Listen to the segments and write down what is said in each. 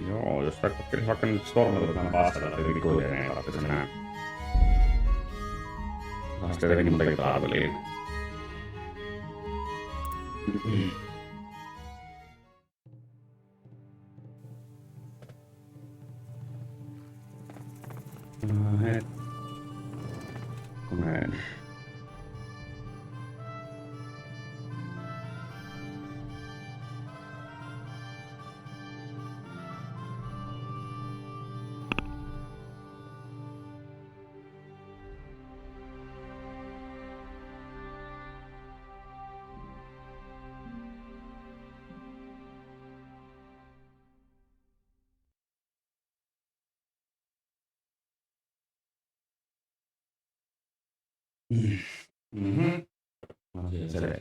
Joo, jos vaikka nyt stormilta tämän vastata, että pikkuhiljaa ei tarvitse enää. Vähän sitten jotenkin muutenkin taapeliin. Koneen. Mhm. Asia selvä.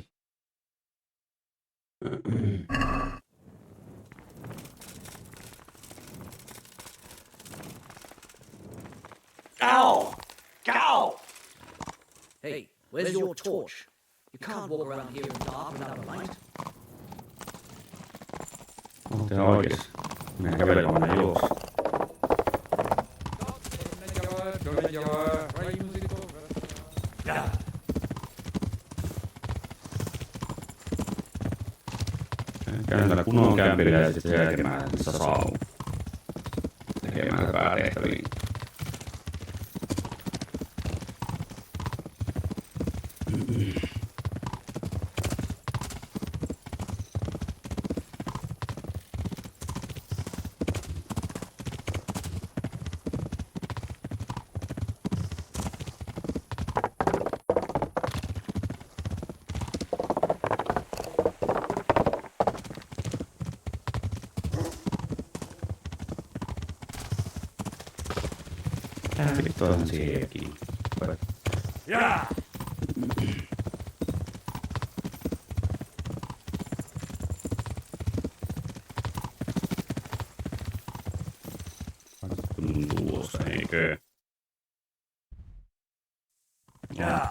Ow! Ow! Hey, where's your torch? You can't walk around here in the dark without a light. Ootte oikees. Minä kävelen vaan mennä juoksu. Käyn täällä kunnon kämpillä ja sitten sen jälkeen mä missä saavun. Tekemään päätehtäviin. Vittuahan siihenkin. Yeah! Tuossa, eikö? Yeah!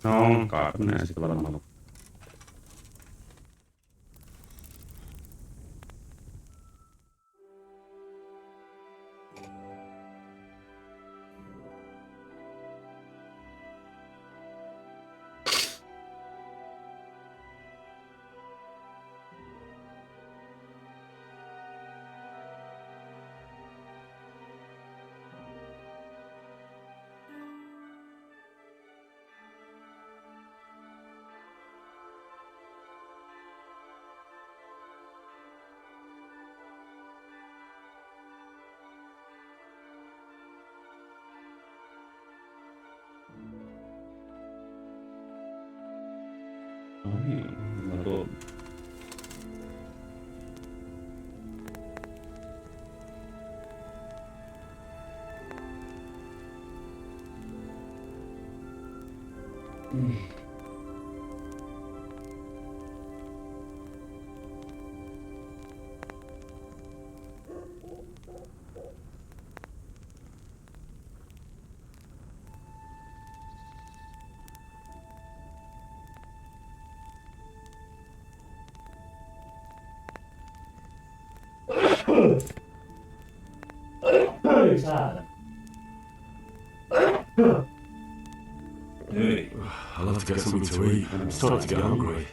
No, kaatuminen sitten varmaan. No niin, no tuo. Lisää. Hey, I'll have to get something to eat. I'm starting to get hungry.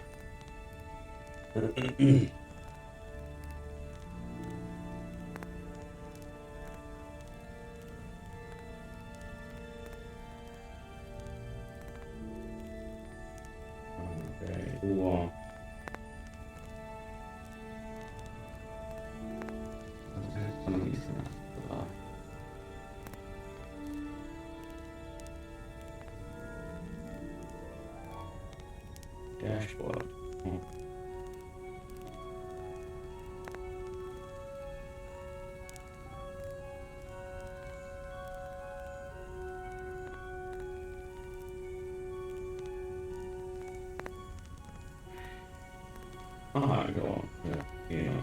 Aha, joo. Hienoa.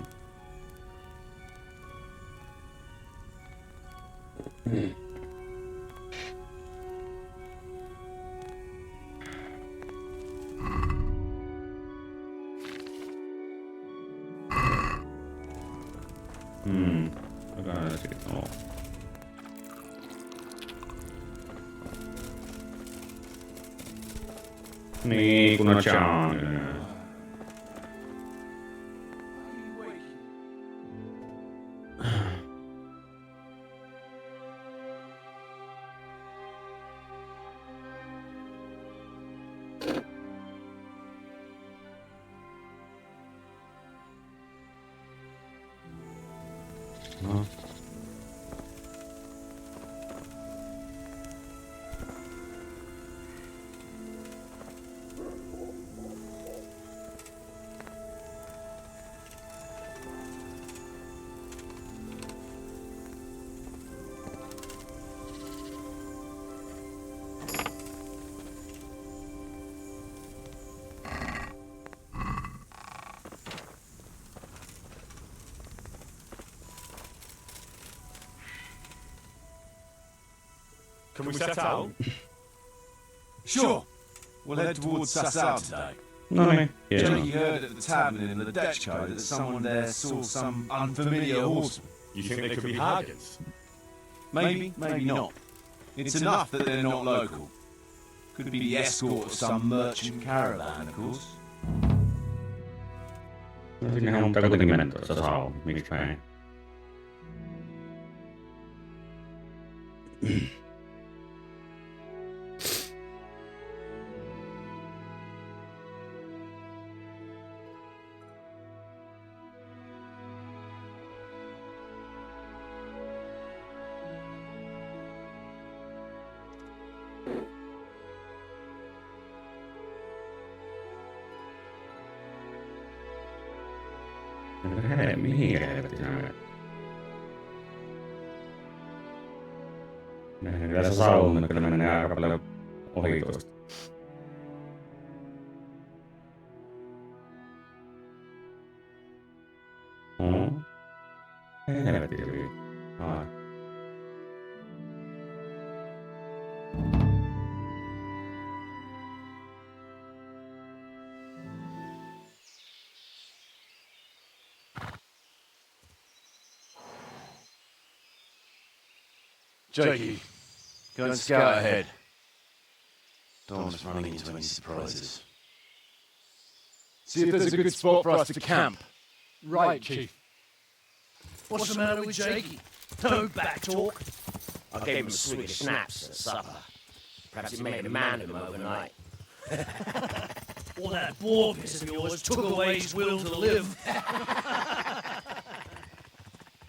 Mikä sitten on? Niin, kun on John. No. Can we set out? Sure. We'll head towards Sassau today. No niin, hienoa. Jackie heard at the tavern in Ledechko that someone there saw some unfamiliar horseman. You think they could be Hargans? Maybe, maybe not. It's enough that they're not local. Could be the escort of some merchant caravan, of course. No sinnehän on kuitenkin mennä tuossa saa. Miksi ei? Mihin helvetin näin? Nehän vielä saunut, kyllä menee aika paljon ohi tuosta. Helvetin hyvin. Ai. Jakey, go and scout ahead. Don't want us running into any surprises. See if there's a good spot for us to camp. Right, Chief. What's the matter with Jakey? No back talk. I gave him a swig of schnapps at supper. Perhaps it made a man of him overnight. All that boar piss of yours took away his will to live.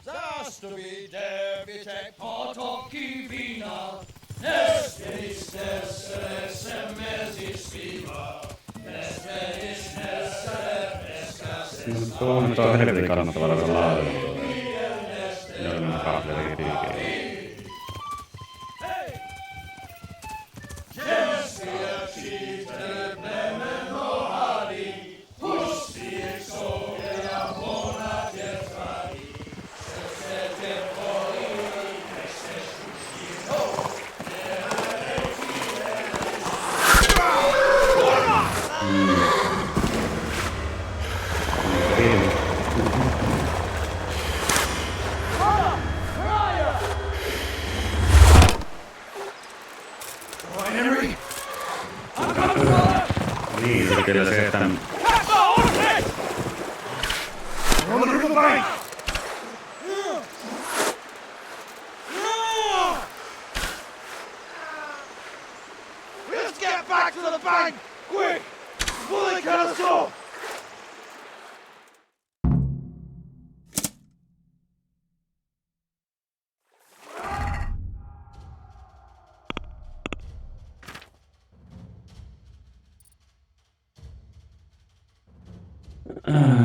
Zastubi devitek potoki vina, nesperis nesere mezis viva, nesperis nesere peskas. Tuohon on helvetin kannattavalla se laadun. Joo, nämä kahveli tiikeen. Niin, se kyllä se, että... Let's get back to the bank! Quick! Before they cut us off!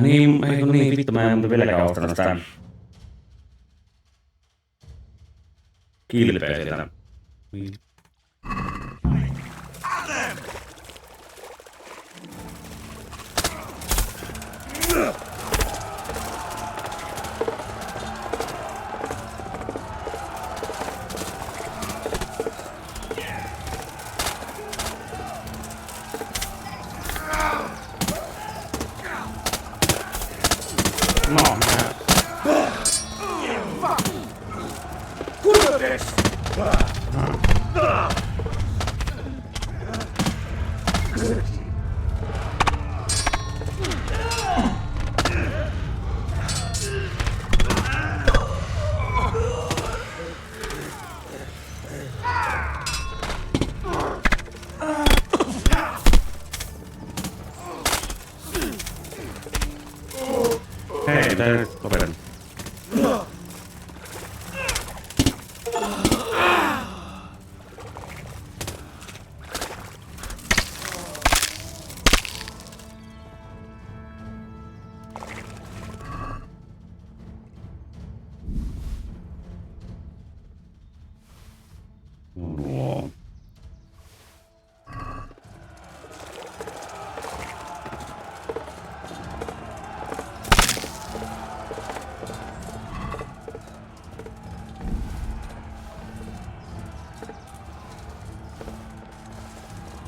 Niin, eikö niin, vittu mä en muuten vieläkään ostanut sitä kilpeä sieltä. No, hei, mitä nyt lopetan? No.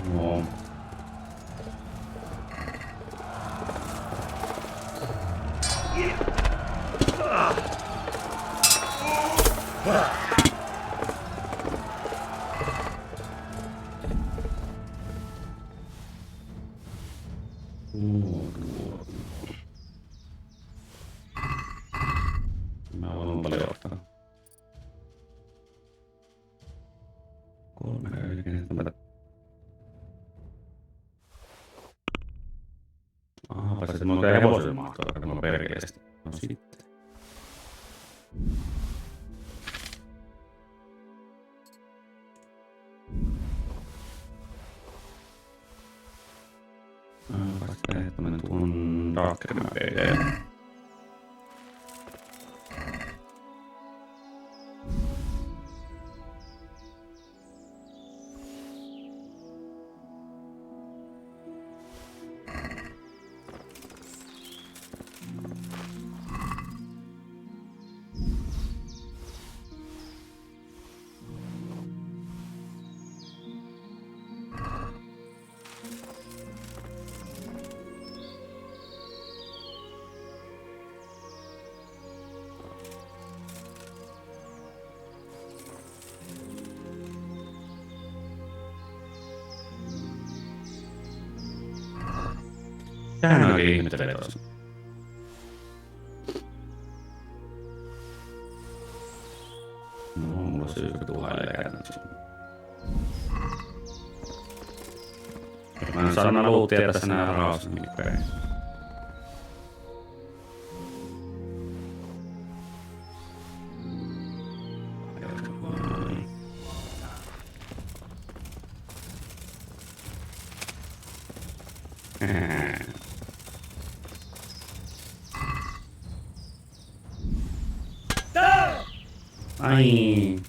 No. Mä voin paljon ottaa. 3 jälkeen tämätä. Aha, paitsi mun tää hevosen mahtuu aika tämän perkeesti. No sitten. Paitsi tämmönen tuon rakkerimää peli. Tähän oikein ihmettelee tuossa. No, mulla syy, kun tuhailee käytännössä. Mä en saa luuttia tässä nää raossa mikään. Ai.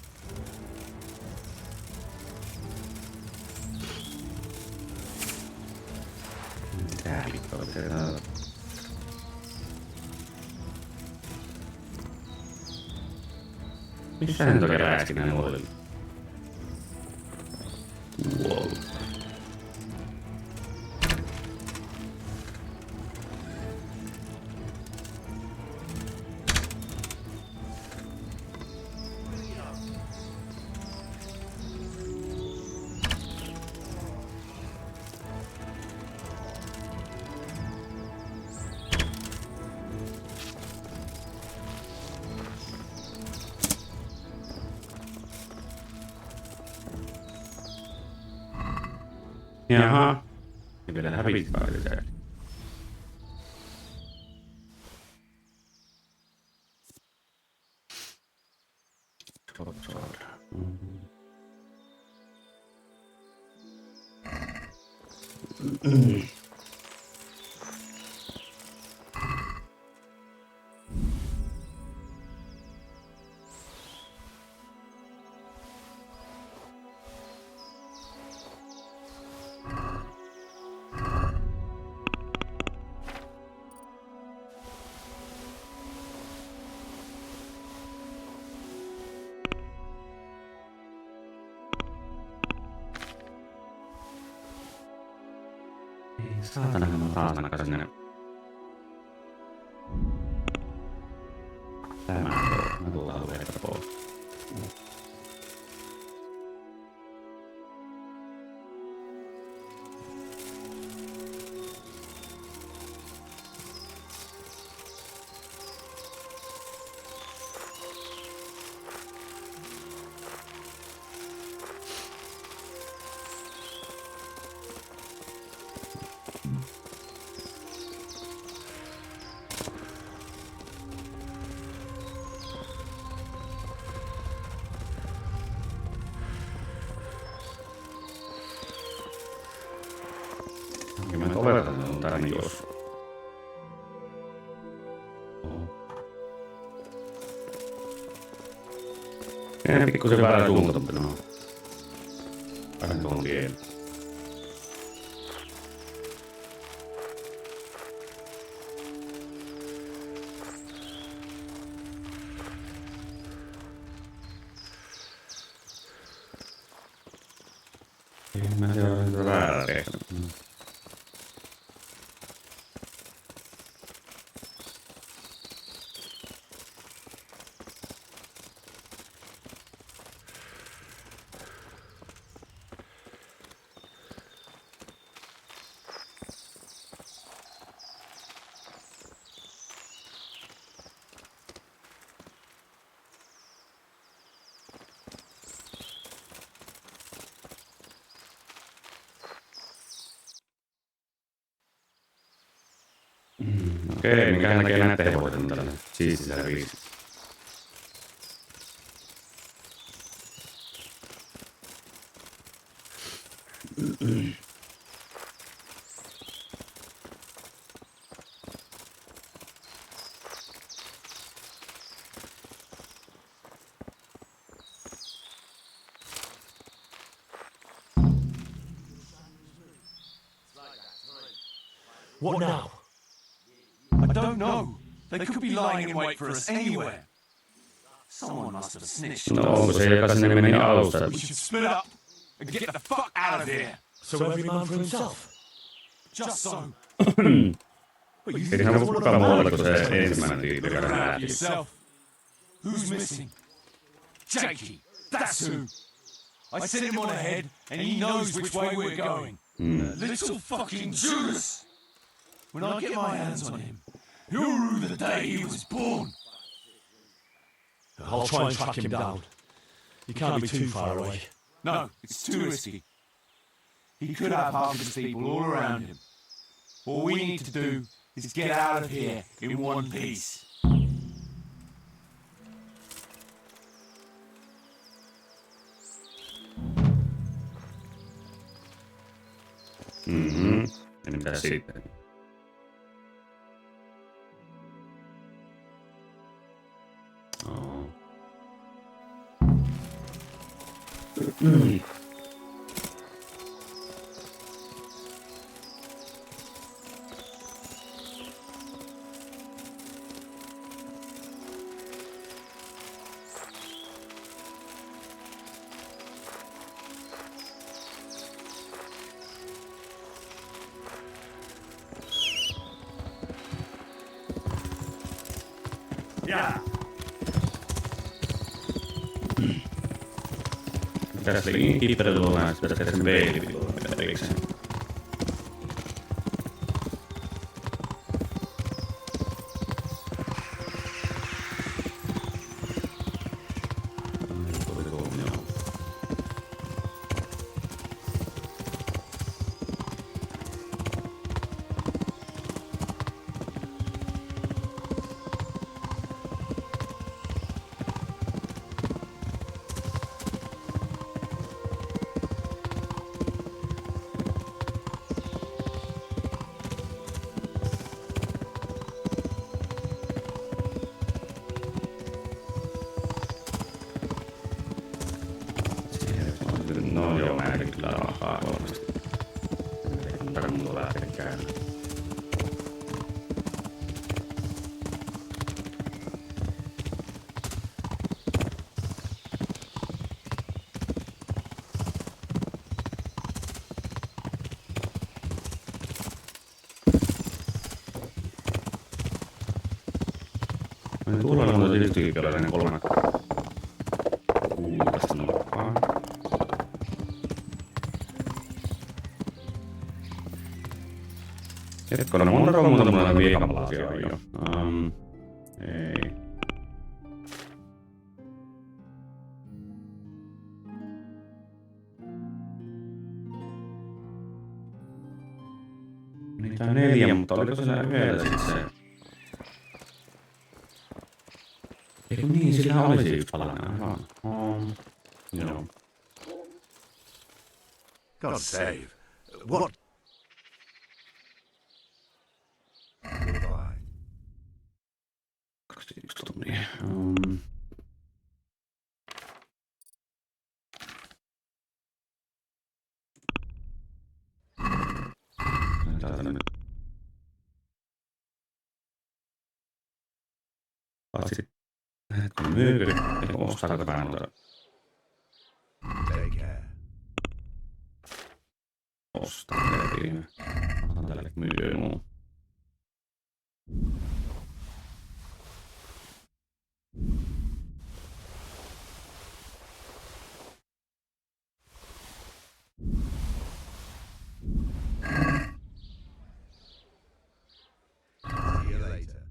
Tää vittu oli se täällä. Missä hän toki rääskinä oli? Wow. Jaha. Ja vielä hävittää lisää. Saatanahan on taas ainakaan sinne. Tämä on. Mä tullaan vielä pois. Mä nyt oletan, että on tänne jos. Pienen pikkusen väärä suunta, mutta no. Pääsen tuon tien. En mä tiedä, että väärä tehnyt. Okei, minkähän näkee näitä hevosen tällä siistisellä riisissä. What now? I don't know. They could be lying in wait for us anywhere. Someone must have snitched. No onko se, joka sinne meni alusta? We should split up and get the fuck out of here. So every man for himself? Just so. Ei se ole kukaan muualla kuin se ensimmäinen tyyppi, joka nähtiin. Yourself. Who's missing? Jakey. That's who. I sent him on ahead, and he knows which way we're going. Little fucking Judas. When I get my hands on him, he'll rue the day he was born. I'll try and track him down. He can't be too far away. No, it's too risky. He could have half his people all around him. All we need to do is get out of here in one piece. Ja mitä sitten? Yeah. Tässä oli niin kiipärillä, että pitäisi tehdä sen veiliviluun erikseen. No joo, mä en kyllä rahaa kolmesti. Ei tarvitse mulla lähteä käymään. Tuolla on muuten yksi tyyppiläinen 3. Tästä nurkkaan. Hetkona, monta mulla viikon palasia on jo. Ei. Niitä on 4, mutta oliko siinä yhdellä sit se? Eiku niin, sillä olisi yksi palanen aivan. Joo. God save. What? Goodbye. 21 tunnia. Täältä nyt. Patsit. Hetkinen myykö. Eiku ostaako vähän noita. Take care. Ostaa teille. Otan tälle myy nuu. See you later.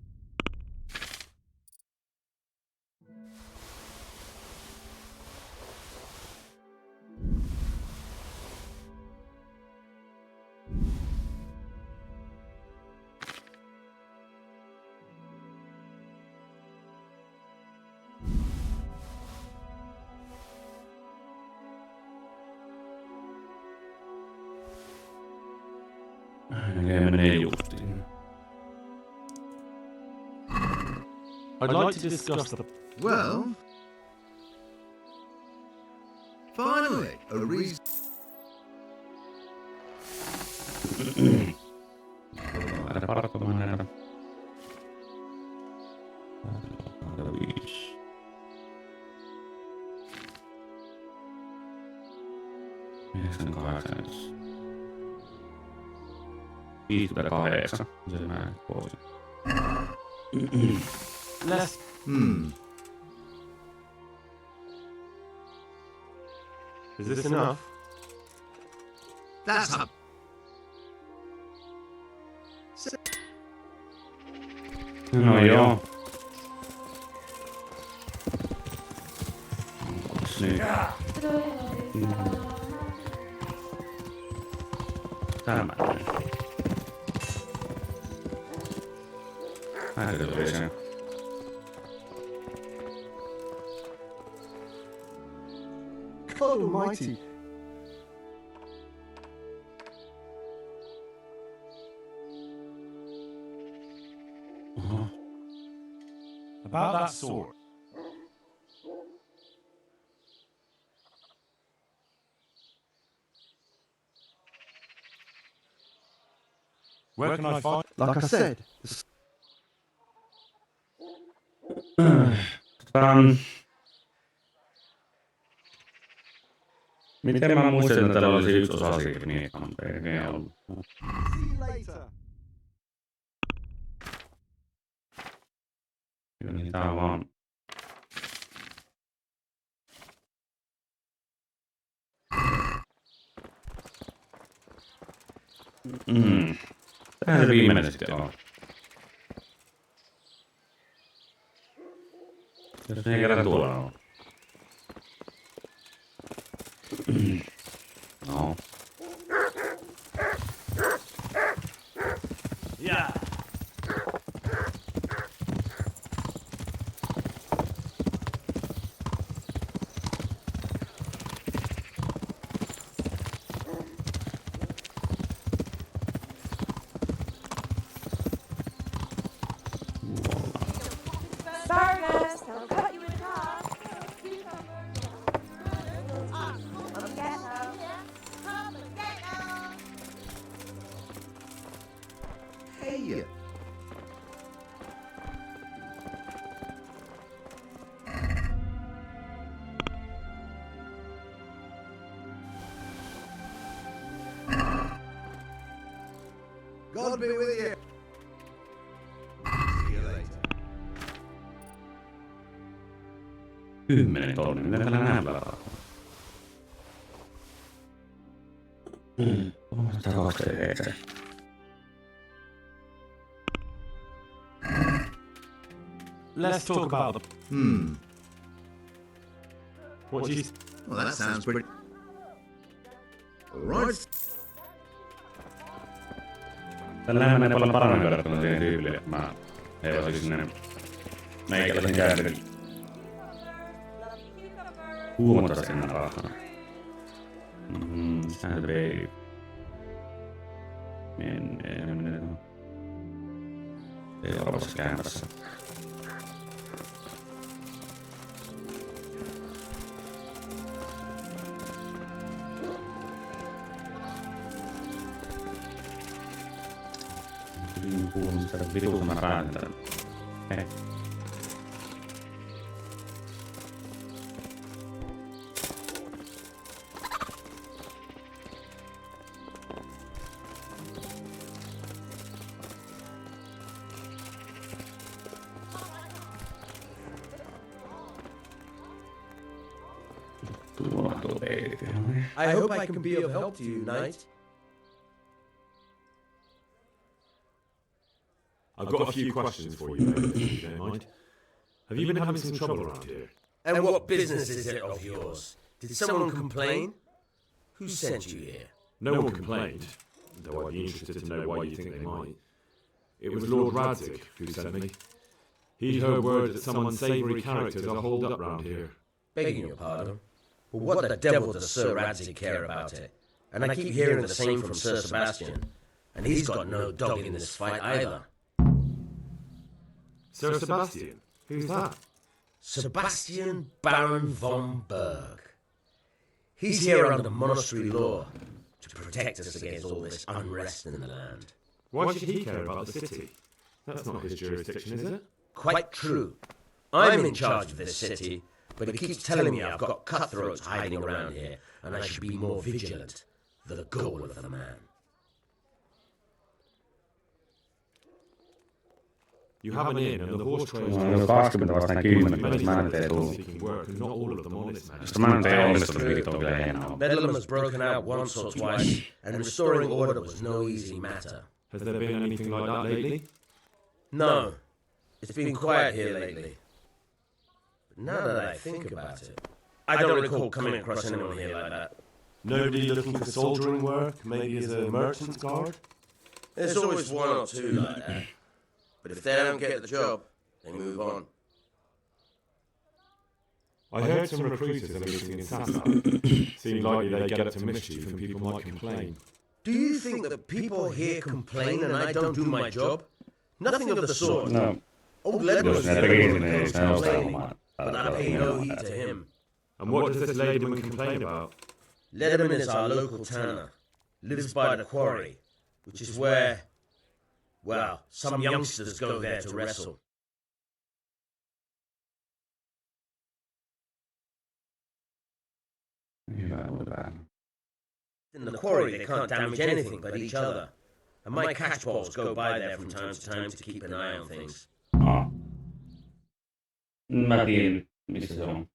Menee justiin. I'd like to discuss the... Well, finally, a reason. Lähdä parkkomaan näitä. 5. Yhdeksän 8. 58. Se mä pois. Less... Is this enough? That's up. No joo. Nyt. Tämä. Tuli sen. God almighty. About that sword. Where can I find? Like I said, Miten mä muistin, että täällä olisi yksi osa siitä, niin ei ollut. see you later. Kyllä niin tää on vaan. Tähän se viimeinen sitten on. Jos ne ei kerran tuolla on. No. Yeah. Sorry guys, I'll cut you in half. Hey. God be with you. See you later. 10 tonnia, mitä tällä näin pelaa? 327. Let's talk about the... What do you... Well, that sounds pretty. All right. Tällähän menee paljon paremmin verrattuna siihen tyypiliin, että mä heivasin sinne meikäläisen kääntelin huomattavasti enää rahaa. Sehän se vei. Menee. Seuraavassa kääntässä. Kuulun sitä vitusta mä päätän tän. Hei. Tuo ei. I hope I can be of help to you, knight. I've got a few questions for you, mate, if you don't mind. Have you been having some trouble around here? And what business is it of yours? Did someone complain? Who sent you here? No one complained, though I'd be interested to know why you think they might. It was Lord Radzig who sent me. He'd heard word that some unsavoury characters are holed up round here. Begging your pardon, but what the devil does Sir Radzig care about it? And I keep hearing the same from Sir Sebastian, and he's got no dog in this fight either. Sir Sebastian? Who's that? Sebastian Baron von Berg. He's here under monastery law to protect us against all this unrest in the land. Why should he care about the city? That's not his jurisdiction, is it? Quite true. I'm in charge of this city, but he keeps telling me I've got cutthroats hiding around here, and I should be more vigilant. The goal of the man. You have an inn and the horse trails... Mulla on 20 vastaan 10, jos mä nyt ei tullut. seeking work, and not all of them honest men. Jos mä nyt ei onnistunut, niin on vielä hienoa. Bedlam has broken out once or twice, and restoring order was no easy matter. Has there been anything like that lately? No, it's been quiet here lately. But now that I think about it, I don't recall coming across anyone here like that. Nobody looking for soldiering work, maybe as a merchant's guard? There's always one or two like that. But if they don't get the job, they move on. I heard some recruiters are meeting in Sasa. Seemed likely they get up to mischief and people might complain. Do you think that people here complain and I don't do my job? Nothing of the sort. No, Old Ledman jos was ne never tekisi, one niin who ei was se ole complaining, varmaan. but I pay no heed to him. And what does this ladyman complain about? Lederman is our local tanner, lives by the quarry, which is where, well, some youngsters go there to wrestle. Hyvä. In the quarry, they can't damage anything but each other, and my catch balls go by there from time to time to keep an eye on things. Mä tiedän, missä se on.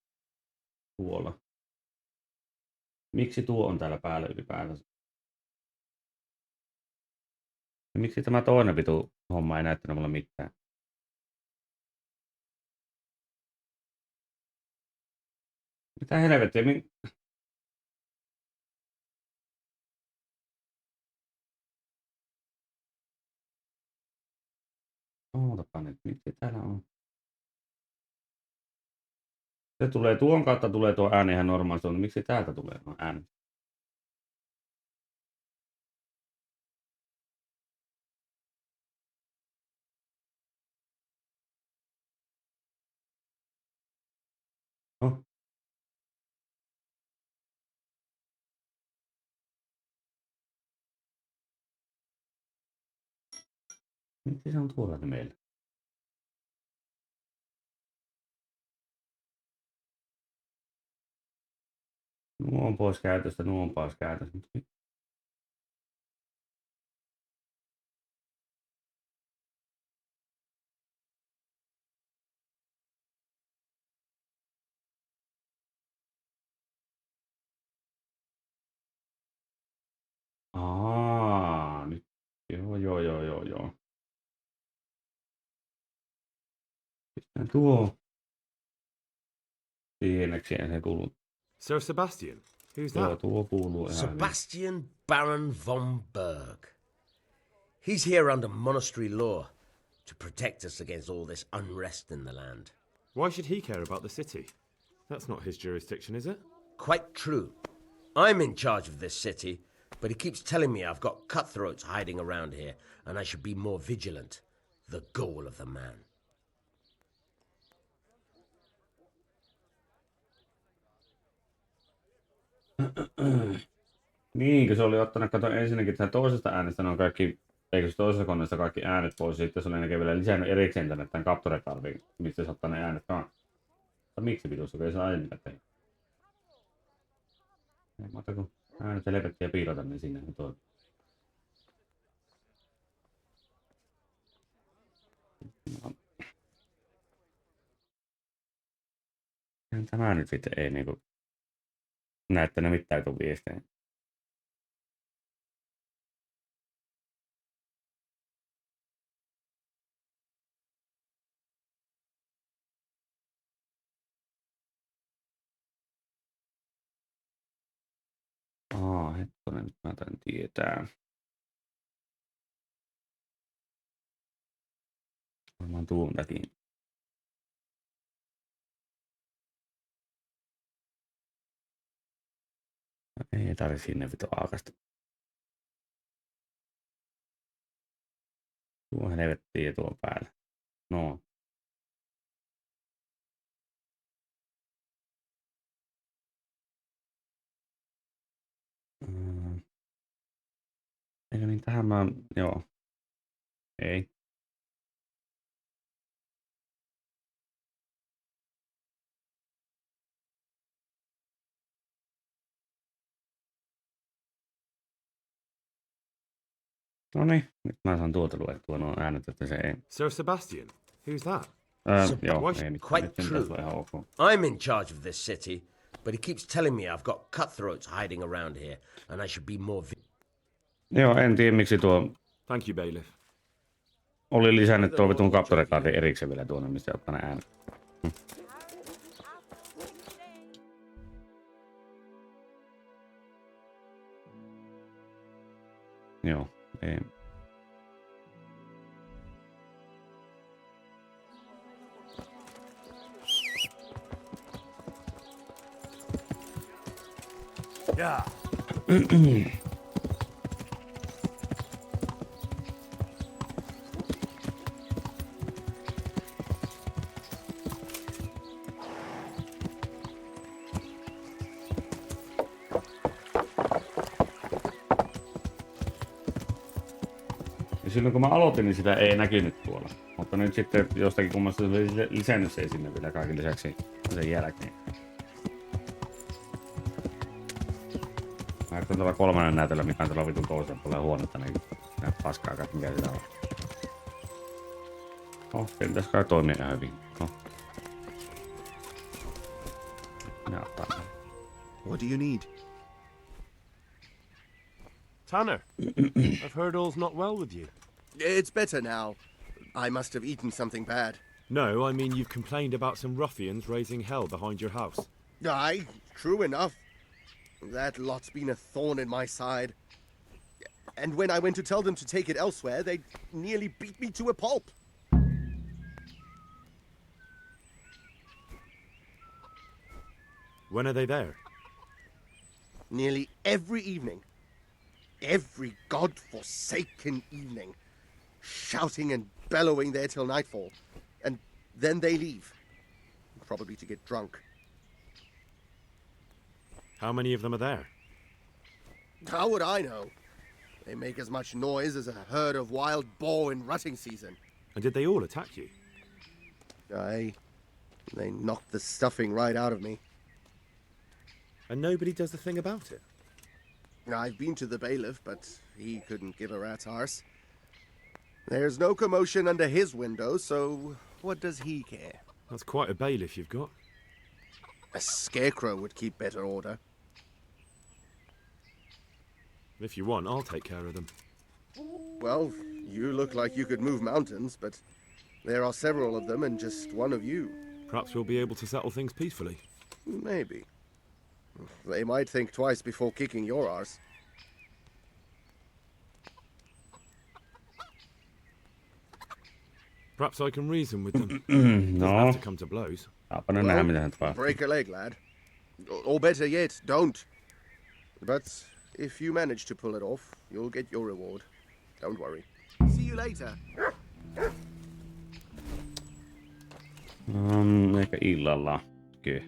Tuolla. Miksi tuo on täällä päällä ylipäätänsä? Ja miksi tämä toinen vitu homma ei näyttänyt mulle mitään? Mitä helvettiä? Ootapa nyt, miksi täällä on? Se tulee tuon kautta, tulee tuo ääni ihan normaalisti, mutta miksi täältä tulee nuo ääni? Oh. Miksi se on tuolla meillä? Nuo on pois käytöstä, nuo on pois käytöstä. Joo. Pistän tuo pieneksi ja se kuuluu. Sir Sebastian, who's Joo, that? tuo kuuluu ihan hyvin. Sebastian Baron von Berg. He's here under monastery law to protect us against all this unrest in the land. Why should he care about the city? That's not his jurisdiction, is it? Quite true. I'm in charge of this city, but he keeps telling me I've got cutthroats hiding around here, and I should be more vigilant. The goal of the man. Niinkö se oli ottanut, kato ensinnäkin tähän toisesta äänestä, ne on kaikki, eikö se toisessa koneessa kaikki äänet pois, sitten se oli ainakin vielä lisännyt erikseen tänne tämän Capture-karviin, mistä se ottaa ne äänet kanssa. Tai miksi vitussa, kun ei saa aiemmin tehdä. Ei muuta kun äänet helvettiä piilata, niin sinne ne toimii. Tämä nyt sitten ei niinku näyttänyt mitään tuu viestejä. Hetkonen, nyt mä tän tietää. Varmaan tuon takia. Ei tarvi sinne vito aakasta. Tuo helvettiin ja tuo päällä. No. Eikö niin tähän mä... Joo. Ei. Noniin, nyt mä saan tuolta luettua nuo äänet, että se ei... Sir Sebastian, who's that? Joo, ei mitään. Quite Nyt true. on ihan ok. I'm in charge of this city, but he keeps telling me I've got cutthroats hiding around here, and I should be more Joo, en tiedä miksi tuo Thank you, bailiff. oli lisännyt tuo vitun Capture-kaardin erikseen vielä tuonne, mistä ottaa ne äänet. Joo, ei. Yeah. Ja silloin kun mä aloitin, niin sitä ei näkynyt tuolla. Mutta nyt sitten jostakin kummasta se oli lisännyt se sinne vielä kaiken lisäksi sen jälkeen. Mä ajattelin tuolla kolmannen näytöllä, mikä on tuolla vitun toisella puolella huonetta, niin nää paskaa kaikki mikä sitä on. Se pitäis kai toimia ihan hyvin. What do you need? Tanner, I've heard all's not well with you. It's better now. I must have eaten something bad. No, I mean you've complained about some ruffians raising hell behind your house. Aye, true enough. That lot's been a thorn in my side. And when I went to tell them to take it elsewhere, they nearly beat me to a pulp. When are they there? Nearly every evening. Every god-forsaken evening. Shouting and bellowing there till nightfall. And then they leave. Probably to get drunk. How many of them are there? How would I know? They make as much noise as a herd of wild boar in rutting season. And did they all attack you? Aye. They knocked the stuffing right out of me. And nobody does a thing about it? I've been to the bailiff, but he couldn't give a rat's arse. There's no commotion under his window, so what does he care? That's quite a bailiff you've got. A scarecrow would keep better order. If you want, I'll take care of them. Well, You look like you could move mountains, but there are several of them and just one of you. Perhaps we'll be able to settle things peacefully. Maybe. They might think twice before kicking your arse. Perhaps I can reason with them. Doesn't No. have to come to blows. Saapa ne nähdä, mitä hän tapahtuu. Break a leg, lad. Or better yet, don't. But if you manage to pull it off, you'll get your reward. Don't worry. See you later. Ehkä illalla. Kyllä.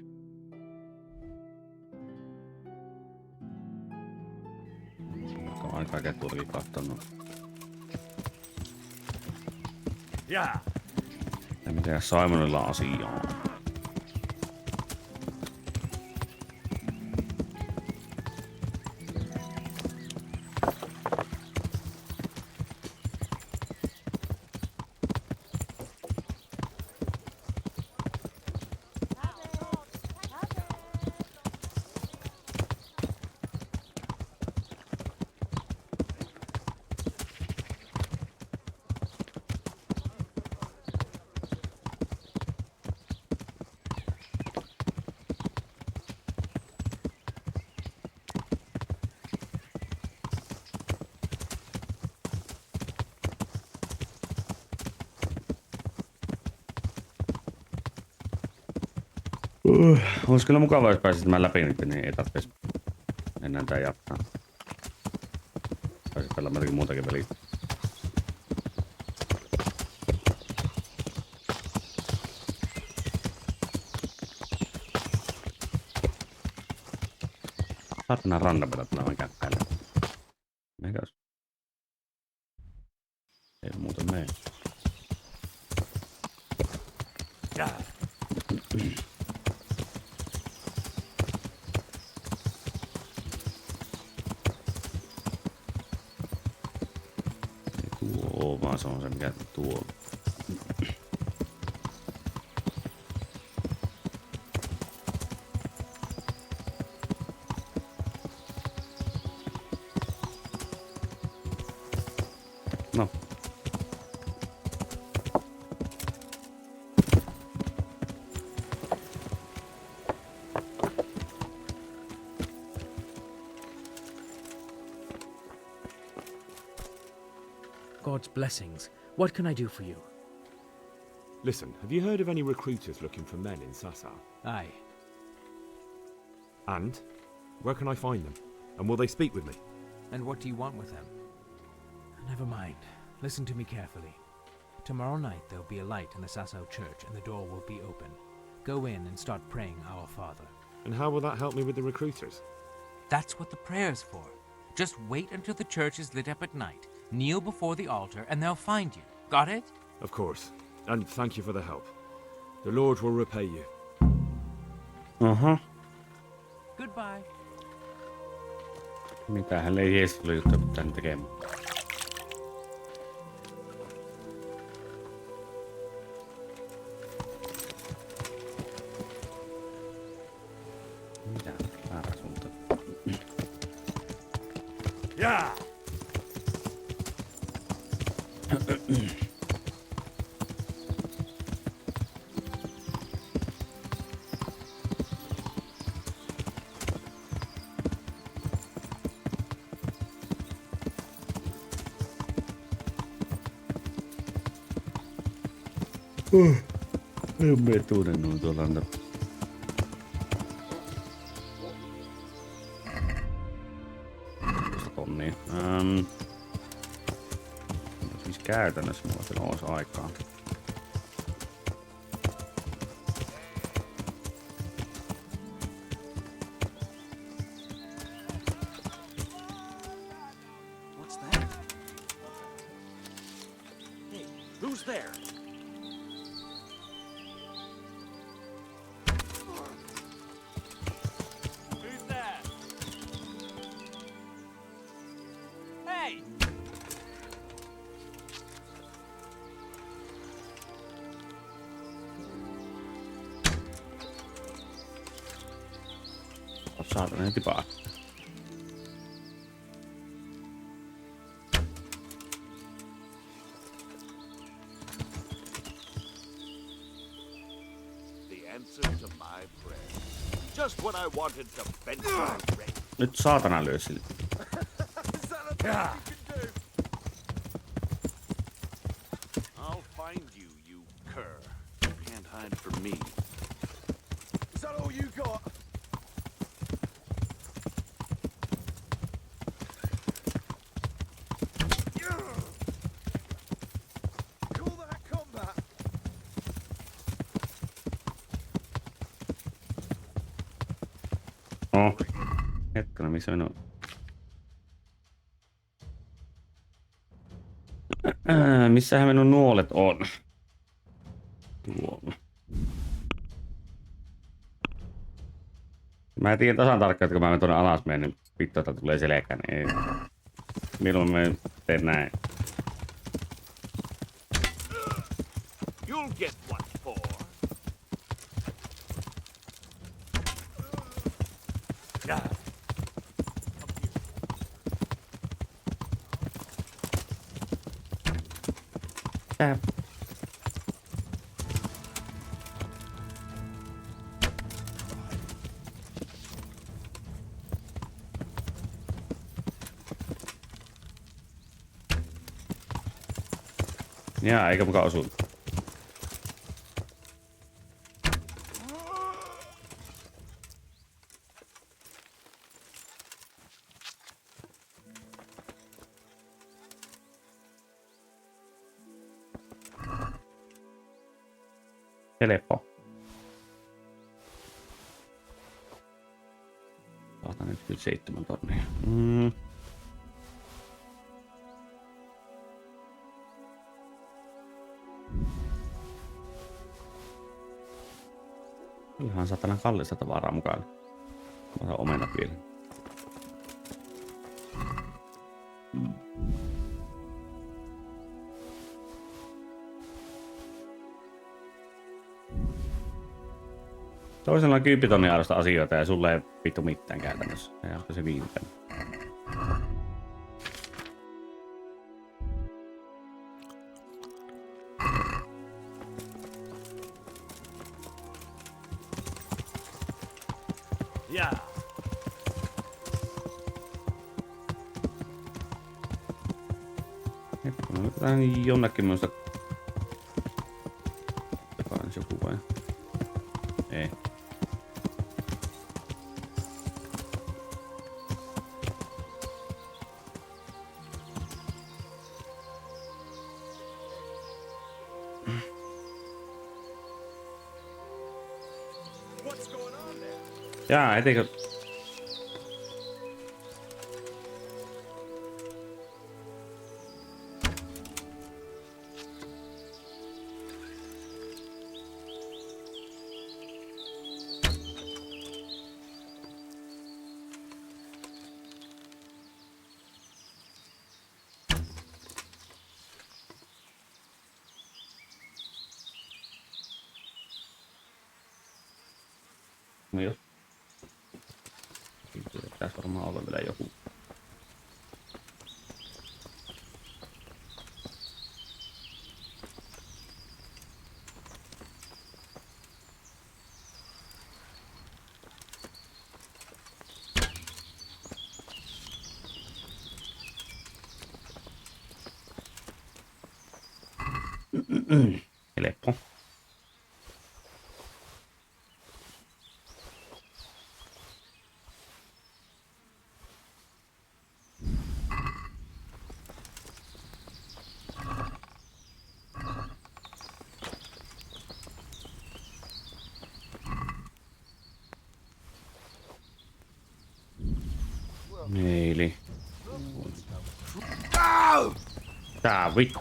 On aika keturikin kattonut. Yeah. Ja mitä Simonilla on asiaa. Olisi kyllä mukavaa, jos pääsis tämän läpi nyt, niin ei tarvitsisi enää tää jatkaa. Pääsis pelaamaan jotakin muutakin peliä. Saatana randapelät tänään vaan käppäillä. Mikäs? Ei muuten mene. Tuo vaan se on se mikä tuo. No. God's blessings. What can I do for you? Listen, have you heard of any recruiters looking for men in Sasa? Aye. And? Where can I find them? And will they speak with me? And what do you want with them? Never mind. Listen to me carefully. Tomorrow night there'll be a light in the Sasso church and the door will be open. Go in and start praying Our Father. And how will that help me with the recruiters? That's what the prayer's for. Just wait until the church is lit up at night. Kneel before the altar and they'll find you. Got it? Of course. And thank you for the help. The Lord will repay you. Aha. Goodbye. Mitähän ei Jeesukselle juttu pitää tekemään. Mitä? Väärä suunta. Yeah. En mene tuonne noin tuolla on. Tonnia. Siis käytännössä mulla vielä olisi aikaa. What's that? Hey, who's there? Who's there? Hey! Saatana heti paa. answer to my prayer. Just when I wanted to bend my ring. Nyt saatana lyö sille. I'll find you, you cur. You can't hide from me. Is that all you got? Call that combat. Oh. Hetkinen, missä minun... Missähän minun nuolet on? Tuolla. Mä tiedän tasan tarkkaan, että kun mä menen tuonne alas menen, niin vittu, että tulee selkään. Niin milloin mä teen näin? You'll get what for. Tää. Jaa, eikä mukaan osu. Helppo. Saatan nyt kyllä 7 tonnia. Ihan satana kallista tavaraa mukaan. Mä saan omenat vielä. Toisella on 10 tonnin arvosta asioita ja sulle ei vittu mitään käytännössä. Ja onko se viimeinen? Yeah. Hetkinen, otetaan jonnekin minusta. Jotain joku vai? Ei. Jaa, etikö... No jos. Pitäisi varmaan olla vielä joku. Helppo. Meili. Tää vittu.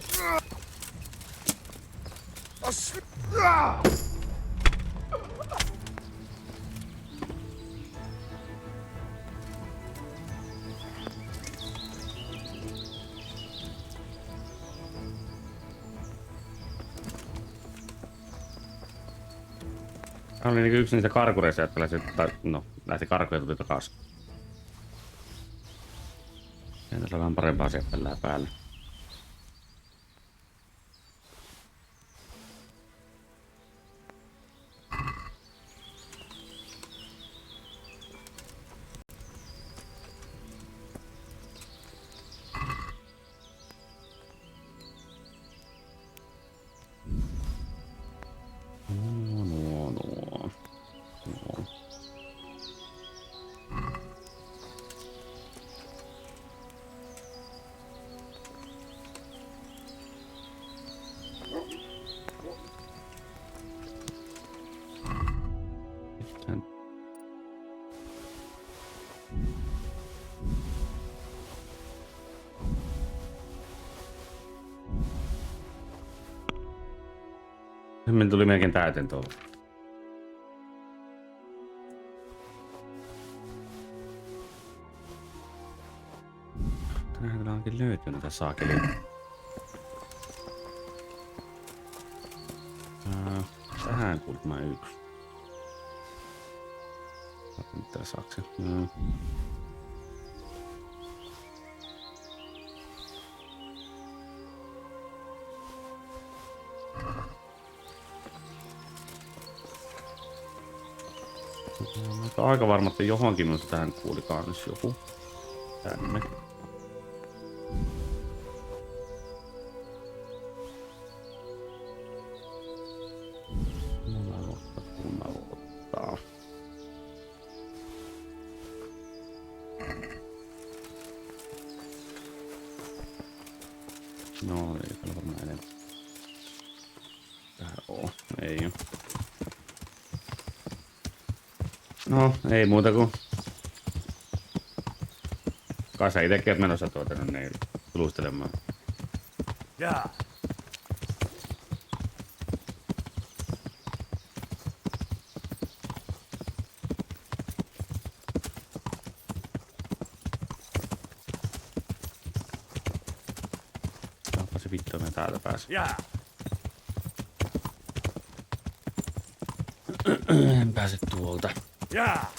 Tämä oli niinku yksi niistä karkureista, jotka lähti karkuja tuli takaisin. Ja tässä on vähän parempaa seppellää päällä. Me tuli melkein täyteen tuolla. Tänään kyllä onkin löytynyt tätä saakeliin. Tähän kuulemma yksi. Mitä saaks? Aika varma, että johonkin minusta tähän kuuli kans joku. Tänne. No, ei kyllä varmaan enemmän. Tähän oo. Ei oo. No, ei muuta kuin... Kai sä itekin oot menossa tuota ne tulustelemaan. Yeah. Onpa se vittu, me täältä pääs. Yeah. En pääse tuolta. Yeah.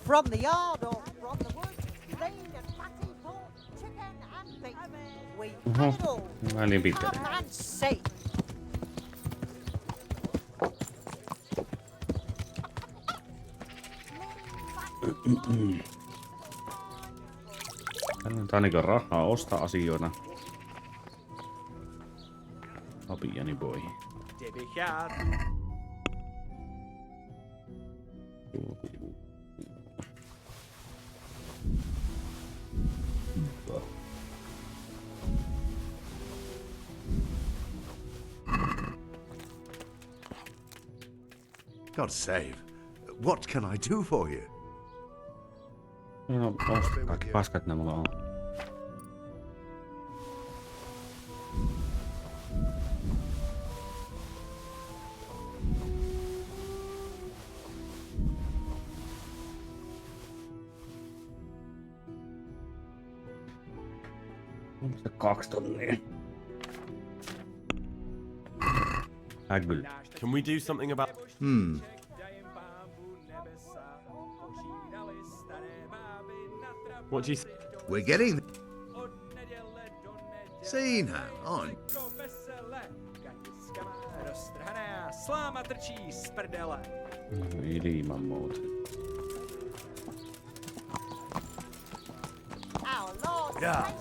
From the yard or from the woods, lean and fatty pork, chicken and beef. We have it all. Väliin pitkälle. Come and see. Täällä on ainakin rahaa ostaa asioita. Apiani boy. God save. What can I do for you? No, osta kaikki paskat ne mulla on. Onko se 2 tonnia? Kyllä. Can we do something about... What do you say? We're getting... Siinähän on. Ilman muuta. Our Lord Yeah.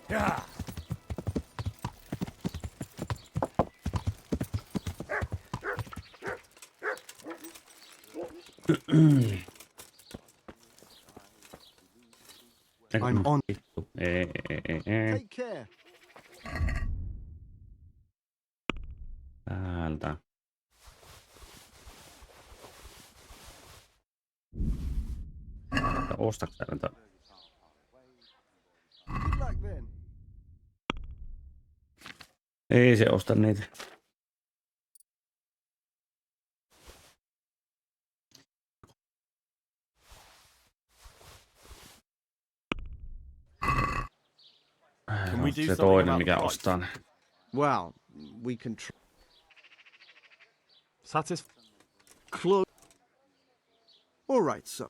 Yeah. I'm on. Take care. Täältä. Ostaks täältä? Good luck then. Ei se osta niitä. Can we do Se something toinen about mikä the price? ostaa ne. Well, we can Satisfied? close. All right, so.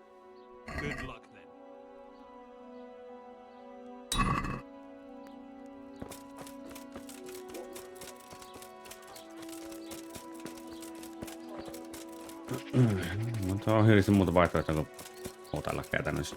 Mutta on hirveästi muuta vaihtoehtoja kuin otella käytännössä.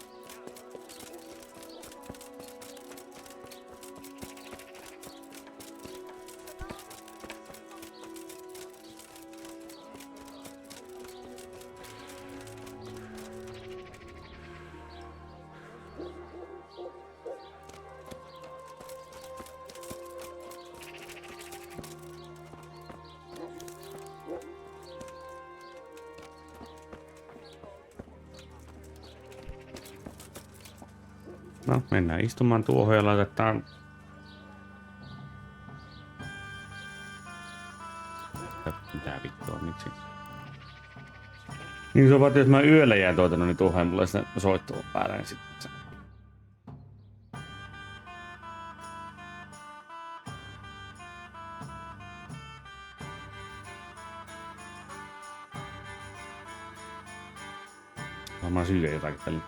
No, mennään istumaan tuohon ja laitetaan... Mitä vittua, miksi? Niin se on vaan, jos mä yöllä jään tuota, niin tuohon mulle sitä soittua päälle, niin sitten se... Varmaan syö jotakin tällä.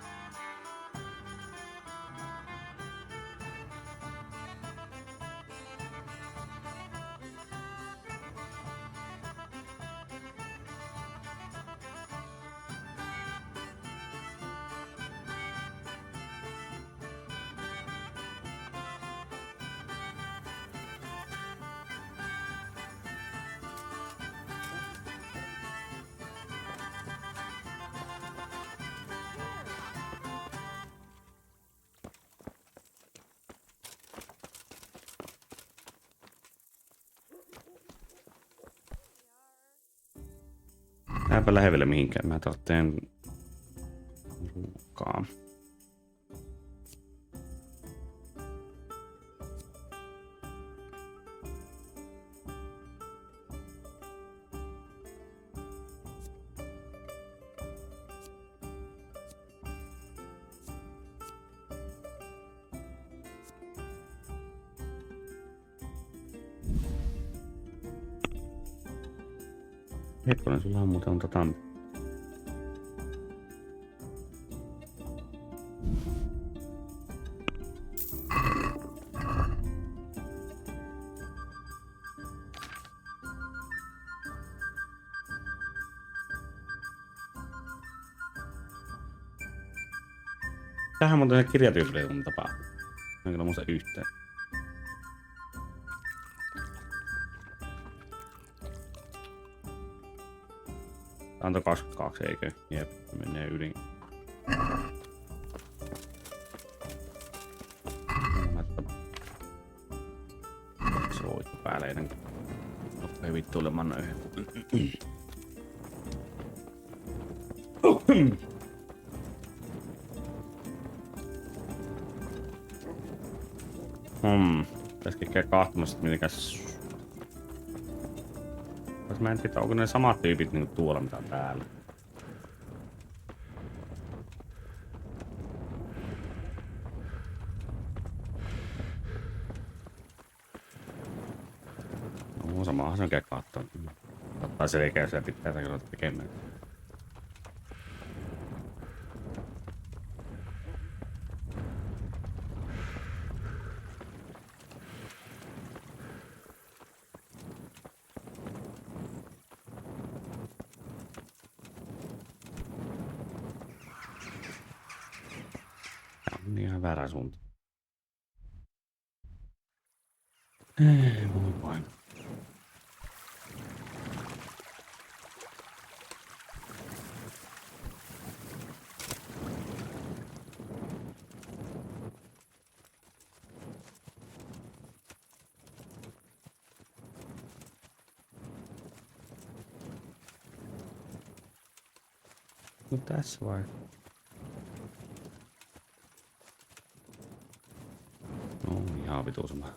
Äänpä lähevelle mihinkään, mä tarvitsen ruokaa. Hetkonen, sulla on muuten Tähän muuten se kirjatyypillinen tapa. En kyllä muista yhtään. Antoi 22, eikö? Jep, menee yli. Soittu päälle ennen kuin loppuu vittuilemaan yhden. Pitäisikö käydä kahtomassa, että mitenkäs... Mä en tiedä, onko ne samat tyypit niinku tuolla mitä täällä. No samahan se on käy katsoa. Ottaa selkeä ja pitää sitä kyllä tekemään. Ihan väärä suunta. Ei voi vain. No tässä vai? No ihan vituusama.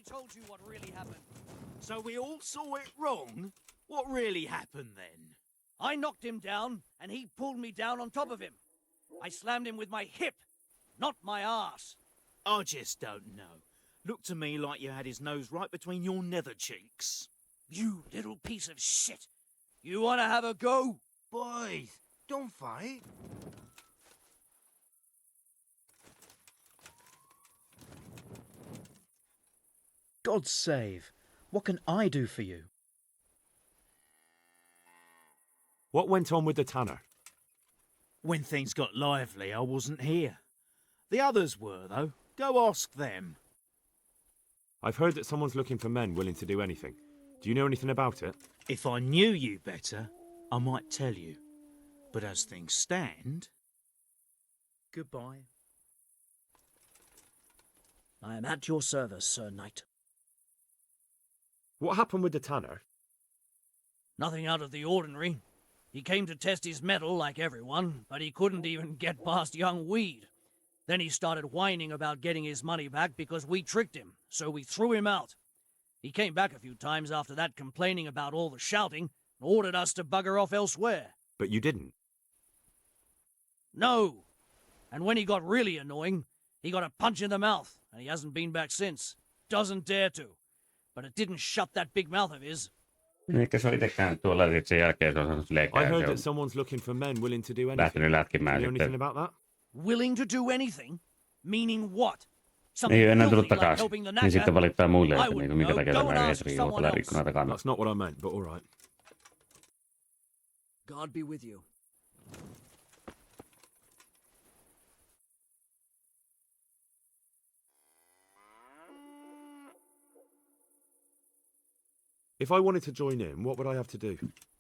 Told you what really happened. So we all saw it wrong? What really happened then? I knocked him down, and he pulled me down on top of him. I slammed him with my hip, not my ass. I just don't know. Looked to me like you had his nose right between your nether cheeks. You little piece of shit. You want to have a go? Boy, Don't fight. God save. What can I do for you? What went on with the tanner? When things got lively, I wasn't here. The others were, though. Go ask them. I've heard that someone's looking for men willing to do anything. Do you know anything about it? If I knew you better, I might tell you. But as things stand... Goodbye. I am at your service, Sir Knight. What happened with the tanner? Nothing out of the ordinary. He came to test his mettle like everyone, but he couldn't even get past young Weed. Then he started whining about getting his money back because we tricked him, so we threw him out. He came back a few times after that complaining about all the shouting and ordered us to bugger off elsewhere. But you didn't. No! And when he got really annoying, he got a punch in the mouth, and he hasn't been back since. Doesn't dare to. But it didn't shut that big mouth of his. Eikä se ole itsekään tuolla, että sen jälkeen se on saanut lekää. I heard that someone's looking for men willing to do anything. Lähtenyt lätkimään Do you know anything sitten. about that? Willing to do anything? Meaning what? Ei ole enää tullut filthy like takaisin. helping the Niin knacker? sitten valittaa muille, I että wouldn't niinku, minkä know. takia Go and tämä ask yhdessä someone riivolla else. rikko näitä kannattaa. That's not what I meant, but all right. God be with you. If I wanted to join in, what would I have to do?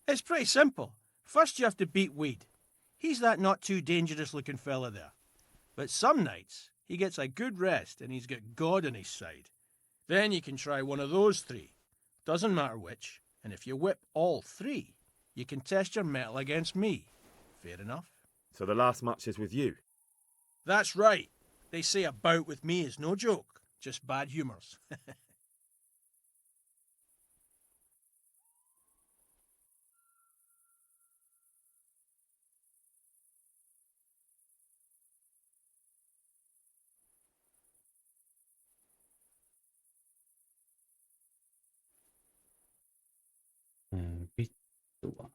It's pretty simple. First you have to beat Weed. He's that not too dangerous looking fella there. But some nights, he gets a good rest and he's got God on his side. Then you can try one of those three. Doesn't matter which. And if you whip all three, you can test your mettle against me. Fair enough. So the last match is with you? That's right. They say a bout with me is no joke. Just bad humours. Vittua.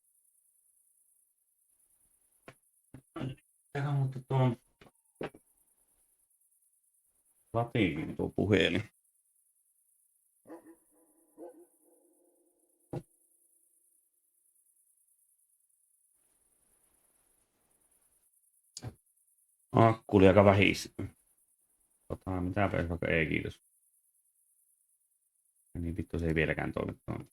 Mitäkö mutta tuo latiinkin tuo puhelin. Akku oli aika vähis. Mitäpä jos vaikka ei kiitos. Niin vittu se ei vieläkään toimi tuon.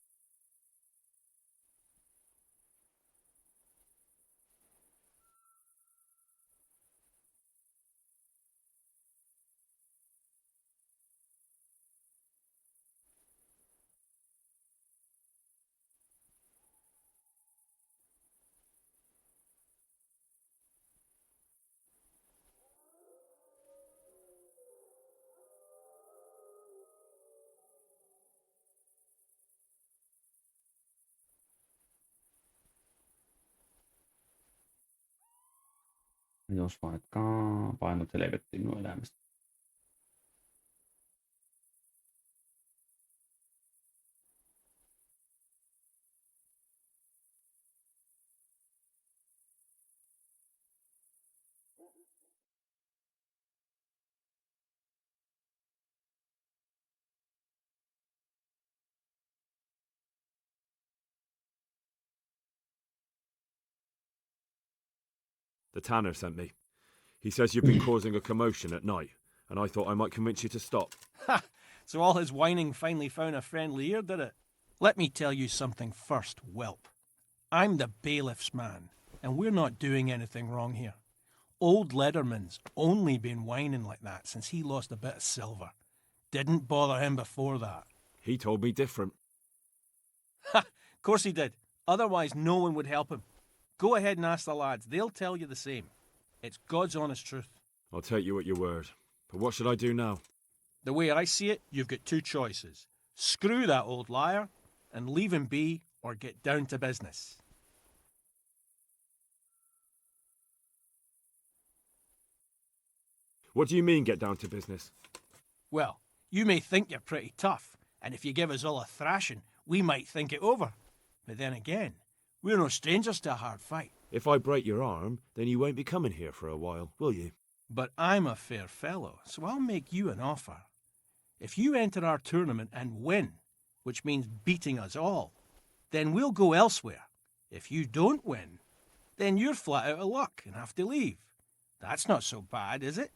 Jos vaikka painot helvettiin nuo eläimistä. The tanner sent me. He says you've been causing a commotion at night, and I thought I might convince you to stop. Ha! So all his whining finally found a friendly ear, did it? Let me tell you something first, whelp. I'm the bailiff's man, and we're not doing anything wrong here. Old Lederman's only been whining like that since he lost a bit of silver. Didn't bother him before that. He told me different. Ha! Of course he did. Otherwise no one would help him. Go ahead and ask the lads. They'll tell you the same. It's God's honest truth. I'll take you at your word. But what should I do now? The way I see it, you've got two choices. Screw that old liar and leave him be, or get down to business. What do you mean, get down to business? Well, you may think you're pretty tough, and if you give us all a thrashing, we might think it over. But then again, We're no strangers to a hard fight. If I break your arm, then you won't be coming here for a while, will you? But I'm a fair fellow, so I'll make you an offer. If you enter our tournament and win, which means beating us all, then we'll go elsewhere. If you don't win, then you're flat out of luck and have to leave. That's not so bad, is it?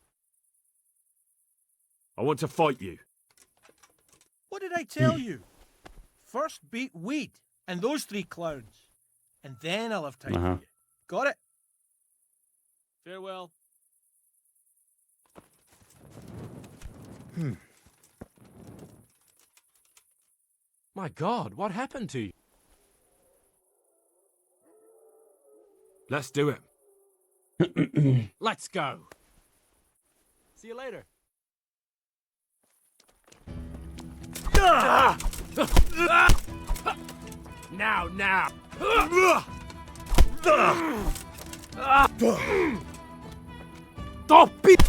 I want to fight you. What did I tell you? First beat Weed and those 3 clowns, and then I'll have time for you. Got it? Farewell. My God, what happened to you? Let's do it. Let's go. See you later. Now. Stop it!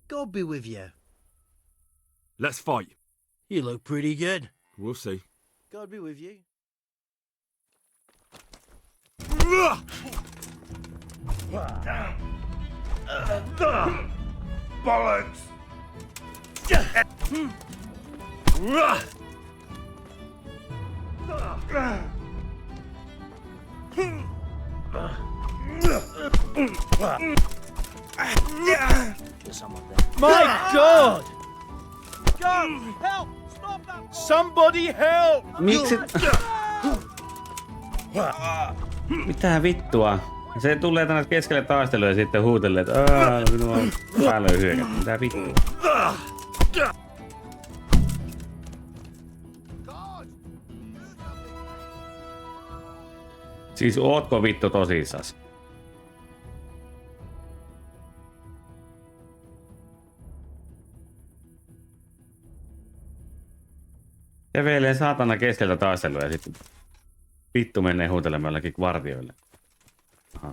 God be with you. Let's fight. You look pretty good. We'll see. God be with you. Bollocks! My God! Go! Help! Stop that! Somebody help! Miksi? Mitä vittua? Se tulee tänne keskelle taistelua ja sitten huutelee, että minua on päälle hyökätty. Mitä vittua? Siis ootko vittu tosissas? Kävelee saatana keskeltä taistelua ja sitten vittu menee huutelemaan jollekin vartioille. Aha.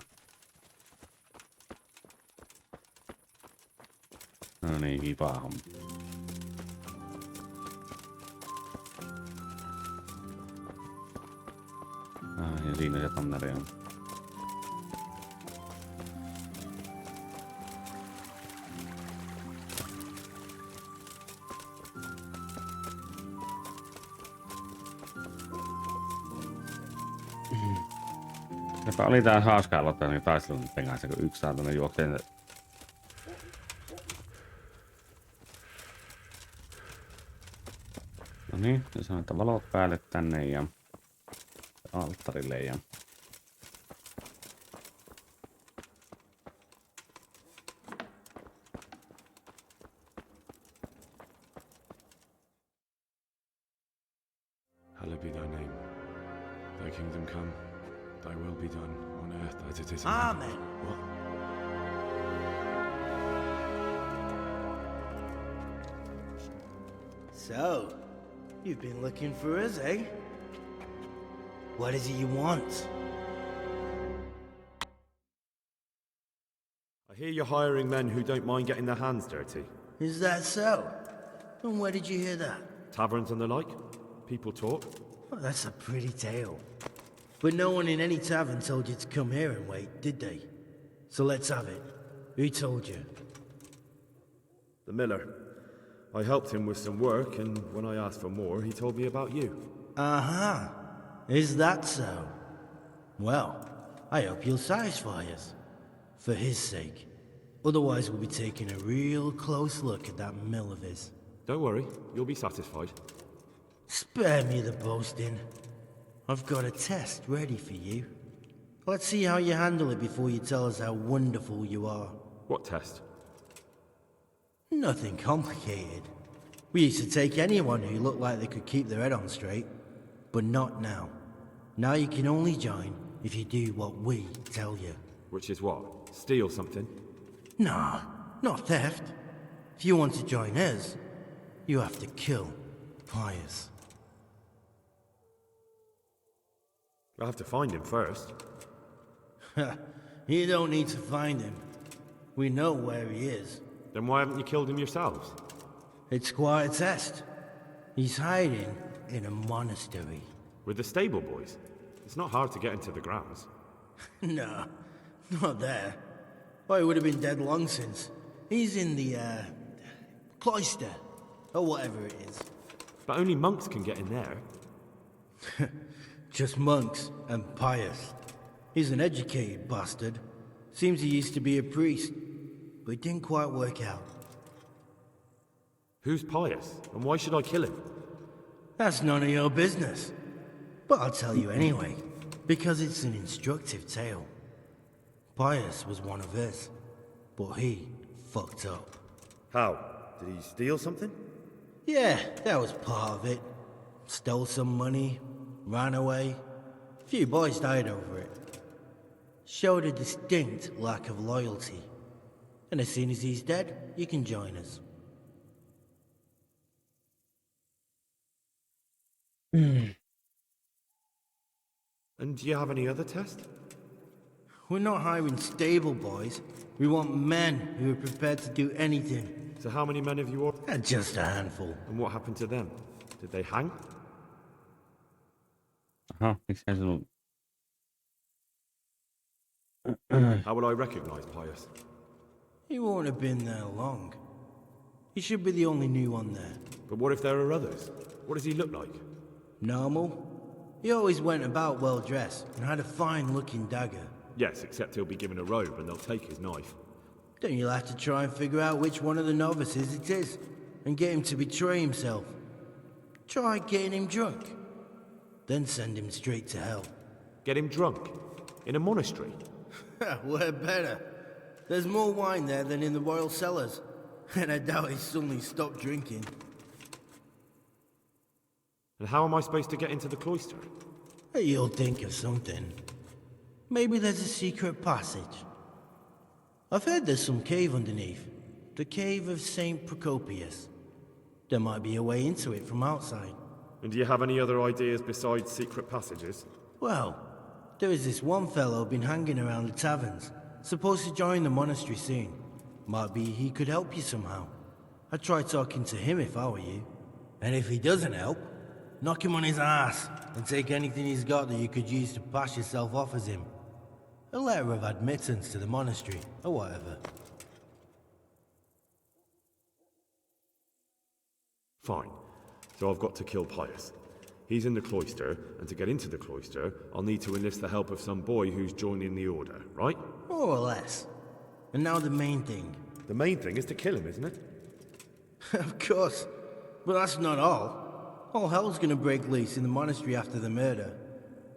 No niin, kipaa homma. Ja siinä se tonneri on. Sepä oli tää hauskaa aloittaa niin taistelun niiden kanssa, kun yksi saatana juoksee. No niin, ja sanon, että valot päälle tänne ja alttarille ja... Hallowed be thy name. Thy kingdom come. Thy will be done on earth as it is in Amen. heaven. What? So, you've been looking for us, eh? What is it you want? I hear you're hiring men who don't mind getting their hands dirty. Is that so? And where did you hear that? Taverns and the like. People talk. Well, that's a pretty tale. But no one in any tavern told you to come here and wait, did they? So let's have it. Who told you? The miller. I helped him with some work, and when I asked for more, he told me about you. Uh-huh. Is that so? Well, I hope you'll satisfy us. For his sake. Otherwise we'll be taking a real close look at that mill of his. Don't worry, you'll be satisfied. Spare me the boasting. I've got a test ready for you. Let's see how you handle it before you tell us how wonderful you are. What test? Nothing complicated. We used to take anyone who looked like they could keep their head on straight. But not now. Now you can only join if you do what we tell you. Which is what? Steal something? Nah, not theft. If you want to join us, you have to kill Pius. I'll have to find him first. You don't need to find him. We know where he is. Then why haven't you killed him yourselves? It's quite a test. He's hiding in a monastery. With the stable boys? It's not hard to get into the grounds. No, not there. Oh, he would have been dead long since. He's in the, cloister, or whatever it is. But only monks can get in there. Just monks and Pius. He's an educated bastard. Seems he used to be a priest, but it didn't quite work out. Who's Pius, and why should I kill him? That's none of your business. But I'll tell you anyway, because it's an instructive tale. Pius was one of us, but he fucked up. How? Did he steal something? Yeah, that was part of it. Stole some money, ran away. A few boys died over it. Showed a distinct lack of loyalty. And as soon as he's dead, you can join us. And do you have any other test? We're not hiring stable boys. We want men who are prepared to do anything. So how many men have you ordered? Just a handful. And what happened to them? Did they hang? Aha, miksi hän sanoo? How will I recognize Pius? He won't have been there long. He should be the only new one there. But what if there are others? What does he look like? Normal. He always went about well dressed and had a fine looking dagger. Yes, except he'll be given a robe and they'll take his knife. Then you'll have to try and figure out which one of the novices it is and get him to betray himself. Try getting him drunk. Then send him straight to hell. Get him drunk? In a monastery? We're better. There's more wine there than in the royal cellars. And I doubt he suddenly stopped drinking. And how am I supposed to get into the cloister? You'll think of something. Maybe there's a secret passage. I've heard there's some cave underneath. The cave of St. Procopius. There might be a way into it from outside. And do you have any other ideas besides secret passages? Well, there is this one fellow been hanging around the taverns. Supposed to join the monastery soon. Might be he could help you somehow. I'd try talking to him if I were you. And if he doesn't help, knock him on his ass and take anything he's got that you could use to pass yourself off as him. A letter of admittance to the monastery, or whatever. Fine. So I've got to kill Pius. He's in the cloister, and to get into the cloister, I'll need to enlist the help of some boy who's joining the order, right? More or less. And now the main thing. The main thing is to kill him, isn't it? Of course. But that's not all. All hell's gonna break loose in the monastery after the murder.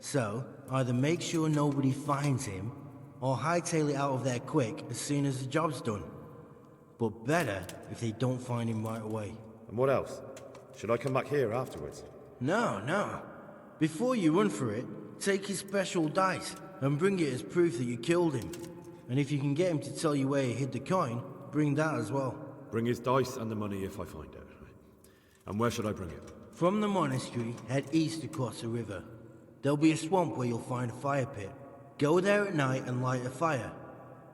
So, either make sure nobody finds him, or hightail it out of there quick as soon as the job's done. But better if they don't find him right away. And what else? Should I come back here afterwards? No. Before you run for it, take his special dice and bring it as proof that you killed him. And if you can get him to tell you where he hid the coin, bring that as well. Bring his dice and the money if I find it. And where should I bring it? From the monastery, head east across the river. There'll be a swamp where you'll find a fire pit. Go there at night and light a fire.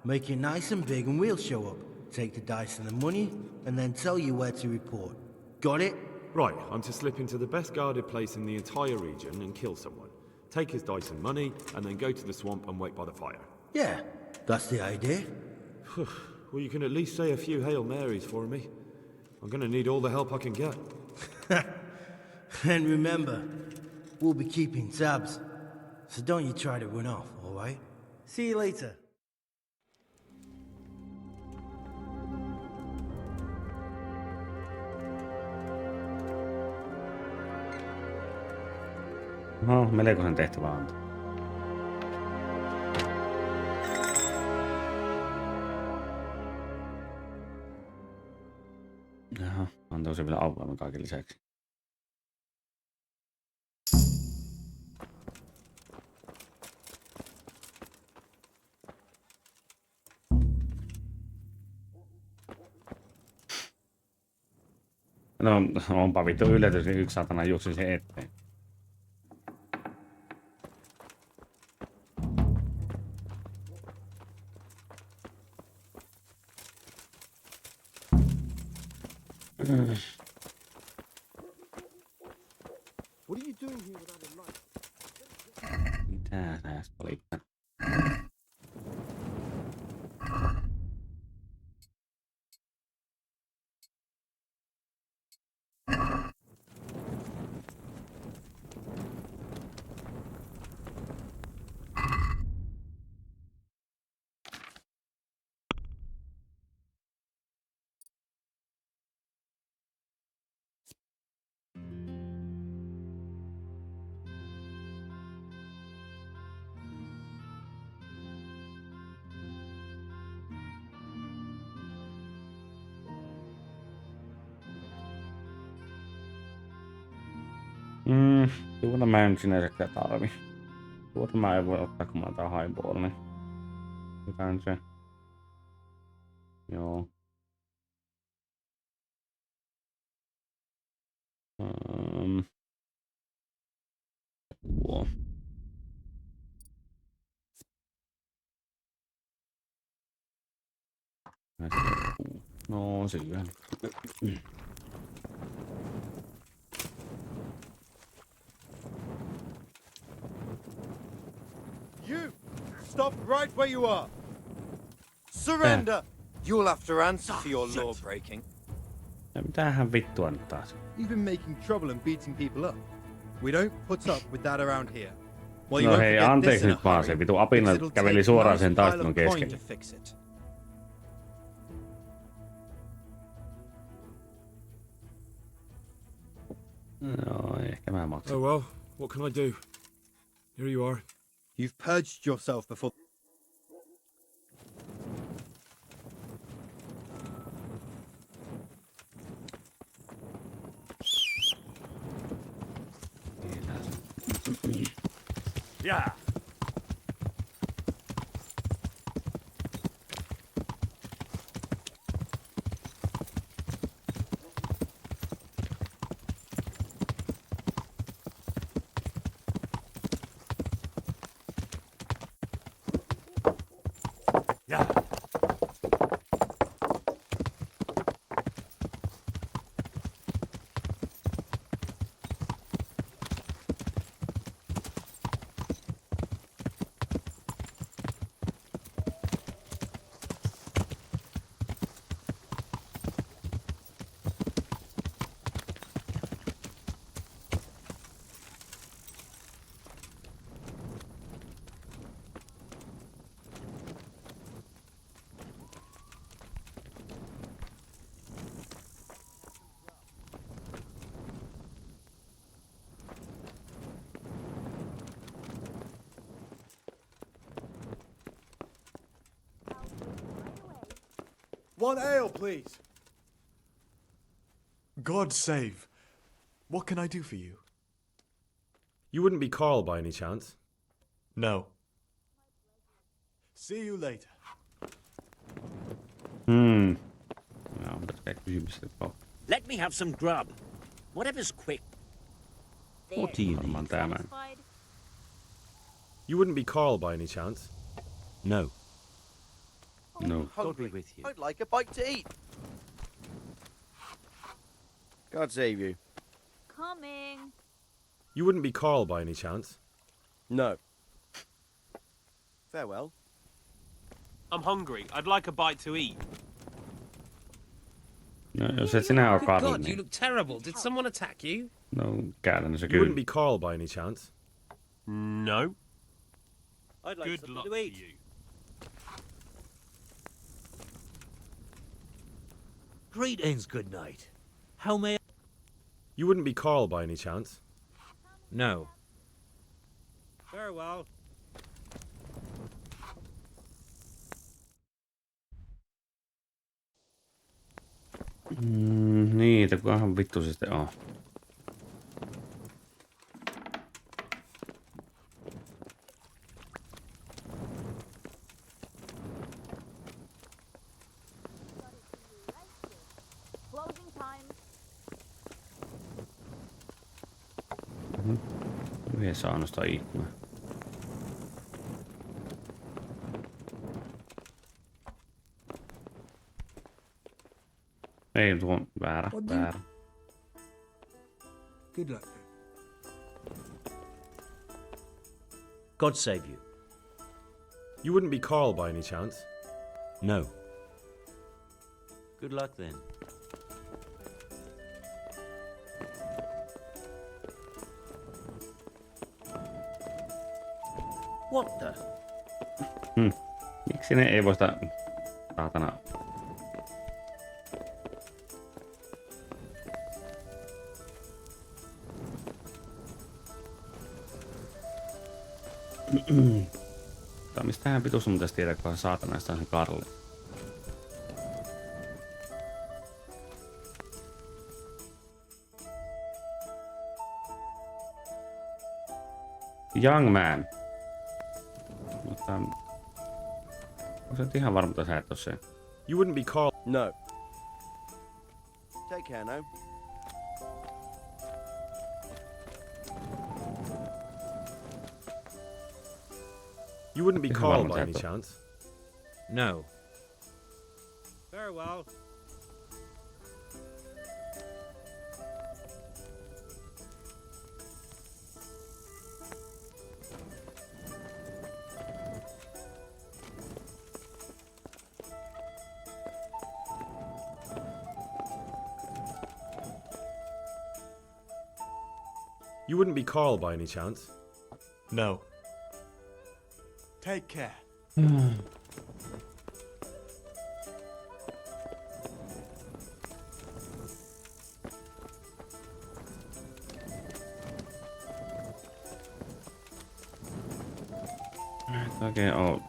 Make it nice and big and we'll show up. Take the dice and the money, and then tell you where to report. Got it? Right, I'm to slip into the best guarded place in the entire region and kill someone. Take his dice and money, and then go to the swamp and wait by the fire. Yeah, that's the idea. Well, you can at least say a few Hail Marys for me. I'm gonna need all the help I can get. And remember, we'll be keeping tabs. So don't you try to run off, alright? See you later. No, melkoisen tehtävä antaa. Jaha, antaa se vielä avaimen kaiken lisäksi. No, onpa vittu yllätys, niin yksi satana juoksi sen eteen. What are you doing here without a light? Mitä sä edes valittaa? Tuota mä en sinänsä kyllä tarvi. Tuota mä en voi ottaa, kun mä otan highball, niin mitään se. Joo. Tuo. No sillä. You! Stop right where you are! Surrender! You'll have to answer for your law breaking. Ja mitähän vittua nyt taas? You've been making trouble and beating people up. We don't put up with that around here. Well, No hei, anteeksi nyt vaan, se vitu apina käveli suoraan sen taistelun keskelle. No, ehkä mä maksan. Oh well, what can I do? Here you are. You've purged yourself before. Yeah. One ale, please. God save. What can I do for you? You wouldn't be Carl by any chance? No. See you later. No, mutta kysymykset on. Let me have some grub. Whatever's quick. What do you need? Tämän. You wouldn't be Carl by any chance? No. No. God be with you. I'd like a bite to eat. God save you. Coming. You wouldn't be Carl by any chance? No. Farewell. I'm hungry. I'd like a bite to eat. No, jos et sinä ole Karl, God, niin... you look terrible. Did someone attack you? No, käytännössä You kyllä. wouldn't be Carl by any chance? No. I'd like Good something luck to to eat. you. Greetings, good night. How may I... You wouldn't be Carl by any chance? No. Farewell. Niitä, kuinkahan vittu se sitten on. Closing time. Yhdessä annostaa ikkuna. Ei, tuo on väärä. Good luck. God save you. You wouldn't be Carl by any chance? No. Good luck then. What the? Miksi ne ei voi sitä saatana... Mistähän pituus mun pitäisi tiedä, kun saatanaista on se Karli. Young man. Mutta... Onko se nyt ihan varma, että sä et oo se? You wouldn't be Carl. No. Take care now. You wouldn't be Ihan Carl varma, by sä any et oo. chance? No. Farewell. You wouldn't be Carl by any chance? No. Take care. Oikein oo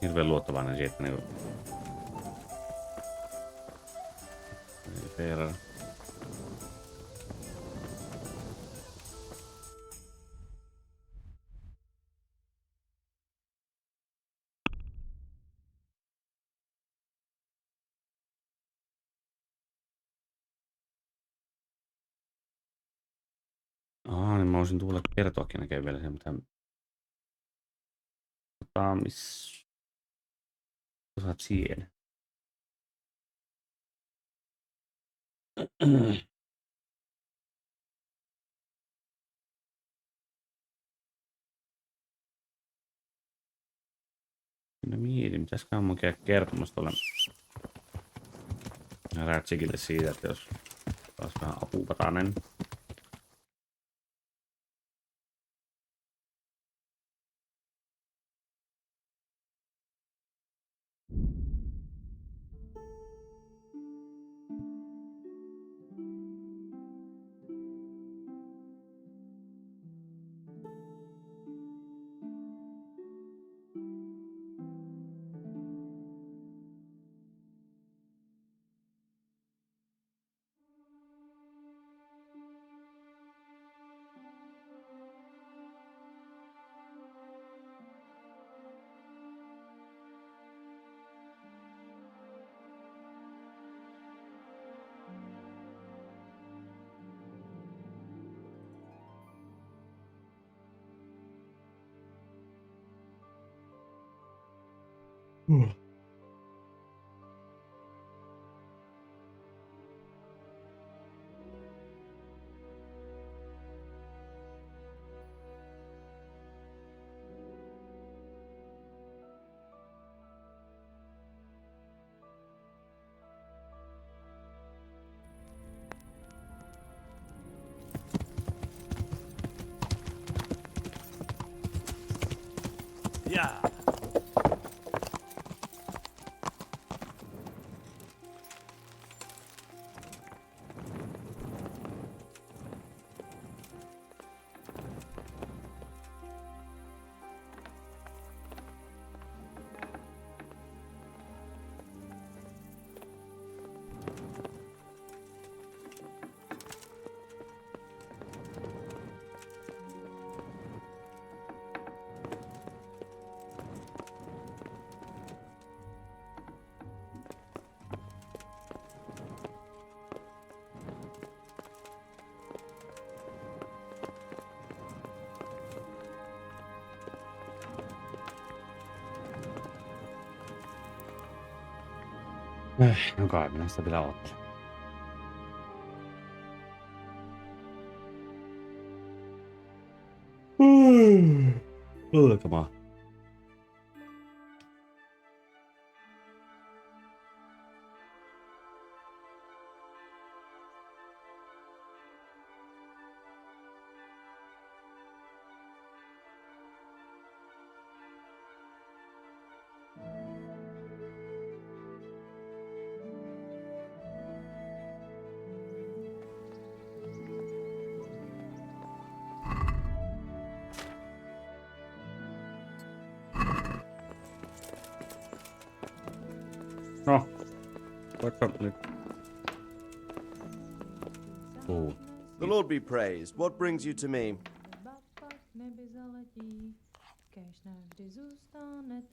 hirveen luottavainen siitä niinku... Perä. Niin mä voisin tulla kertoakin näkee vielä sen, mitä... missä... Sä oot siellä. No mietin, mitäskään mun käydä kertomassa tuolle Rätsikille siitä, että jos taas vähän apupatanen. Yeah. No kai minä sitä vielä oottelen. Alkamaan. No, vaikka nyt. The Lord be praised. What brings you to me?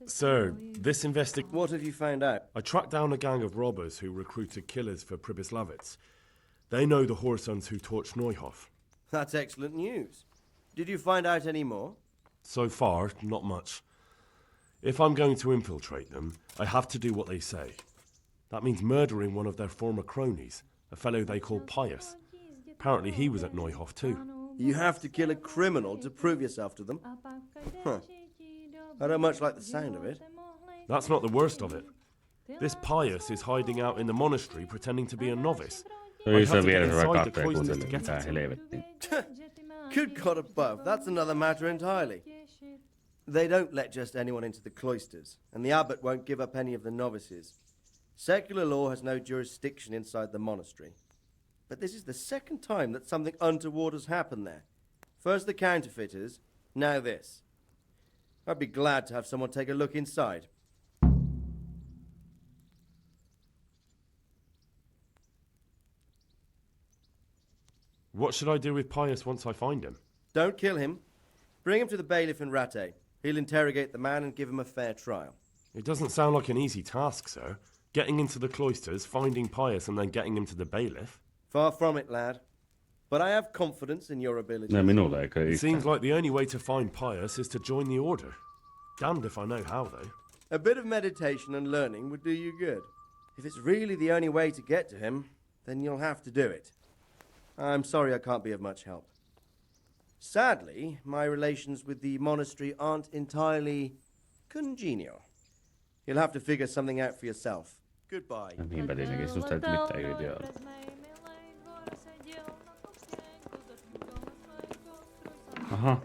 Sir, this What have you found out? I tracked down a gang of robbers who recruited killers for Pribyslavitz. They know the whoresons who torched Neuhof. That's excellent news. Did you find out any more? So far, not much. If I'm going to infiltrate them, I have to do what they say. That means murdering one of their former cronies, a fellow they call Pius. Apparently he was at Neuhof too. You have to kill a criminal to prove yourself to them? Huh. I don't much like the sound of it. That's not the worst of it. This Pius is hiding out in the monastery pretending to be a novice. I'd have to get inside the cloisters to get at him. Good God above, that's another matter entirely. They don't let just anyone into the cloisters, and the abbot won't give up any of the novices. Secular law has no jurisdiction inside the monastery. But this is the second time that something untoward has happened there. First the counterfeiters, now this. I'd be glad to have someone take a look inside. What should I do with Pius once I find him? Don't kill him. Bring him to the bailiff in Ratte. He'll interrogate the man and give him a fair trial. It doesn't sound like an easy task, sir. Getting into the cloisters, finding Pius, and then getting him to the bailiff. Far from it, lad. But I have confidence in your abilities. It seems like the only way to find Pius is to join the order. Damned if I know how, though. A bit of meditation and learning would do you good. If it's really the only way to get to him, then you'll have to do it. I'm sorry I can't be of much help. Sadly, my relations with the monastery aren't entirely congenial. You'll have to figure something out for yourself. Goodbye. Niinpä tietenkin, susta ei mitään hyötyä ole. Aha.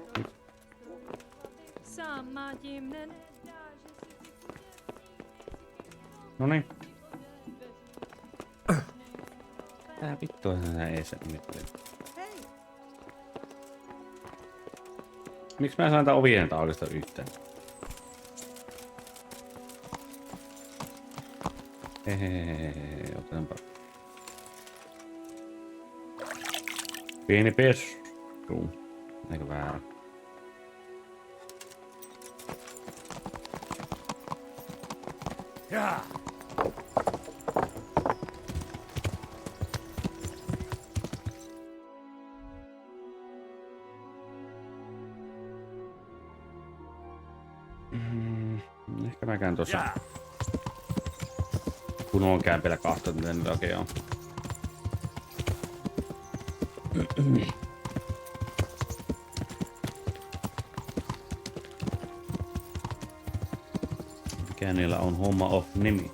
Noniin. Tää vittu on nää ees nimittäin. Miksi mä saan tää ovien aukasta yhtään? Hehehehe, otetaanpa. Pieni pessu. Eikö väärä? Yeah. Ehkä mä käyn tossa kunnon kämpillä kahtoa, mitä nyt oikein on. Mikä niillä on homma off nimi?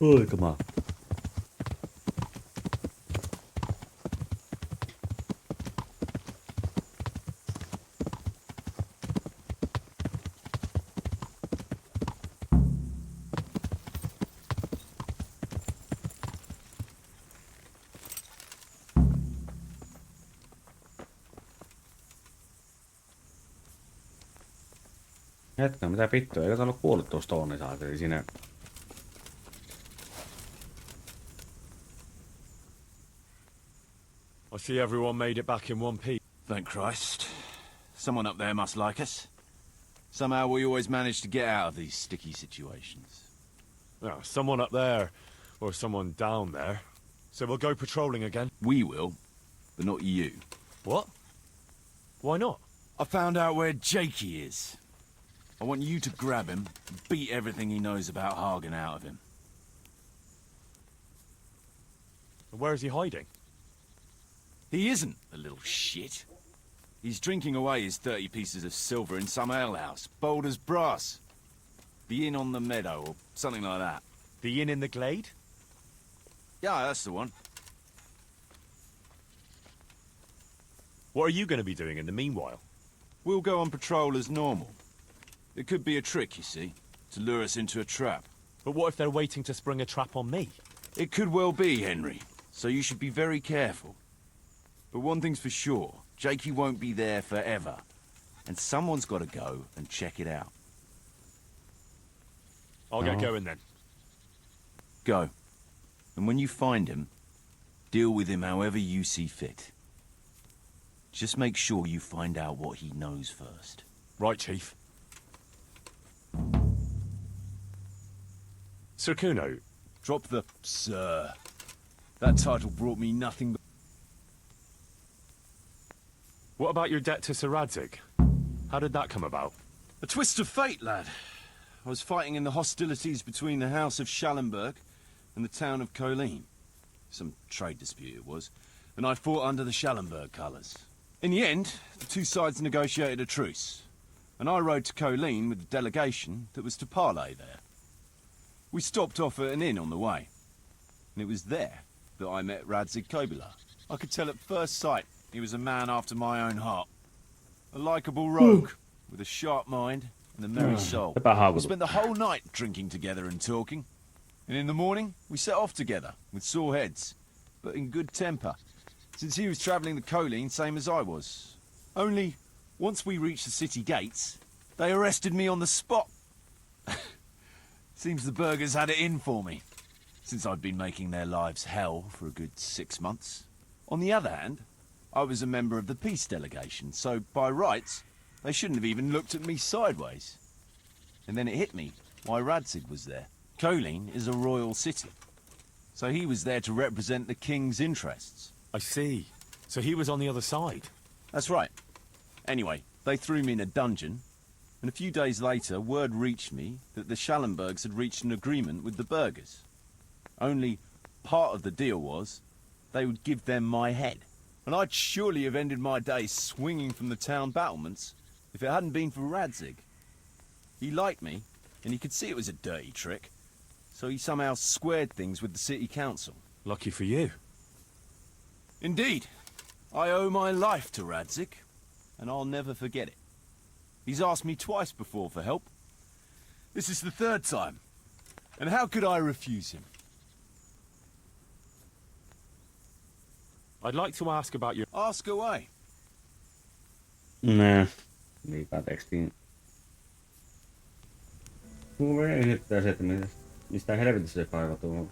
Oi, come on. Hetkinen, mitä vittua? Eikö tää ollut kuollut tuossa Stoneissa? Eli siinä... I see everyone made it back in one piece. Thank Christ. Someone up there must like us. Somehow we always manage to get out of these sticky situations. Oh, someone up there, or someone down there. So we'll go patrolling again? We will, but not you. What? Why not? I found out where Jakey is. I want you to grab him and beat everything he knows about Hagen out of him. Where is he hiding? He isn't, a little shit. He's drinking away his 30 pieces of silver in some alehouse, bold as brass. The inn on the meadow, or something like that. The inn in the glade? Yeah, that's the one. What are you going to be doing in the meanwhile? We'll go on patrol as normal. It could be a trick, you see, to lure us into a trap. But what if they're waiting to spring a trap on me? It could well be, Henry, so you should be very careful. But one thing's for sure, Jakey won't be there forever, and someone's got to go and check it out. I'll get going then. Go. And when you find him, deal with him however you see fit. Just make sure you find out what he knows first. Right, Chief. Sir Kuno. Drop the sir. That title brought me nothing but... What about your debt to Sir Radzig? How did that come about? A twist of fate, lad. I was fighting in the hostilities between the House of Schallenberg and the town of Colleen. Some trade dispute it was, and I fought under the Schallenberg colours. In the end, the two sides negotiated a truce, and I rode to Colleen with the delegation that was to parley there. We stopped off at an inn on the way, and it was there that I met Radzig Kobyla. I could tell at first sight he was a man after my own heart. A likeable rogue, with a sharp mind and a merry soul. We spent the whole night drinking together and talking, and in the morning we set off together, with sore heads, but in good temper, since he was travelling the Colleen same as I was. Only, once we reached the city gates, they arrested me on the spot. Seems the burghers had it in for me, since I'd been making their lives hell for a good 6 months. On the other hand, I was a member of the peace delegation, so by rights, they shouldn't have even looked at me sideways. And then it hit me why Radzig was there. Colleen is a royal city, so he was there to represent the king's interests. I see. So he was on the other side. That's right. Anyway, they threw me in a dungeon, and a few days later word reached me that the Schallenbergs had reached an agreement with the burghers. Only part of the deal was they would give them my head. And I'd surely have ended my days swinging from the town battlements if it hadn't been for Radzig. He liked me, and he could see it was a dirty trick, so he somehow squared things with the city council. Lucky for you. Indeed. I owe my life to Radzig, and I'll never forget it. He's asked me twice before for help. This is the third time, and how could I refuse him? I'd like to ask about your... Ask away. Nää. Liikaa tekstiin. Mulla ihmettää se, että mistä helvetissä se kaivaa tuo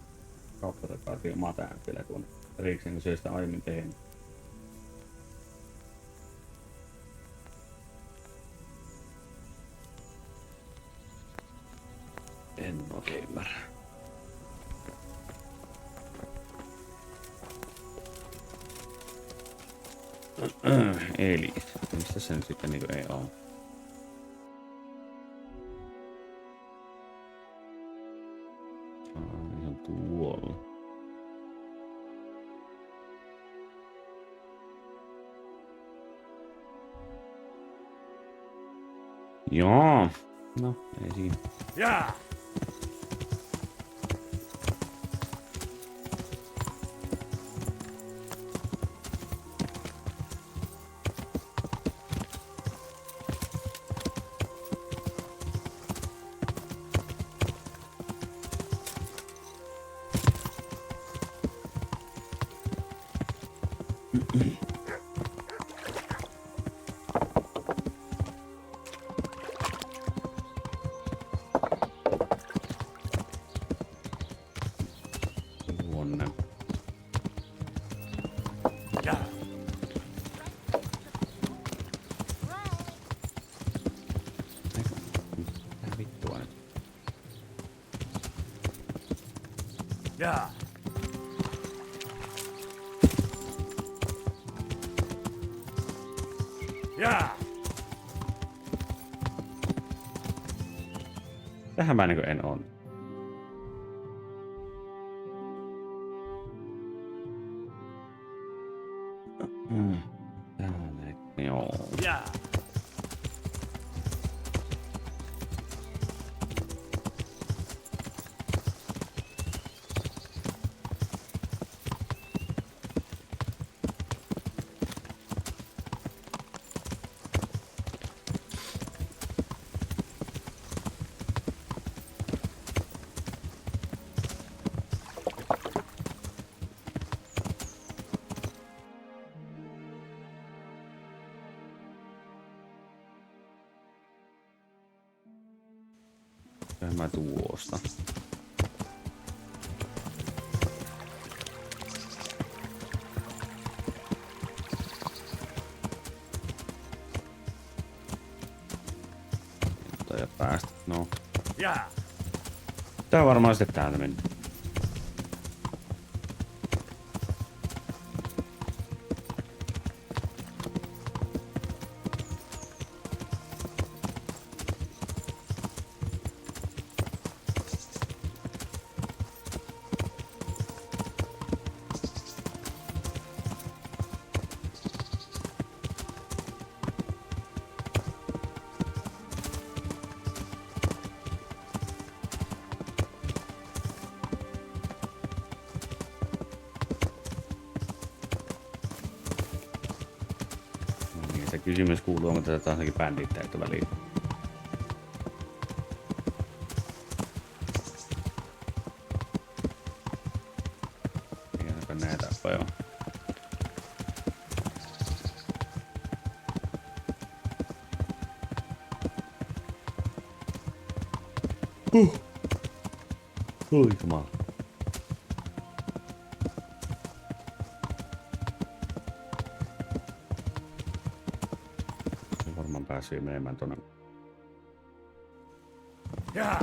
kaupparekaati omaa täänpillä tuonne erikseen, kun se ei sitä aiemmin tehnyt. En oikein ymmärrä. Eli, mistä se nyt sitten niinku ei oo? Se on tuolla. Joo. No, ei siinä. Yeah. nyt. Yeah. Yeah. Tähän mä niin en on. Täällä, joo. Yeah. Mä tuosta. Ja päästä. No. Yeah. Tää varmaan sitten täältä mennä. Kysymys kuuluu, onko tätä taaskin bändit täytyy väliin. Ei ainakaan näitä paljon. Oi jumala. Pääsee menemään tuonne. Yeah.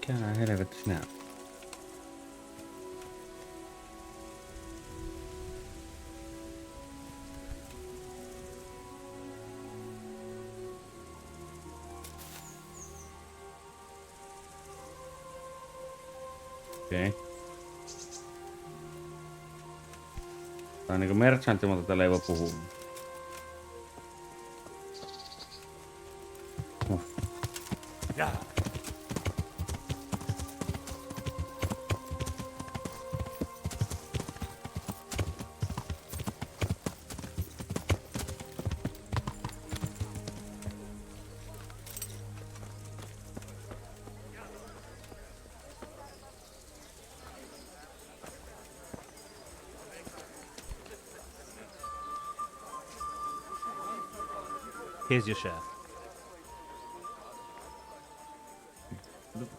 Mikä helvetti sinä? Okei. Tää on niinku merchantti, mutta täällä ei voi puhua. Yeah. Here's your share.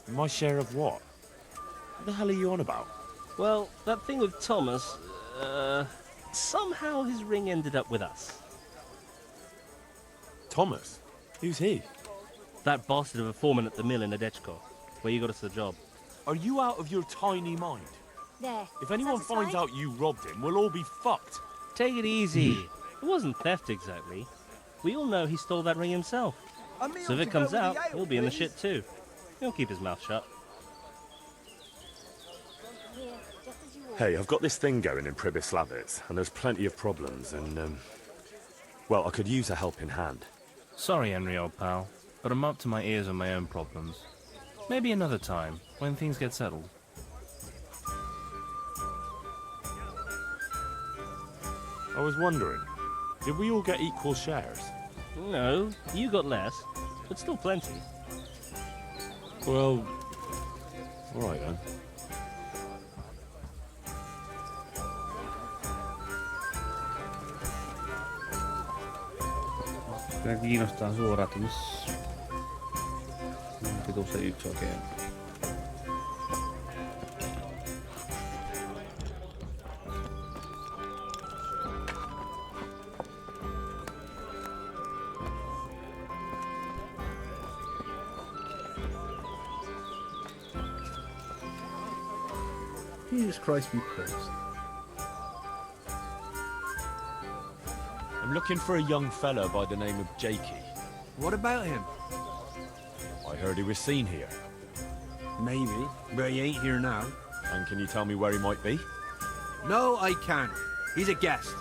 My share of what? What the hell are you on about? Well, that thing with Thomas, Somehow his ring ended up with us. Thomas? Who's he? That bastard of a foreman at the mill in Adechko, where you got us the job. Are you out of your tiny mind? There. If anyone finds out you robbed him, we'll all be fucked. Take it easy. It wasn't theft exactly. We all know he stole that ring himself. So if it comes out, he'll be in the shit too. He'll keep his mouth shut. Hey, I've got this thing going in Pribyslavitz, and there's plenty of problems, and, well, I could use a helping hand. Sorry, Henry, old pal, but I'm up to my ears on my own problems. Maybe another time, when things get settled. I was wondering, did we all get equal shares? No, you got less, but still plenty. Well, all right then. Kyllä kiinnostaa suoraan, että pituus se yksi oikein. Jesus Christ be praised. I'm looking for a young fellow by the name of Jakey. What about him? I heard he was seen here. Maybe, but he ain't here now. And can you tell me where he might be? No, I can't. He's a guest.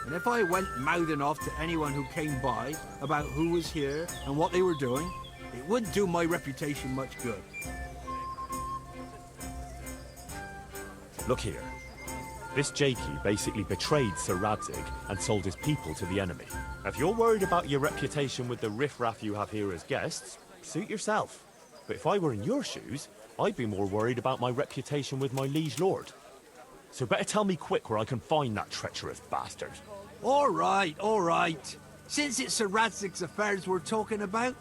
And if I went mouthing off to anyone who came by about who was here and what they were doing, it wouldn't do my reputation much good. Look here. This Jakey basically betrayed Sir Radzig and sold his people to the enemy. If you're worried about your reputation with the riffraff you have here as guests, suit yourself. But if I were in your shoes, I'd be more worried about my reputation with my liege lord. So better tell me quick where I can find that treacherous bastard. All right. Since it's Sir Radzig's affairs we're talking about,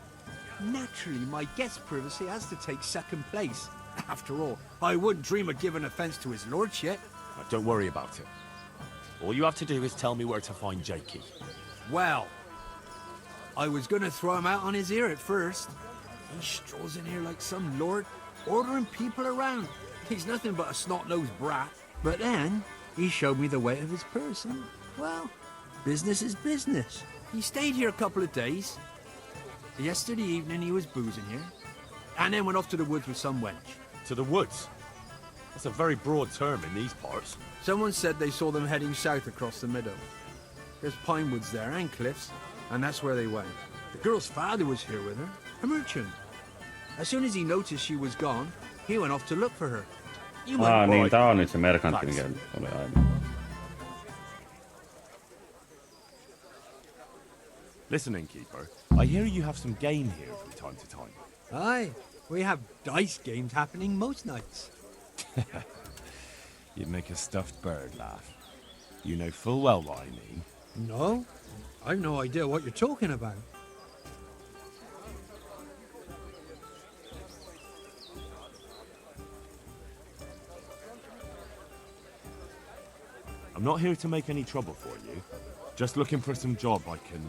naturally my guest privacy has to take second place. After all, I wouldn't dream of giving offence to his lordship. Don't worry about it. All you have to do is tell me where to find Jakey. Well, I was gonna throw him out on his ear at first. He strolls in here like some lord, ordering people around. He's nothing but a snot-nosed brat. But then, he showed me the weight of his purse, and, well, business is business. He stayed here a couple of days. Yesterday evening he was boozing here, and then went off to the woods with some wench. To the woods? That's a very broad term in these parts. Someone said they saw them heading south across the meadow. There's pine woods there and cliffs, and that's where they went. The girl's father was here with her, a merchant. As soon as he noticed she was gone, he went off to look for her. Niin, tää on nyt se merkantti, mikä oli aina. Listen, innkeeper, I hear you have some game here from time to time. Aye, we have dice games happening most nights. You'd make a stuffed bird laugh. You know full well what I mean. No, I've no idea what you're talking about. I'm not here to make any trouble for you. Just looking for some job I can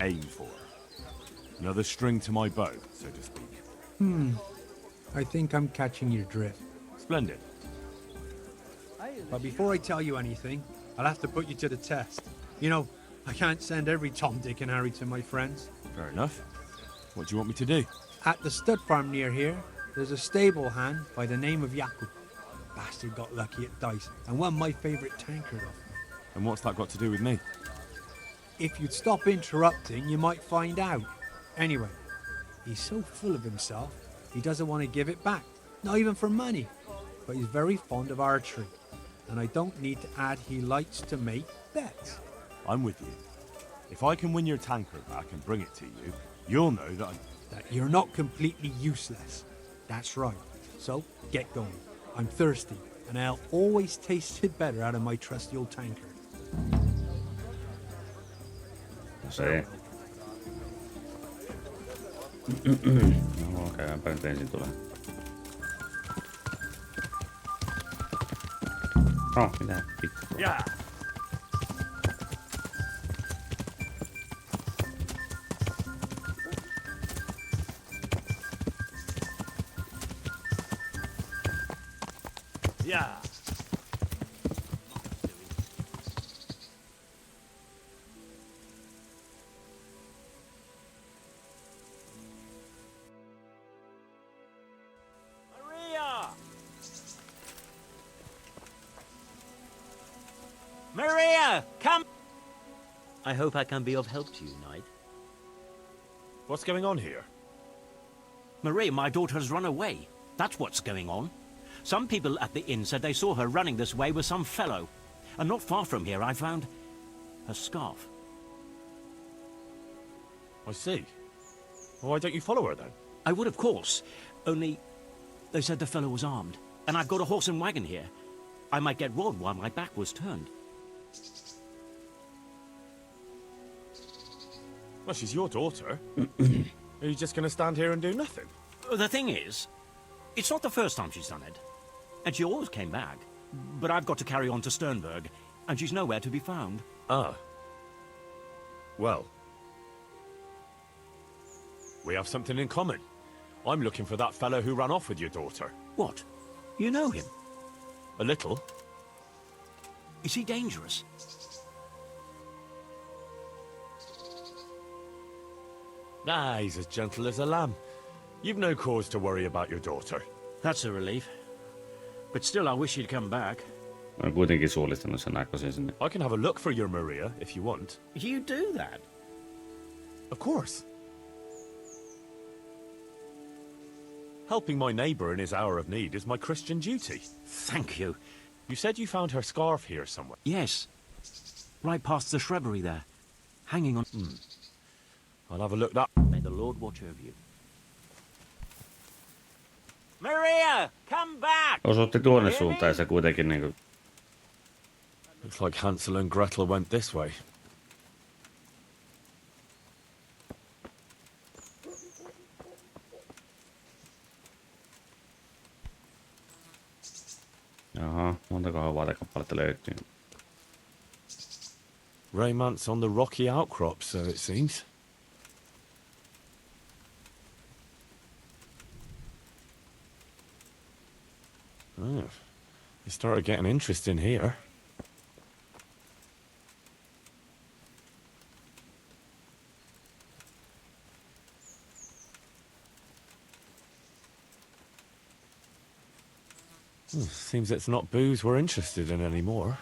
aim for. Another string to my bow, so to speak. I think I'm catching your drift. Splendid. But before I tell you anything, I'll have to put you to the test. You know, I can't send every Tom, Dick and Harry to my friends. Fair enough. What do you want me to do? At the stud farm near here, there's a stable hand by the name of Jakub. Bastard got lucky at dice and won my favourite tankard off me. And what's that got to do with me? If you'd stop interrupting, you might find out. Anyway, he's so full of himself, he doesn't want to give it back. Not even for money. But he's very fond of archery. And I don't need to add he likes to make bets. I'm with you. If I can win your tankard back and bring it to you, you'll know that That you're not completely useless. That's right. So, get going. I'm thirsty, and I'll always taste it better out of my trusty old tankard. Se. No, käydäänpä nyt ensin tulee. Oh, mitä vittu. Yeah. Yeah. Maria, come! I hope I can be of help to you, Knight. What's going on here? Maria, my daughter has run away. That's what's going on. Some people at the inn said they saw her running this way with some fellow. And not far from here, I found her scarf. I see. Well, why don't you follow her then? I would, of course. Only they said the fellow was armed. And I've got a horse and wagon here. I might get robbed while my back was turned. Well, she's your daughter. Are you just going to stand here and do nothing? The thing is, it's not the first time she's done it. And she always came back. But I've got to carry on to Sternberg, and she's nowhere to be found. Ah. Well. We have something in common. I'm looking for that fellow who ran off with your daughter. What? You know him? A little. Is he dangerous? Ah, he's as gentle as a lamb. You've no cause to worry about your daughter. That's a relief. But still, I wish he'd come back. Olen kuitenkin suollistanut sen näköisen sinne. I can have a look for your Maria, if you want. You do that? Of course. Helping my neighbour in his hour of need is my Christian duty. Thank you. You said you found her scarf here somewhere. Yes. Right past the shrubbery there. Hanging on... I'll have a look that... May the Lord watch over you. Maria, come back! Osoitti tuonne suuntaan ja se kuitenkin niinku... Looks like Hansel and Gretel went this way. Jaha, montakohan vaatekappaletta löytyy. Romance on the rocky outcrop, so it seems. Oh, you started getting interest in here. Seems it's not booze we're interested in anymore.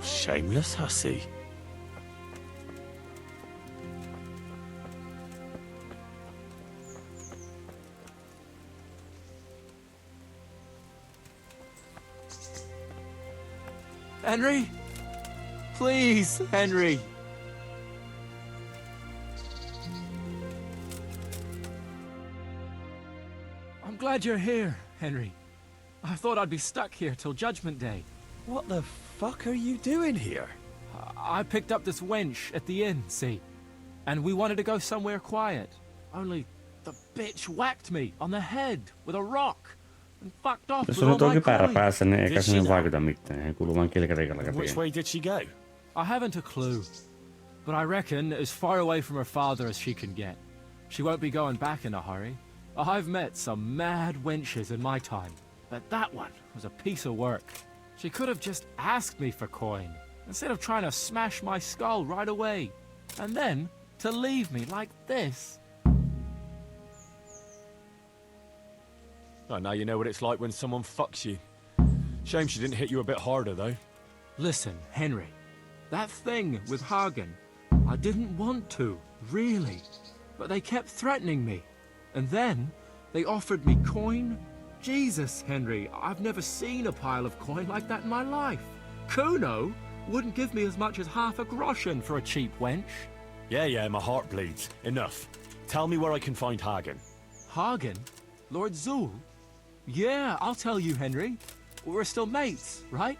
Shameless hussy. Henry? Please, Henry. I'm glad you're here, Henry. I thought I'd be stuck here till Judgment Day. What the fuck are you doing here? I picked up this wench at the inn, see? And we wanted to go somewhere quiet. Only the bitch whacked me on the head with a rock and fucked off Jos with all sulla on my kypärä coin. päässä, niin eikä se vaikuta mitään. Ei kuulu vain kilkärikalla Which käteen. way did she go? I haven't a clue, but I reckon as far away from her father as she can get. She won't be going back in a hurry. I've met some mad wenches in my time, but that one was a piece of work. She could have just asked me for coin, instead of trying to smash my skull right away. And then, to leave me like this. Oh, now you know what it's like when someone fucks you. Shame she didn't hit you a bit harder, though. Listen, Henry, that thing with Hagen, I didn't want to, really. But they kept threatening me. And then, they offered me coin. Jesus, Henry, I've never seen a pile of coin like that in my life. Kuno wouldn't give me as much as half a groschen for a cheap wench. Yeah, my heart bleeds. Enough. Tell me where I can find Hagen. Hagen? Lord Zul? Yeah, I'll tell you, Henry. We're still mates, right?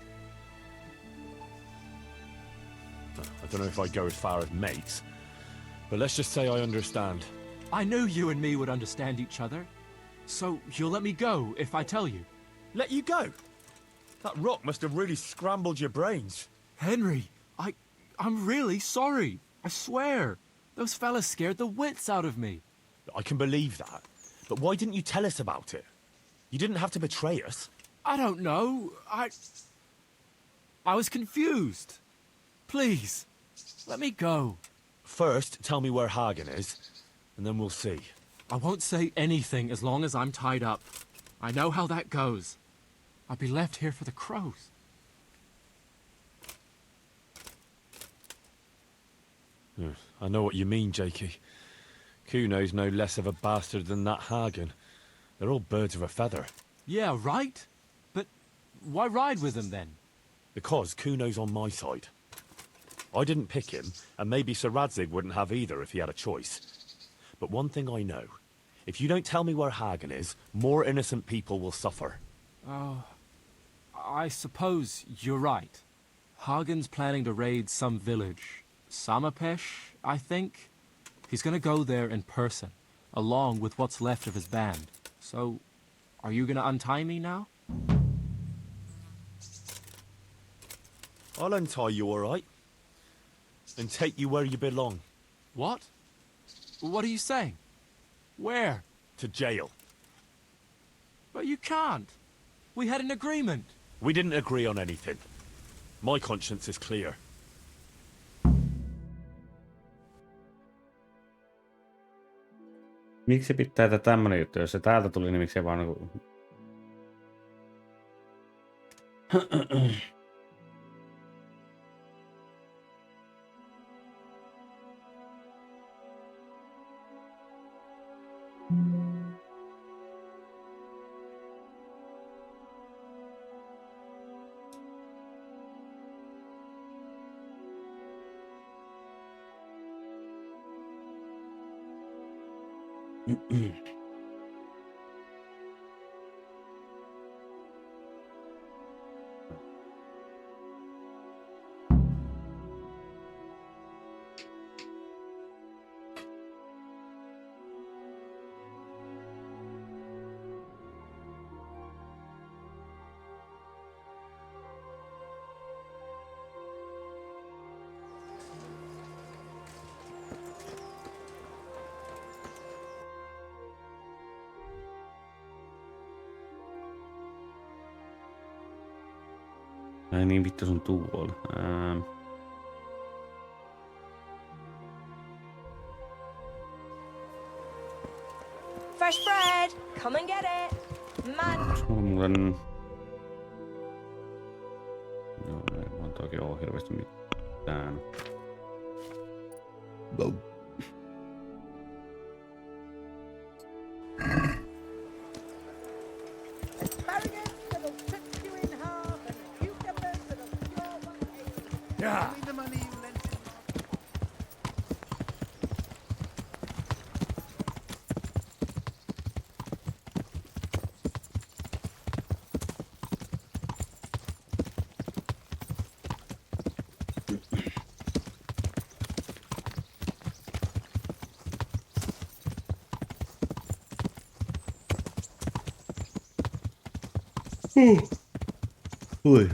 I don't know if I'd go as far as mates, but let's just say I understand. I knew you and me would understand each other. So you'll let me go if I tell you? Let you go? That rock must have really scrambled your brains. Henry, I'm really sorry. I swear. Those fellas scared the wits out of me. I can believe that. But why didn't you tell us about it? You didn't have to betray us. I don't know. I was confused. Please, let me go. First, tell me where Hagen is, and then we'll see. I won't say anything as long as I'm tied up. I know how that goes. I'll be left here for the crows. I know what you mean, Jakey. Kuno's no less of a bastard than that Hagen. They're all birds of a feather. Yeah, right? But why ride with them then? Because Kuno's on my side. I didn't pick him, and maybe Sir Radzig wouldn't have either if he had a choice. But one thing I know. If you don't tell me where Hagen is, more innocent people will suffer. Oh, I suppose you're right. Hagen's planning to raid some village. Samapesh, I think. He's gonna go there in person, along with what's left of his band. So, are you gonna untie me now? I'll untie you, all right? And take you where you belong. What? What are you saying? Where? To jail. But you can't. We had an agreement. We didn't agree on anything. My conscience is clear. Miksi pitää tätä tämmönen juttu? Jos se täältä tuli, niin miksei vaan niinku... Ai niin, vittu sun tuolla. Fresh bread! Come and get it! Man! Mulla muuten... Joo, ei vaan toki oo hirveesti mitään. Yeah. Ui.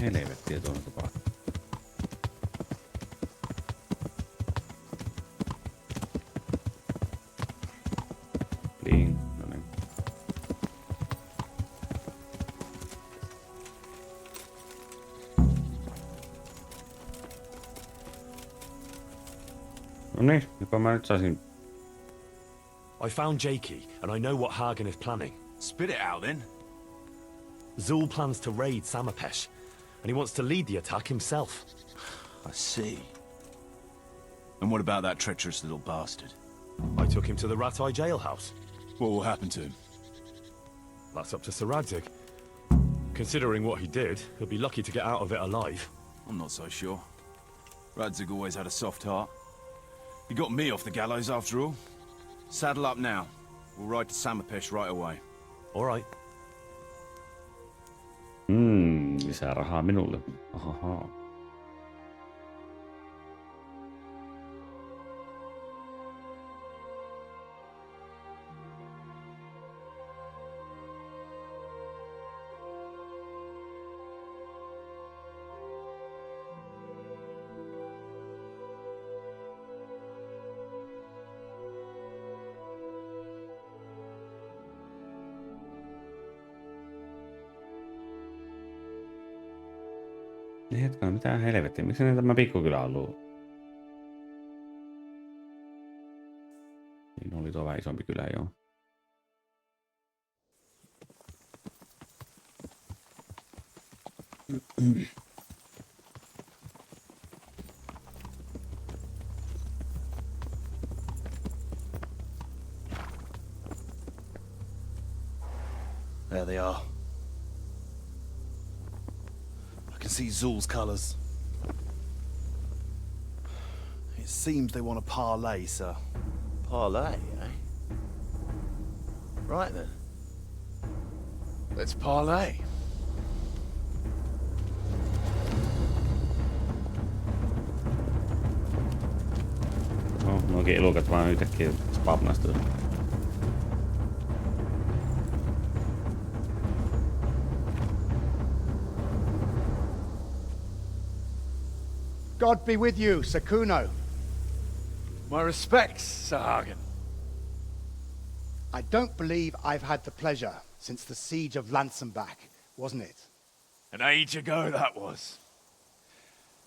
Helvettiä tuolla tapahtuu. Niin, no niin. No niin, jopa mä nyt saisin I found Jakey, and I know what Hagen is planning. Spit it out, then. Zul plans to raid Samapesh, and he wants to lead the attack himself. I see. And what about that treacherous little bastard? I took him to the Rat Eye jailhouse. What will happen to him? That's up to Sir Radzig. Considering what he did, he'll be lucky to get out of it alive. I'm not so sure. Radzig always had a soft heart. He got me off the gallows after all. Saddle up now. We'll ride to Samapesh right away. All right. Lisää rahaa minulle. Ahaha. Hetkinen, mitä helvettiä? Miksi ne tämä pikkukylä on ollut? Siinä oli tuo vähän isompi kylä, joo. There they are. I can see Zul's colours. It seems they want a parley, sir. Parlay, eh? Right then. Let's parley. No, oikein elukat vaan yhtäkkiä spavnastuu. God be with you, Sir Kuno. My respects, Sir Hagen. I don't believe I've had the pleasure since the siege of Lansenbach, wasn't it? An age ago that was.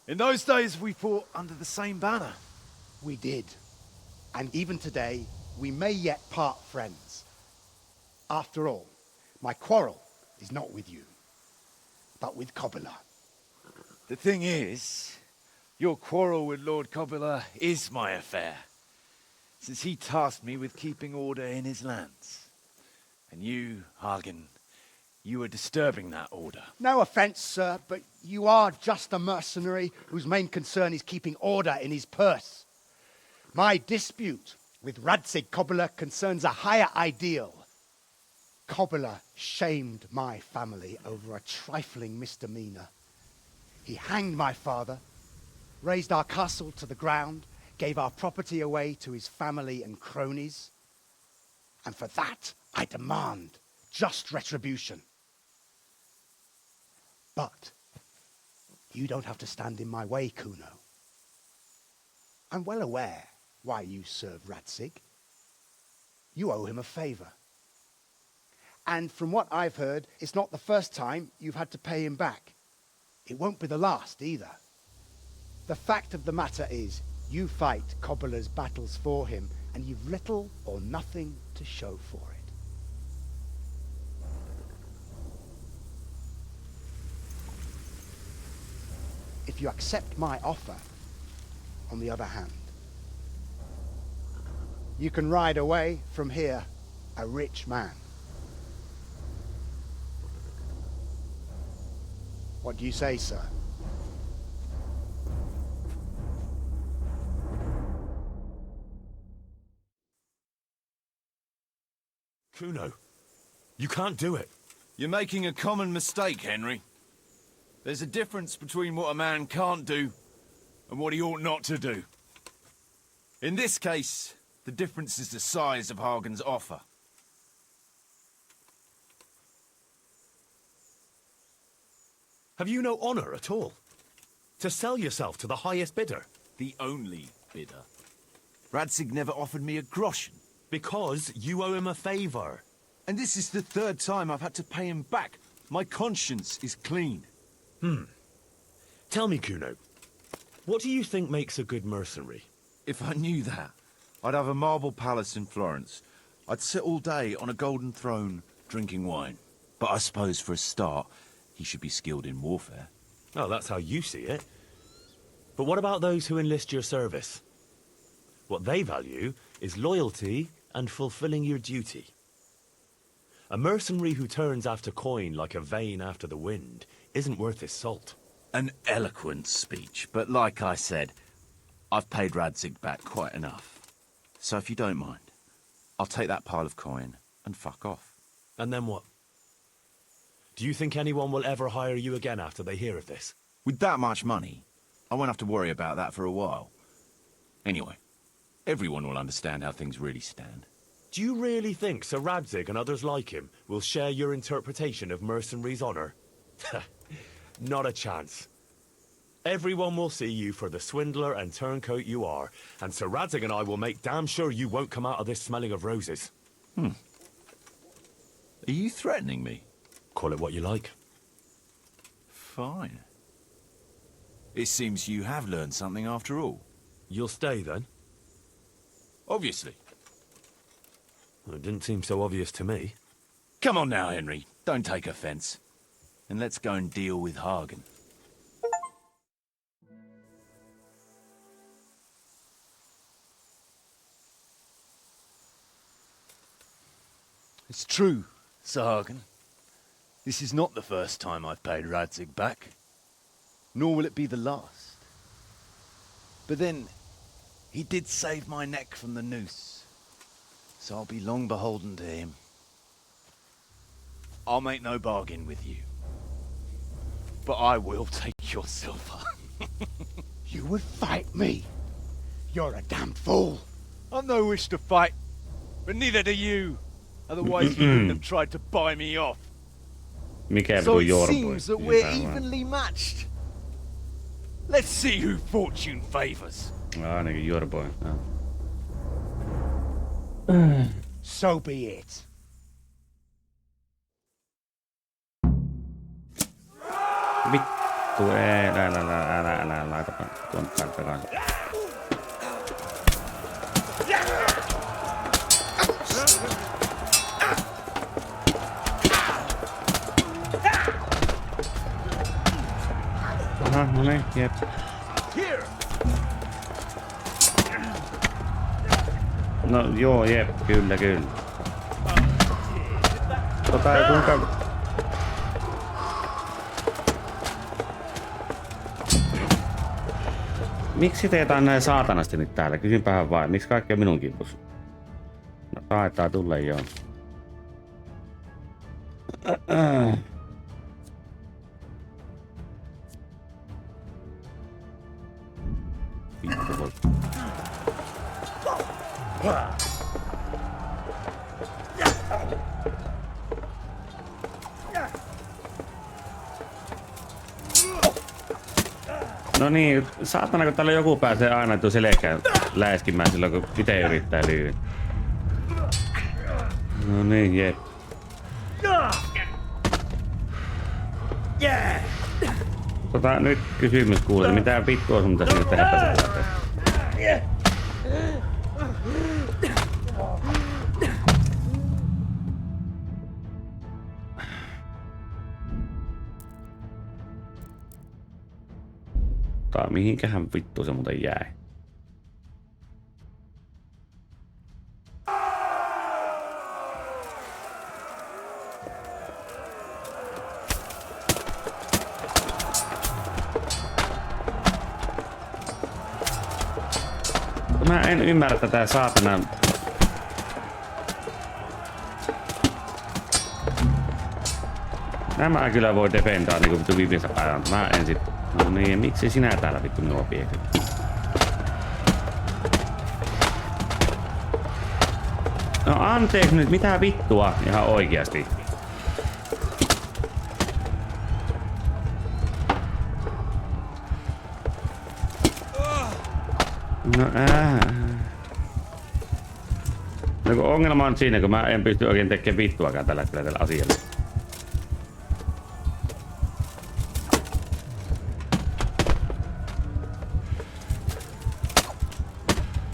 In those days we fought under the same banner. We did. And even today, we may yet part friends. After all, my quarrel is not with you, but with Kohalla. The thing is, your quarrel with Lord Kohalla is my affair, since he tasked me with keeping order in his lands. And you, Hagen, you are disturbing that order. No offence, sir, but you are just a mercenary whose main concern is keeping order in his purse. My dispute with Radzig Kohalla concerns a higher ideal. Kohalla shamed my family over a trifling misdemeanor. He hanged my father, razed our castle to the ground, gave our property away to his family and cronies. And for that, I demand just retribution. But you don't have to stand in my way, Kuno. I'm well aware why you serve Radzig. You owe him a favor. And from what I've heard, it's not the first time you've had to pay him back. It won't be the last either. The fact of the matter is, you fight Kobbala's battles for him, and you've little or nothing to show for it. If you accept my offer, on the other hand, you can ride away from here a rich man. What do you say, sir? Kuno, you can't do it. You're making a common mistake, Henry. There's a difference between what a man can't do and what he ought not to do. In this case, the difference is the size of Hagen's offer. Have you no honor at all? To sell yourself to the highest bidder? The only bidder. Radzig never offered me a groschen. Because you owe him a favor. And this is the third time I've had to pay him back. My conscience is clean. Tell me, Kuno, what do you think makes a good mercenary? If I knew that, I'd have a marble palace in Florence, I'd sit all day on a golden throne, drinking wine. But I suppose for a start, he should be skilled in warfare. Oh, that's how you see it. But what about those who enlist your service? What they value is loyalty and fulfilling your duty. A mercenary who turns after coin like a vane after the wind isn't worth his salt. An eloquent speech, but like I said, I've paid Radzig back quite enough. So if you don't mind, I'll take that pile of coin and fuck off. And then what? Do you think anyone will ever hire you again after they hear of this? With that much money, I won't have to worry about that for a while. Anyway, everyone will understand how things really stand. Do you really think Sir Radzig and others like him will share your interpretation of mercenaries' honor? Not a chance. Everyone will see you for the swindler and turncoat you are, and Sir Radzig and I will make damn sure you won't come out of this smelling of roses. Are you threatening me? Call it what you like. Fine. It seems you have learned something after all. You'll stay then? Obviously. Well, it didn't seem so obvious to me. Come on now, Henry. Don't take offense. And let's go and deal with Hagen. It's true, Sir Hagen. This is not the first time I've paid Radzig back. Nor will it be the last. But then, he did save my neck from the noose. So I'll be long beholden to him. I'll make no bargain with you. But I will take your silver. You would fight me? You're a damn fool. I've no wish to fight, but neither do you. Otherwise you wouldn't have tried to buy me off. So it seems that we're evenly matched. Let's see who fortune favors. Ainakin Jorboin. So be it. Vittu, älä laitapa tuon päälle takaisin. Aha, no niin, jep. No joo, jep, kyllä. Kuinka... Miksi teetään näin saatanasti nyt täällä? Kysynpähän vain. Miksi kaikki on minun kimpussa? No taitaa tulla joo. Vittu voi. No niin, saatana kun täällä joku pääsee aina tuon selkään läiskimään silloin kun itse yrittää lyödä. No niin, jep. Nyt kysymys kuulee, mitä vittua sun pitäisi nyt tehdä tässä tilanteessa? Mihinkähän vittu se muuten jäi? Mä en ymmärrä tätä saatana. Nämä kyllä voi defendaa niinku vittu viimeisessä päivänä. Mä en sit. No niin, miksi sinä täällä vittu minua pieksit? No anteeksi nyt, mitä vittua ihan oikeasti? No No kun ongelma on siinä, kun mä en pysty oikein tekemään vittuakaan tällä hetkellä tällä asialla.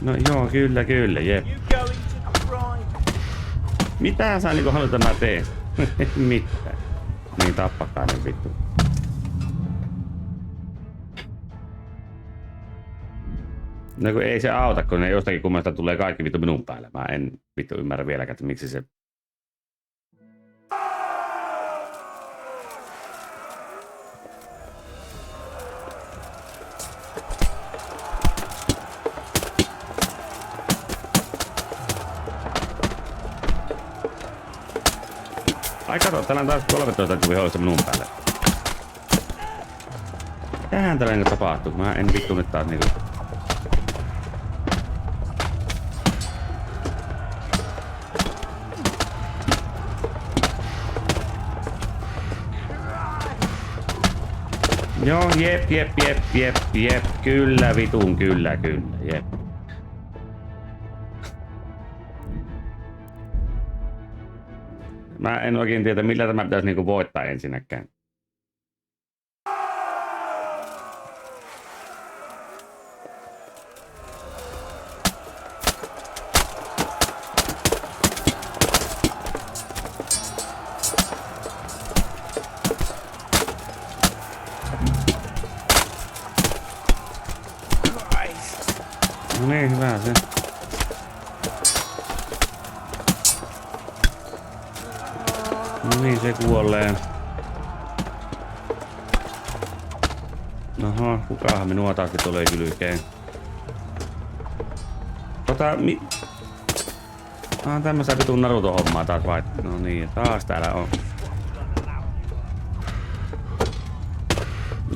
No joo, kyllä, jep. Mitä sä niinku haluat, että mä teen? Mitään. Niin tappakaa ne vittu. No kun ei se auta, kun ne jostakin kummasta tulee kaikki vittu minun päälle. Mä en vittu ymmärrä vieläkään, että miksi se... Ai kato, täällä on taas 13 vihollista minun päälle. Mitähän täällä niinku tapahtuu? Mä en vittu nyt taas niinku... Joo, jep, kyllä vitun, kyllä, jep. Mä en oikein tiedä, millä tämä pitäisi niinku voittaa ensinnäkään. No niin, hyvä se. No niin, se kuolee. Oho, kukahan minua taas tulee kylkeen. Tämmöstä vitun Naruto-hommaa taas vai... No niin, taas täällä on.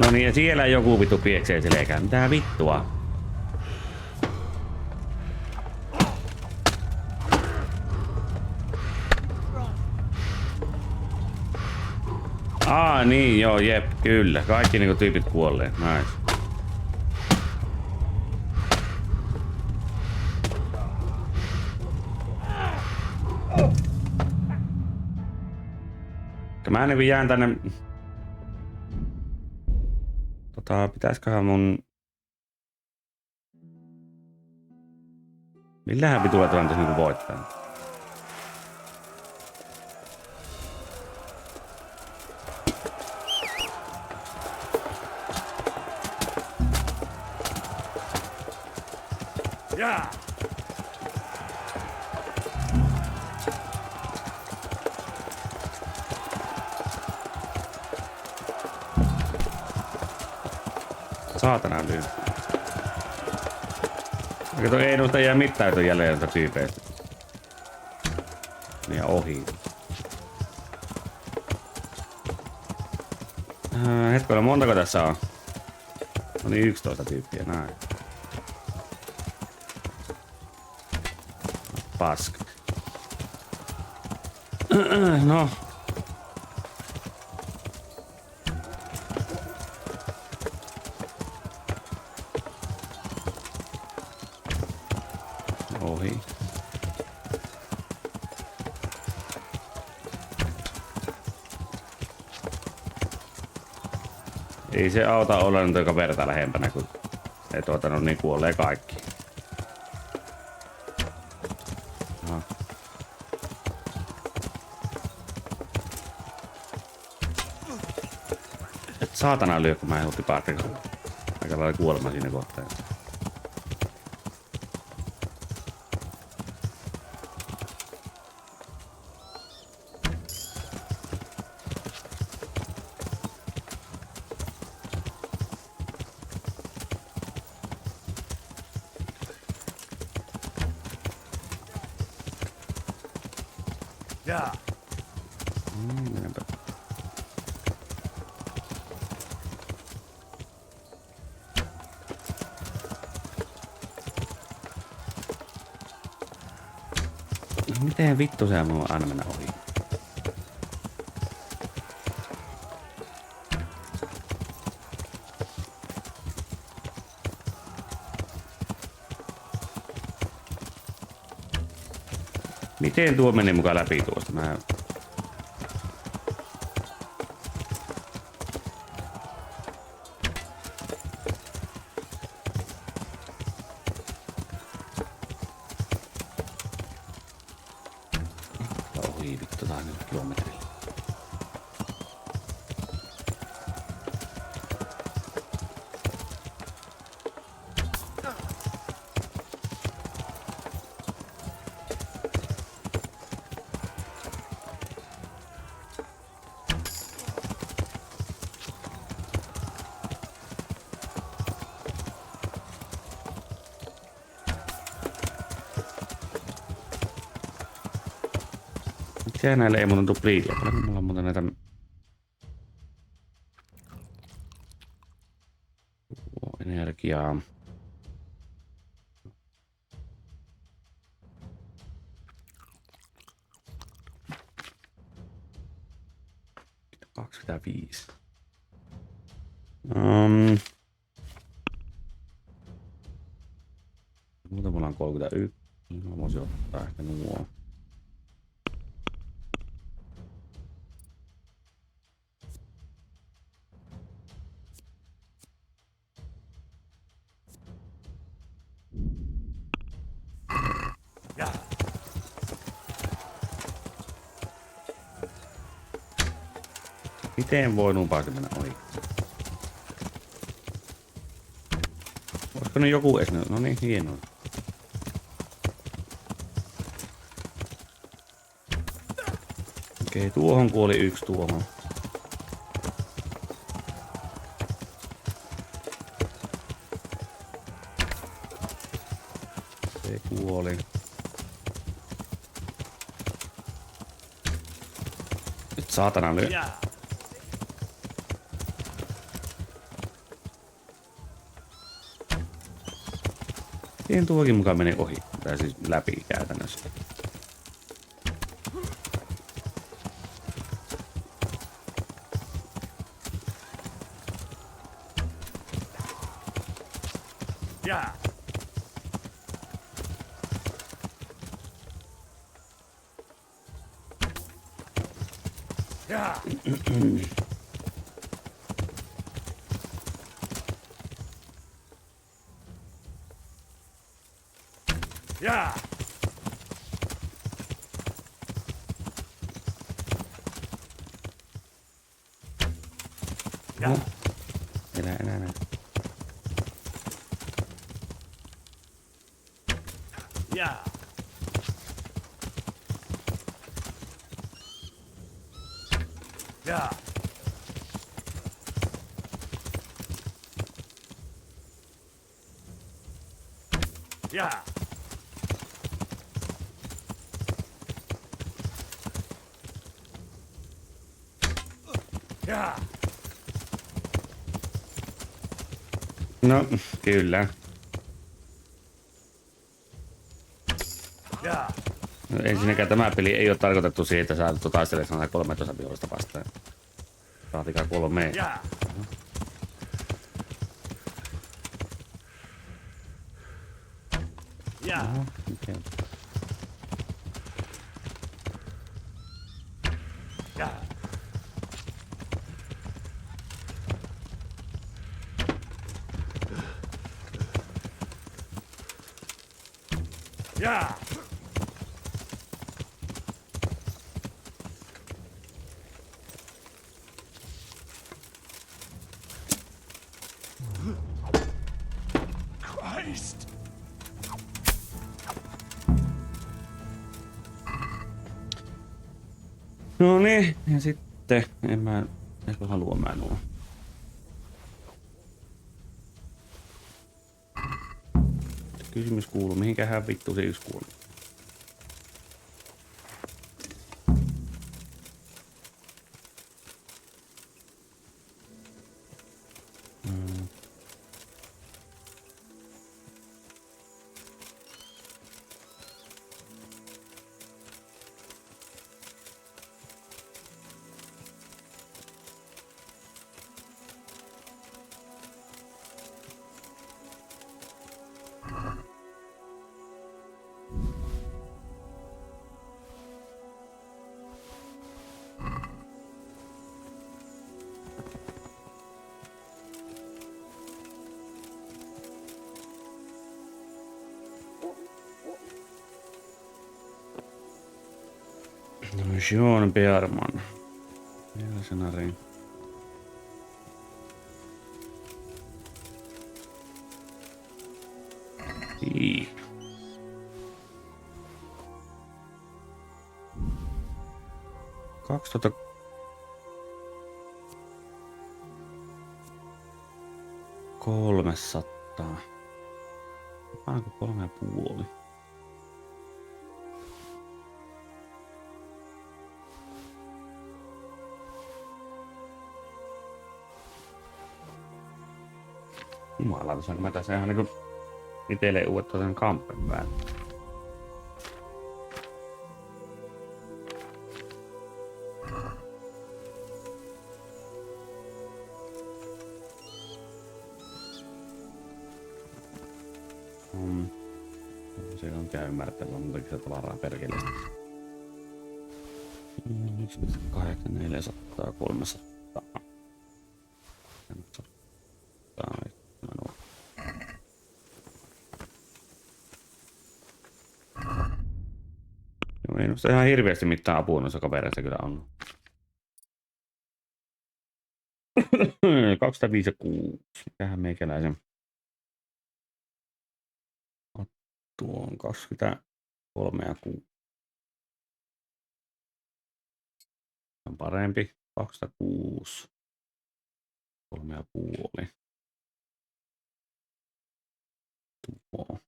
No niin, ja siellä joku vittu pieksee selkään. Mitä vittua? Niin, joo, jep, kyllä. Kaikki niinku tyypit kuolleen. Nice. Mä niinku jään tänne... Pitäisköhän mun... Millähän vitulla tämän tässä niinku voittaa? Yeah. Saatana lyy. Kato, ei noista jää mitään, jos on jälleen jotain tyypeistä. Niin ohi. Hetkellä, montako tässä on? No niin, 11 tyyppiä, näin. Paska. No. Ohi. Ei se auta olla nyt joka verta lähempänä, kun ei no niin kuolee kaikki. Saatana lyö, kun mä ehdotti Parin. Aika lailla kuolema siinä kohtaa. Yeah. Miten vittu se on aina mennä ohi? Miten tuo meni mukaan läpi tuosta? Mä... Oi vittu, tää on kilometrillä. Miksei näille ei muuten tuu pliidia? Paljonko mulla on muuten näitä... energiaa. $25. Muuten mulla on 31. Mä voisin ottaa ehkä nuo. Miten voi nupaasti mennä ohi? Olisiko ne joku edes? No niin, hienoa. Okei, tuohon kuoli yksi tuohon. Se kuoli. Nyt saatana lyö. Siihen tuokin mukaan meni ohi. Tai siis läpi käytännössä. No. Enää. No, kyllä. No, ensinnäkään tämä peli ei ole tarkoitettu siihen, että sä taistelet 13 vihollista vastaan. Saatikaan 3. Oho, okay. Christ! No niin, ja sitten en mä ehkä halua nuo. Kysymys kuuluu, mihinkähän vittu se yksi kuuluu? Sean Bearman. Mercenary. Ii. Kaksituhatta 300. Aika 3,5. Jumala, saanko mä tässä ihan niinku itelle uudet sen kampen päälle? Siellä on käy ymmärtämään, mutta se tavaraa perkele. 1,8, 400, 300. Ei noista ihan hirveästi mitään apua noissa kavereissa kyllä on. 256. Mikähän meikäläisen? Tuo on 23 ja 6. On parempi. 206. 3,5. Tuo.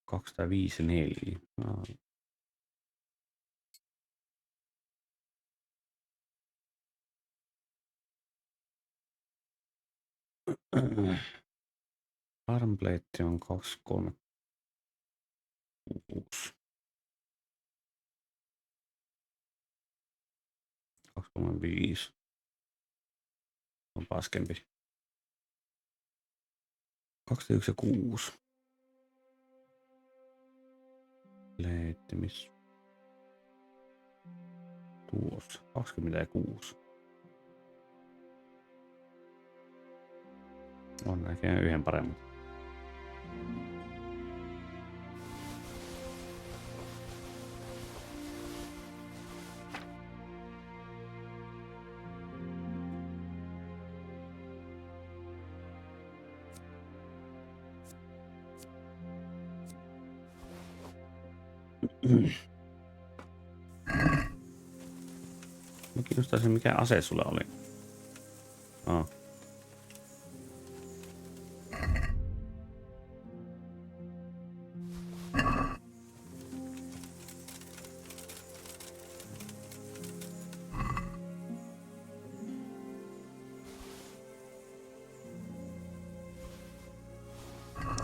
254. Armplate on 236. 235. On paskempi. 21 ja 6. Leittimis. Tuossa. 26. On näkään yhden paremmin. Mä kiinnostaisin mikä ase sulla oli.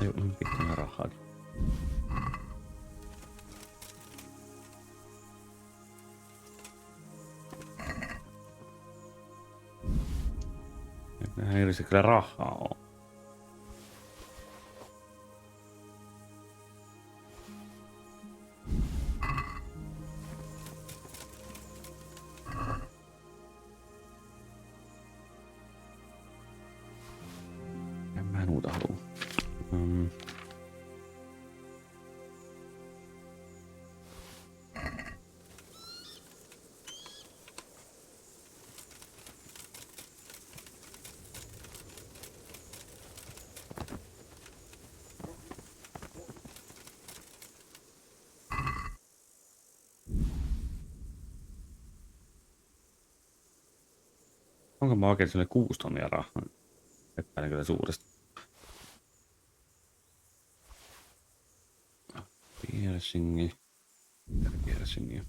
Joo, pitää rahaa. Ei hirveästi kyllä rahaa oo. En mä muuta haluu. Onko mä oikein sellainen 6 tonnia rahaa? Epäilen kyllä suuresti. Piercingi. Piercingi.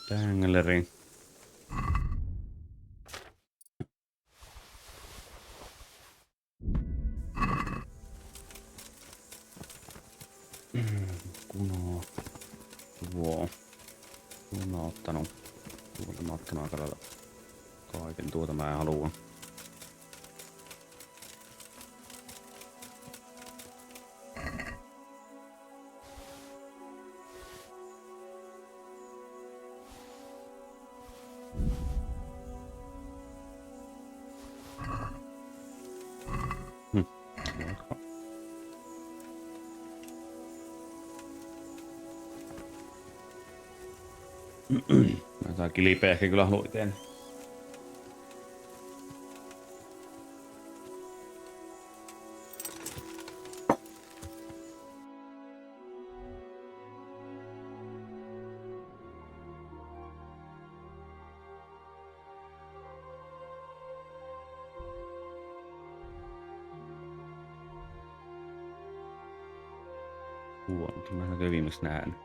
Tangleri. Kuno. Tuo. Mä oon ottanut. Tuolta mä oon ottanut aika lailla kaiken. Tuota mä en halua. Mä saan kilipeä ehkä kyllä luiteen. Mä en viimeksi nähnyt.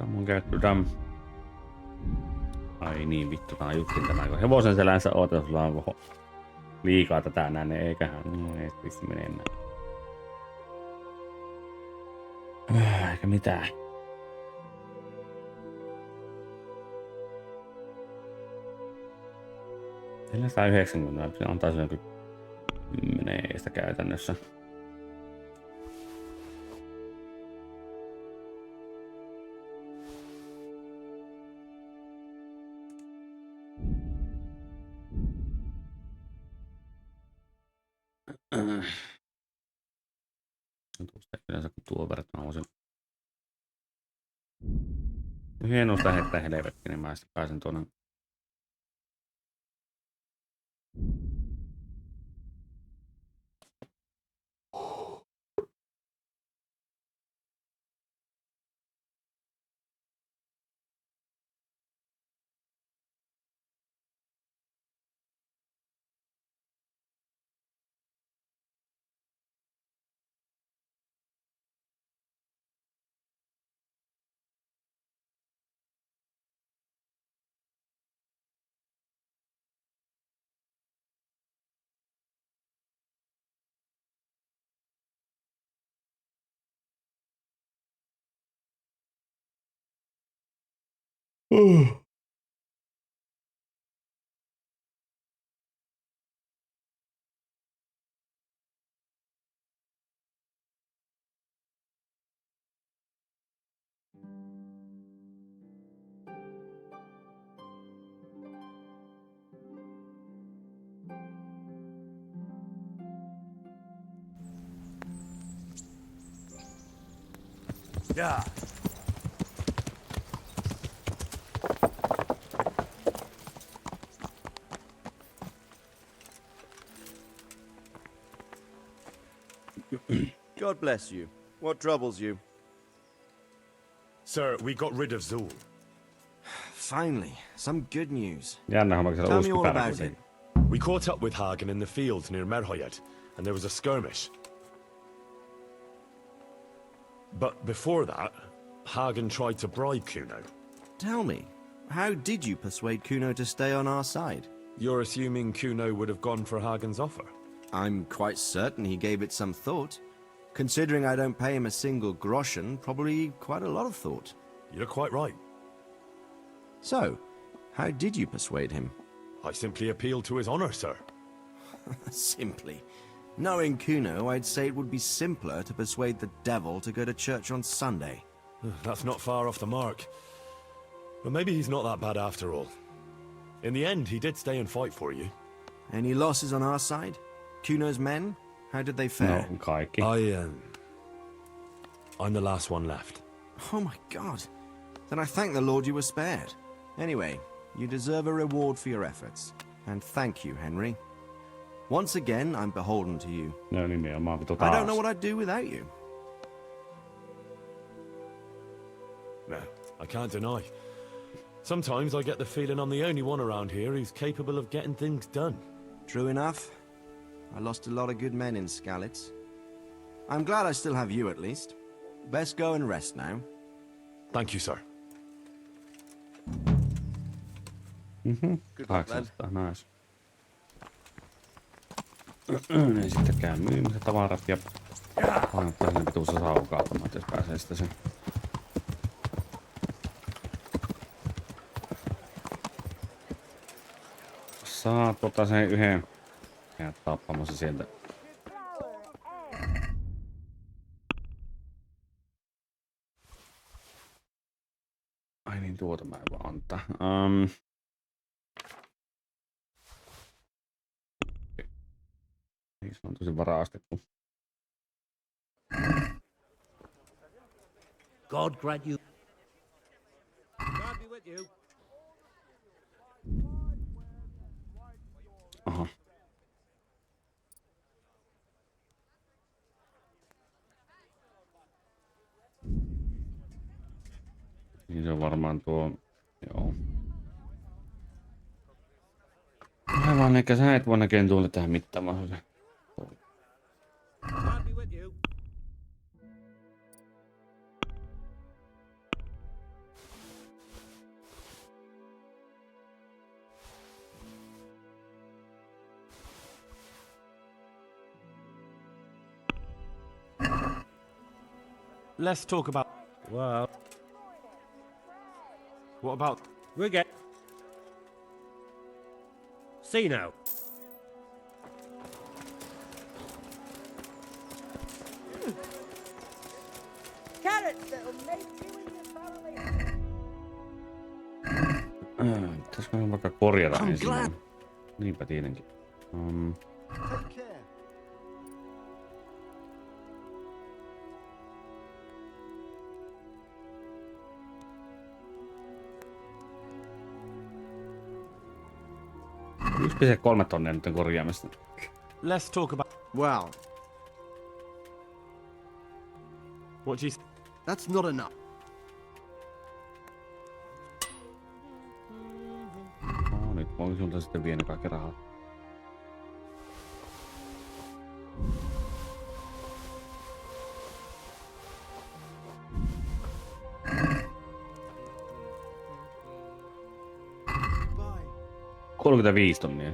Mun käyttö dam. Ai niin vittu, tää on juttin tämä. Kun hevosen selänsä oot, jos sulla on liikaa tätä näin, niin eiköhän. Ei pisti menemään. Eikä mitään. Teillä 190, se antaa sen joku 10 käytännössä. Tuosta yleensä kun tuo verran voisin hienosta heittää helvettiin, niin mä sitten pääsen tuonne. Yeah. God bless you. What troubles you? Sir, we got rid of Zool. Finally, some good news. Tell me all about it. We caught up with Hagen in the fields near Merhoyed, and there was a skirmish. But before that, Hagen tried to bribe Kuno. Tell me, how did you persuade Kuno to stay on our side? You're assuming Kuno would have gone for Hagen's offer? I'm quite certain he gave it some thought. Considering I don't pay him a single groschen, probably quite a lot of thought. You're quite right. So, how did you persuade him? I simply appealed to his honor, sir. Simply. Knowing Kuno, I'd say it would be simpler to persuade the devil to go to church on Sunday. That's not far off the mark. But maybe he's not that bad after all. In the end, he did stay and fight for you. Any losses on our side? Kuno's men? How did they fare? No, I'm the last one left. Oh my god. Then I thank the Lord you were spared. Anyway, you deserve a reward for your efforts. And thank you, Henry. Once again, I'm beholden to you. No, I don't know what I'd do without you. No, I can't deny. Sometimes I get the feeling I'm the only one around here who's capable of getting things done. True enough. I lost a lot of good men in Skalitz. I'm glad I still have you at least. Best go and rest now. Thank you, sir. Good luck, lad. Nice. Niin sitten käy myymässä tavarat ja painottaa sinne pituussa saukaa, jos pääsee sitten sen Saat sen yhden. Ja tappamassa sieltä. Ai niin, tuota mä en vaan antaa. Se on tosi varastettu. God grant you. God be with you. Aha. Niin se on varmaan tuo, joo. Aivan, eikä sä et voi näkeen tuolle tähän mittaamaan. God be with you. Let's talk about... Well... What about... We'll get... See now. Carrots that'll make you in the family. Pitäisikö me vaikka korjata ensin? Niinpä tietenkin. $1,3 tonnia nyt korjaamista. Let's talk about... Well, what do you... that's not enough. No, nyt voin sulta sitten viedä kaikki rahat. $35 tonnia.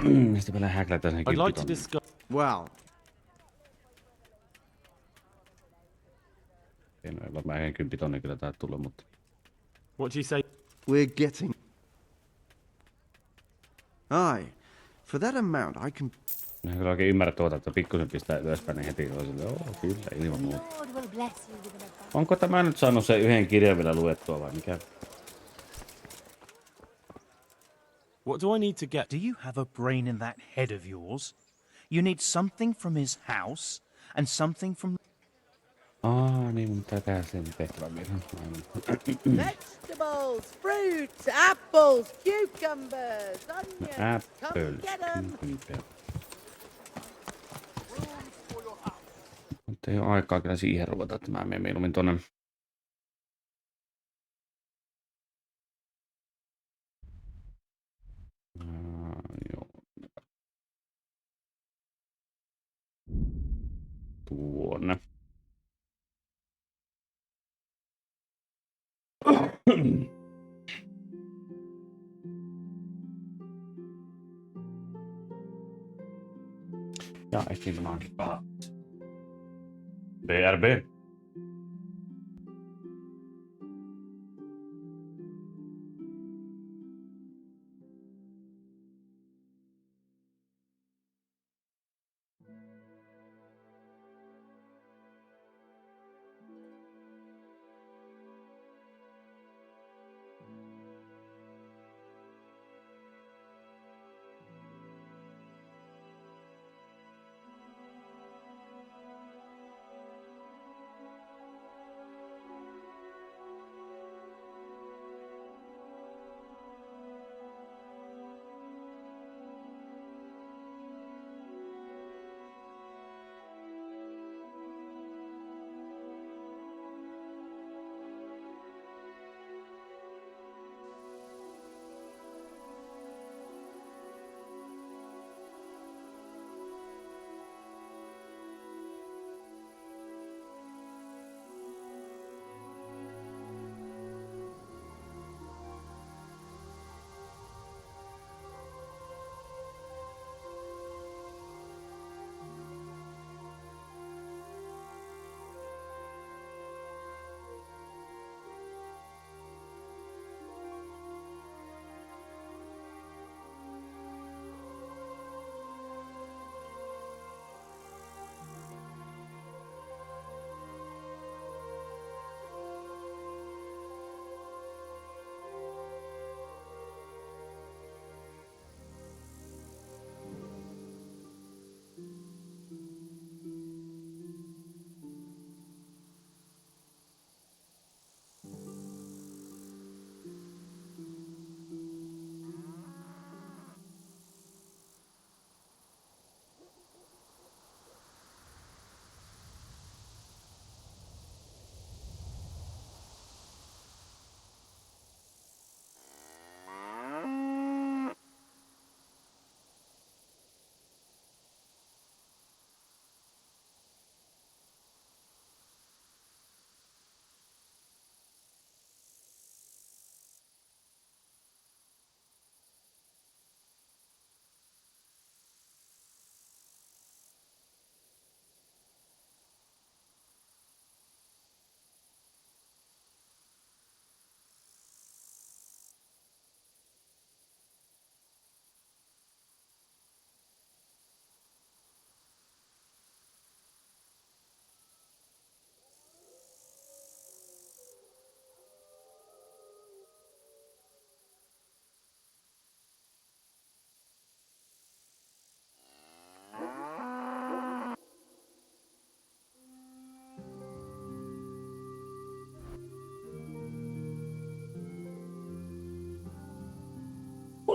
Mistä vielä häklätään sen I'd like to discuss... Well... Ei varmaan 10 tonnia kyllä tää tulla, mutta... What do you say? We're getting... Aye. For that amount, I can... Mä en kyllä oikein ymmärrä tuota, että pikkusen pistää ylöspäin, niin heti on silleen, kyllä, ilman muuta. Onko tämä nyt saanut sen yhden kirjan vielä luettua vai mikä? What do I need to get? Do you have a brain in that head of yours? You need something from his house and something from... Niin mun pitää tehdä sen tehtävän vielä. Vegetables, fruits, apples, cucumbers, onions. Come get 'em. Mutta ei ole aikaa kyllä siihen ruveta, että mä menen mieluummin tonne. Joo. Tuonne. Ja, ehtiin tämä onkin paha. BRB.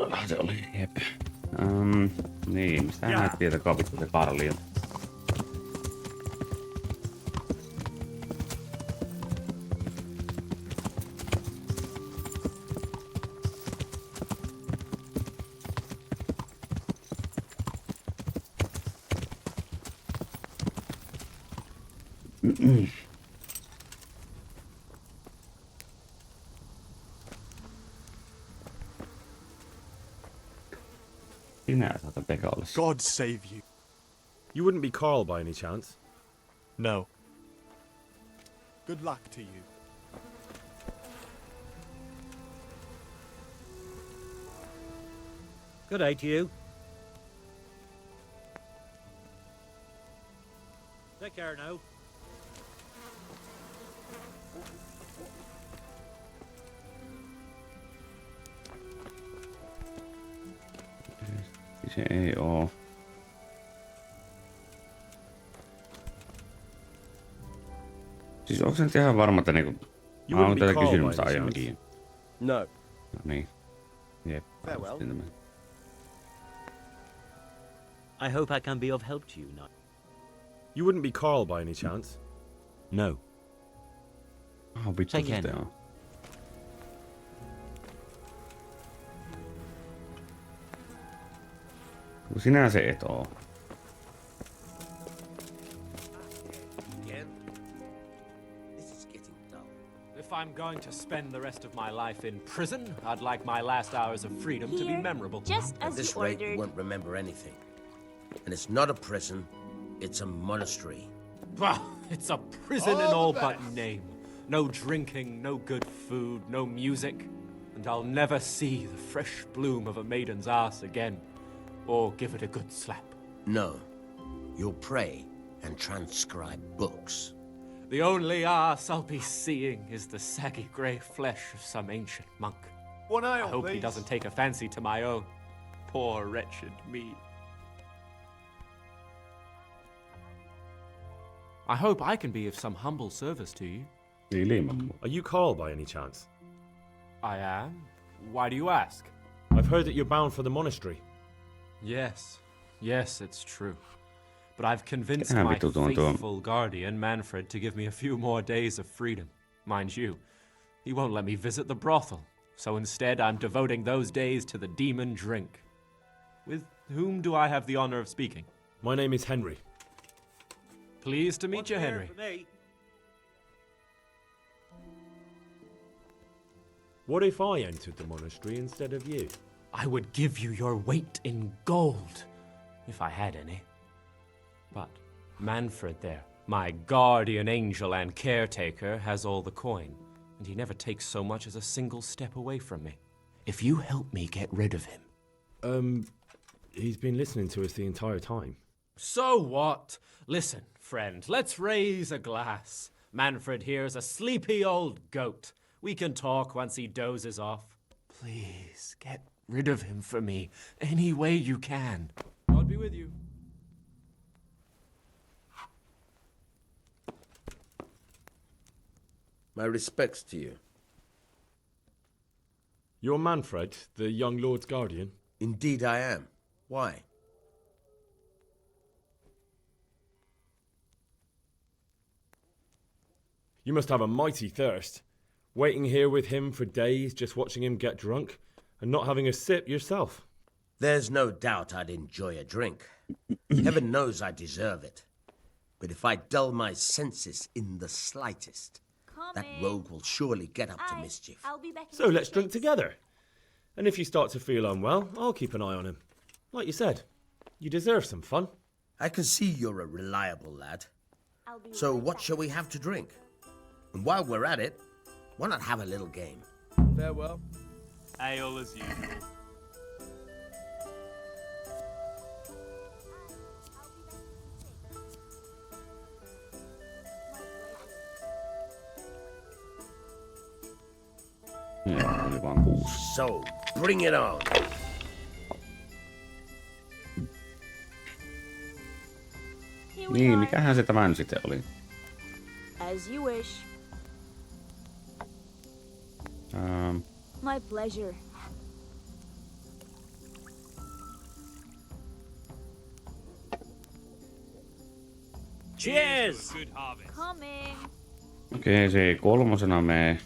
Tuolla se oli, jep. Niin, mistä näet tietä kapittu se Karli on? Sinä saata Pekka olla. God save you. You wouldn't be Carl by any chance? No. Good luck to you. Good day to you. Take care now. Se ei oo. Siis onko se nyt ihan varma, että niinku... Mä oon tätä kysynyt aiemminkin. No. No niin. Jep. Farewell. I hope I can be of help to you now. You wouldn't be Carl by any chance? No. Oh, vittu sitä on. Sinä se et oo. If I'm going to spend the rest of my life in prison, I'd like my last hours of freedom to be memorable. Just At as this you rate, you ordered. won't remember anything. And it's not a prison, it's a monastery. Bah, it's a prison in all but name. No drinking, no good food, no music. And I'll never see the fresh bloom of a maiden's ass again. Or give it a good slap. No. You'll pray and transcribe books. The only ass I'll be seeing is the saggy grey flesh of some ancient monk. One ale, I hope he please. doesn't take a fancy to my own. Poor wretched me. I hope I can be of some humble service to you. Are you Carl by any chance? I am. Why do you ask? I've heard that you're bound for the monastery. Yes. Yes, it's true. But I've convinced Kyllähän my vittu tuo. faithful guardian, Manfred, to give me a few more days of freedom. Mind you, he won't let me visit the brothel. So instead, I'm devoting those days to the demon drink. With whom do I have the honor of speaking? My name is Henry. Pleased to meet you, Henry. What if I entered the monastery instead of you? I would give you your weight in gold, if I had any. But Manfred there, my guardian angel and caretaker, has all the coin, and he never takes so much as a single step away from me. If you help me get rid of him... He's been listening to us the entire time. So what? Listen, friend, let's raise a glass. Manfred here's a sleepy old goat. We can talk once he dozes off. Please, get rid of him for me, any way you can. God be with you. My respects to you. You're Manfred, the young lord's guardian? Indeed I am. Why? You must have a mighty thirst. Waiting here with him for days, just watching him get drunk, and not having a sip yourself. There's no doubt I'd enjoy a drink. Heaven knows I deserve it. But if I dull my senses in the slightest, that rogue will surely get up to mischief. I'll be back. So let's drink together. And if you start to feel unwell, I'll keep an eye on him. Like you said, you deserve some fun. I can see you're a reliable lad. So what shall we have to drink? And while we're at it, why not have a little game? Farewell. Ale as usual. Joo, oli vaan 6. So, bring it on. Niin, mikähän se tämän sitten oli? As you wish. Um, My pleasure. Cheers! Coming. Okei, se ei kolmosena mee.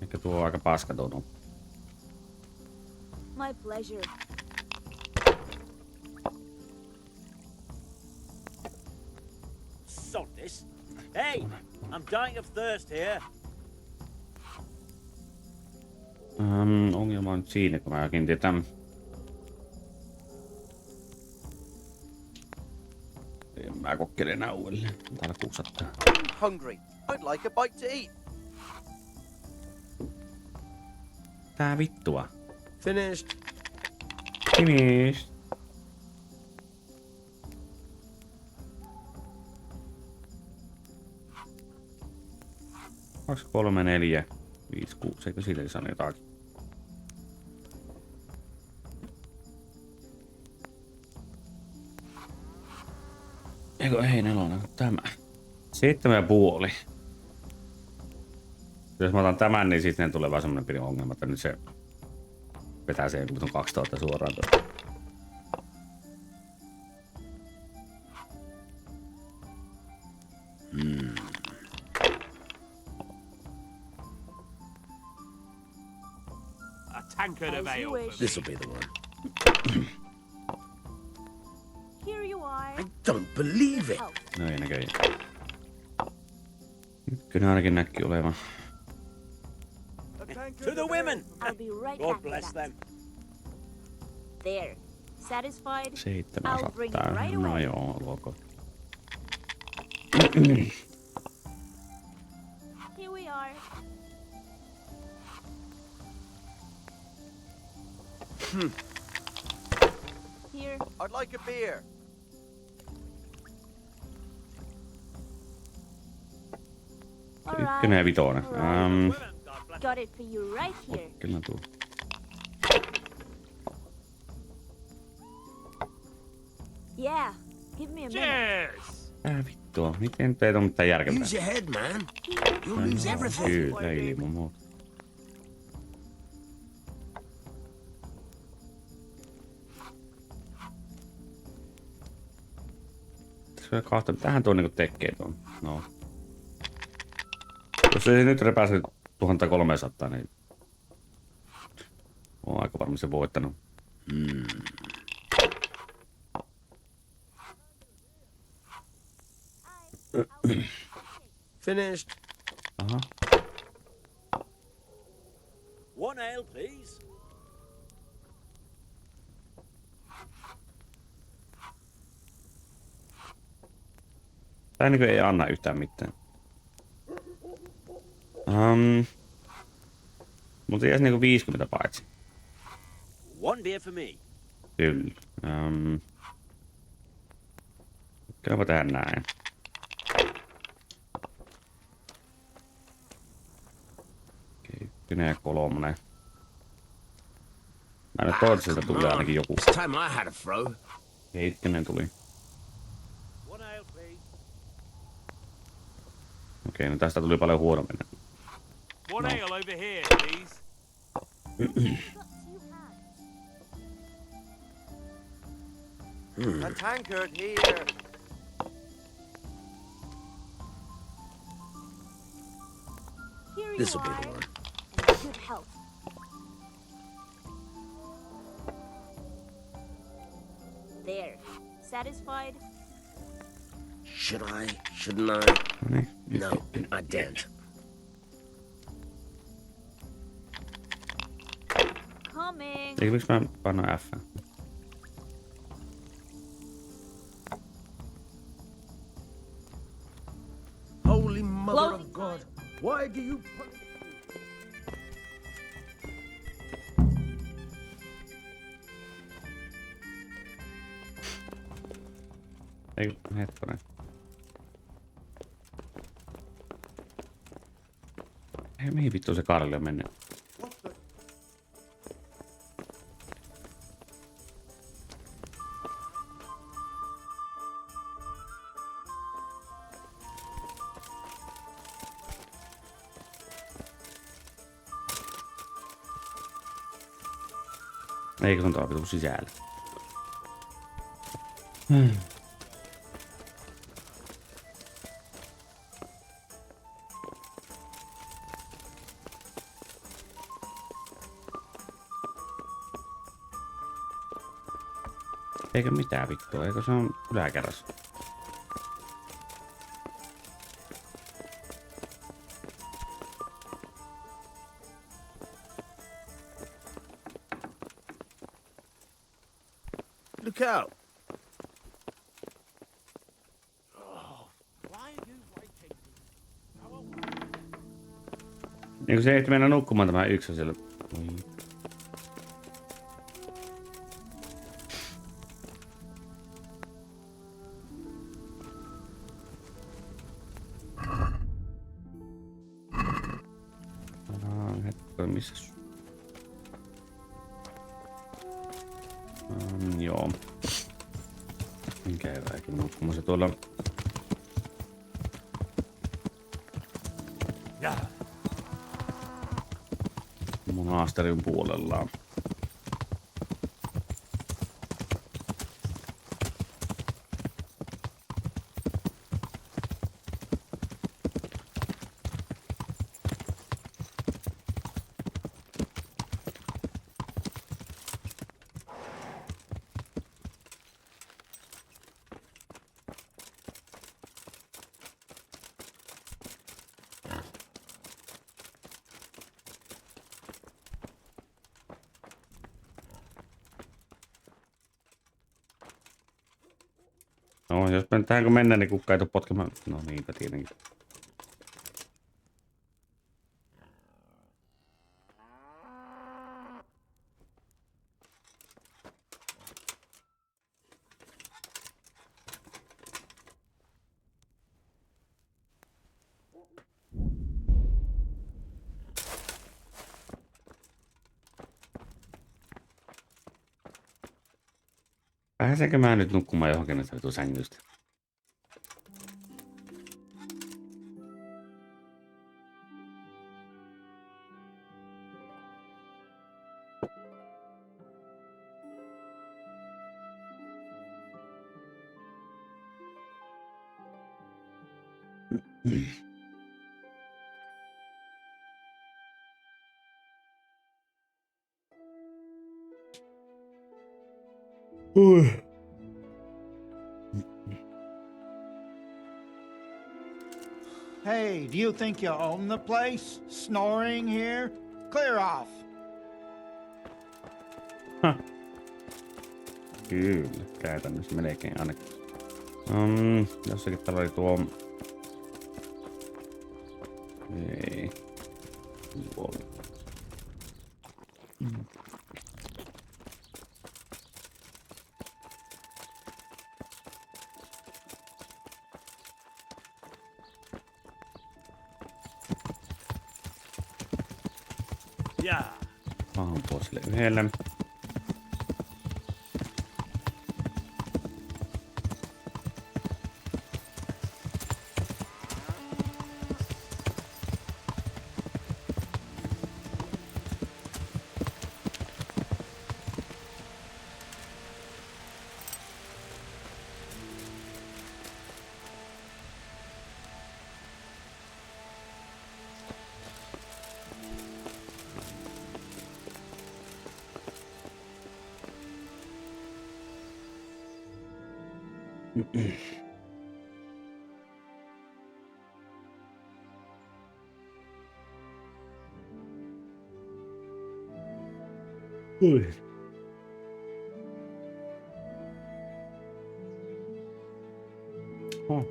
Ehkä tuo on aika paska tuo. My pleasure. Sod this. Hey, I'm dying of thirst here. Ongelma on siinä, kun mä kiinnitin tämän. Mä kokkelen enää uudelleen. Täällä kuksattaa. Hungry. I'd like a bite to eat. Tää vittua. Finished. Finished. Kaksi, 3, 4, 5, 6. Eikö sille sano jotakin? Eikö ei nelonen, tämä. 7,5. Jos mä otan tämän, niin sitten tulee vaan semmonen pieni ongelma, että nyt se vetää se 2000 suoraan tuosta. A tankard of ale. This'll be the one. Here you are. I don't believe it. No ei näköjään. Ykkönen ainakin näkyy olevan. To the women! I'll be right God back. bless them. There. Satisfied? 700. I'll bring it right No away. joo, luoko. Here we are. Here. I'd like a beer. Ykkönen ja vitonen. Got it for you right here. Kyllä tuo. Yeah. Give me a minute. Cheers! Vittua, miten teet on mitään järkempää? Use your head, man. You'll lose everything. Kyllä, ilman muuta. Tähän tuo niinku tekee tuon. No. Jos ei nyt repäise 1300, niin on aika varmaan se voittanut. Finished. Aha. One ale, please. Tää niinku ei anna yhtään mitään. Mutta jäisi niinku 50 paitsi. One beer for me. Kyllä. Kyllä mä tehdä näin. Okei, 1 ja 3. Mä nyt toivon, että sieltä tulee ainakin joku. Time I had a throw. Ja 1 tuli. One ale, please. Okei, no tästä tuli paljon huonommin. One ale over here, please. A tankard here. Here you This'll be are. the one. And good health. There. Satisfied? Should I? Shouldn't I? No, I daren't. Coming. Eikö miksi mä panna F? Holy mother of God! Why do you? Ei, hetkonen. Ei, mihin vittu se Karli on mennyt? Eikö se on tuolla vittu sisällä? Eikö mitään vittua, eikö se on yläkerrassa? Look out! Eikö se ehti mennä nukkumaan tämä yksi siellä? Missäs? Joo. Minkä eväikin nukkumaan se tuolla. Monasterin puolellaan. No, jos tähän kun mennään, niin kukka ei tule potkemaan. No niinpä tietenkin. Pääsenkö mä nyt nukkumaan johonkin näistä vitu sängystä? Hey, do you think you own the place? Snoring here? Clear off. Kyllä, käytännössä melkein ainakin. Jossakin täällä oli tuo... Ei. Ampua sille yhdelle.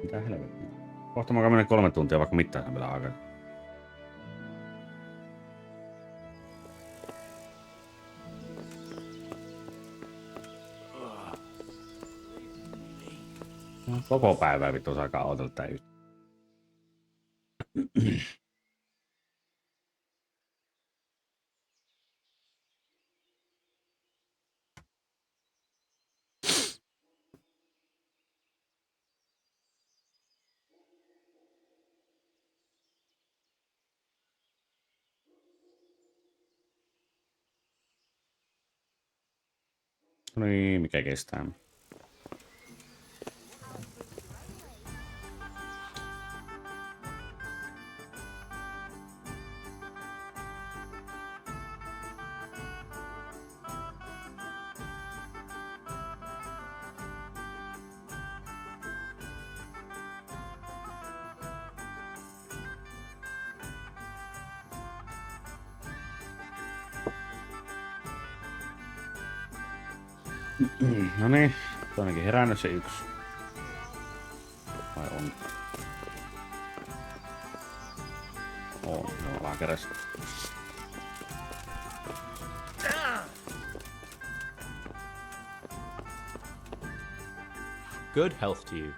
Mitä helvettiä. Kohta mä menen 3 tuntia vaikka mitään vielä aikaa. Koko päivää vittu osaa odotella tää yhtä. No niin, mikä kestää? No niin, toinenkin herännyt se yksi. Vai on? On, joo, vähän keräs. Good health to you.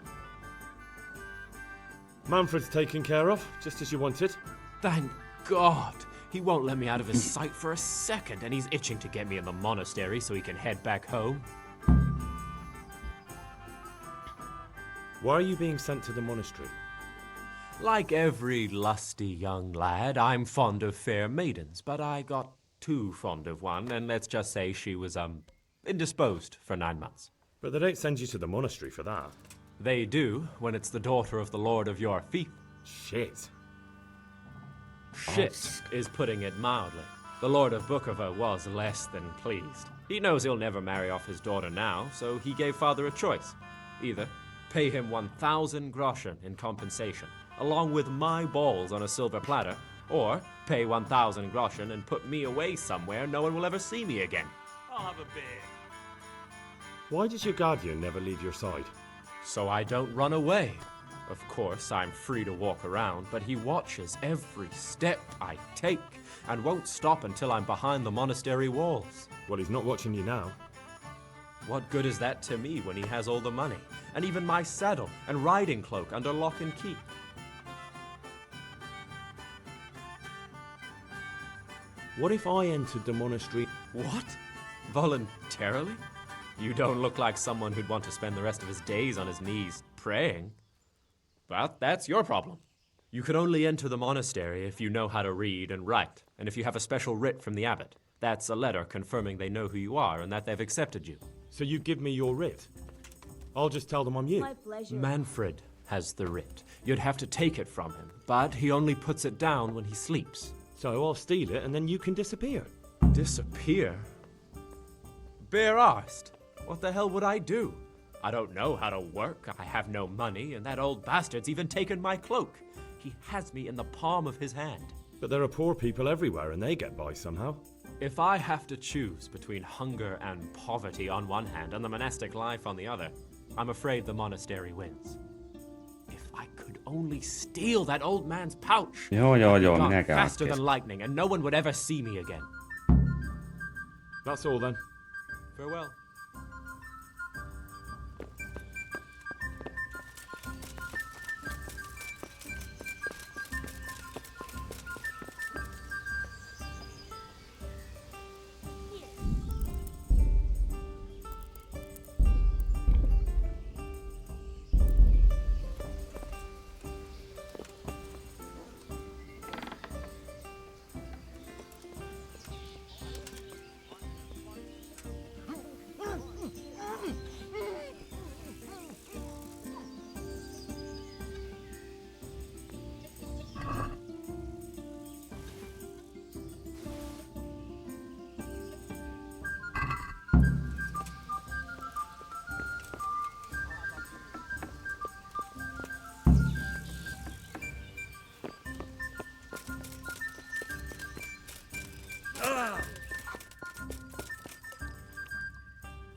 Manfred's taken care of, just as you wanted. Thank God! He won't let me out of his sight for a second, and he's itching to get me in the monastery so he can head back home. Why are you being sent to the monastery? Like every lusty young lad, I'm fond of fair maidens, but I got too fond of one, and let's just say she was, indisposed for 9 months. But they don't send you to the monastery for that. They do, when it's the daughter of the lord of your fief. Shit. Shit is putting it mildly. The Lord of Bukover was less than pleased. He knows he'll never marry off his daughter now, so he gave father a choice. Either pay him 1,000 groschen in compensation, along with my balls on a silver platter, or pay 1,000 groschen and put me away somewhere no one will ever see me again. I'll have a beer. Why does your guardian never leave your side? So I don't run away. Of course, I'm free to walk around, but he watches every step I take and won't stop until I'm behind the monastery walls. Well, he's not watching you now. What good is that to me when he has all the money, and even my saddle and riding cloak under lock and key? What if I entered the monastery? What? Voluntarily? You don't look like someone who'd want to spend the rest of his days on his knees praying. But that's your problem. You can only enter the monastery if you know how to read and write, and if you have a special writ from the abbot. That's a letter confirming they know who you are and that they've accepted you. So you give me your writ? I'll just tell them I'm you. My pleasure. Manfred has the writ. You'd have to take it from him, but he only puts it down when he sleeps. So I'll steal it and then you can disappear. Disappear? Bare arsed. What the hell would I do? I don't know how to work, I have no money, and that old bastard's even taken my cloak. He has me in the palm of his hand. But there are poor people everywhere and they get by somehow. If I have to choose between hunger and poverty on one hand and the monastic life on the other, I'm afraid the monastery wins. If I could only steal that old man's pouch, Joo, gone minäkään faster kesken. than lightning, and no one would ever see me again. That's all then. Farewell.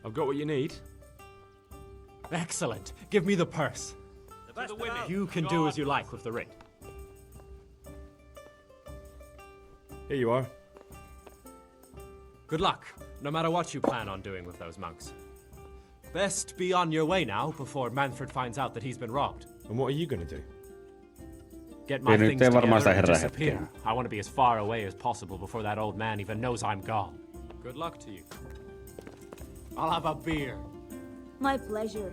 I've got what you need. Excellent. Give me the purse. The women. You can do as you like with the writ. Here you are. Good luck, no matter what you plan on doing with those monks. Best be on your way now before Manfred finds out that he's been robbed. And what are you going to do? Get my Ei nyt things ei varmaan sitä together and herää disappear. hetkeä. I want to be as far away as possible before that old man even knows I'm gone. Good luck to you. I'll have a beer. My pleasure.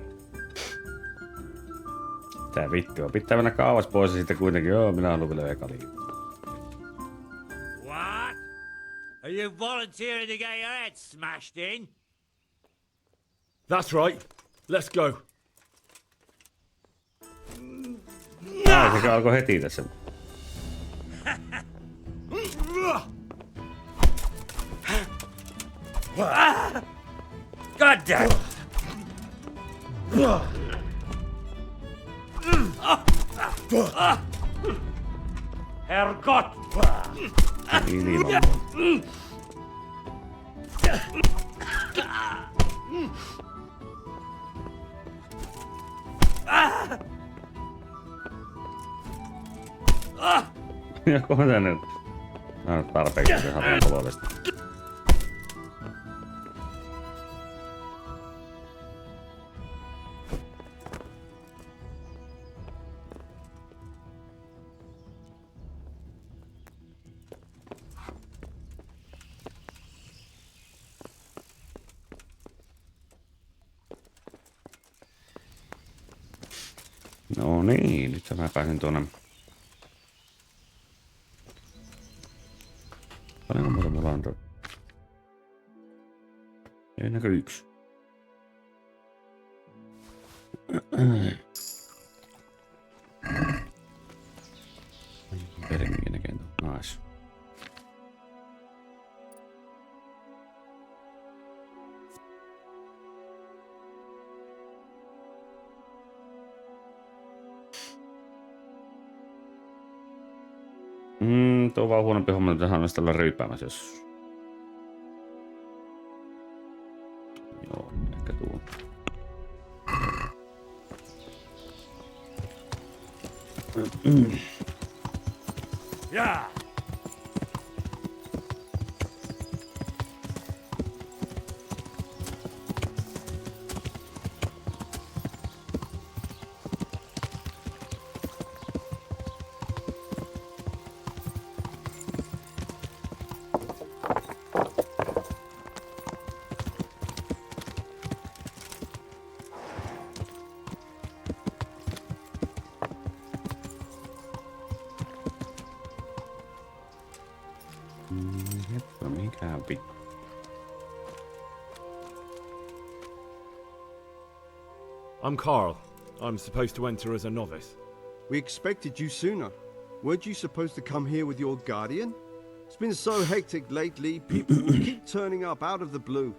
Tää vittua. Pitää mennä kauas pois ja sitten kuitenkin, joo, minä haluan vielä eka liikkua. What? Are you volunteering to get your head smashed in? That's right. Let's go. Se alkoi heti tässä. God damn! Herrgott! Jokohan se nyt tarpeeksi se saadaan polvesta. No niin, nyt mä pääsin tuonne. Paljonko muuta mulla on? Enääkö yksi? Perinkin kenttä. Nice. Tuo on vaan huonompi homma, että hän on sitä olla ryyppäämässä, jos... Joo, ehkä tuo. Yeah! I'm Carl. I'm supposed to enter as a novice. We expected you sooner. Weren't you supposed to come here with your guardian? It's been so hectic lately, people keep turning up out of the blue.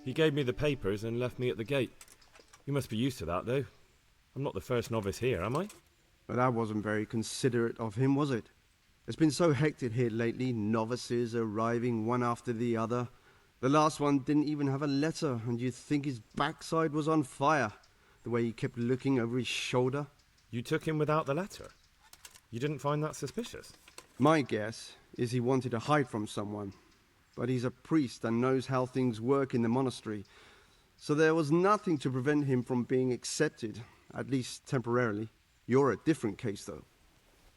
He gave me the papers and left me at the gate. You must be used to that, though. I'm not the first novice here, am I? But that wasn't very considerate of him, was it? It's been so hectic here lately, novices arriving one after the other. The last one didn't even have a letter, and you'd think his backside was on fire, the way he kept looking over his shoulder. You took him without the letter? You didn't find that suspicious? My guess is he wanted to hide from someone. But he's a priest and knows how things work in the monastery, so there was nothing to prevent him from being accepted, at least temporarily. You're a different case, though.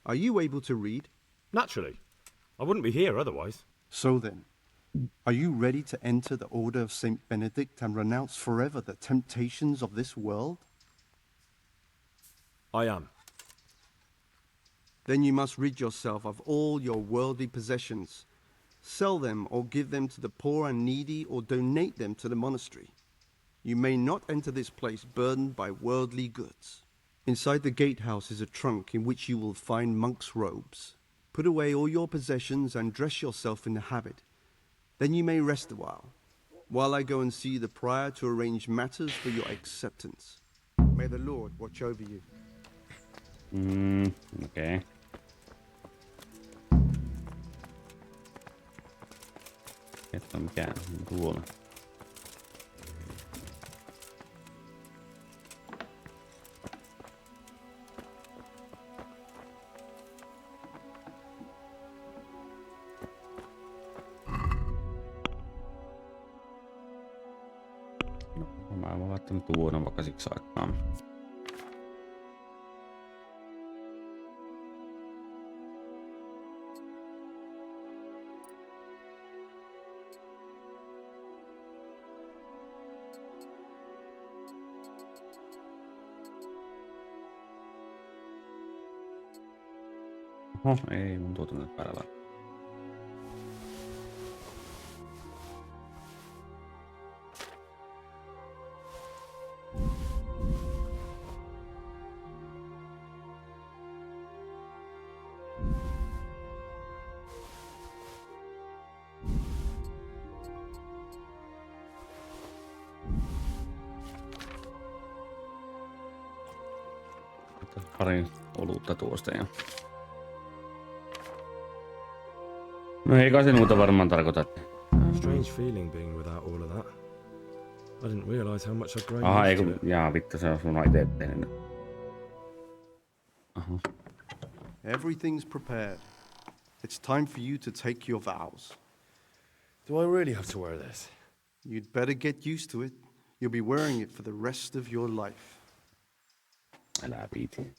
Are you able to read? Naturally. I wouldn't be here otherwise. So then, are you ready to enter the Order of St. Benedict and renounce forever the temptations of this world? I am. Then you must rid yourself of all your worldly possessions. Sell them or give them to the poor and needy or donate them to the monastery. You may not enter this place burdened by worldly goods. Inside the gatehouse is a trunk in which you will find monk's robes. Put away all your possessions and dress yourself in the habit. Then you may rest a while I go and see the prior to arrange matters for your acceptance. May the Lord watch over you. Okay. Että mikään tuolla. No, mä oon laittanut tuona vaikka siksi aikaa. Oho, ei mun tuota nyt päällä. Parin olutta tuosta ja No ei kai se muuta varmaan tarkoita. Strange feeling being without all of that. I didn't realize how much I'd grown Aha, ei used to kun... it. Jaa, vittu se on sun ite tehnyt. Aha. Everything's prepared. It's time for you to take your vows. Do I really have to wear this? You'd better get used to it. You'll be wearing it for the rest of your life. Älä viiti.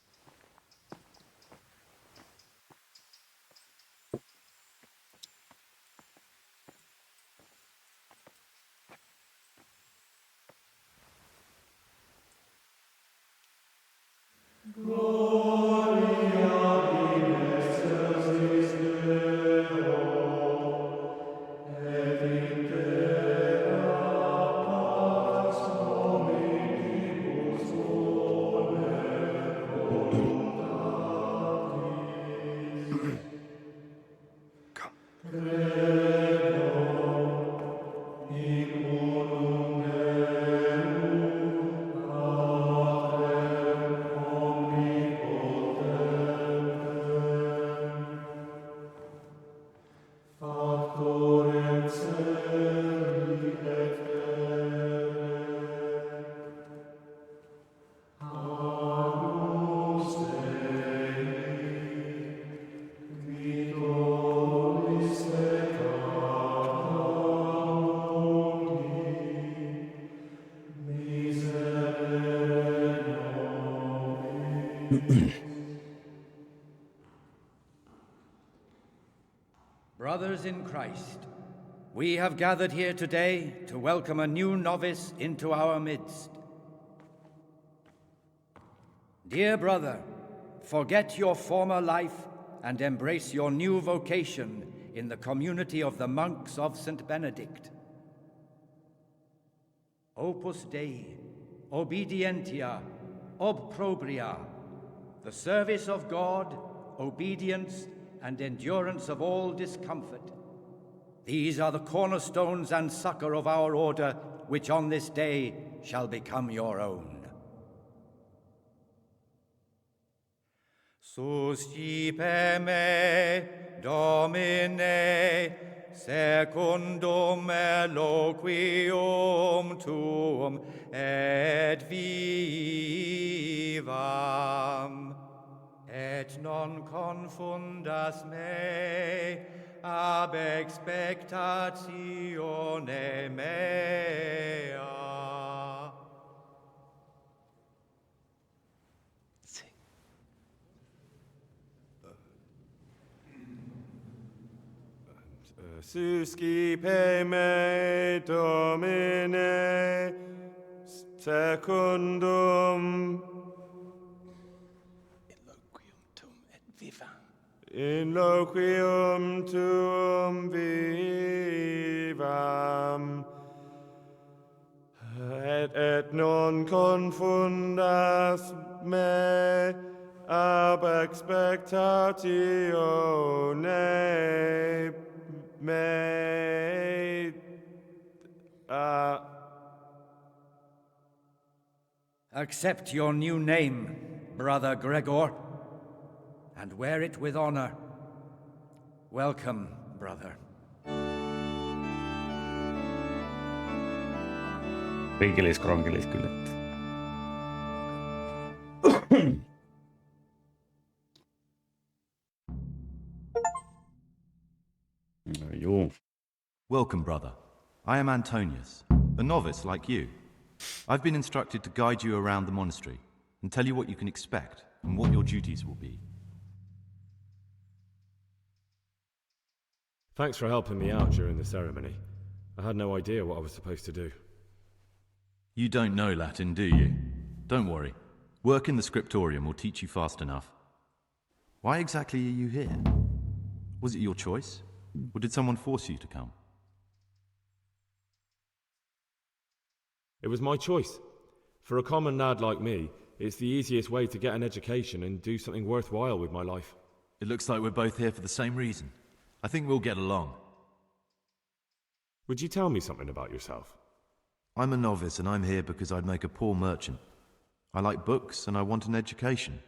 Brothers in Christ, we have gathered here today to welcome a new novice into our midst. Dear brother, forget your former life and embrace your new vocation in the community of the monks of St. Benedict. Opus Dei, obedientia, obprobria, the service of God, obedience, and endurance of all discomfort. These are the cornerstones and succor of our order, which on this day shall become your own. Suscipe me, Domine, secundum eloquium tuum, et vivam. Et non confundas me ab expectatione mea. Suscipe me, Domine, secundum in loquium tuum vivam, et non confundas me ab expectatione mea. Accept your new name, Brother Gregor, and wear it with honor. Welcome, brother. Rinkelis kronkelis kyllä. Juu. Welcome, brother. I am Antonius, a novice like you. I've been instructed to guide you around the monastery and tell you what you can expect and what your duties will be. Thanks for helping me out during the ceremony. I had no idea what I was supposed to do. You don't know Latin, do you? Don't worry. Work in the scriptorium will teach you fast enough. Why exactly are you here? Was it your choice? Or did someone force you to come? It was my choice. For a common lad like me, it's the easiest way to get an education and do something worthwhile with my life. It looks like we're both here for the same reason. I think we'll get along. Would you tell me something about yourself? I'm a novice and I'm here because I'd make a poor merchant. I like books and I want an education.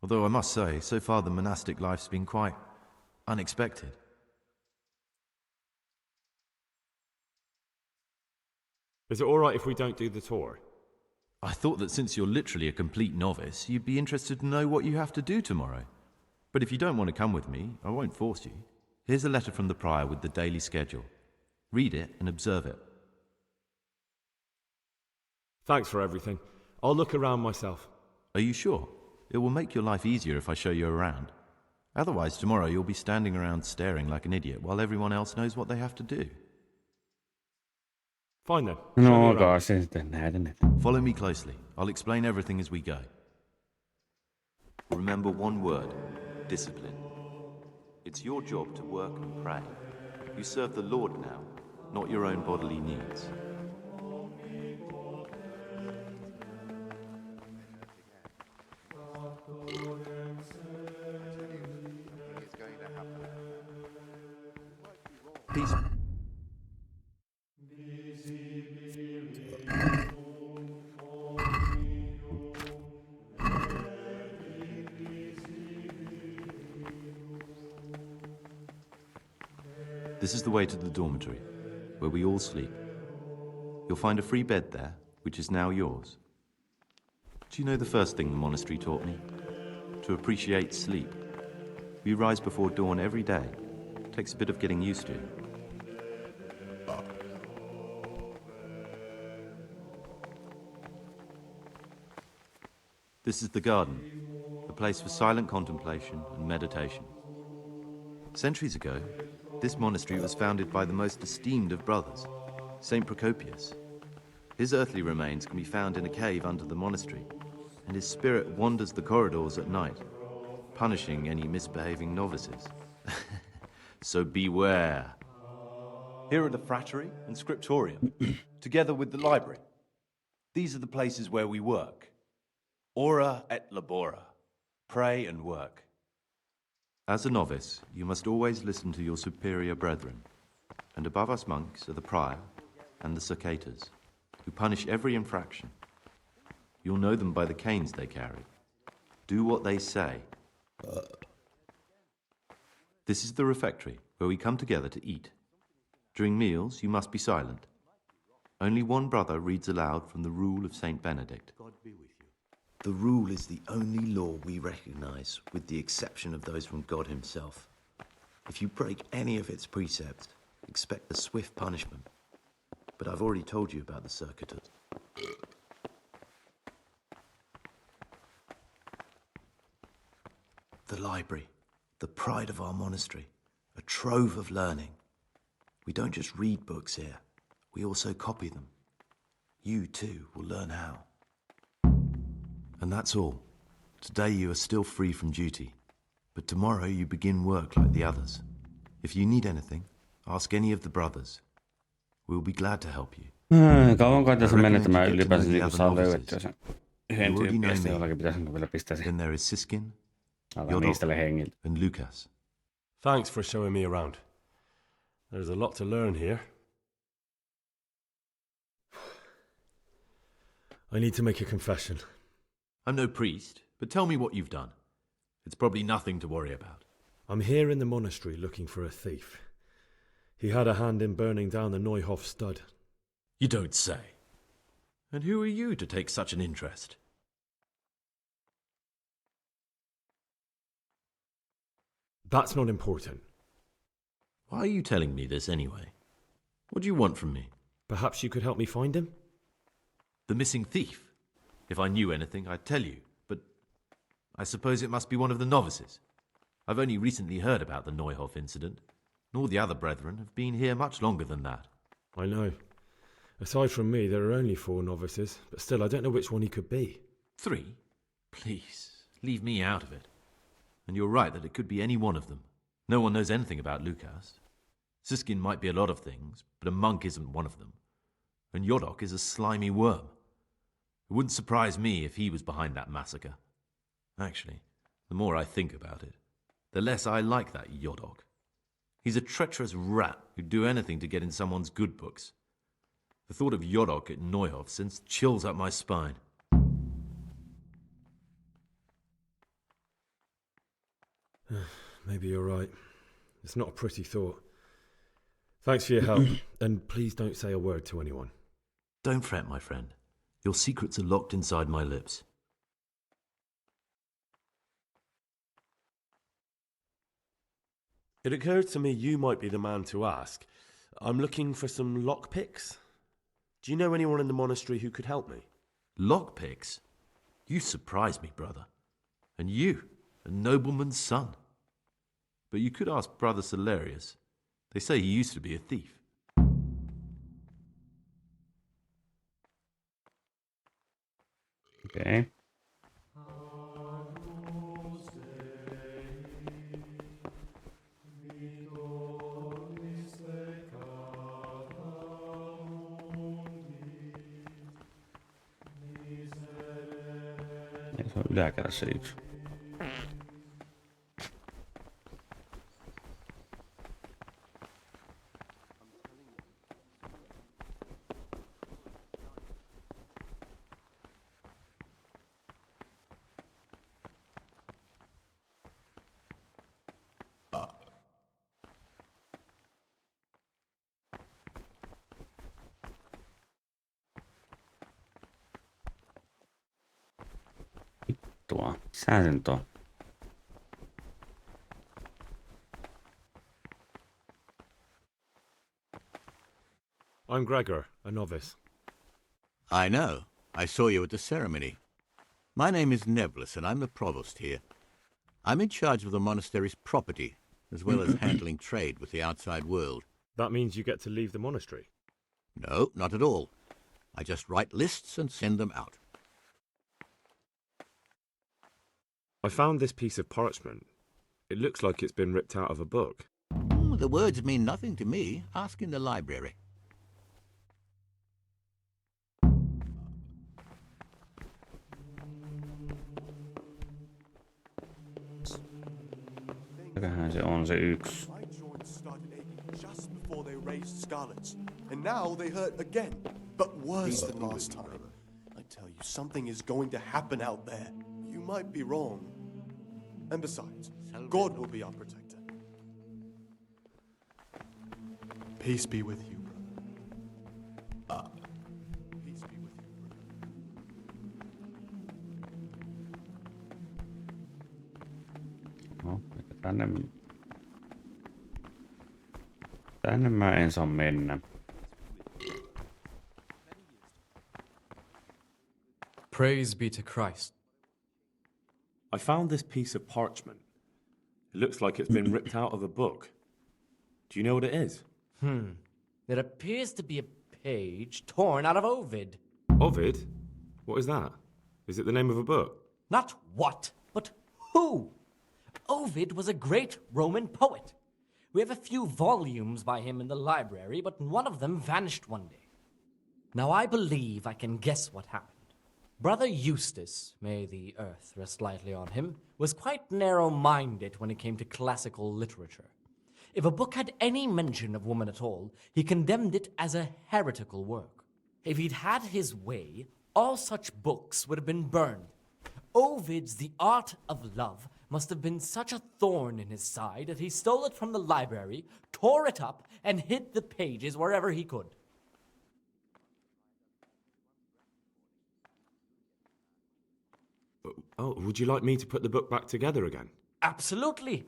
Although I must say, so far the monastic life's been quite unexpected. Is it alright if we don't do the tour? I thought that since you're literally a complete novice, you'd be interested to know what you have to do tomorrow. But if you don't want to come with me, I won't force you. Here's a letter from the prior with the daily schedule. Read it and observe it. Thanks for everything. I'll look around myself. Are you sure? It will make your life easier if I show you around. Otherwise, tomorrow you'll be standing around staring like an idiot while everyone else knows what they have to do. Fine then. No, gosh, sitten nähdään. Follow me closely. I'll explain everything as we go. Remember one word: discipline. It's your job to work and pray. You serve the Lord now, not your own bodily needs. Peace. This is the way to the dormitory, where we all sleep. You'll find a free bed there, which is now yours. Do you know the first thing the monastery taught me? To appreciate sleep. We rise before dawn every day. Takes a bit of getting used to. This is the garden, a place for silent contemplation and meditation. Centuries ago, this monastery was founded by the most esteemed of brothers, Saint Procopius. His earthly remains can be found in a cave under the monastery, and his spirit wanders the corridors at night, punishing any misbehaving novices. So beware. Here are the frattery and scriptorium, together with the library. These are the places where we work. Ora et labora. Pray and work. As a novice, you must always listen to your superior brethren. And above us monks are the prior and the cicatas, who punish every infraction. You'll know them by the canes they carry. Do what they say. This is the refectory, where we come together to eat. During meals, you must be silent. Only one brother reads aloud from the Rule of Saint Benedict. God be with you. The rule is the only law we recognize, with the exception of those from God himself. If you break any of its precepts, expect a swift punishment. But I've already told you about the circuitous. The library, the pride of our monastery, a trove of learning. We don't just read books here, we also copy them. You too will learn how. And that's all. Today you are still free from duty, but tomorrow you begin work like the others. If you need anything, ask any of the brothers. We'll be glad to help you. Kauanko tässä menettämään ylipäänsä niin saa löydettyä sen yhden tyyppiä, jollakin pitäisi vielä pistää sen. Then there is Siskin, niistä hengiltä. And Lucas. Thanks for showing me around. There's a lot to learn here. I need to make a confession. I'm no priest, but tell me what you've done. It's probably nothing to worry about. I'm here in the monastery looking for a thief. He had a hand in burning down the Neuhof stud. You don't say. And who are you to take such an interest? That's not important. Why are you telling me this anyway? What do you want from me? Perhaps you could help me find him? The missing thief? If I knew anything, I'd tell you, but I suppose it must be one of the novices. I've only recently heard about the Neuhof incident, and all the other brethren have been here much longer than that. I know. Aside from me, there are only 4 novices, but still, I don't know which one he could be. 3? Please, leave me out of it. And you're right that it could be any one of them. No one knows anything about Lucas. Siskin might be a lot of things, but a monk isn't one of them. And Yodok is a slimy worm. It wouldn't surprise me if he was behind that massacre. Actually, the more I think about it, the less I like that Yodok. He's a treacherous rat who'd do anything to get in someone's good books. The thought of Yodok at Neuhof sends chills up my spine. Maybe you're right. It's not a pretty thought. Thanks for your help, and please don't say a word to anyone. Don't fret, my friend. Your secrets are locked inside my lips. It occurred to me you might be the man to ask. I'm looking for some lockpicks. Do you know anyone in the monastery who could help me? Lockpicks? You surprise me, brother. And you, a nobleman's son. But you could ask Brother Salarius. They say he used to be a thief. Okay. Se on yläkerrassa yksi. Missä se nyt on? I'm Gregor, a novice. I know. I saw you at the ceremony. My name is Nebulus, and I'm the provost here. I'm in charge of the monastery's property, as well as handling trade with the outside world. That means you get to leave the monastery? No, not at all. I just write lists and send them out. I found this piece of parchment. It looks like it's been ripped out of a book. The words mean nothing to me. Ask in the library. Mikähän se on se yksi? Just before they raised scarlets, and now they hurt again, but worse than last time. I tell you, something is going to happen out there. You might be wrong. And besides, God will be our protector. Peace be with you, brother. Peace be with you, brother. No, tänne mä en saa mennä. Praise be to Christ. I found this piece of parchment. It looks like it's been ripped out of a book. Do you know what it is? It appears to be a page torn out of Ovid. Ovid? What is that? Is it the name of a book? Not what, but who. Ovid was a great Roman poet. We have a few volumes by him in the library, but one of them vanished one day. Now I believe I can guess what happened. Brother Eustace, may the earth rest lightly on him, was quite narrow-minded when it came to classical literature. If a book had any mention of woman at all, he condemned it as a heretical work. If he'd had his way, all such books would have been burned. Ovid's The Art of Love must have been such a thorn in his side that he stole it from the library, tore it up, and hid the pages wherever he could. Oh, would you like me to put the book back together again? Absolutely.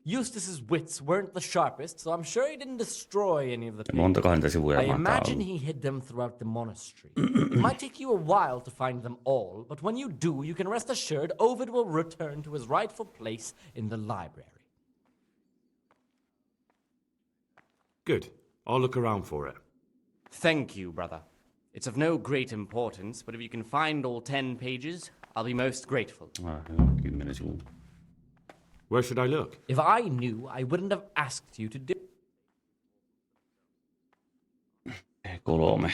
Eustace's wits weren't the sharpest, so I'm sure he didn't destroy any of the pages. Montakohan niitä sivuja I mahtaa imagine olla? he hid them throughout the monastery. It might take you a while to find them all, but when you do, you can rest assured Ovid will return to his rightful place in the library. Good. I'll look around for it. Thank you, brother. It's of no great importance, but if you can find all 10 pages, I'll be most grateful. Where should I look? If I knew, I wouldn't have asked you to do. 3.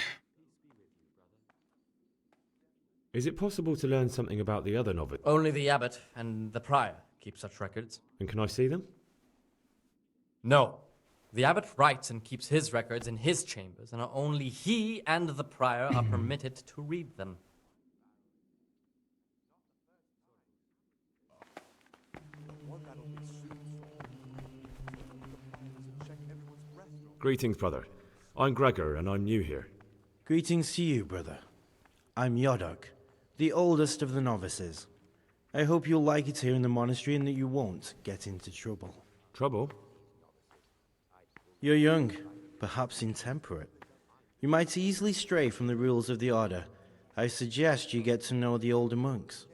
Is it possible to learn something about the other novice? Only the abbot and the prior keep such records. And can I see them? No. The abbot writes and keeps his records in his chambers, and only he and the prior are permitted to read them. Greetings, brother. I'm Gregor, and I'm new here. Greetings to you, brother. I'm Yodok, the oldest of the novices. I hope you'll like it here in the monastery and that you won't get into trouble. Trouble? You're young, perhaps intemperate. You might easily stray from the rules of the order. I suggest you get to know the older monks.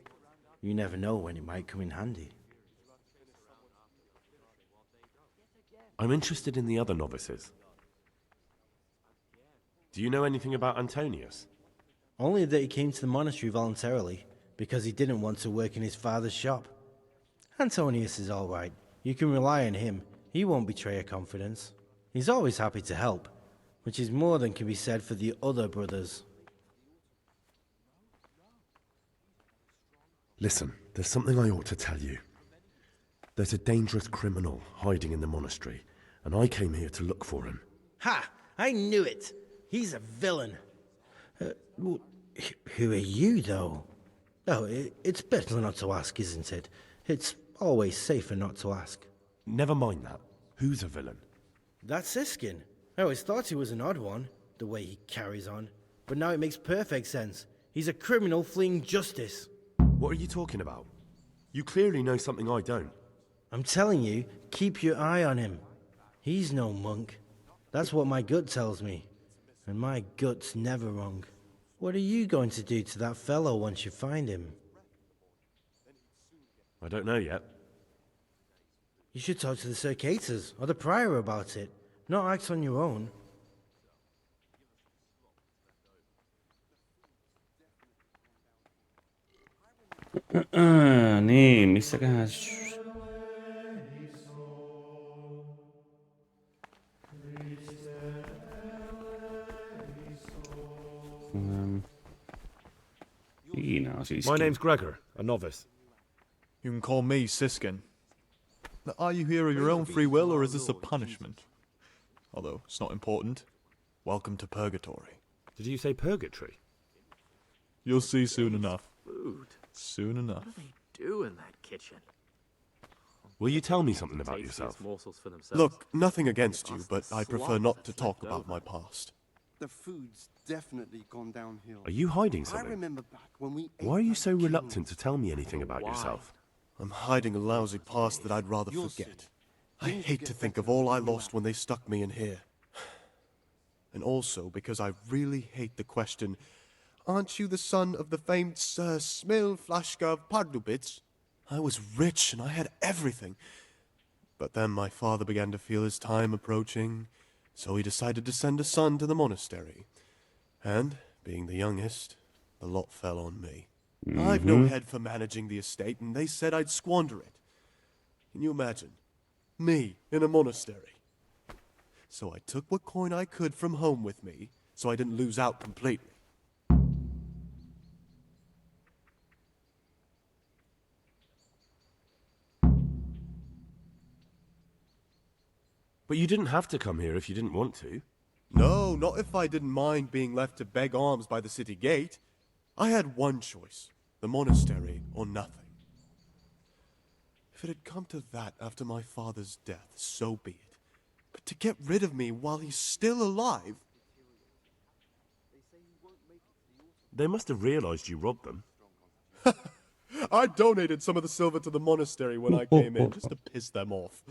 You never know when it might come in handy. I'm interested in the other novices. Do you know anything about Antonius? Only that he came to the monastery voluntarily, because he didn't want to work in his father's shop. Antonius is all right. You can rely on him. He won't betray your confidence. He's always happy to help, which is more than can be said for the other brothers. Listen, there's something I ought to tell you. There's a dangerous criminal hiding in the monastery, and I came here to look for him. Ha! I knew it! He's a villain. Who are you, though? Oh, it's better not to ask, isn't it? It's always safer not to ask. Never mind that. Who's a villain? That's Siskin. I always thought he was an odd one, the way he carries on. But now it makes perfect sense. He's a criminal fleeing justice. What are you talking about? You clearly know something I don't. I'm telling you, keep your eye on him. He's no monk. That's what my gut tells me. And my gut's never wrong. What are you going to do to that fellow once you find him? I don't know yet. You should talk to the Circators or the Prior about it, not act on your own. Niin, missäköhän... My name's Gregor, a novice. You can call me Siskin. Are you here of your own free will, or is this a punishment? Although, it's not important. Welcome to Purgatory. Did you say purgatory? You'll see soon enough. Food. Soon enough. What do they do in that kitchen? Will you tell me something about yourself? Look, nothing against you, but I prefer not to talk about my past. The food's definitely gone downhill. Are you hiding something? I remember back when we Why are you so reluctant to tell me anything about yourself? I'm hiding a lousy past that I'd rather forget. I hate to think of all I lost when they stuck me in here. And also because I really hate the question, aren't you the son of the famed Sir Smil Flashka of Pardubitz? I was rich and I had everything. But then my father began to feel his time approaching, so he decided to send a son to the monastery. And, being the youngest, the lot fell on me. I've no head for managing the estate, and they said I'd squander it. Can you imagine? Me, in a monastery. So I took what coin I could from home with me, so I didn't lose out completely. But you didn't have to come here if you didn't want to. No, not if I didn't mind being left to beg alms by the city gate. I had one choice, the monastery or nothing. If it had come to that after my father's death, so be it. But to get rid of me while he's still alive... They must have realized you robbed them. I donated some of the silver to the monastery when I came in, just to piss them off.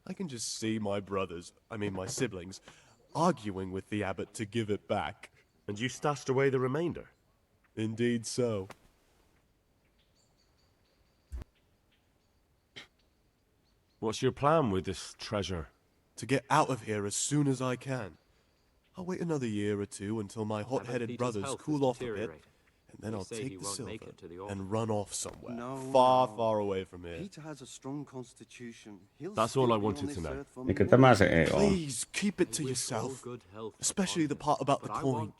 I can just see my brothers, my siblings, arguing with the abbot to give it back. And you stashed away the remainder? Indeed so. What's your plan with this treasure? To get out of here as soon as I can. I'll wait another year or two until my hot-headed brothers cool off a bit, and then I'll take the silver and run off somewhere, far away from here. Peter has a strong constitution. That's all I wanted to know. Mikä tämä se ei ole? Please, keep it to yourself. Especially the part about the coin.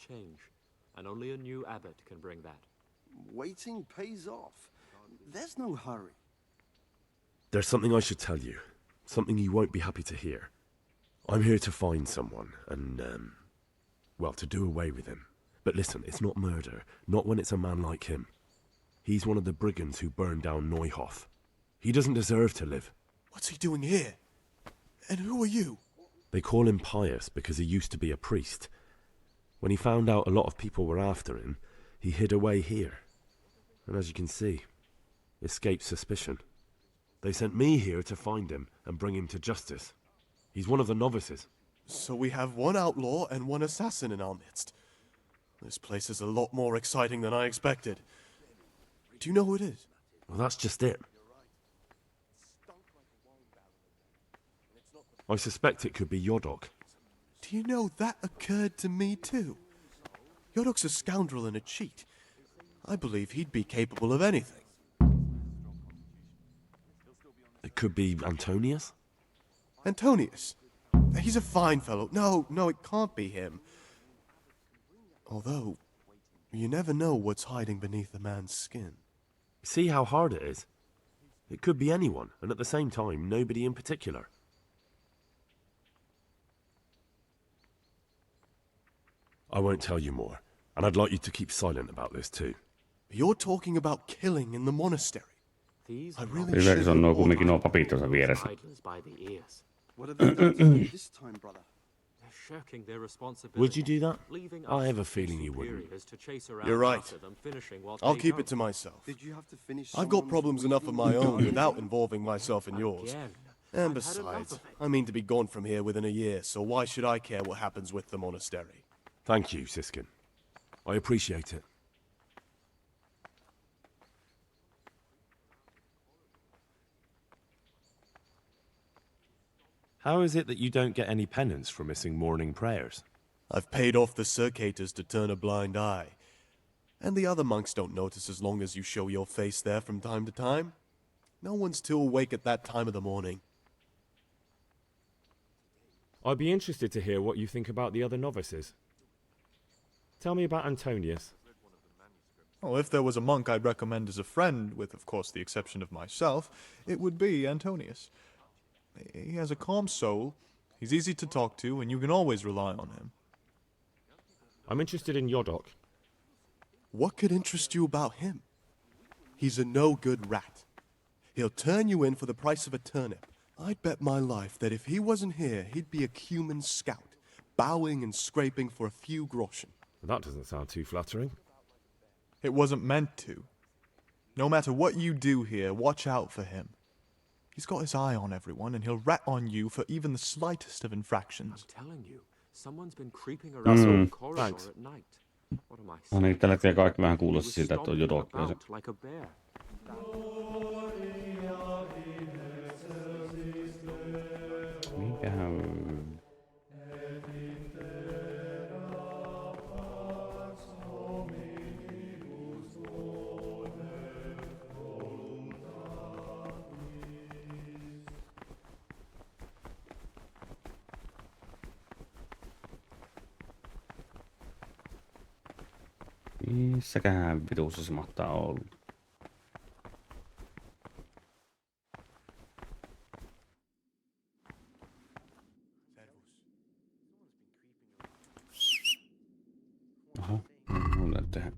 And only a new abbot can bring that. Waiting pays off. There's no hurry. There's something I should tell you. Something you won't be happy to hear. I'm here to find someone and, well, to do away with him. But listen, it's not murder. Not when it's a man like him. He's one of the brigands who burned down Neuhof. He doesn't deserve to live. What's he doing here? And who are you? They call him Pius because he used to be a priest. When he found out a lot of people were after him, he hid away here. And as you can see, escaped suspicion. They sent me here to find him and bring him to justice. He's one of the novices. So we have one outlaw and one assassin in our midst. This place is a lot more exciting than I expected. Do you know who it is? Well, that's just it. I suspect it could be Yodok. Do you know that occurred to me too? Yodok's a scoundrel and a cheat. I believe he'd be capable of anything. It could be Antonius? Antonius? He's a fine fellow. No, it can't be him. Although, you never know what's hiding beneath a man's skin. See how hard it is? It could be anyone, and at the same time, nobody in particular. I won't tell you more, and I'd like you to keep silent about this too. You're talking about killing in the monastery. I really Hyvä, se on kumminkin nuo papit tuossa vieressä. What have they done to you this time, brother? Shirking their responsibility. Would you do that? Leaving I us have a feeling you wouldn't. superiors to chase around You're right. after them, finishing what I'll they keep don't. it to myself. Did you have to finish I've got someone's problems enough of my own without involving myself in yours. Again. And I've had enough besides, of it. I mean to be gone from here within a year, so why should I care what happens with the monastery? Thank you, Siskin. I appreciate it. How is it that you don't get any penance for missing morning prayers? I've paid off the circators to turn a blind eye. And the other monks don't notice as long as you show your face there from time to time. No one's too awake at that time of the morning. I'd be interested to hear what you think about the other novices. Tell me about Antonius. Oh, if there was a monk I'd recommend as a friend, with of course the exception of myself, it would be Antonius. He has a calm soul, he's easy to talk to, and you can always rely on him. I'm interested in Yodok. What could interest you about him? He's a no-good rat. He'll turn you in for the price of a turnip. I'd bet my life that if he wasn't here, he'd be a cumin scout, bowing and scraping for a few groschen. That doesn't sound too flattering. It wasn't meant to. No matter what you do here, watch out for him. He's got his eye on everyone, and he'll rat on you for even the slightest of infractions. I'm telling you, someone's been creeping around the corridor at night. What am I No saying? niin, tällä hetkellä kaikki vähän kuulosti siltä, että on Yodok. Ja se... Like a bear. Mikähän... Missäköhän vitussa se mahtaa olla? Aha, mulla tehdä.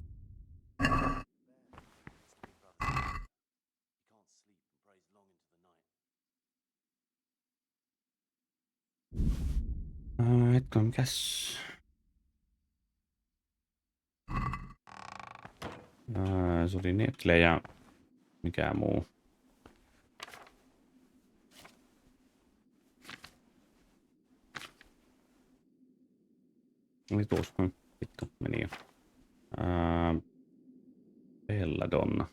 Hetken, mikäs? Se oli Netle ja mikä muu. Oli tuossa. Vittu, meni jo. Belladonna.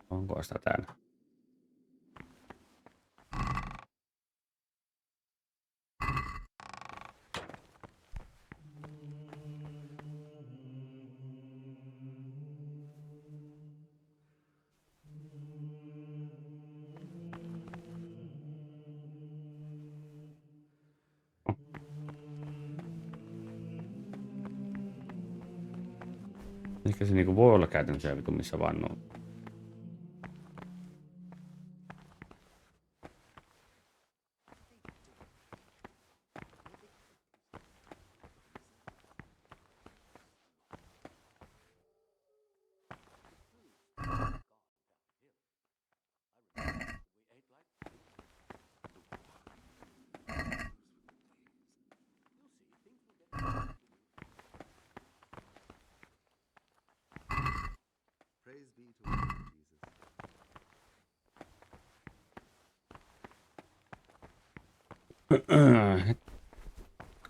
Onko sitä täällä? Ehkä se niinku voi olla käytännössä vitu missä vaan on.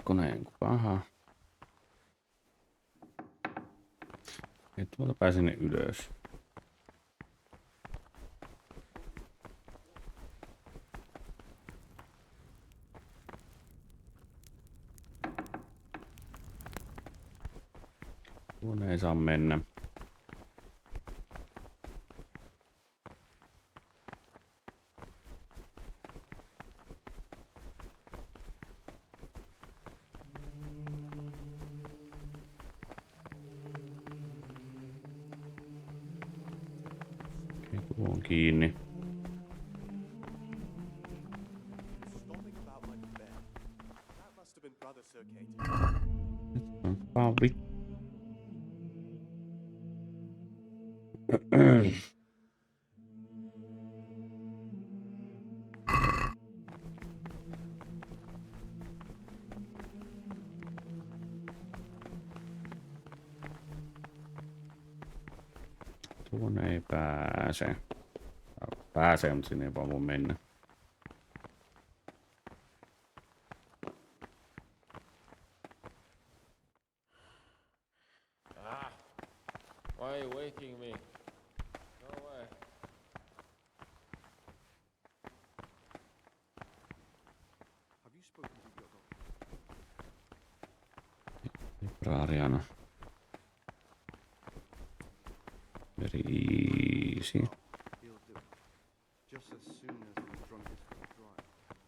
Koneen paha. Ja tuolta pääsin ne ylös. Tuonne ei saa mennä. Tuo on kiinni. Paavi. Tuonne ei pääse. Pääsee, mutta sinne ei vaan voi mennä. Why are you waking me? No way. Have you spoken to your doctor? Librariana. Very easy. He'll do it. Just as soon as the drunk is dry.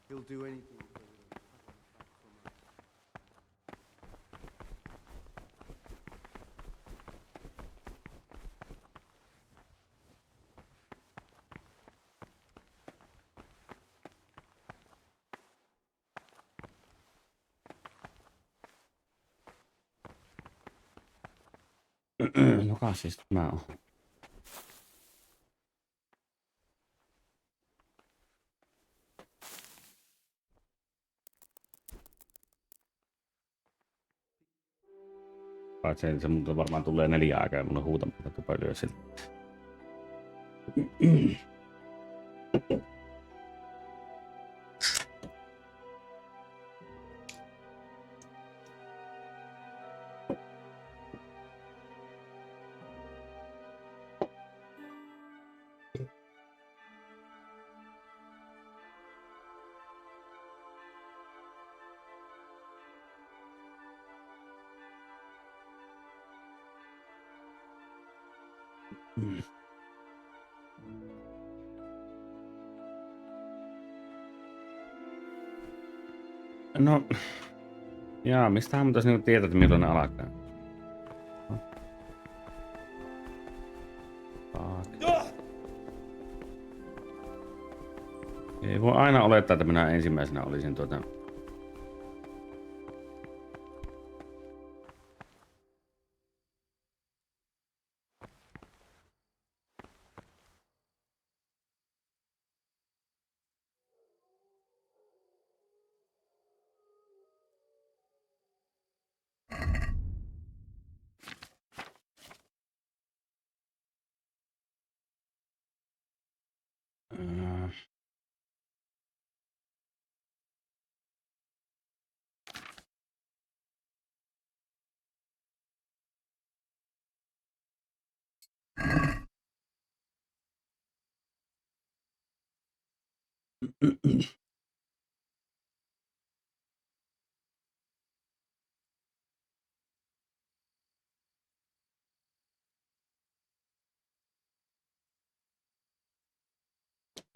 He'll do anything so we don't cut him back from us. Joka siis mä oon. Paitsi se mun varmaan tulee 4 aikaa ja mun on huutamatta tupelyä sille. No, jaa, mistähän mun tässä niinku tietää, että milloin ne alkaa? Ei voi aina olettaa, että minä ensimmäisenä olisin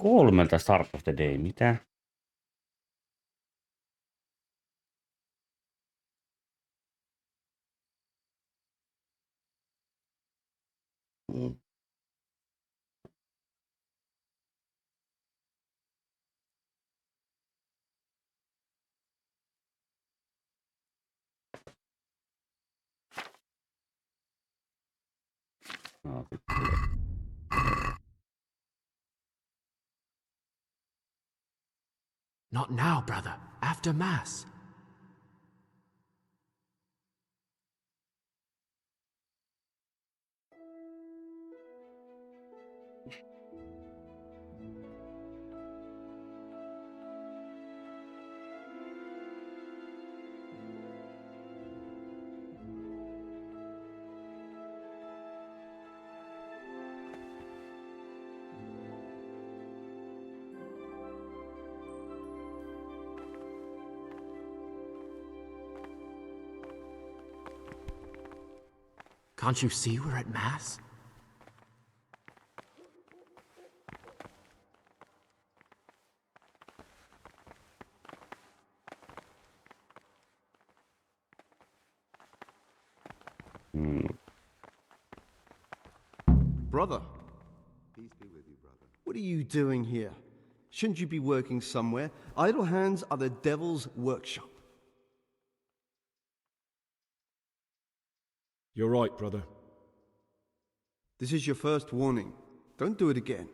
Kolmelta Start of the Day, mitä? Not now, brother. After Mass. Can't you see we're at Mass? Brother. Peace be with you, brother. What are you doing here? Shouldn't you be working somewhere? Idle hands are the devil's workshop. You're right, brother. This is your first warning. Don't do it again.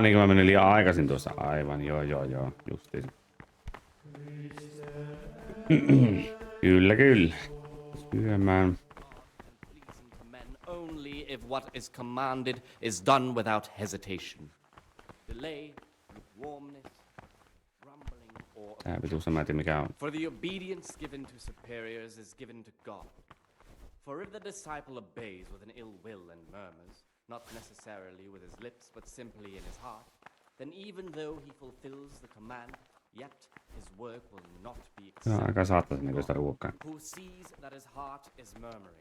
Niin mä menin liian aikaisin tuossa. Aivan, joo, justiinsa. Kyllä. Syömään. Only if what is commanded is done without hesitation. Delay, lukewarmness, grumbling, or Tää vitussa mä en tiedä mikä on. for the obedience given to superiors is given to God. For if the disciple obeys with an ill will and murmurs, not necessarily with his lips, but simply in his heart, then even though he fulfills the command, yet his work will not be accepted. Who sees that his heart is murmuring,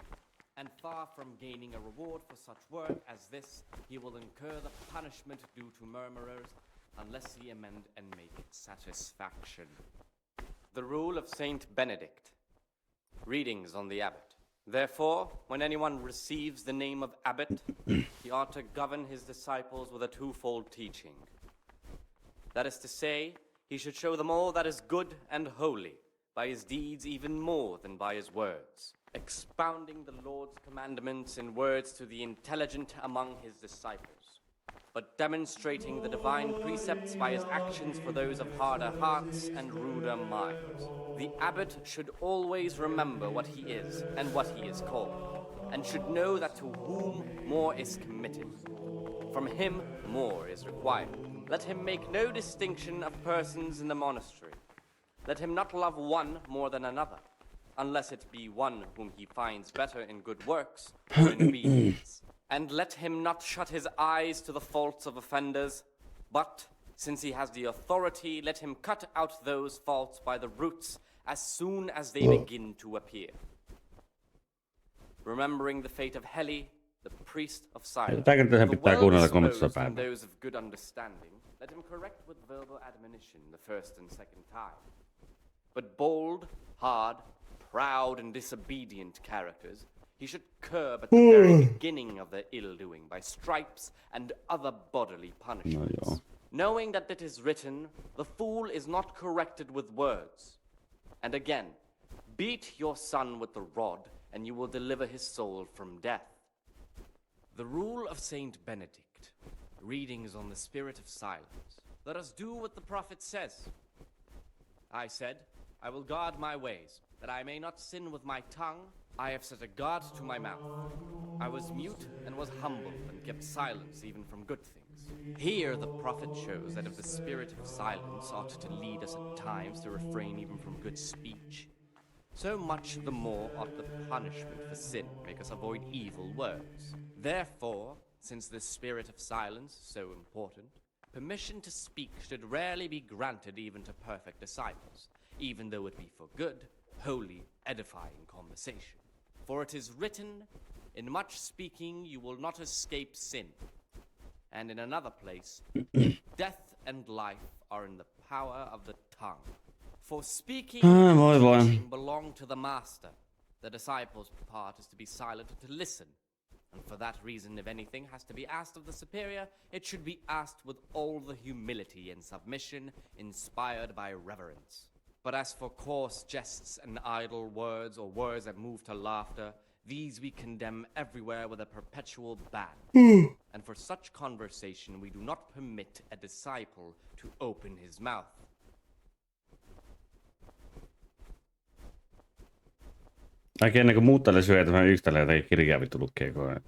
and far from gaining a reward for such work as this, he will incur the punishment due to murmurers, unless he amend and make satisfaction. The rule of Saint Benedict. Readings on the abbot. Therefore, when anyone receives the name of abbot, he ought to govern his disciples with a twofold teaching. That is to say, he should show them all that is good and holy, by his deeds even more than by his words, expounding the Lord's commandments in words to the intelligent among his disciples, but demonstrating the divine precepts by his actions for those of harder hearts and ruder minds. The abbot should always remember what he is and what he is called, and should know that to whom more is committed, from him more is required. Let him make no distinction of persons in the monastery. Let him not love one more than another, unless it be one whom he finds better in good works or in obedience. And let him not shut his eyes to the faults of offenders, but, since he has the authority, let him cut out those faults by the roots as soon as they begin to appear. Remembering the fate of Heli, the priest of silence, the well-disposed and those of good understanding, let him correct with verbal admonition the first and second time. But bold, hard, proud, and disobedient characters he should curb at the very beginning of their ill-doing by stripes and other bodily punishments. Knowing that it is written, the fool is not corrected with words. And again, beat your son with the rod, and you will deliver his soul from death. The rule of Saint Benedict. Readings on the spirit of silence. Let us do what the prophet says. I said, I will guard my ways, that I may not sin with my tongue. I have set a guard to my mouth. I was mute and was humble and kept silence even from good things. Here the prophet shows that if the spirit of silence ought to lead us at times to refrain even from good speech, so much the more ought the punishment for sin make us avoid evil words. Therefore, since the spirit of silence is so important, permission to speak should rarely be granted even to perfect disciples, even though it be for good, holy, edifying conversation. For it is written, in much speaking you will not escape sin. And in another place, death and life are in the power of the tongue. For speaking and teaching belong to the master. The disciple's part is to be silent and to listen. And for that reason, if anything has to be asked of the superior, it should be asked with all the humility and submission inspired by reverence. But as for coarse jests and idle words, or words that move to laughter, these we condemn everywhere with a perpetual ban. And for such conversation we do not permit a disciple to open his mouth. Aika ennen kuin muut tälle syö, tämä yksi tällä jotakin kirjaa vittu lukee koko ajan.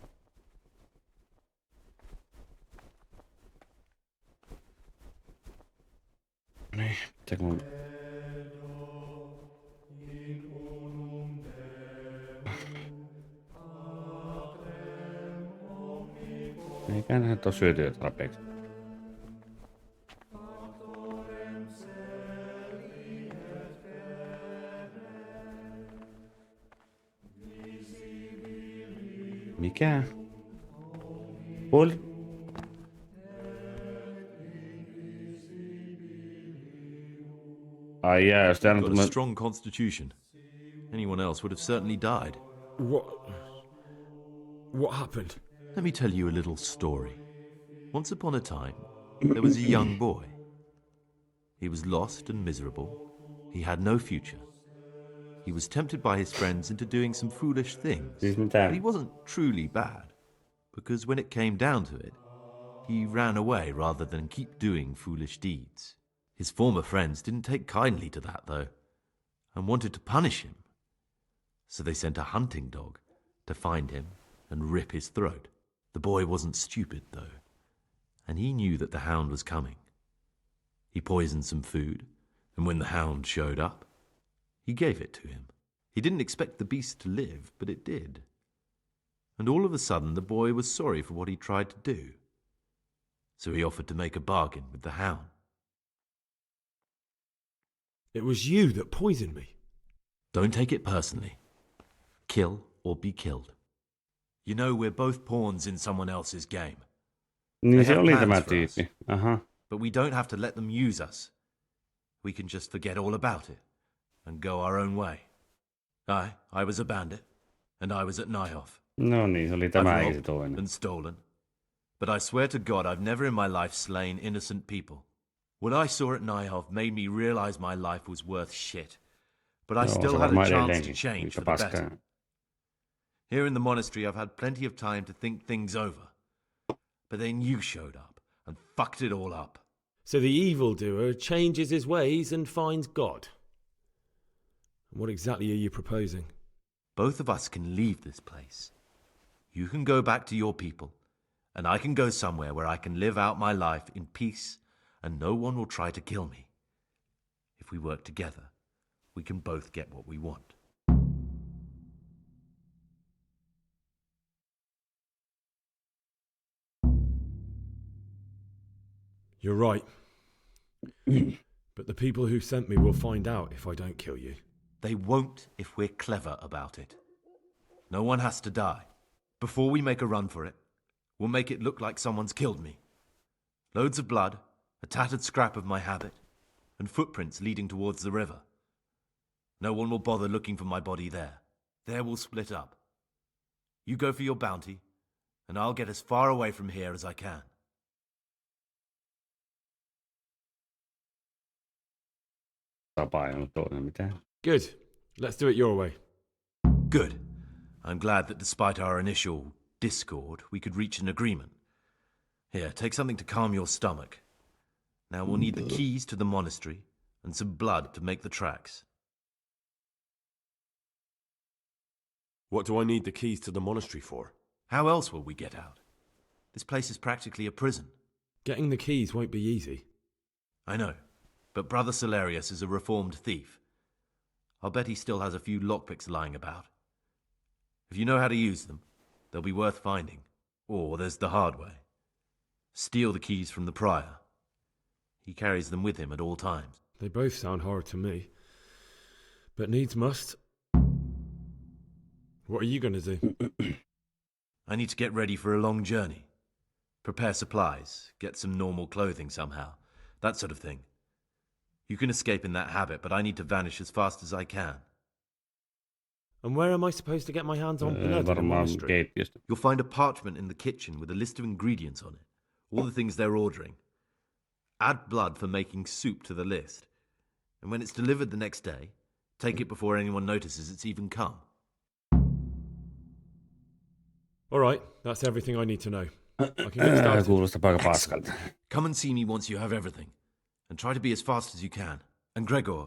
Niin, pitääkö mun... et ole syötyä tarpeeksi. Mikä? Poli? Ai jää, jos täällä You've on got a tämmönen... strong constitution. Anyone else would have certainly died. What happened? Let me tell you a little story. Once upon a time, there was a young boy. He was lost and miserable. He had no future. He was tempted by his friends into doing some foolish things. But he wasn't truly bad, because when it came down to it, he ran away rather than keep doing foolish deeds. His former friends didn't take kindly to that, though, and wanted to punish him. So they sent a hunting dog to find him and rip his throat. The boy wasn't stupid, though, and he knew that the hound was coming. He poisoned some food, and when the hound showed up, he gave it to him. He didn't expect the beast to live, but it did. And all of a sudden, the boy was sorry for what he tried to do. So he offered to make a bargain with the hound. It was you that poisoned me. Don't take it personally. Kill or be killed. You know, we're both pawns in someone else's game. Niin They se have oli plans tämä for us, tyyppi. Aha. but we don't have to let them use us. We can just forget all about it and go our own way. I was a bandit, and I was at Nyhoff. No niin, se oli I've tämä eikä se robbed toinen. and stolen, but I swear to God I've never in my life slain innocent people. What I saw at Nyhoff made me realize my life was worth shit, but I Joo, still se had a varmaan chance to edelleenkin. change Yhtä for the paskaa. better. Here in the monastery I've had plenty of time to think things over, but then you showed up and fucked it all up. So the evildoer changes his ways and finds God. What exactly are you proposing? Both of us can leave this place. You can go back to your people, and I can go somewhere where I can live out my life in peace and no one will try to kill me. If we work together, we can both get what we want. You're right. But the people who sent me will find out if I don't kill you. They won't if we're clever about it. No one has to die. Before we make a run for it, we'll make it look like someone's killed me. Loads of blood, a tattered scrap of my habit, and footprints leading towards the river. No one will bother looking for my body there. There we'll split up. You go for your bounty, and I'll get as far away from here as I can. Tapa ei ollut toinen mitään. Good. Let's do it your way. Good. I'm glad that despite our initial discord, we could reach an agreement. Here, take something to calm your stomach. Now we'll need the keys to the monastery and some blood to make the tracks. What do I need the keys to the monastery for? How else will we get out? This place is practically a prison. Getting the keys won't be easy. I know, but Brother Salarius is a reformed thief. I'll bet he still has a few lockpicks lying about. If you know how to use them, they'll be worth finding. Or there's the hard way. Steal the keys from the prior. He carries them with him at all times. They both sound hard to me. But needs must. What are you going to do? I need to get ready for a long journey. Prepare supplies, get some normal clothing somehow. That sort of thing. You can escape in that habit, but I need to vanish as fast as I can. And where am I supposed to get my hands on blood in the monastery? You'll find a parchment in the kitchen with a list of ingredients on it. All the things they're ordering. Add blood for making soup to the list. And when it's delivered the next day, take it before anyone notices it's even come. All right, that's everything I need to know. I can get started. Kuulostaa aika paskalta. Come and see me once you have everything. And try to be as fast as you can. And Gregor,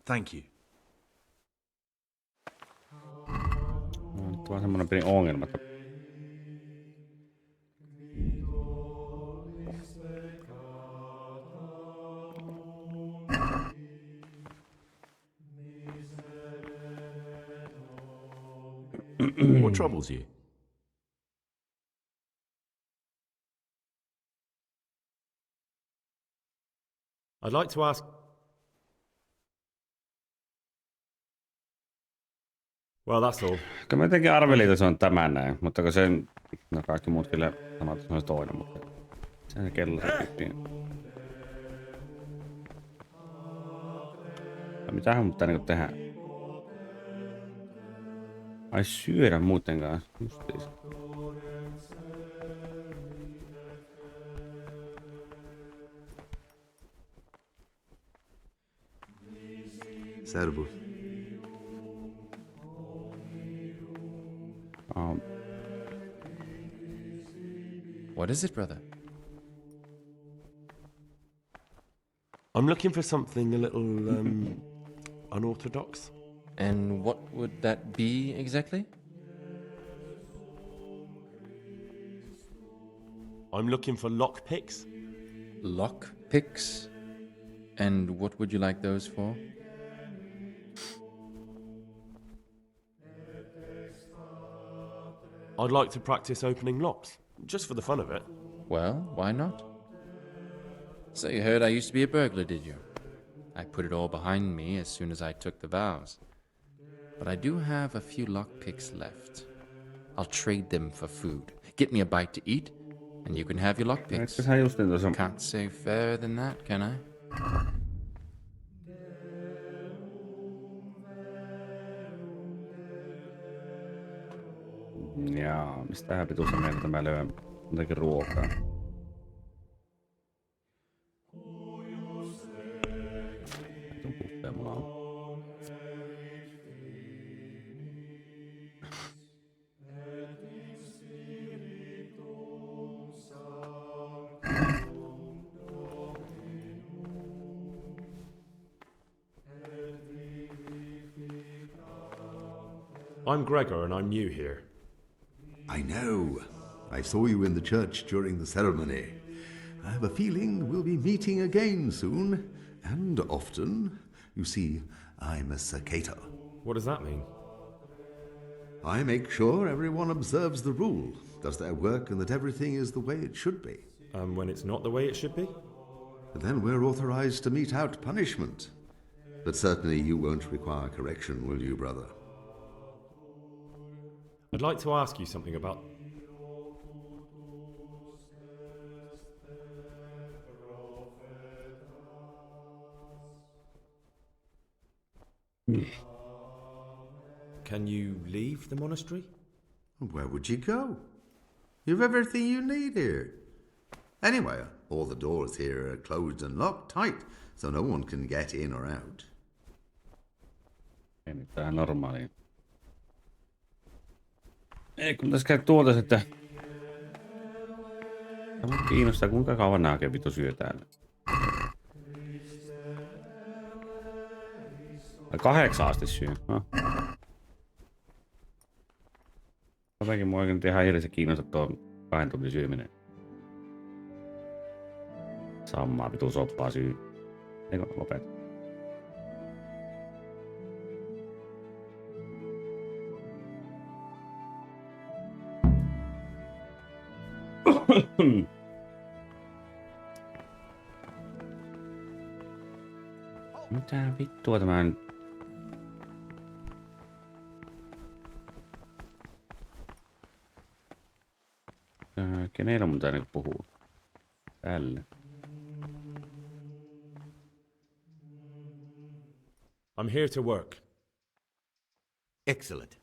thank you. Nyt on semmonen pieni ongelma. What troubles you? I'd like to ask... Well, that's all. Kyllä mä jotenkin arvelin, että se on tämä näin, mutta kun se... No kaikki muut kyllä sanoo, että se on toinen, mutta... Se kello se tyyppiin. Mitähän mun pitää niinku tehdä? Ai syödä muuten kanssa. Justiis. Servus. What is it, brother? I'm looking for something a little, unorthodox. And what would that be exactly? I'm looking for lockpicks. Lockpicks? And what would you like those for? I'd like to practice opening locks, just for the fun of it. Well, why not? So you heard I used to be a burglar, did you? I put it all behind me as soon as I took the vows. But I do have a few lockpicks left. I'll trade them for food. Get me a bite to eat, and you can have your lockpicks. Can't say fairer than that, can I? Jaa, mistähän vitussa meiltä mä löydän jotakin ruokaa. I'm Gregor and I'm new here. I know. I saw you in the church during the ceremony. I have a feeling we'll be meeting again soon, and often. You see, I'm a cicator. What does that mean? I make sure everyone observes the rule, does their work, and that everything is the way it should be. And when it's not the way it should be? Then we're authorized to mete out punishment. But certainly you won't require correction, will you, brother? I'd like to ask you something about... Can you leave the monastery? Where would you go? You've everything you need here. Anyway, all the doors here are closed and locked tight, so no one can get in or out. Ei mitään normaalia. Ei kun tässä käy tuolta, että... Tämä kiinnostaa, kuinka kauan nää oikein vittu syö täällä. 8 asti syö. Jotenkin mua oikein ihan hirveästi kiinnostaa tuo 2 tunnin syöminen. Sammaa vitu soppaa syy. Eikö lopeta? Mitä vittua tämä nyt? Kenellä mun tää nyt puhuu? Tälle. I'm here to work. Excellent.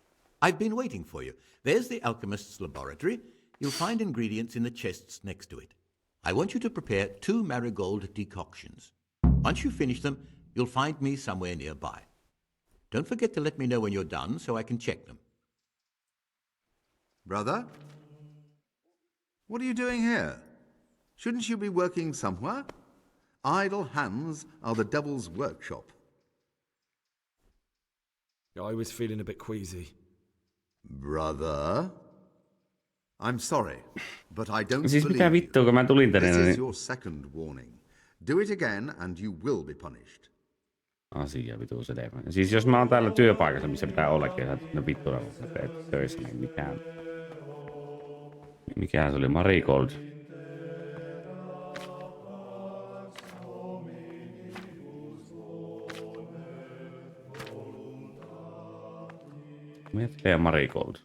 I've been waiting for you. There's the alchemist's laboratory. You'll find ingredients in the chests next to it. I want you to prepare 2 marigold decoctions. Once you finish them, you'll find me somewhere nearby. Don't forget to let me know when you're done so I can check them. Brother? What are you doing here? Shouldn't you be working somewhere? Idle hands are the devil's workshop. I was feeling a bit queasy. Brother? I'm sorry, but I don't siis believe mitä vittua, kun mä tulin tänne, This niin... is your second warning. Do it again and you will be punished. Asia vitu selvä. Siis jos mä oon täällä työpaikassa, missä pitää ollakin, ja ne vittu töissä, niin mikään... Mikähän se oli? Marigold. Metkä ja Marigold.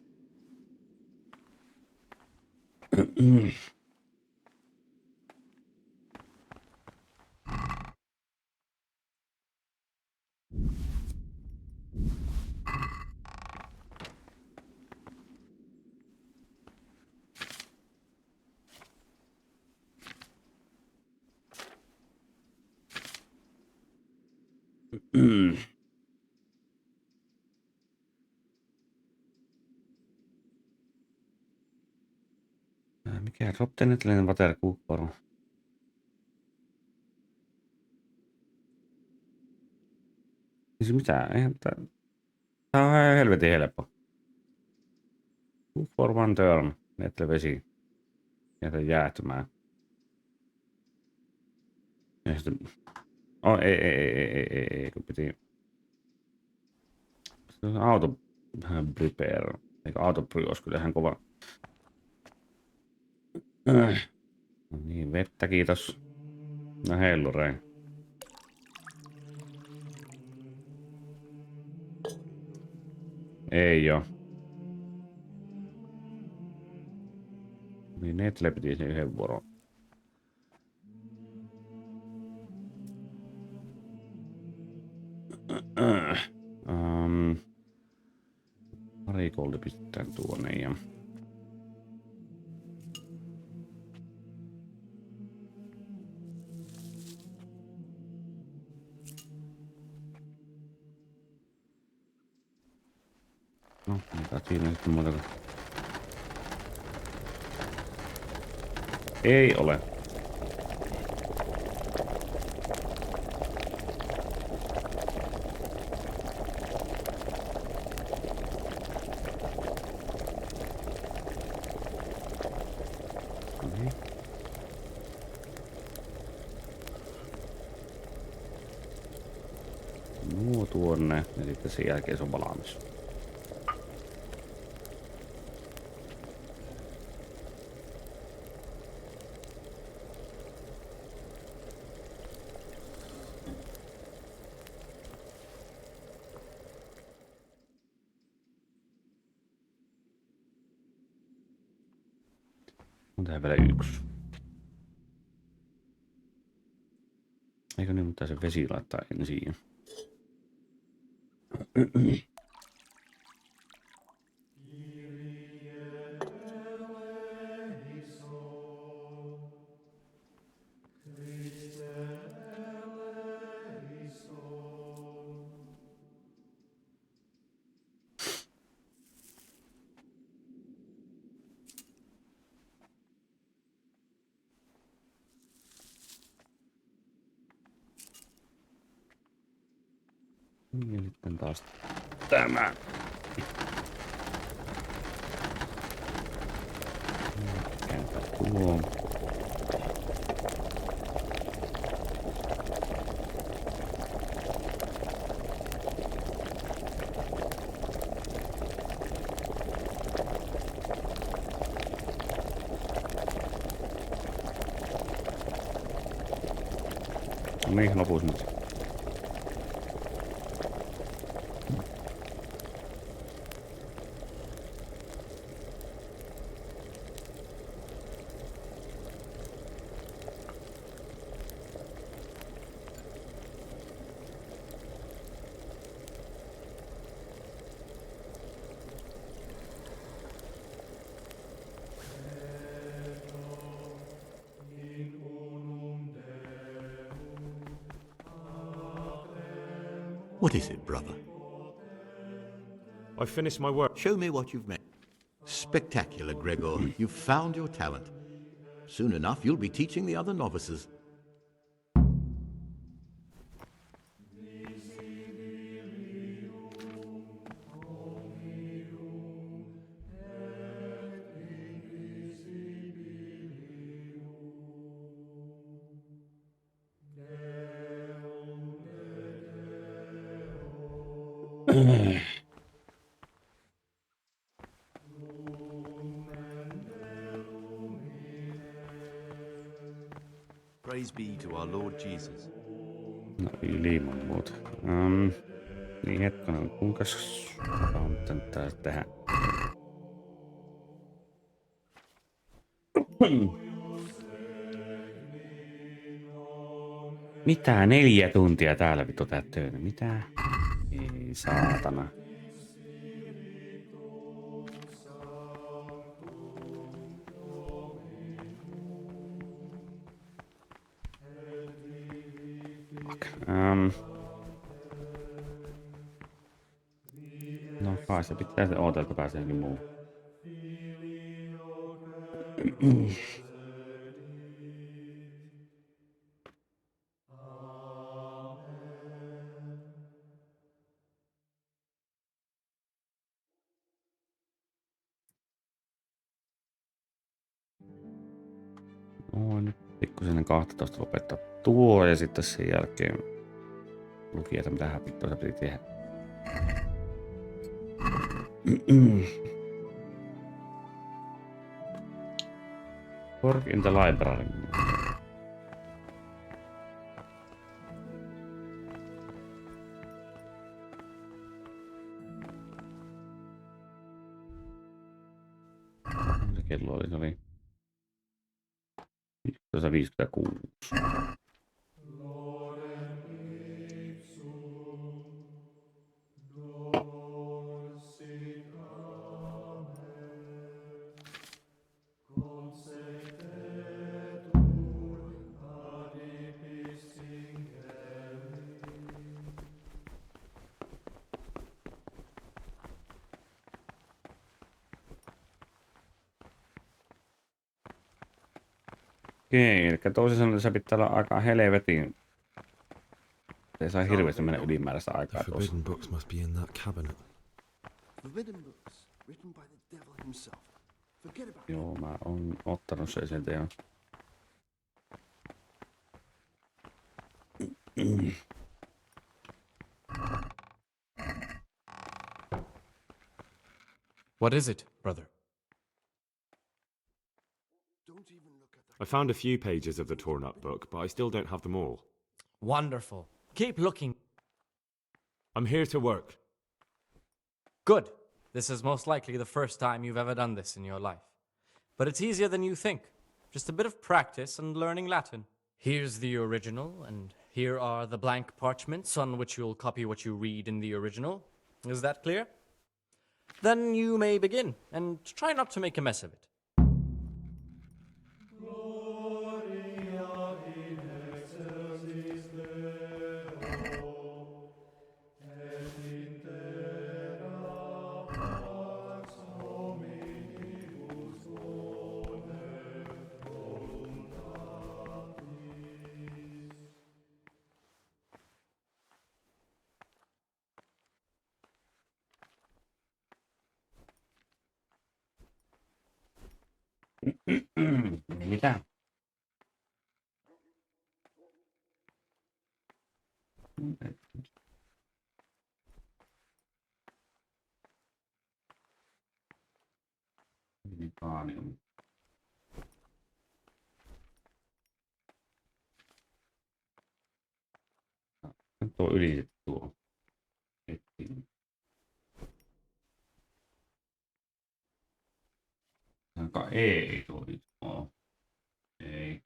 Mikä Roptenetlen vaterkuupporo? Siis mitä? Eihän tää on ihan helvetin helppo. Cook for one turn. Netle vesi. Jätä jäähtymään. Ja sitten... Oh, ei, kun piti... Se on auto... Prepare. Eikä auto olisi kyllä ihan kova. No niin, vettä kiitos. No hellurei. Ei oo. Niin Netle piti sen yhden vuoron. Marikoldi pistetään tuonne ja... No, mitä siinä sitten muuta kuin... Ei ole. Nuo tuonne ja sitten sen jälkeen se on valmis. On tää vielä yksi. Eikö niin, mutta se vesi laittaa ensin? Ja sitten taas tämä. Kääntä tuo. No niin, lopus nyt. What is it, brother? I finished my work. Show me what you've made. Spectacular, Gregor. You've found your talent. Soon enough, you'll be teaching the other novices. Praise be to our Lord Jesus. No ilman muuta. Niin hetkonen, kuinkas on tää tehdä? Mitä 4 tuntia täällä vittu tää töitä? Mitä? Ei saatana. No kai se pitää se ootella, että pääsee johonkin muuhun. No nyt pikkusen 12 lopettaa tuo ja sitten sen jälkeen luki, että mitä vittua se piti tehdä. Work in the library. Se kello oli, se oli 56. Okei, eli toisin sanoen se pitää olla aika helvetin. Ei saa hirveästi mennä ylimääräistä aikaa The tuossa. forbidden books must be in that cabinet. Forbidden books, written by the devil himself. Forget about Joo, mä oon ottanut sen sieltä jo. What is it, brother? I found a few pages of the torn up book, but I still don't have them all. Wonderful. Keep looking. I'm here to work. Good. This is most likely the first time you've ever done this in your life. But it's easier than you think. Just a bit of practice and learning Latin. Here's the original, and here are the blank parchments on which you'll copy what you read in the original. Is that clear? Then you may begin, and try not to make a mess of it. Mitä? Parin. Tuo yli tuo. Sanka ei tuo nyt oo. Ei.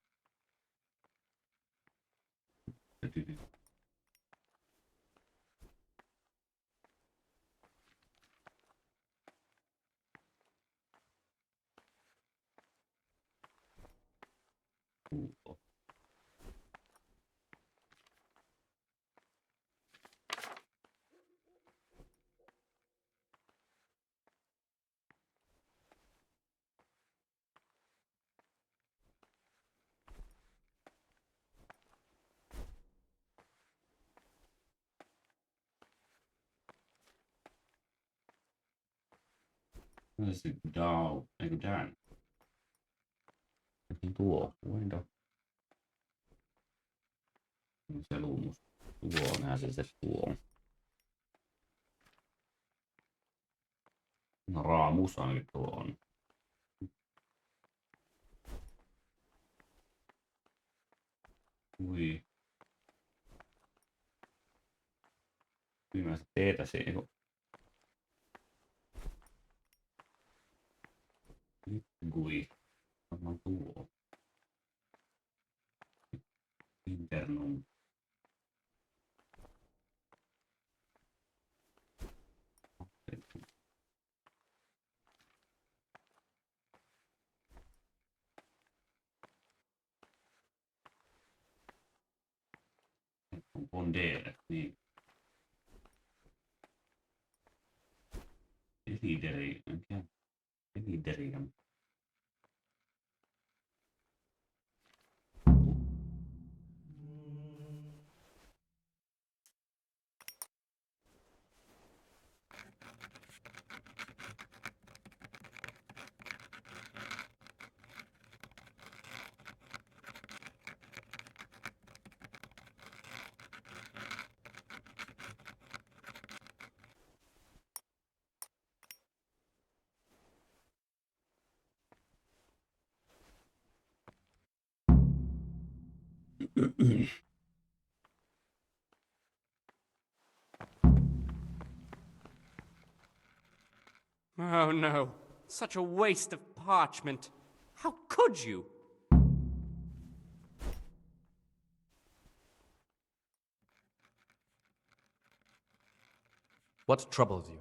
Se down, eikö down? Tuo, window. Se luumus. Tuo, nähdään se tuo. No raamus ainakin tuo on. Ui. Viimeistä teetä siihen. Gui. Varmaan tuo. Internum. On D, niin. Eliderium. Oh no, such a waste of parchment. How could you? What troubles you?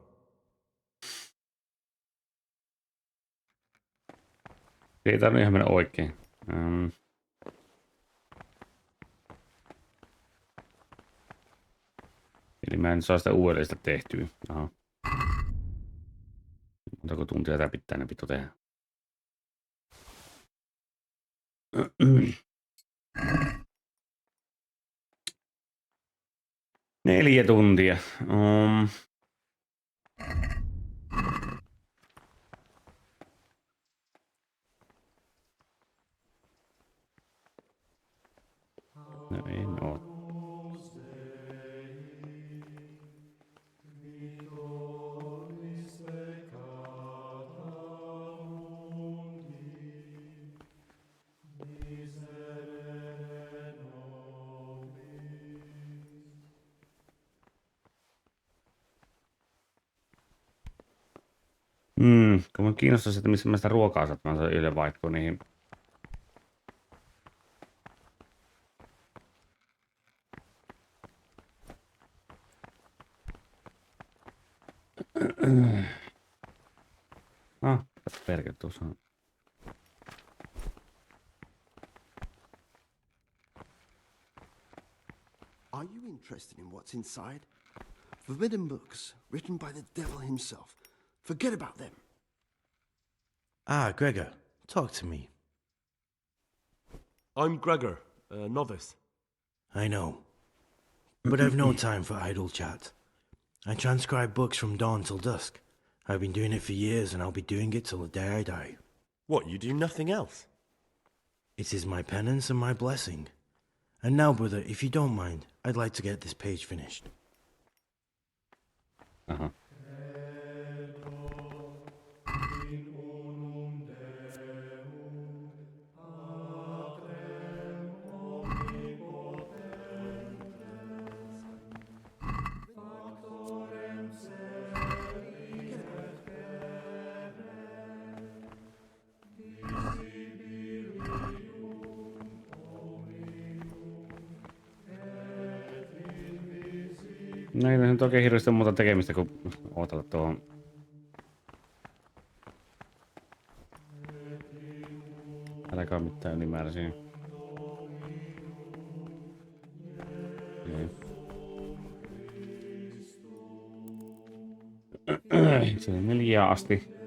Ei tarvitse ihan mennä oikein. Eli mä en saa sitä uudelleen sitä tehtyä. Aha. Montako tuntia tää pitää ne pitää tehdä? 4 tuntia. No en oo. Kun mun kiinnostaisi, että missä mä sitä ruokaa saat, mä saan yhden vaihtoon niihin. Perkele tuossa on. Are you interested in what's inside? Forbidden books, written by the devil himself. Forget about them. Ah, Gregor, talk to me. I'm Gregor, a novice. I know. But I've no time for idle chat. I transcribe books from dawn till dusk. I've been doing it for years, and I'll be doing it till the day I die. What, you do nothing else? It is my penance and my blessing. And now, brother, if you don't mind, I'd like to get this page finished. Uh-huh. No ei nyt oikein hirveästi muuta tekemistä kuin odotella tuohon. Äläkään mitään ylimääräisiä. Se on 4 asti.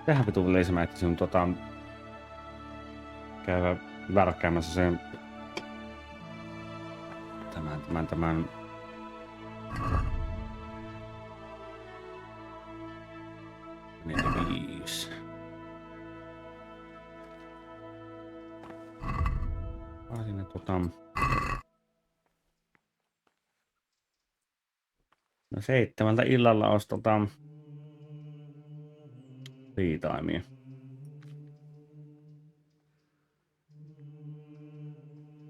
Tähän vitun leisi mä etsin käydä värkkäämässä sen tämän 4, 5. No 7 illalla olisi tiitaimia.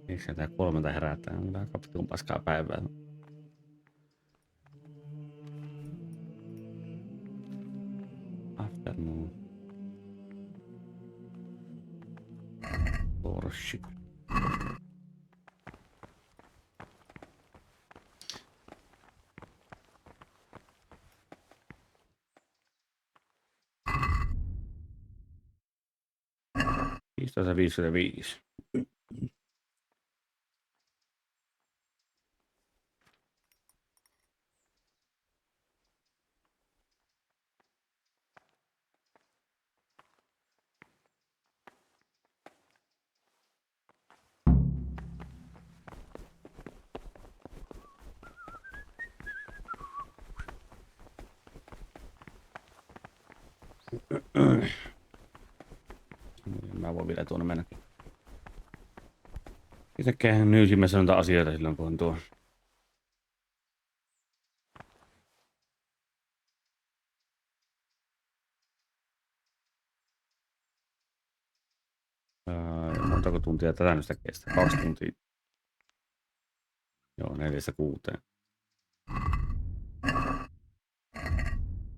Miksi sieltä 3 herätään? On aika pitun paskaa päivää. Afternoon. Worship. Viisitoista 55. Mä voin vielä tuonne mennä. Itsekään nyysimässä noita asioita silloin, kun on tuo. Montako tuntia tätä nyt kestää? 2 tuntia. Joo, 4-6.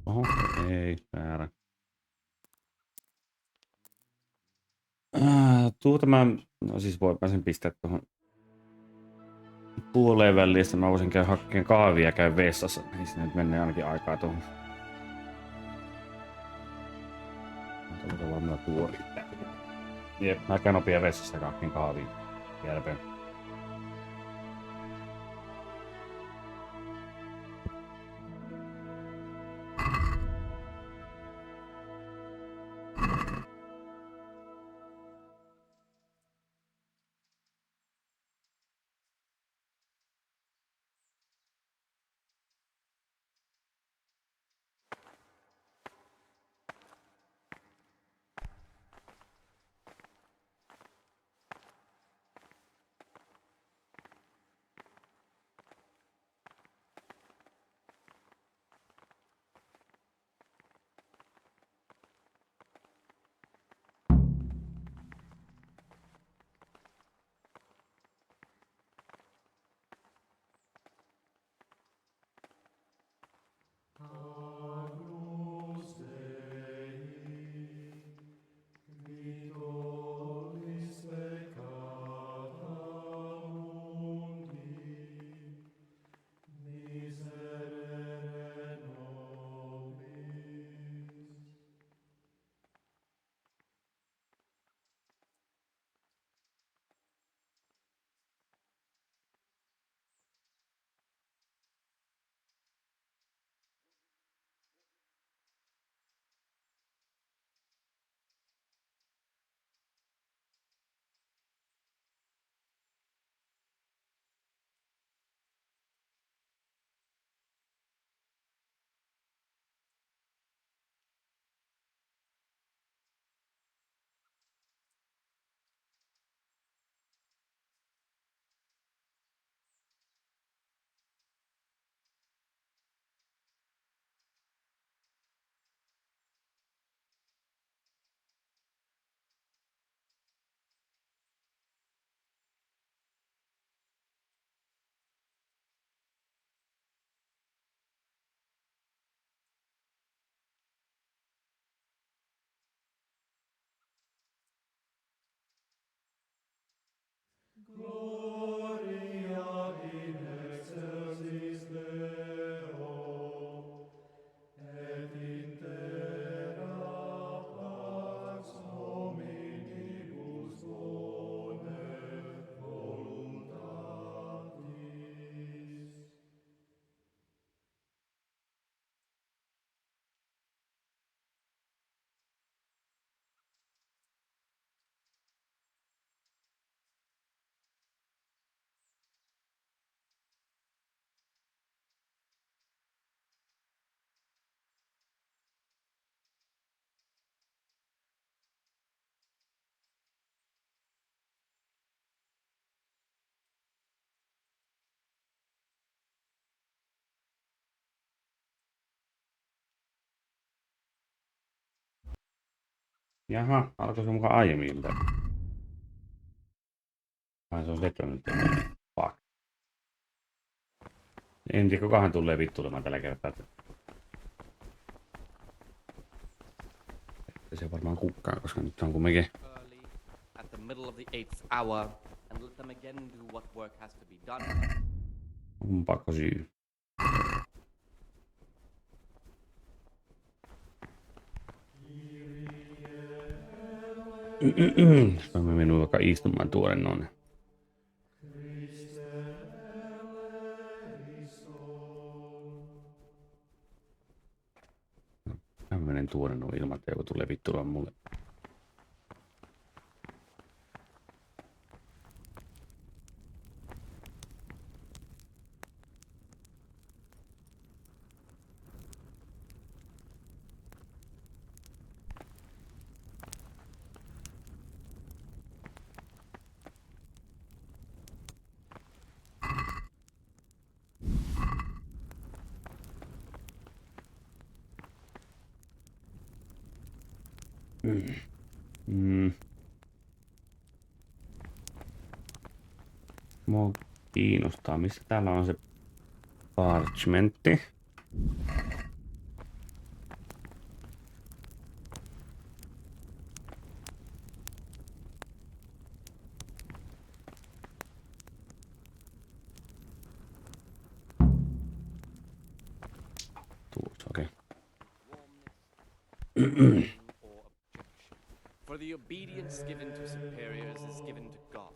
Oho, ei, väärä. Tuota mä, no siis voin sen pistää tuohon puoleen väliin, ja mä voisin käydä hakkeen kahvia ja käydä vessassa, niin sinne nyt menee ainakin aikaa tuohon. Tuolla varmaan tuori. Jep, mä käyn nopea vessassa ja hakkeen kahvia. Järpeen. Jaha, alkoi se mukaan aiemmin. Ai se on vetänyt. Fuck. En tiedä, kukahan tulee vittuilemaan tällä kertaa. Ei se varmaan kukaan, koska nyt on kumminkin. At the middle of the 8th hour, and let them again do what work has to be done. On pakko syy. Mä menen vaikka istumaan tuolle noin. Mä menen tuonne noin ilman, että joku tulee vittuilemaan mulle. Mua kiinnostaa, missä täällä on se parchmentti. Tuossa, okei. For the obedience given to superiors is given to God.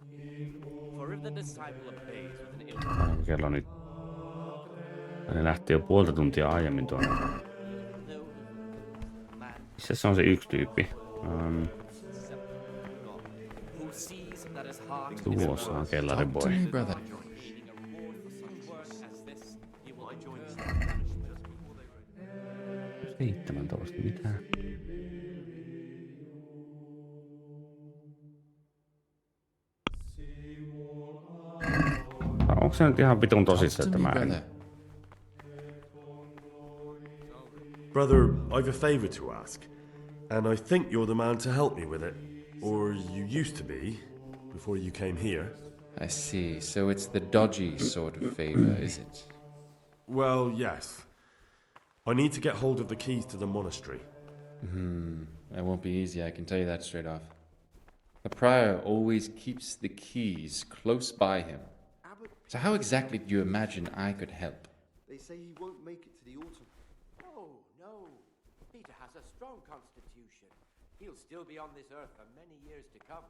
For if the disciple obeys with an ill Kello nyt. Ne lähti jo puolta tuntia aiemmin tuonne. Missä se on se yksi tyyppi? Tuossa on kellariboy. 17, mitä? Onko se nyt ihan vitun tosissaan tämä ääni? Brother, I've a favour to ask, and I think you're the man to help me with it. Or you used to be, before you came here. I see. So it's the dodgy sort of favour, is it? Well, yes. I need to get hold of the keys to the monastery. That won't be easy, I can tell you that straight off. The prior always keeps the keys close by him. So how exactly do you imagine I could help? They say he won't make it to the autumn. Oh, no. Peter has a strong constitution. He'll still be on this earth for many years to come.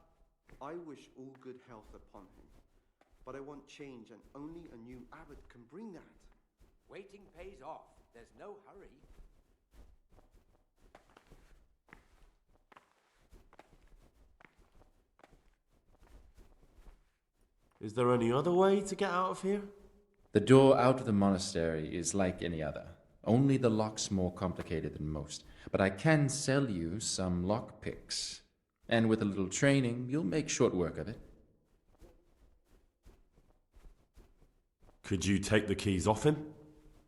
I wish all good health upon him. But I want change, and only a new abbot can bring that. Waiting pays off. There's no hurry. Is there any other way to get out of here? The door out of the monastery is like any other. Only the lock's more complicated than most. But I can sell you some lock picks. And with a little training, you'll make short work of it. Could you take the keys off him?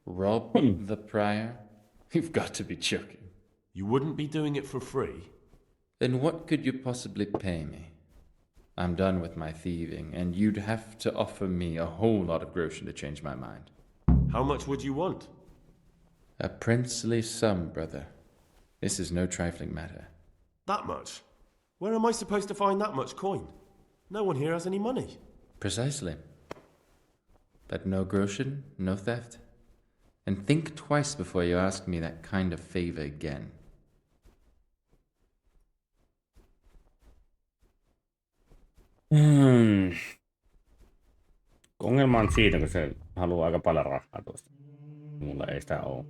Rob the prior? You've got to be joking. You wouldn't be doing it for free? Then what could you possibly pay me? I'm done with my thieving, and you'd have to offer me a whole lot of groschen to change my mind. How much would you want? A princely sum, brother. This is no trifling matter. That much? Where am I supposed to find that much coin? No one here has any money. Precisely. But no groschen, no theft. And think twice before you ask me that kind of favor again. Ongelma on siitä, kun se haluaa aika paljon rahaa tuosta. Mulla ei sitä oo.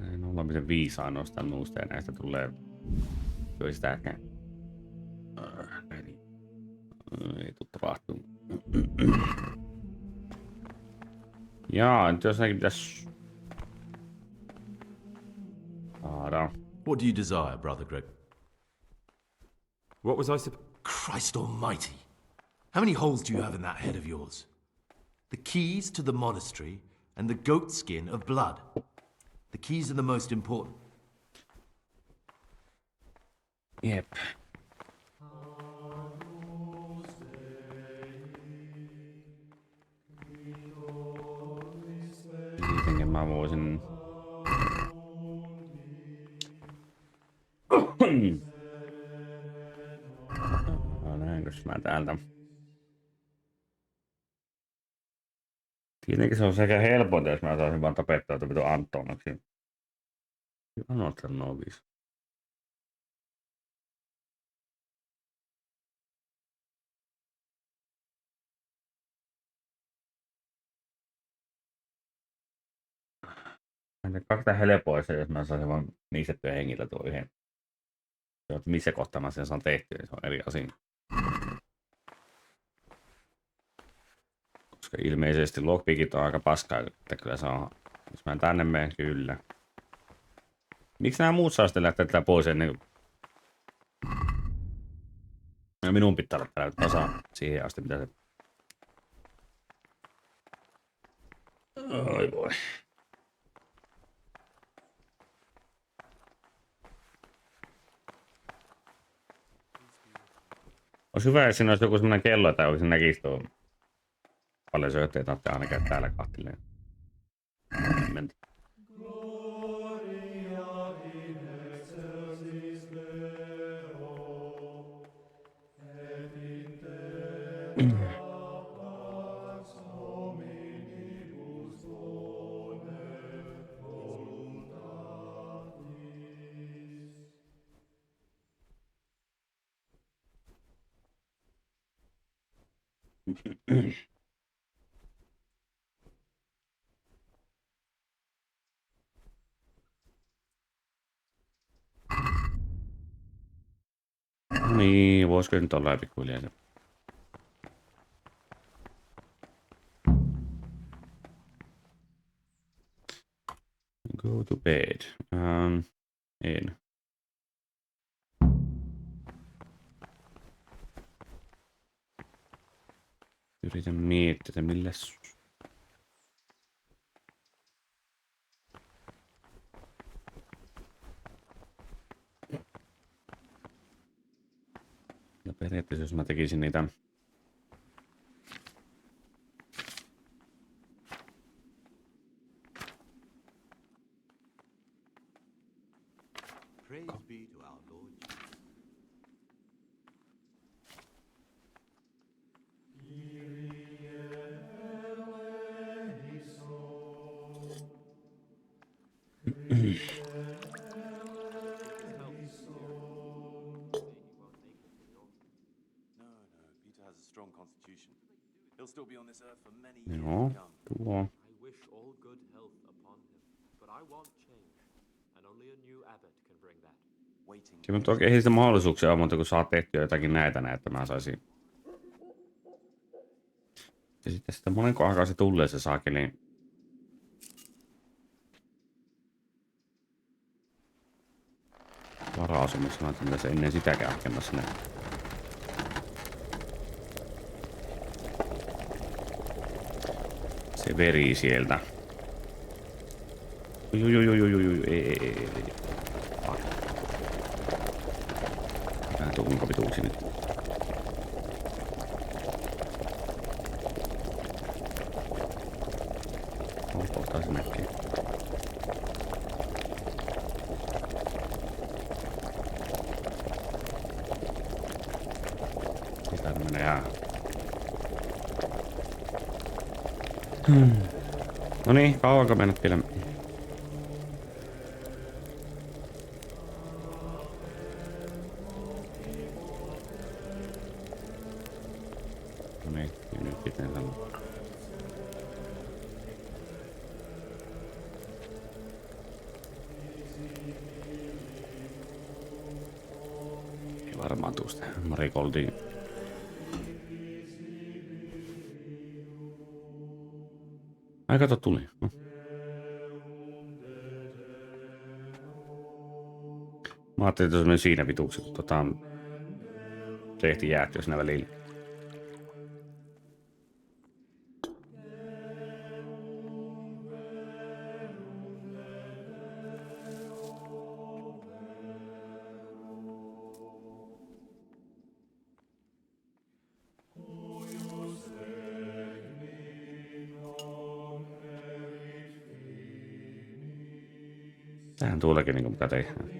Ei 0,5 ainoastaan nuusta ja näistä tulee jo sitäkään. Ei tuu tapahtuu. Jaa, nyt jossakin pitäis saada. What do you desire, Brother Greg? What was I Christ almighty. How many holes do you have in that head of yours? The keys to the monastery and the goat skin of blood. The keys are the most important. Jep. Mitenkin mä voisin... No näinkös mä täältä... Tietenkin se on sekä helpointa, jos mä saisin vaan tapettaa tuon Antonaksi. Hyvä noita novis. Kaksi helpoissa, jos mä saisin vaan niistettyä hengillä tuo yhden. Missä kohtaa mä sen saan tehtyä, niin se on eri asia. Koska ilmeisesti lockpickit on aika paskaa, että kyllä saa. Jos mä tänne menen, kyllä. Miksi nämä muut saa sitten lähteä tätä pois ennen kuin... No, minun pitää olla täällä tasa siihen asti, mitä se... Oi voi. Olisi hyvä, jos siinä olisi joku semmoinen kello, että olisi näkisi tuon. Paljon syöttää, että tarvitsee aina käydä täällä kahtilleen. Niin, voisiko nyt olla pikkuhiljaa se? Go to bed. En. Yritän miettiä, että milläs... Ja periaatteessa jos mä tekisin niitä... Praise be to our Lord. He'll still be on this earth for many Joo, tuo. I wish all good health upon him, but I want change, and only a new abbot can bring that. Siinä on oikein sitä mahdollisuuksia on, mutta kun saa tehtyä jotakin näitä, että mä saisin. Ja sitten sitä monenko aikaa se tulee se saakeli. Varausumiksi sanoin, että se ennen sitäkään hakemassa sinne. Se veri sieltä. Ei. Tää tuu kuinka vituuksi nyt. Kohtaa se näkee. Mitä menee jää? No niin, kauanko mennä vielä? No niin, nyt pitää sanoa. Ei varmaan tuu sitä Marigoldin. Ai kato, tuli. No. Mä ajattelin, että se meni siinä vituksi, kun Se ehti jäätyä siinä välillä. Tähän tuulekin niinku mitä tehdään.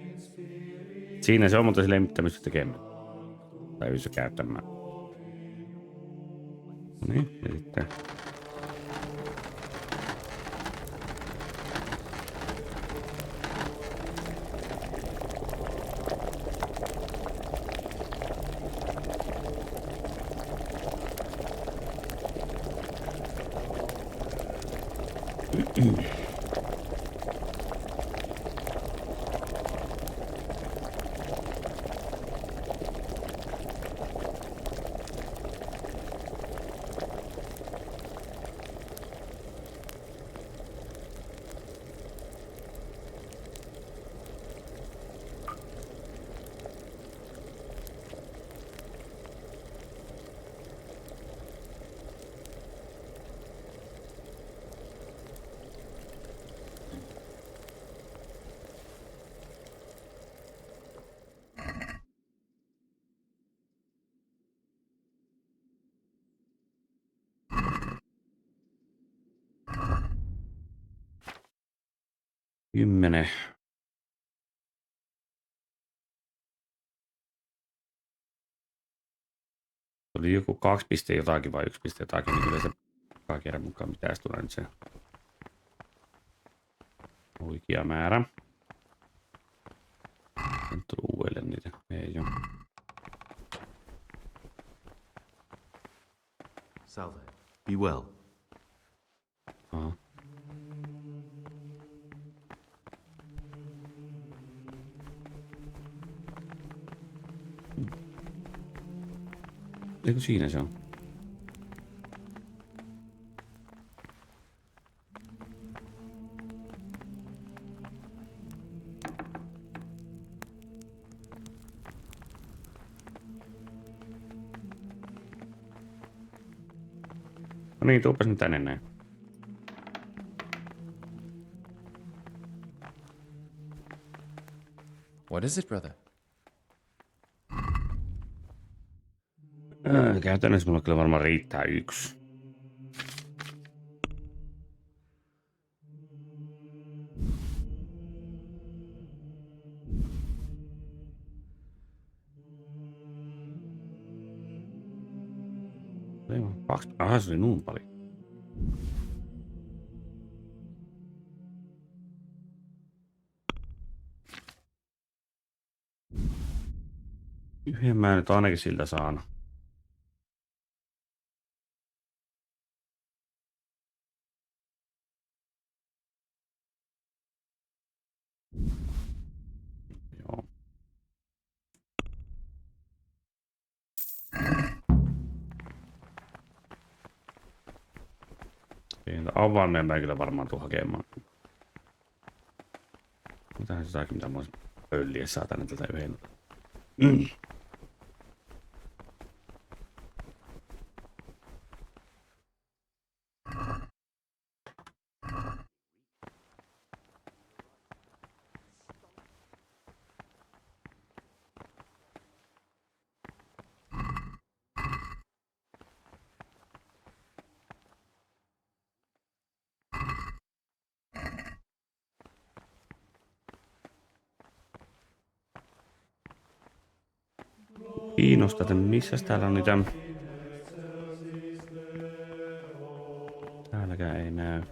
Siinä se on, mutta sille ei mitään pysty tekemään. Tai pysty käyttämään. Niin, ja sitten. Kymmenen. Oli joku 2 piste jotakin vai 1 piste jotakin, niin kyllä se kerran mukaan mitäs tulee nyt se oikea määrä. Nyt tuli uudelleen niitä. Ei oo. Salve. Be well. Aha. Eikö siinä se on? No niin, tuupas nyt tänne näin. What is it, brother? Käytännössä mulla kyllä varmaan riittää 1. Kaksi. Aha, se oli noin paljon. Yhden mä nyt ainakin siltä saanut. Joo. Avaimia mä kyllä varmaan tuu hakemaan. Mitähän se saakin, mitä mä ois pölliä saatana tätä yhden. Kiinnostaa, että missäs täällä on niitä... Täälläkään ei näy.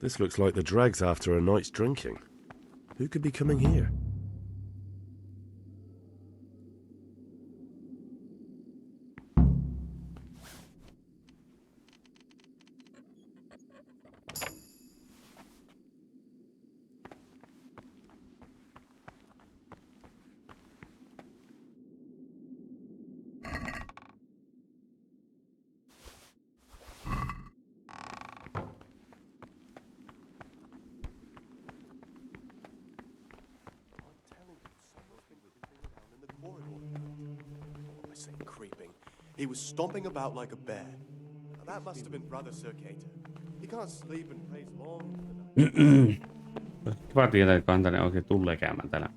This looks like the dregs after a night's drinking. Who could be coming here? I say creeping. He was stomping about like a bear. Now, that must have been Brother Sir Cater. He can't sleep and prays long. Kiva tietää, että tänne oikein tulee käymään täällä.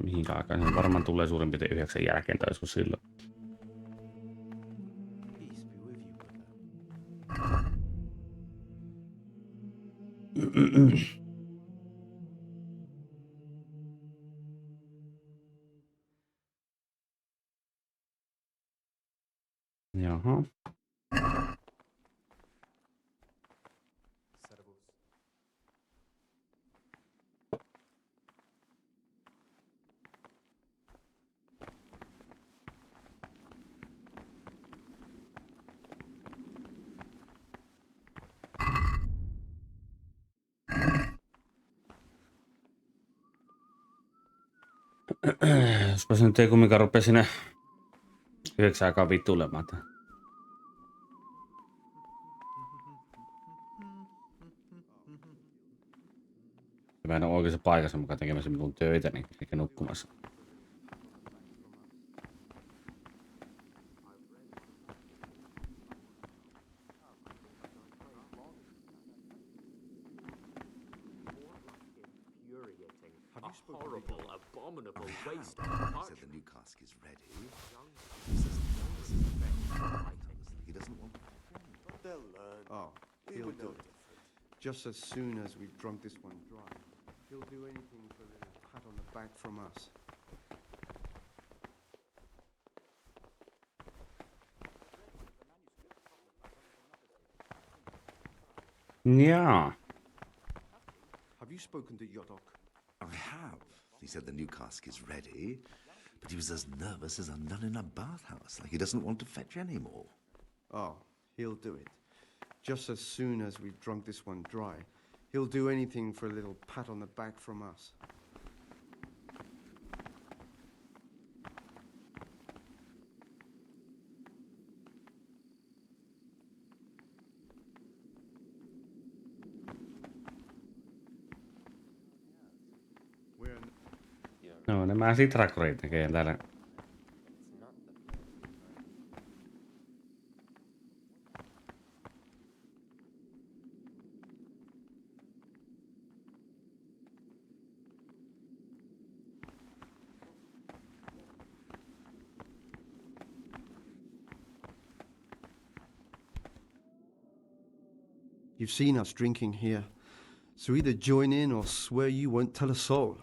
Mihinkä aikaan se varmaan tulee suurin piirtein 9 jälkeen tai joskus silloin. Jaha. Jospa se nyt ei kumminkaan rupea sinne 9 aikaa vittuilemaan. Mä en ole oikeassa paikassa mukaan tekemässä minun töitä, niin eikä nukkumassa. Horrible, abominable waste of Said the new cask is ready. He says this is he doesn't want. But they'll learn. Oh, he'll do it. Just as soon as we've drunk this one dry, he'll do anything for a little pat on the back from us. Yeah. Have you spoken to Yodok? I have. He said the new cask is ready, but he was as nervous as a nun in a bathhouse, like he doesn't want to fetch any more. Oh, he'll do it. Just as soon as we've drunk this one dry, he'll do anything for a little pat on the back from us. No, nämä sitrakorit tekee täällä. You've seen us drinking here, so either join in or swear you won't tell a soul.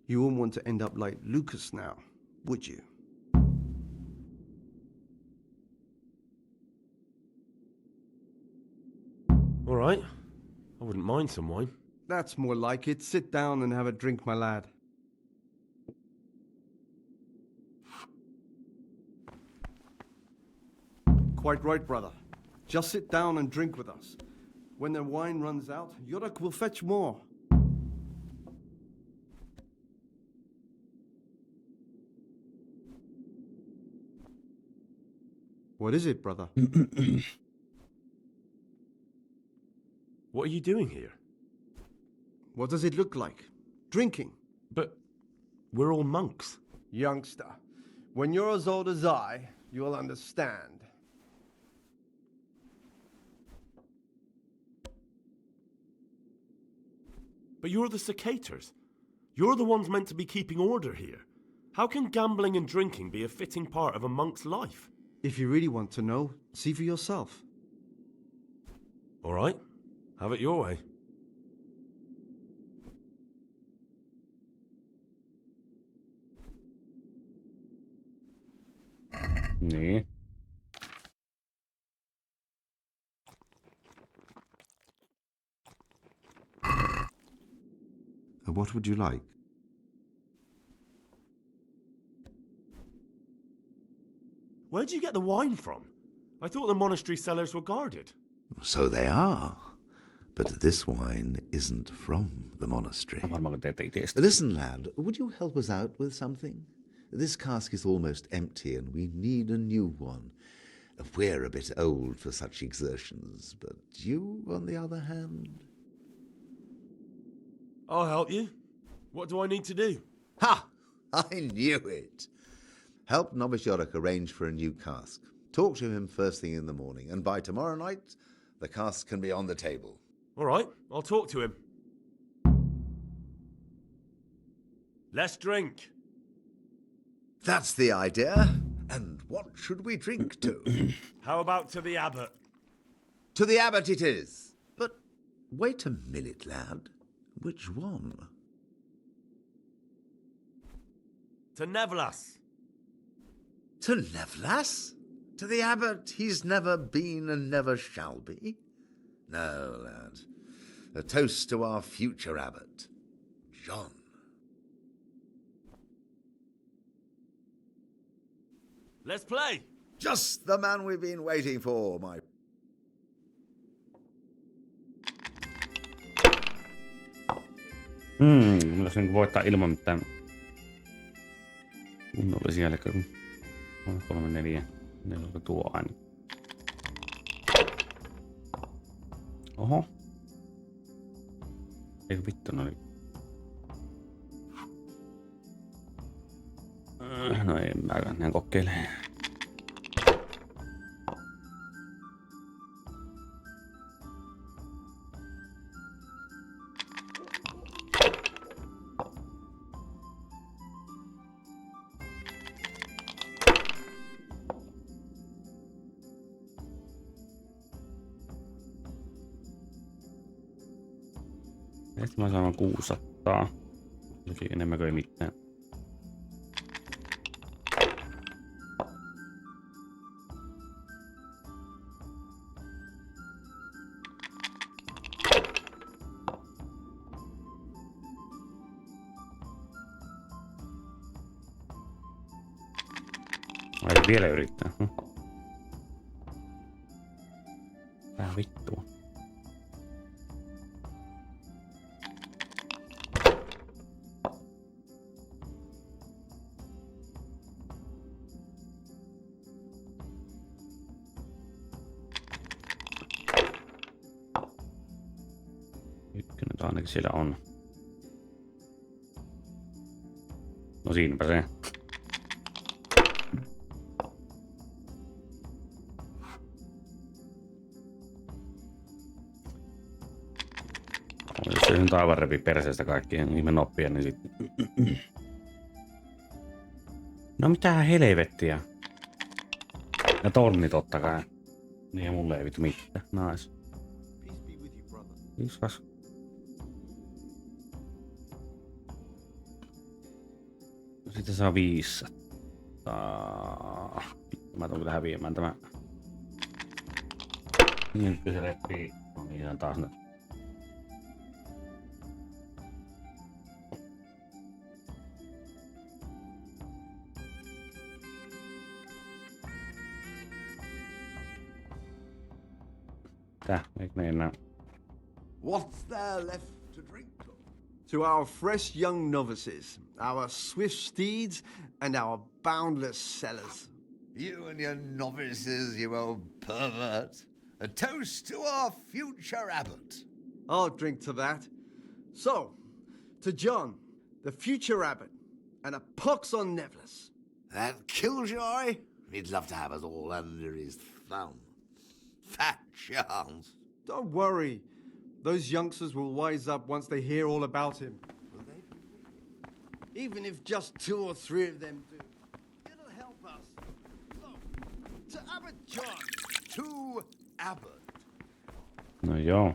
You won't want to end up like Lucas now, would you? All right. I wouldn't mind some wine. That's more like it. Sit down and have a drink, my lad. Quite right, brother. Just sit down and drink with us. When the wine runs out, Yodok will fetch more. What is it, brother? What are you doing here? What does it look like? Drinking. But we're all monks. Youngster, when you're as old as I, you'll understand. But you're the cicators. You're the ones meant to be keeping order here. How can gambling and drinking be a fitting part of a monk's life? If you really want to know, see for yourself. All right. Have it your way. Niin. What would you like? Where'd you get the wine from? I thought the monastery cellars were guarded. So they are. But this wine isn't from the monastery. Listen, lad, would you help us out with something? This cask is almost empty and we need a new one. We're a bit old for such exertions, but you, on the other hand... I'll help you. What do I need to do? Ha! I knew it! Help Novice Yorick arrange for a new cask. Talk to him first thing in the morning, and by tomorrow night, the cask can be on the table. All right, I'll talk to him. Let's drink. That's the idea. And what should we drink to? How about to the abbot? To the abbot it is. But wait a minute, lad. Which one? To Nevlas. To Nevlas? To the abbot he's never been and never shall be? No, lad. A toast to our future abbot, John. Let's play. Just the man we've been waiting for, my... Jos niin voittaa ilman mitään kunnollisia jälkeen. 3, 4. 4 tuo aina. Oho. Eikö vittu, no niin. No ei, mä kokeilen. Mä saan 600. Eli enemmän ei mitään. Ai vielä yrittää. Vähän vittua. Ykkönen ainakin siellä on. No siinäpä se. Jos se nyt aivan repi perseestä kaikkien ihme noppia, niin sitten... No mitä helvettiä. Ja tonni totta kai. Niin ja mulle ei vittu mitään. Nice. Yksi, kaksi. Sitten saa 500. Mä tuun kyllä häviämään tämä. Niin nyt se repii. No niin, taas nyt. Eikö ne enää? What's there left to drink? To our fresh young novices, our swift steeds, and our boundless cellars. You and your novices, you old pervert. A toast to our future abbot. I'll drink to that. So, to John, the future abbot, and a pox on Nevlas. That killjoy? He'd love to have us all under his thumb. Fat chance. Don't worry. Those youngsters will wise up once they hear all about him. Will they? Even if just 2 or 3 of them do. It'll help us. So, to Abbot John. To Abbot. No joo.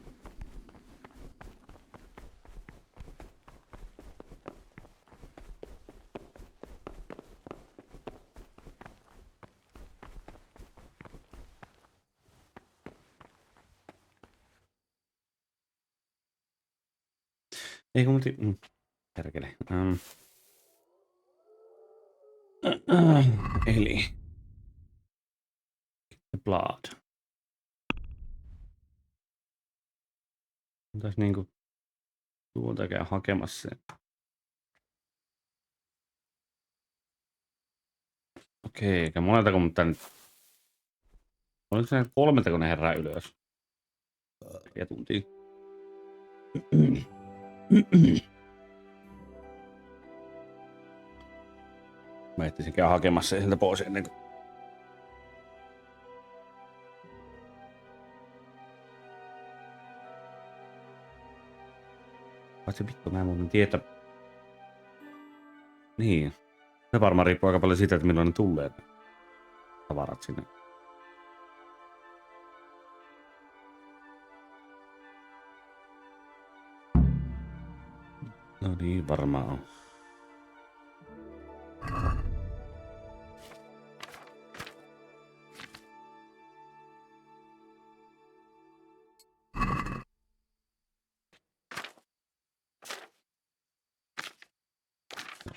Ei kun perkele. Eli The Blood. Tässä niinku tuolta käy hakemassa sen. Okei, eikä moneltako, mutta nyt... Oliko se 3, kun ne herää ylös? 4 tuntia. Mä ehtisin käydä hakemassa sen sieltä pois ennen kuin... Paitsi vittu, mä en muuten tiedä. Niin. Se varmaan riippuu aika paljon siitä, että milloin ne tulee tavarat sinne. No niin, varmaan on.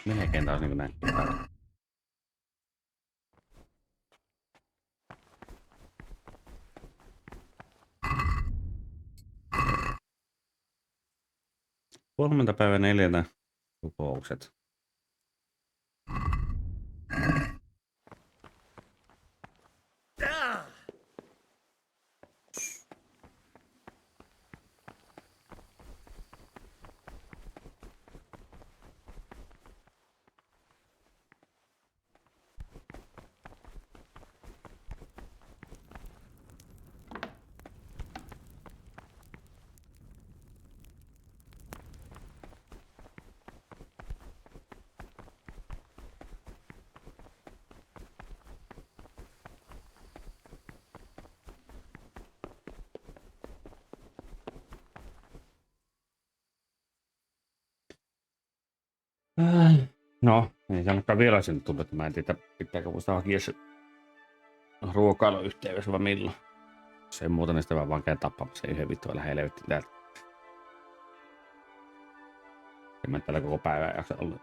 Melkein taas niinku näin. Kolmenta päivä 4 kokoukset. No, ei se ainakaan vielä sinne tullut, että mä en tiedä, pitääkö muista hakea se ruokailuyhteydessä vai milloin. Se ei muuta, niin sitä vaan käy tappamassa yhden vittua lähe helvettiin täältä. En mä täällä koko päivää jaksa olla.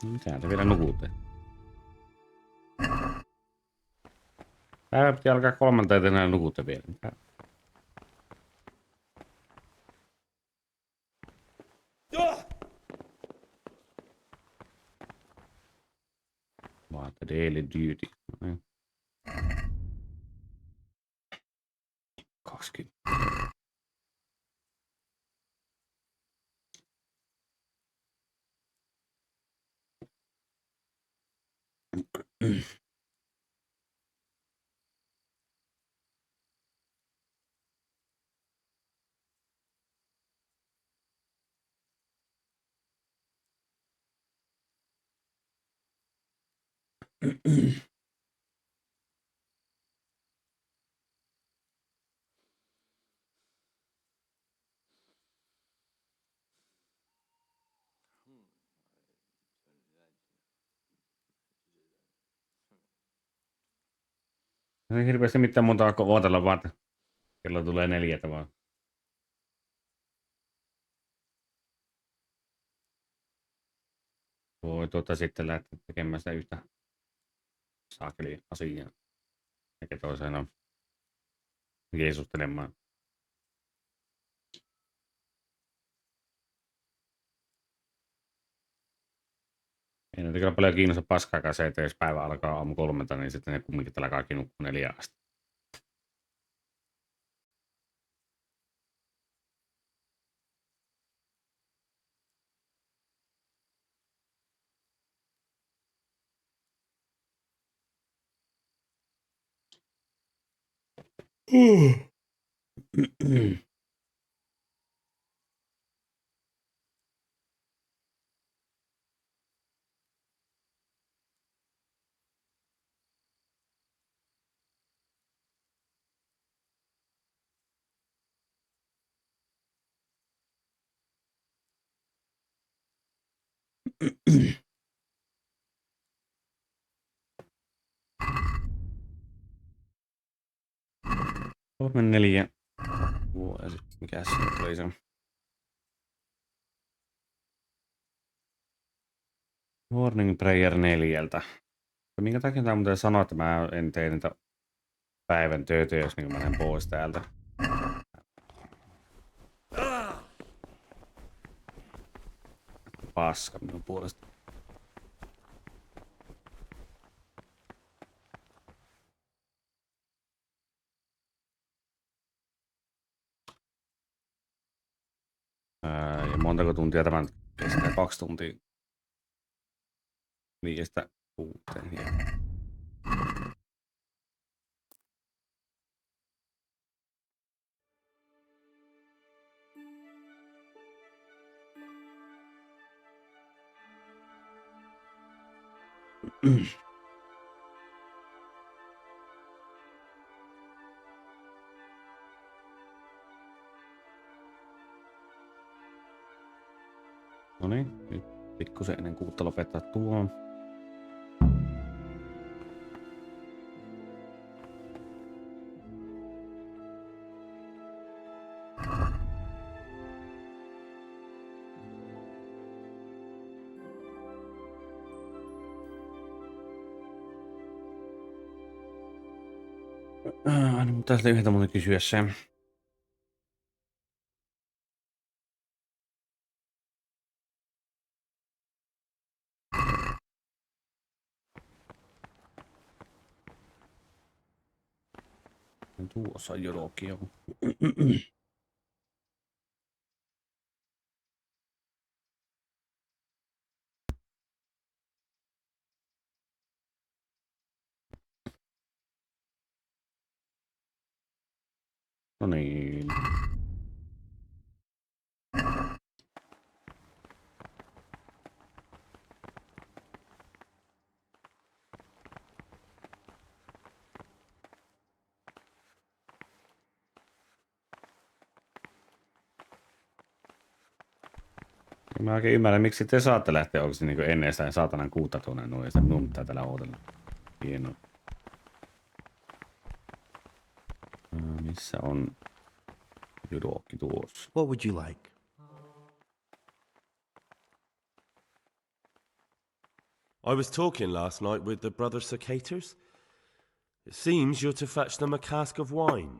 Mitähän te vielä nukutte? Päivä piti alkaa 3 ja tänään nukutte vielä. Mitä? What a daily duty. No niin. 20. Ei hirveästi mitään muuta alkoi ootella vaan, että kello tulee 4 vaan. Voi sitten lähteä tekemään sitä yhtä saakeli asiaa. Eikä toiseen on jeesustelemaan. Ei näitä kyllä paljon kiinnosta paskaakaan se, että jos päivä alkaa aamu 3, niin sitten ne kumminkin tällä kaikki nukkuu 4 asti. 3-4. Mikäs se nyt oli se? Warning prayer 4. Minkä takia tää muuten sanoo, että mä en tee niitä päivän töitä, jos niin mä menen pois täältä? Paska minun puolesta. Ja montako tuntia tämän kestää? 2 tuntia. 5-6. Noniin, nyt pikkusen ennen 6 lopettaa tuo. Aina mun tästä yhdeltä muuten kysyä se. Tuossa on jodokin joku. No niin. Mä oikein ymmärrän, miksi te saatte lähteä oikeasti niin ennen sitä saatanan 6 tuonne noin, ja sitten minun pitää täällä ootella. Hienoa. Missä on judokki tuossa? What would you like? I was talking last night with the brother Cicators. It seems you're to fetch them a cask of wine,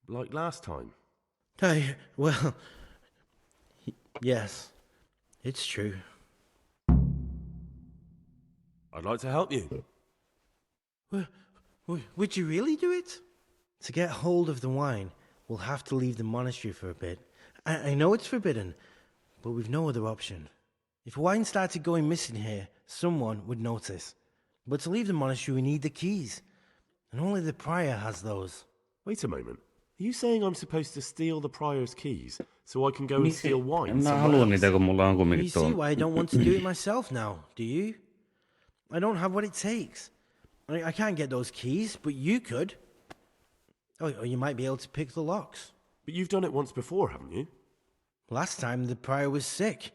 like last time. Well, yes, it's true. I'd like to help you. Would you really do it? To get hold of the wine, we'll have to leave the monastery for a bit. I know it's forbidden, but we've no other option. If wine started going missing here, someone would notice. But to leave the monastery, we need the keys. And only the prior has those. Wait a moment. Are you saying I'm supposed to steal the prior's keys so I can go and steal wine somewhere else? You see why I don't want to do it myself now, do you? I don't have what it takes. I can't get those keys, but you could. Or you might be able to pick the locks. But you've done it once before, haven't you? Last time the prior was sick,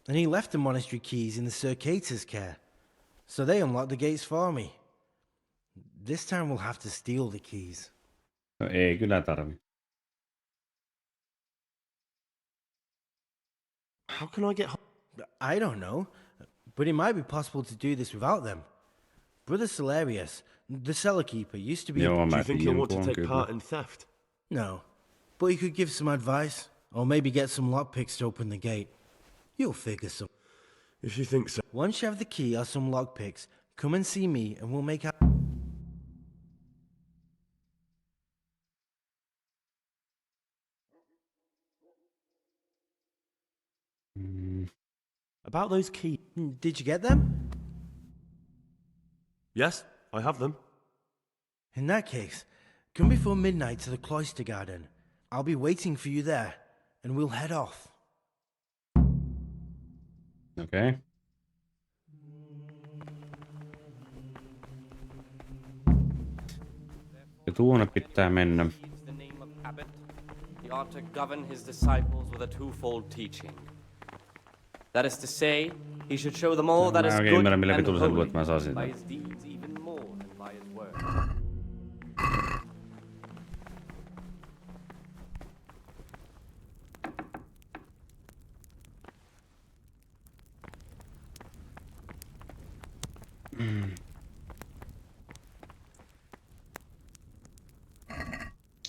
and he left the monastery keys in the Circator's care. So they unlocked the gates for me. This time we'll have to steal the keys. No ei kyllä tarvi. How can I get I don't know, but it might be possible to do this without them. Brother Celerius, the cellar keeper, used to be... Do you think he'll want to take part in theft? No, but he could give some advice, or maybe get some lockpicks to open the gate. You'll figure some... If you think so. Once you have the key or some lockpicks, come and see me and we'll make out... About those keys. Did you get them? Yes, I have them. In that case, come before midnight to the cloister garden. I'll be waiting for you there, and we'll head off. Okay. Ja tuonne pitää mennä. He ought to govern his disciples with a twofold teaching. That is to say, he should show them all that is good and holy, by his deeds even more than by his word.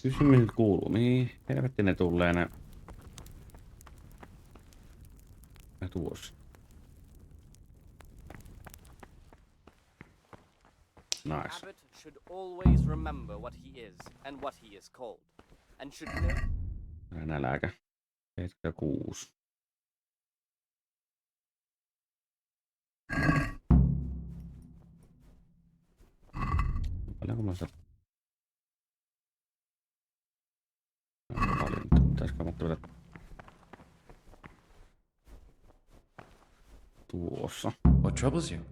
Kysymys nyt kuuluu, mihin helvetti ne tulee ne tuossa. Nice. Abbot should always remember what he is and what he is called, and should know. Nälkä. 76. Paljonko mä sitä valinta? Pitäisikö mä ottaa tuossa? What troubles you?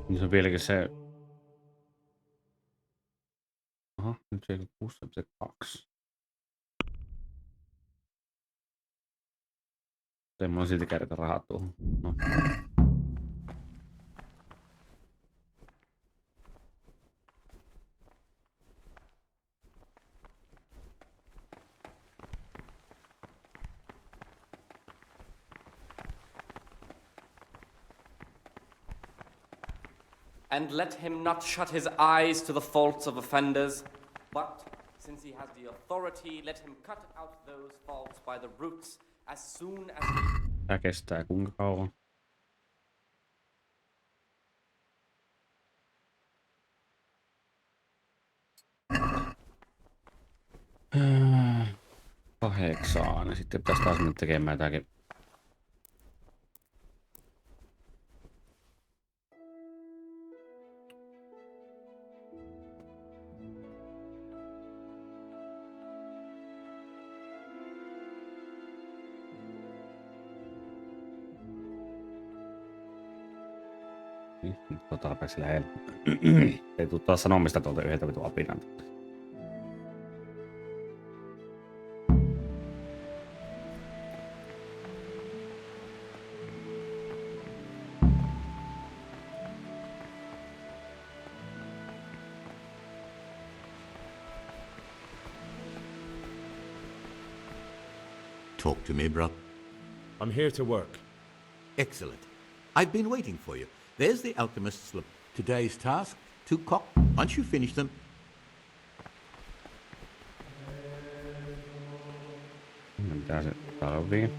Niin se on vieläkin se... Aha, nyt se 6,2. Ei mulla silti kerta rahaa tuohon. No. And let him not shut his eyes to the faults of offenders, but, since he has the authority, let him cut out those faults by the roots as soon as he... Tää kestää kuinka kauan? Kahdeksaan, ja sitten pitäisi taas mennä tekemään jotakin. Nyt on tarpeeksi lähellä. Ei tuu taas sanomista tuolta yhdeltä vitun apinalta. Talk to me, bro. I'm here to work. Excellent. I've been waiting for you. There's the alchemist's slip. Today's task, 2 cock. Once you finish them... Mitä se tarvii?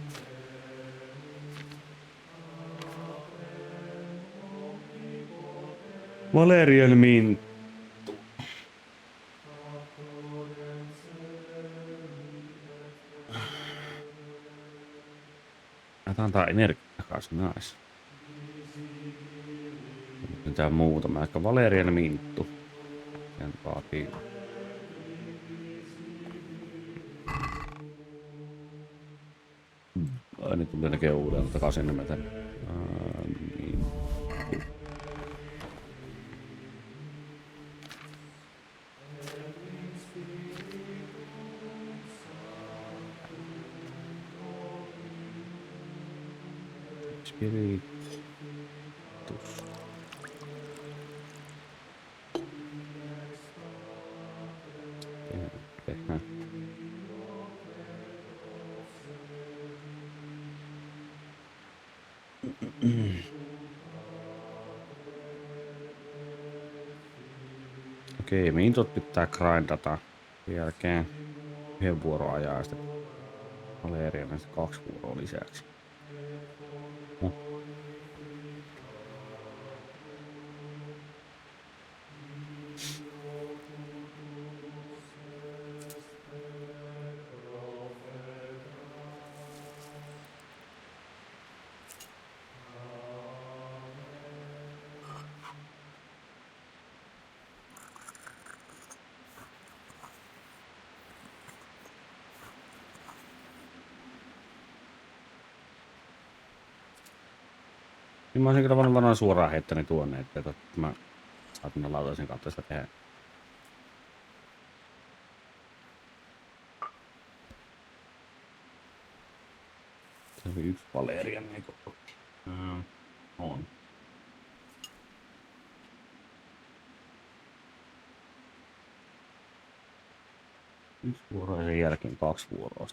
Valerian minttu. Tämä antaa energiaa takaisin, nice. Mitään muuta, mä ehkä valerian minttu. Sen vaatii. Aina tulee näkee uudelleen takaisin nimetä. Spiritus. Tehdään. Okei, mintot pitää grindata. Sen jälkeen 1 vuoron ajaa ja sitten Valeriana 2 vuoroa lisäksi. Niin mä olisin kyllä varmaan suoraan heittänyt tuonne, että mä saatin lautaisen kautta sitä tehdä. Se oli 1 valerian, eikö? On. 1 vuoro ja sen jälkeen 2 vuoroa.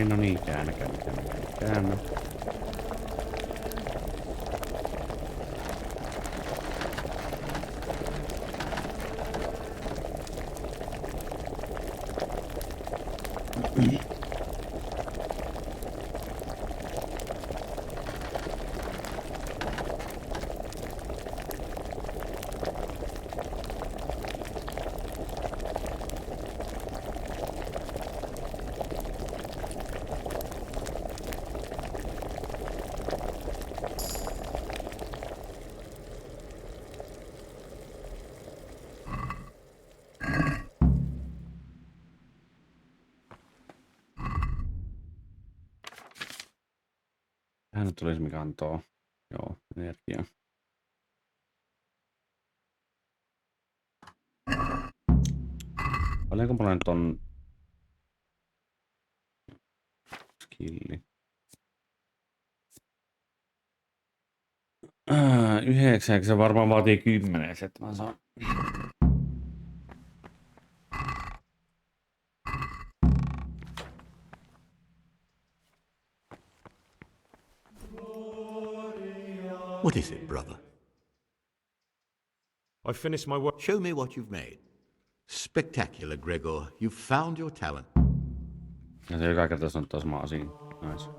No niin, käännä. Tähän nyt tulisi mikä antoo. Joo, energiaa. Paljonko mulla nyt on skilli? 9, se varmaan vaatii 10, että mä saan. What is it, brother? I finished my work. Show me what you've made. Spectacular, Gregor. You've found your talent. Ja se joka kerta on taas maa siinä. Nice.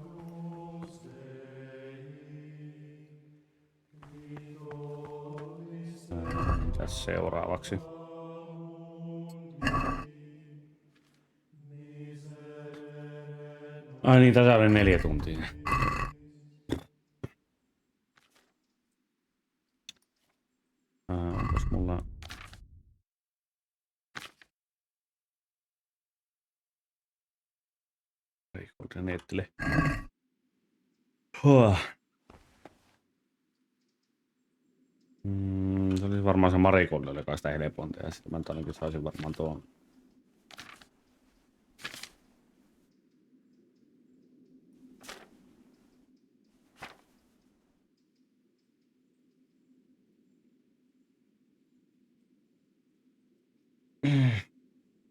Mitäs seuraavaksi? Ai niin, tässä oli 4 tuntia. Onko mulla... Rikolta nettille. Se olisi varmaan se Marikolle, joka sitä helpointa. Ja sitten mä ainakin saisin varmaan tuon.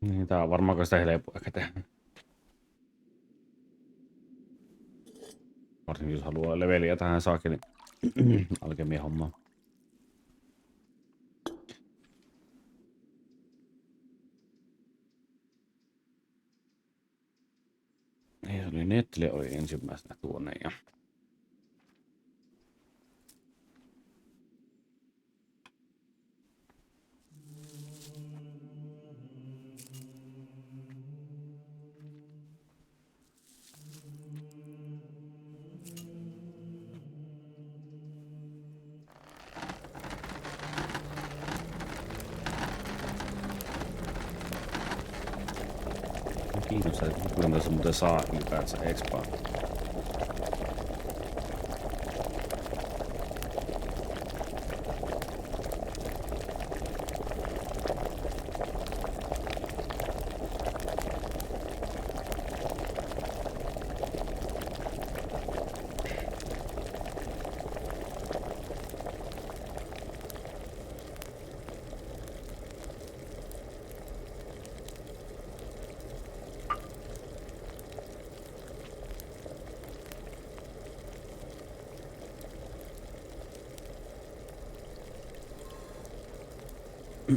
Niin, tää on varmaan sitä helppoa ehkä tehdä. Varsinkin jos haluaa leveliä tähän saakeli alkemia hommaa. Ei, se oli Nettile oli ensimmäisenä tuonne ja... Kiinnostaa, että kuinka tässä muuten saa ylipäätänsä expaa.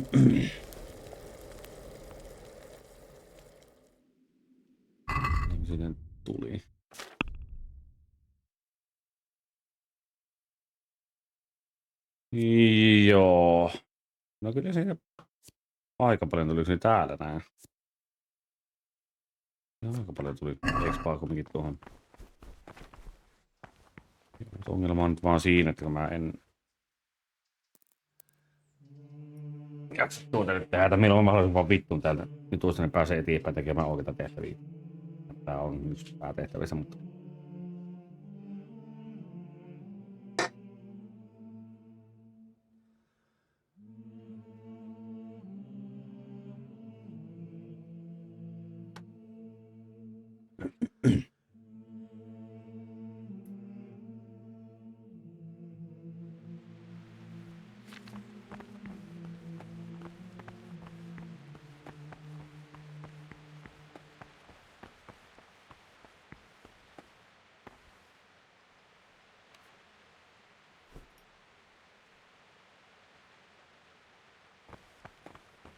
Niin sitten tuli. Joo. No kyllä siinä aika paljon tuli se täällä näin. Aika paljon tuli expaa kumminkin tuohon. Ongelma on nyt vaan siinä, että kun mä en... jaksa tuota nyt tehdä, milloin on mahdollisimman vittuun täältä. Nyt tuossa ne pääsee eteenpäin tekemään oikeita tehtäviä. Tää on just päätehtävissä, mutta...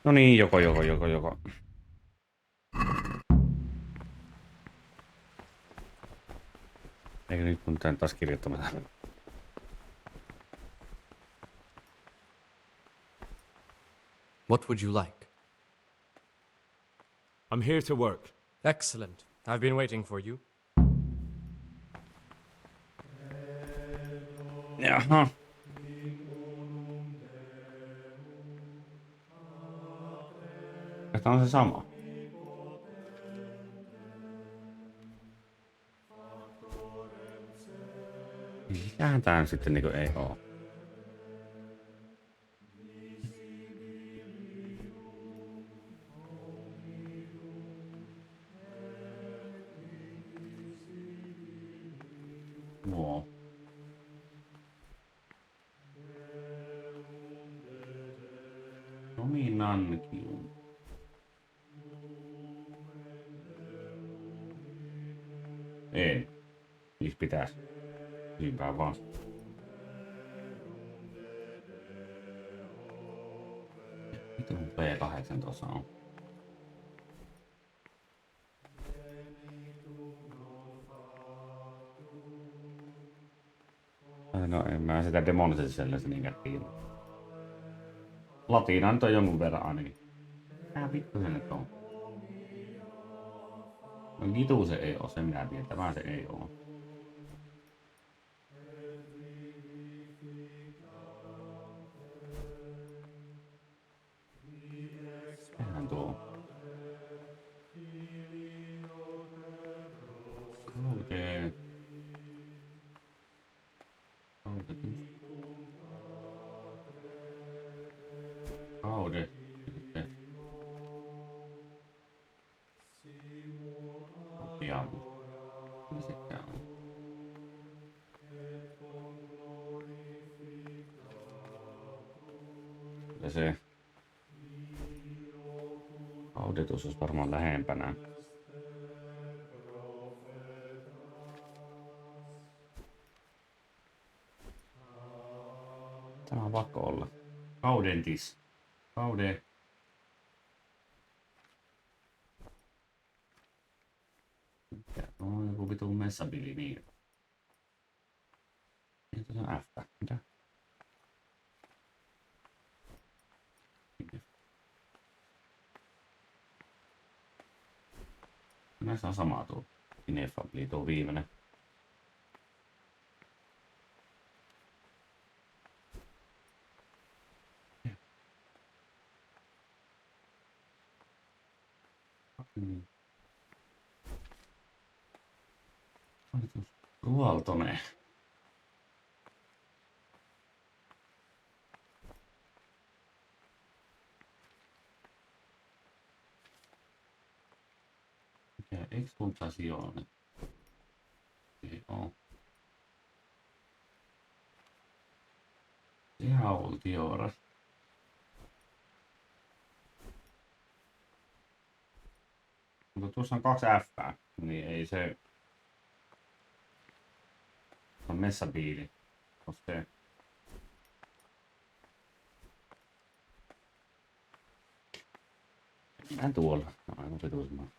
No niin, joko. Eikö nyt kun tän taas kirjoittamassa? What would you like? I'm here to work. Excellent. I've been waiting for you. Jaha. Tämä on se sama. Mitähän tää sitten niinku ei oo? No. Dominankium. Ei. Miksi pitäis? Syympää vaan. Vitun P8 tuossa on. No en mä sitä demonisessa niinkään tiedä. Latina nyt on jonkun verran ainakin. Tää vittu se nyt on. No gitu se ei oo, se minä tiedän. Tämä se ei oo. Sehän tuo. Kauteen. Kaudet. Sitten. Ja. Sitten on. Ja se. Auditus olisi varmaan lähempänä. Tämä on pakko olla. Gaudentis. Gaude. Mikä on joku vitun messabili niin. Mitä se on F? Mitä? Näissä on sama tuo ineffabili, tuo viimeinen. Ruoltonen. Mikä exaltazione? Ei oo. Sehän oltiin horas. Mutta tuossa on 2 F, niin ei se... Se on messabiili. Koska se... Mennään tuolla. No aivan vituismaan.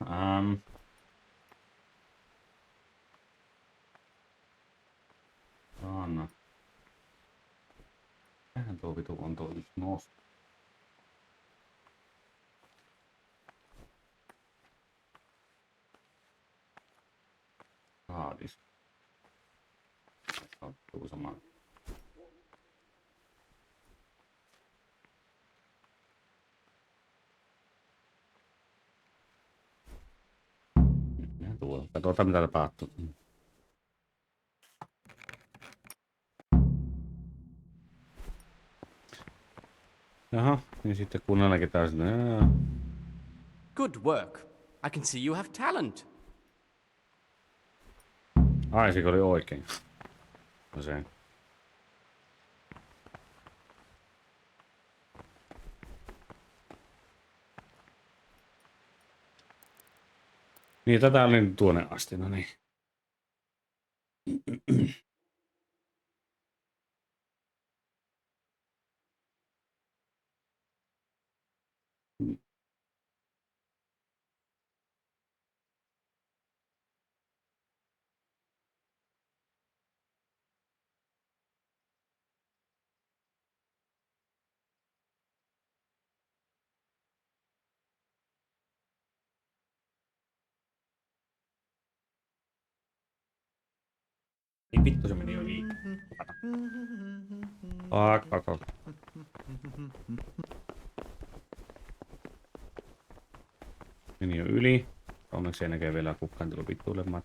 Anna. Tähän tuo vitu on tuo just nosto. Raadis. Sattuu sama. Katsotaan mitä tapahtuu. Jaha, niin sitten kunnellakin taas. Good work. I can see you have talent. Ai, se oli oikein. No se. Niin, tätä oli tuonne asti, no niin. Niin vittu se meni jo liikaa. Meni jo yli. Onneksi ei näkee vielä kukaan tullut vittuilemaan.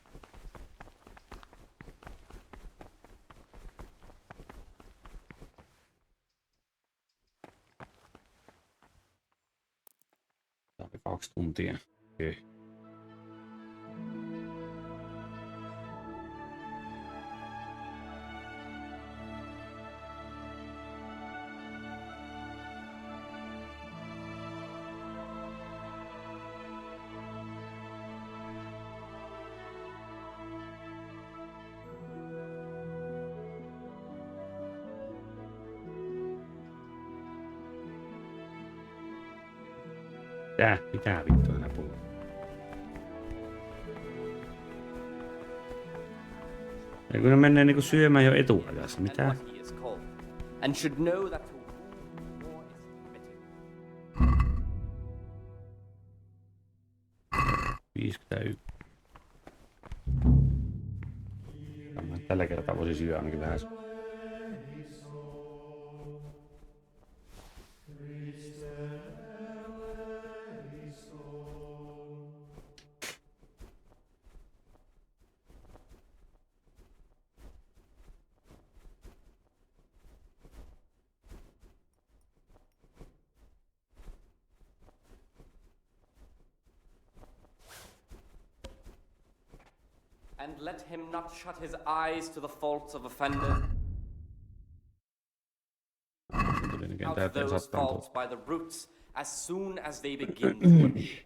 Tää oli 2 tuntia. Okay. Mitä vittua nää puhuu? Eikö ne menee niinku syömään jo etuajassa? Mitä? And should know that to war is permitted. 51. Tällä kertaa voisi syödä ainakin vähän. And let him not shut his eyes to the faults of offenders. Out those faults by the roots as soon as they begin to appear.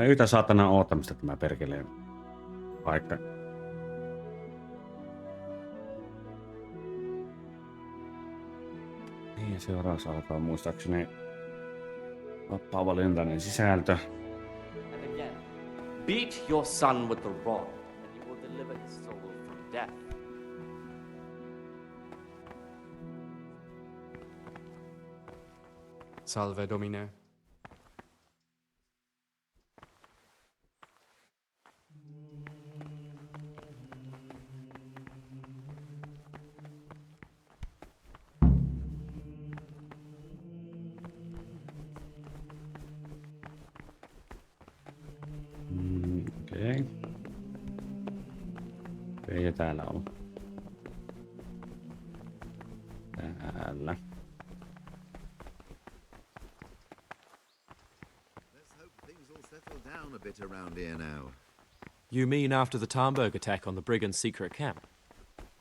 Yhtä saatana oottamista tämä perkeleen paikka. Niin ja seuraavaksi alkaa muistaakseni vapaa-valintainen sisältö. And again, beat your son with the rod, and you will deliver his soul from death. Salve, Domine. Okei. Okei, ja täällä on. Täällä. Down a bit around here now. You mean after the Tarnberg attack on the brigands' secret camp?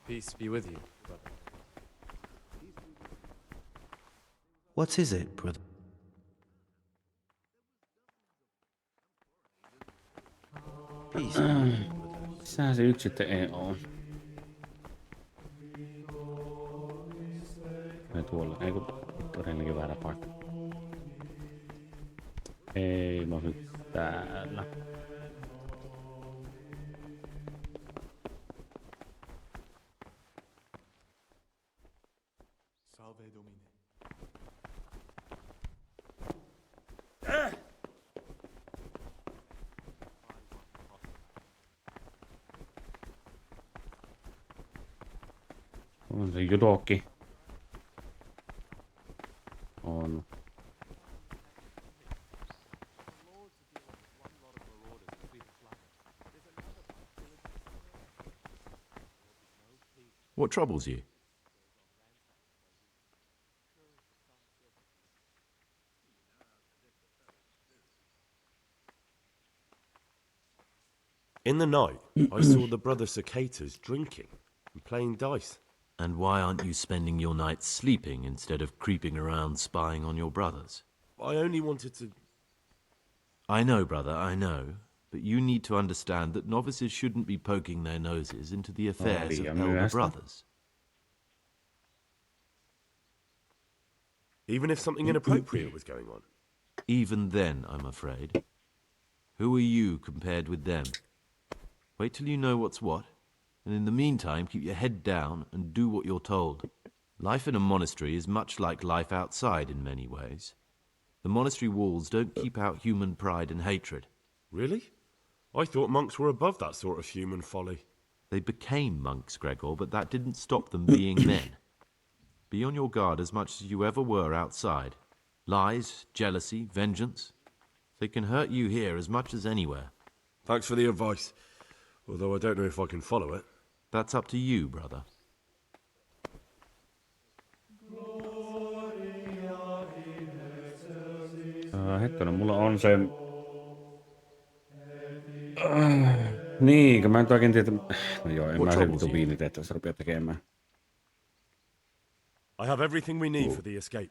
Peace be with you, brother. What is it, brother? Peace. Missähän se yksi sitten ei oo? Ei tuolla, ei kun todellakin väärä paikka. Ei, mä oon nyt täällä. Salve, Domine. On se judoki. On. What troubles you? In the night, I saw the brother cicadas drinking and playing dice. And why aren't you spending your nights sleeping instead of creeping around spying on your brothers? I only wanted to... I know, brother, I know. But you need to understand that novices shouldn't be poking their noses into the affairs of elder brothers. Even if something inappropriate was going on? Even then, I'm afraid. Who are you compared with them? Wait till you know what's what, and in the meantime keep your head down and do what you're told. Life in a monastery is much like life outside in many ways. The monastery walls don't keep out human pride and hatred. Really? I thought monks were above that sort of human folly. They became monks, Gregor, but that didn't stop them being men. Be on your guard as much as you ever were outside. Lies, jealousy, vengeance. They can hurt you here as much as anywhere. Thanks for the advice. Although I don't know if I can follow it. That's up to you, brother. Hetkinen, mulla on se... Niin, mä nyt oikein tiedä... No joo, en mä se vitu viinitehtävässä rupea tekemään. I have everything we need for the escape.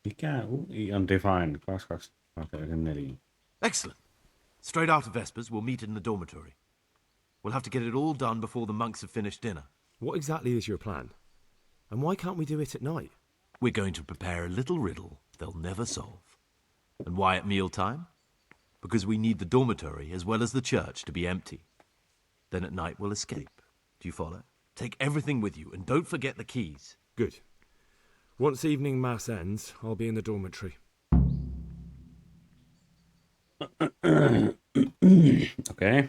Mikä? Undefined. 2224. Excellent. Straight after Vespers, we'll meet in the dormitory. We'll have to get it all done before the monks have finished dinner. What exactly is your plan? And why can't we do it at night? We're going to prepare a little riddle they'll never solve. And why at mealtime? Because we need the dormitory as well as the church to be empty. Then at night we'll escape. Do you follow? Take everything with you and don't forget the keys. Good. Once evening mass ends, I'll be in the dormitory. Okei.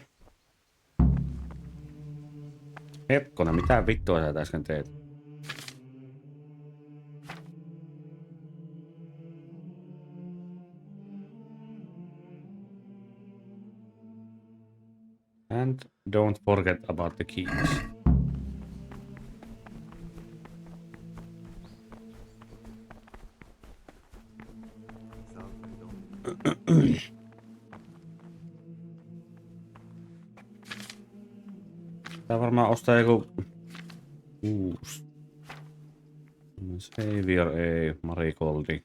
Hetkona, mitä vittua sä äsken teet? And don't forget about the keys. Tää varmaan ostaa joku uusi. Savior ei, Marikoldi.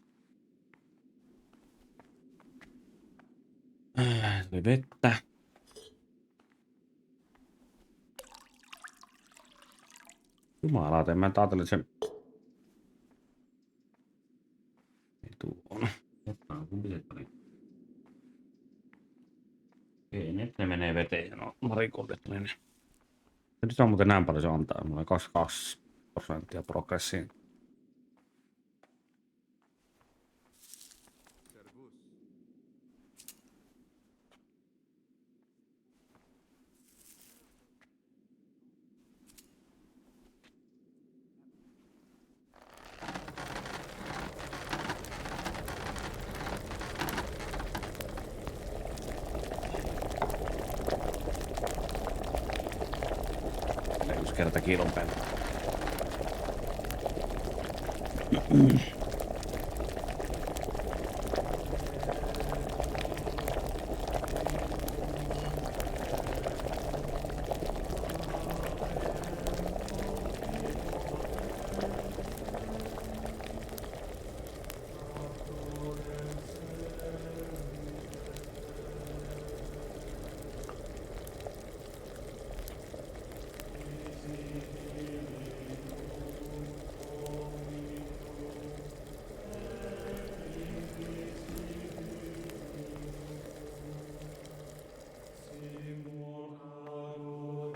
Tuli vettä. Jumalauta, en mä ajattelin, että se... Ei tuu on. Kumpi se oli? Ei, ne menee veteen. No, Marikoldit tuli ne. Nyt se on muuten näin paljon se antaa. Mulla on 22% progressiin. Yksi kerta kilon päälle.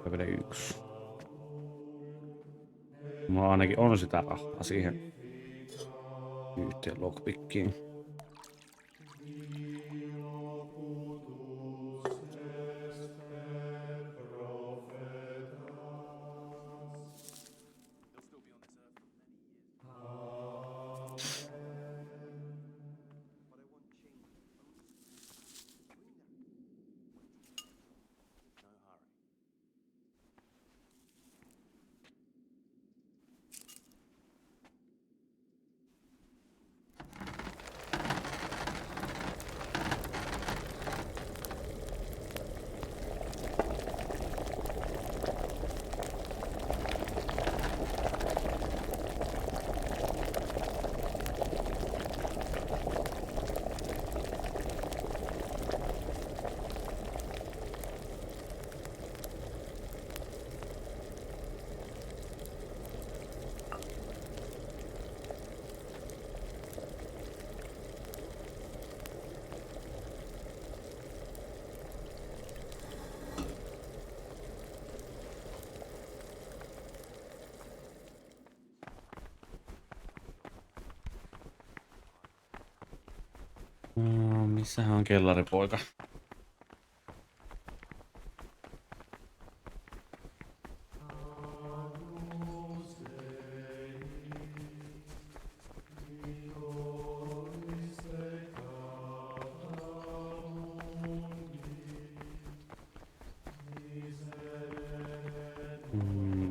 Levele 1. Mulla ainakin on sitä rahaa siihen yhteen lockpickiin. Missähän on kellaripoika?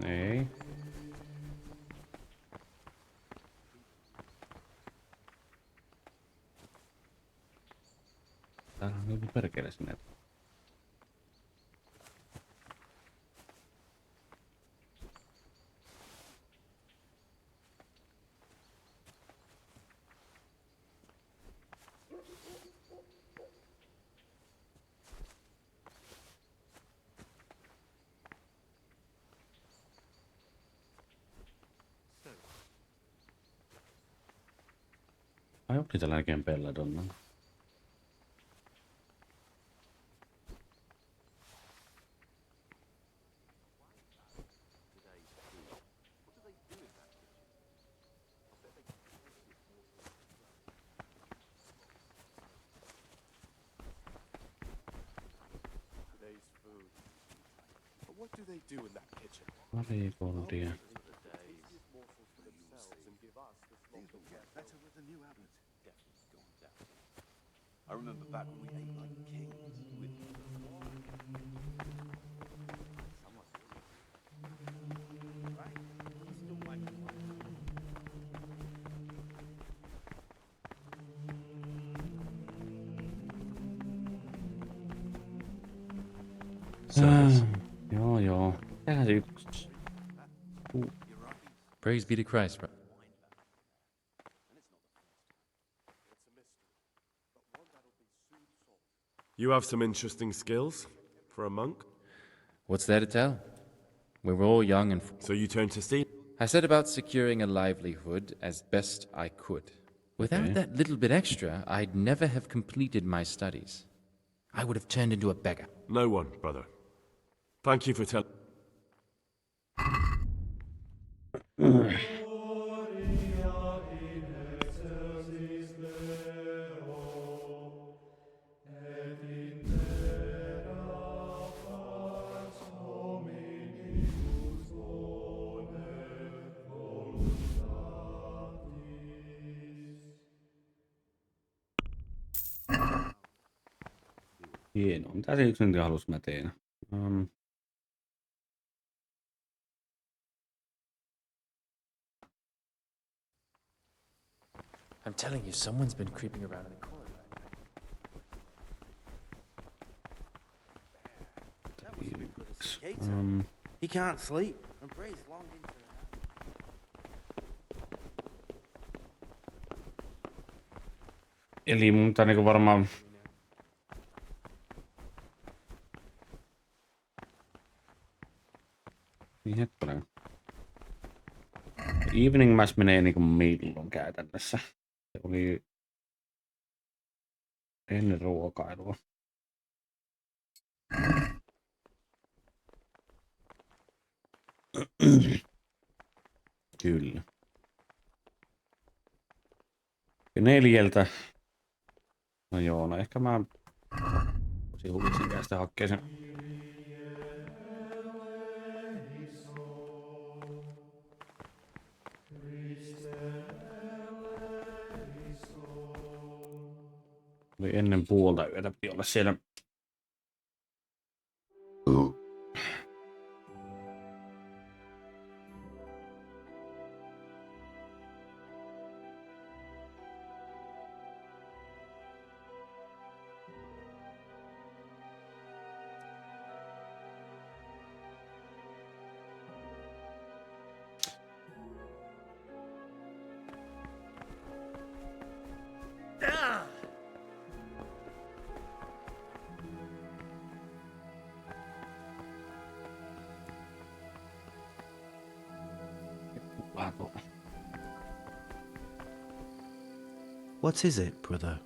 Ei. Täällä on joku perkele sinne. Ai onko niitä lääkeen pelladonna? Today's food. But what do they do in that kitchen? Valikointia. I remember back when we ate like kings with Joo. Tehdään se yksi. Praise be to Christ, bro. You have some interesting skills for a monk. What's there to tell? We were all young and... So you turned to steal? I set about securing a livelihood as best I could. Without that little bit extra, I'd never have completed my studies. I would have turned into a beggar. No one, brother. Thank you for telling... Hienoa. Mitä se yksi nyt halusi mä teen? I'm telling you, someone's been creeping around in the corner. He can't sleep. And Bray's long into it. Eli mun pitää niinku varmaan... Niin hetkonen. Evening Mass menee niinku milloin käytännössä. Se oli ennen ruokailua. Kyllä. 4. No joo, no ehkä mä tosi huvitsin kästä hakkeen sen. Oli ennen puolta yötä piti olla siellä. What is it, brother?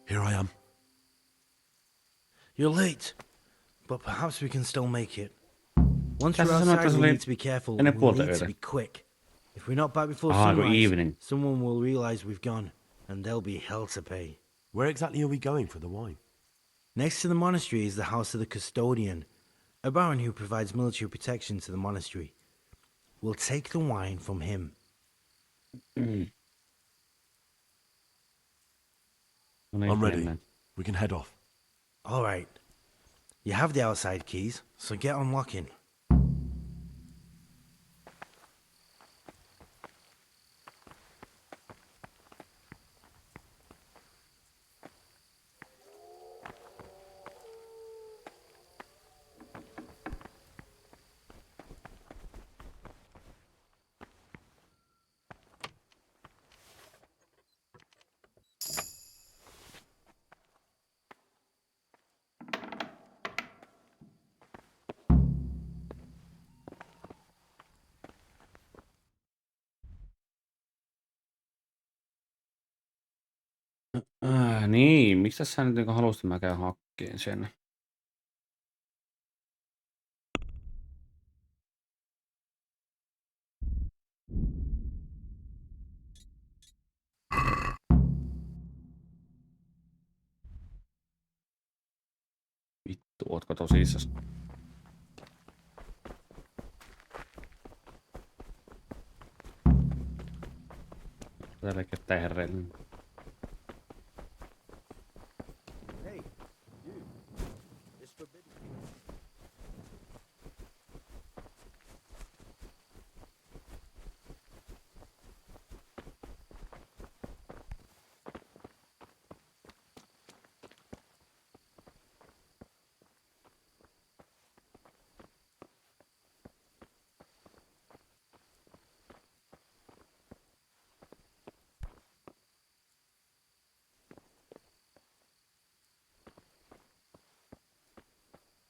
Here I am. You're late, but perhaps we can still make it. Once Tässä we're sanoi, että outside, se we oli need to be careful. ennen We puolta need to yötä. be quick. If we're not back before Ah, good sunrise, evening. someone will realize we've gone, and there'll be hell to pay. Where exactly are we going for the wine? Next to the monastery is the house of the custodian, a baron who provides military protection to the monastery. We'll take the wine from him. I'm ready. We can head off. All right. You have the outside keys, so get unlocking. Niin, miksi sä nyt niinku halusit, mä käyn hakkeen sen? Vittu, ootko tosissas? Tälläkin tähreellinen.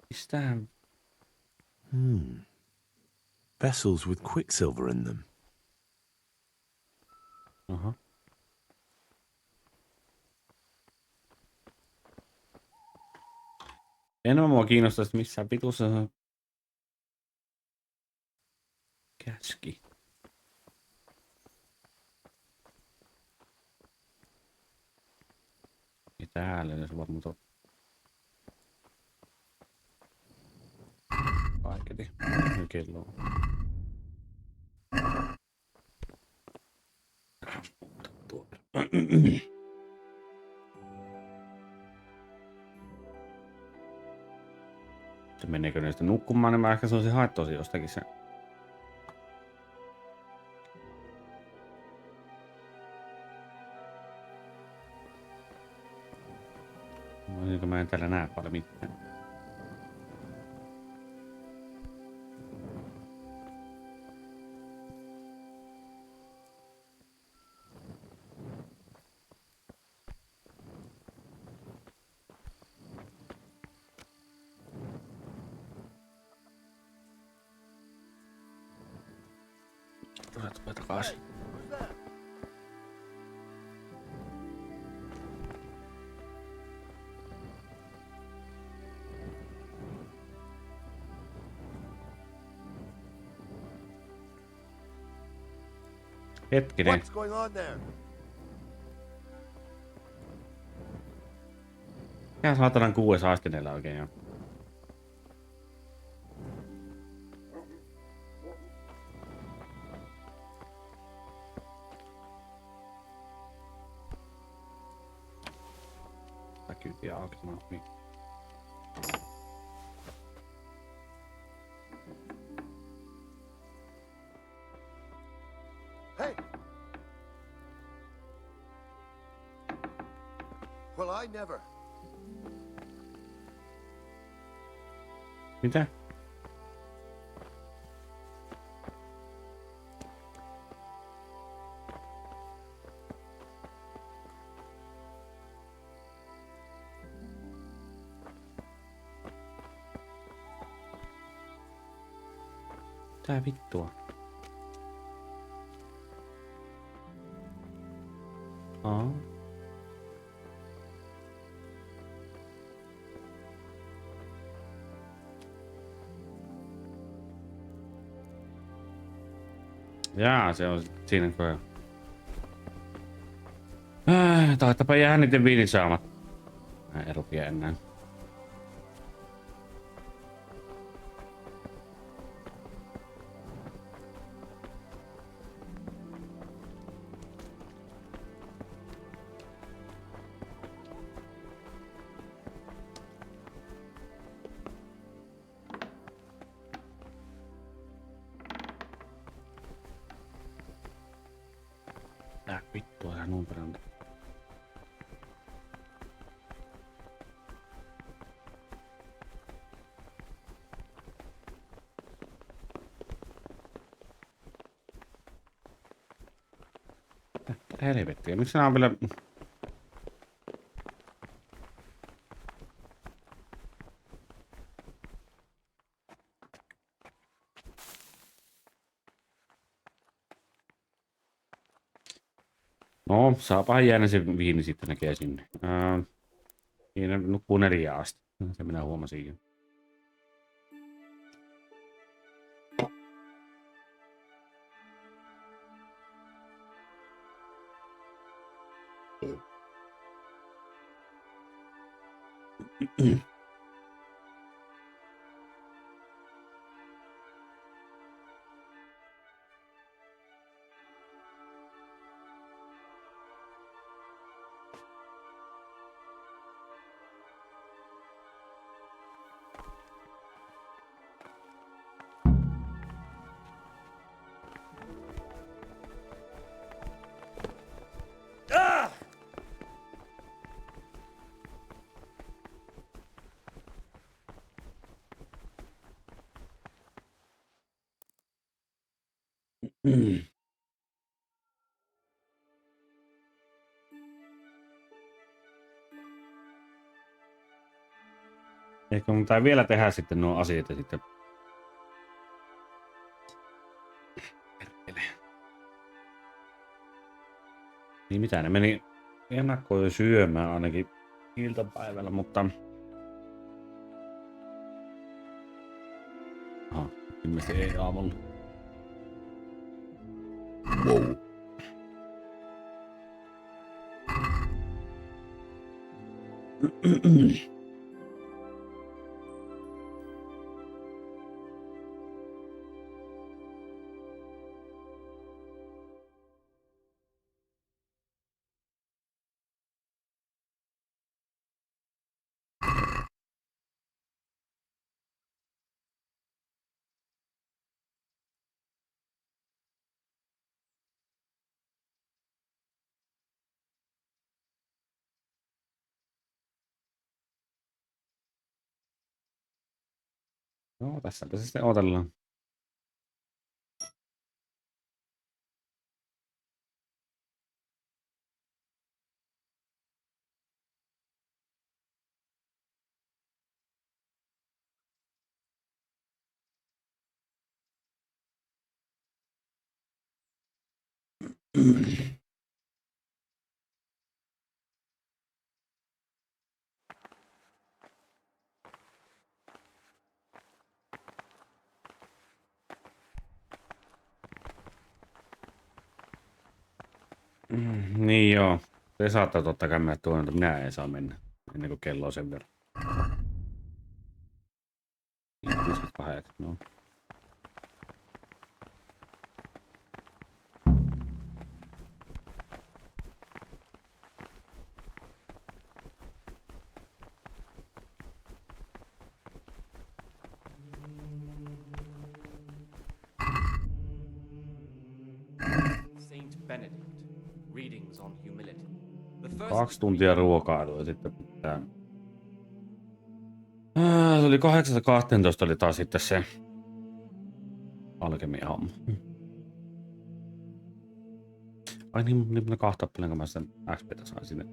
Mistähän? Vessels with quicksilver in them. Aha. Enemmän mua kiinnostaa, että missään vitussa käski. Ja täällä jos vaan muuta. Kaiketi. Kello on. Se meneekö ne sitten nukkumaan, niin mä ehkä sanoisin haettosi jostakin sen. Mä en täällä näe paljon mitään. Tulee takaisin. Hetkinen. What's going on there? Mikä saatanan 6 askeneella oikein on? Kyytiä auki. Niin. Hey! Well, I never. Mitä? Tää vittua. Aa. Jaa, se on siinä koe. Taitapa jää niiden viinit saamat. Mä en rupia enää. Vittua ihan numerointa. Helvettiä, miksi nää on vielä... No, saapahan jäädä se viini sitten näkee sinne. Siinä nukkuu 4 asti. Se minä huomasin jo. Ehkä mun pitää vielä tehdä sitten nuo asiat ja sitten... Niin mitä ne meni ennakkoon jo syömään ainakin iltapäivällä, mutta... Aha, ilmeisesti ei aamulla. Wow. No, tässäpä se sitten odotellaan. Niin joo. Se saattaa totta kai mennä tuonne, mutta minä en saa mennä ennen kuin kello on sen verran. 58, no. Saint Benedict. Readings on humility. 2 tuntia ruokailua ja sitten pitää... Se oli 8.12 oli taas sitten se alkemia homma. Ai niin, minä kahtappelen, mä sen XP:tä sain sinne.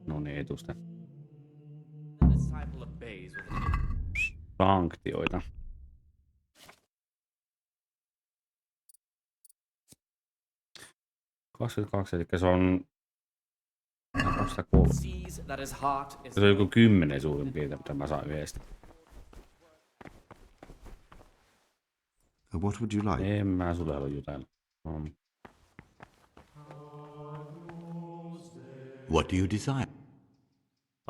No niin, ei tuu sitä. Sanktioita. Eli se on... Se on joku 10 suurin piirtein, mitä mä saan yhdestä. What would you like? En mä sulle halua jutella. What do you desire?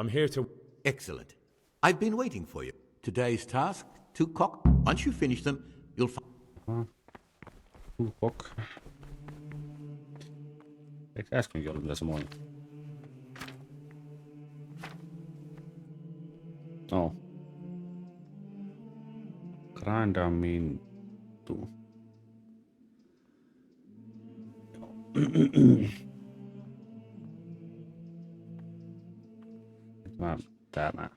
I'm here to... Excellent. I've been waiting for you. Today's task, 2 cock. Once you finish them, you'll find... Cock. Eikö äskenkin ollut mitä samoin? No. Grinda mintu. Tämä.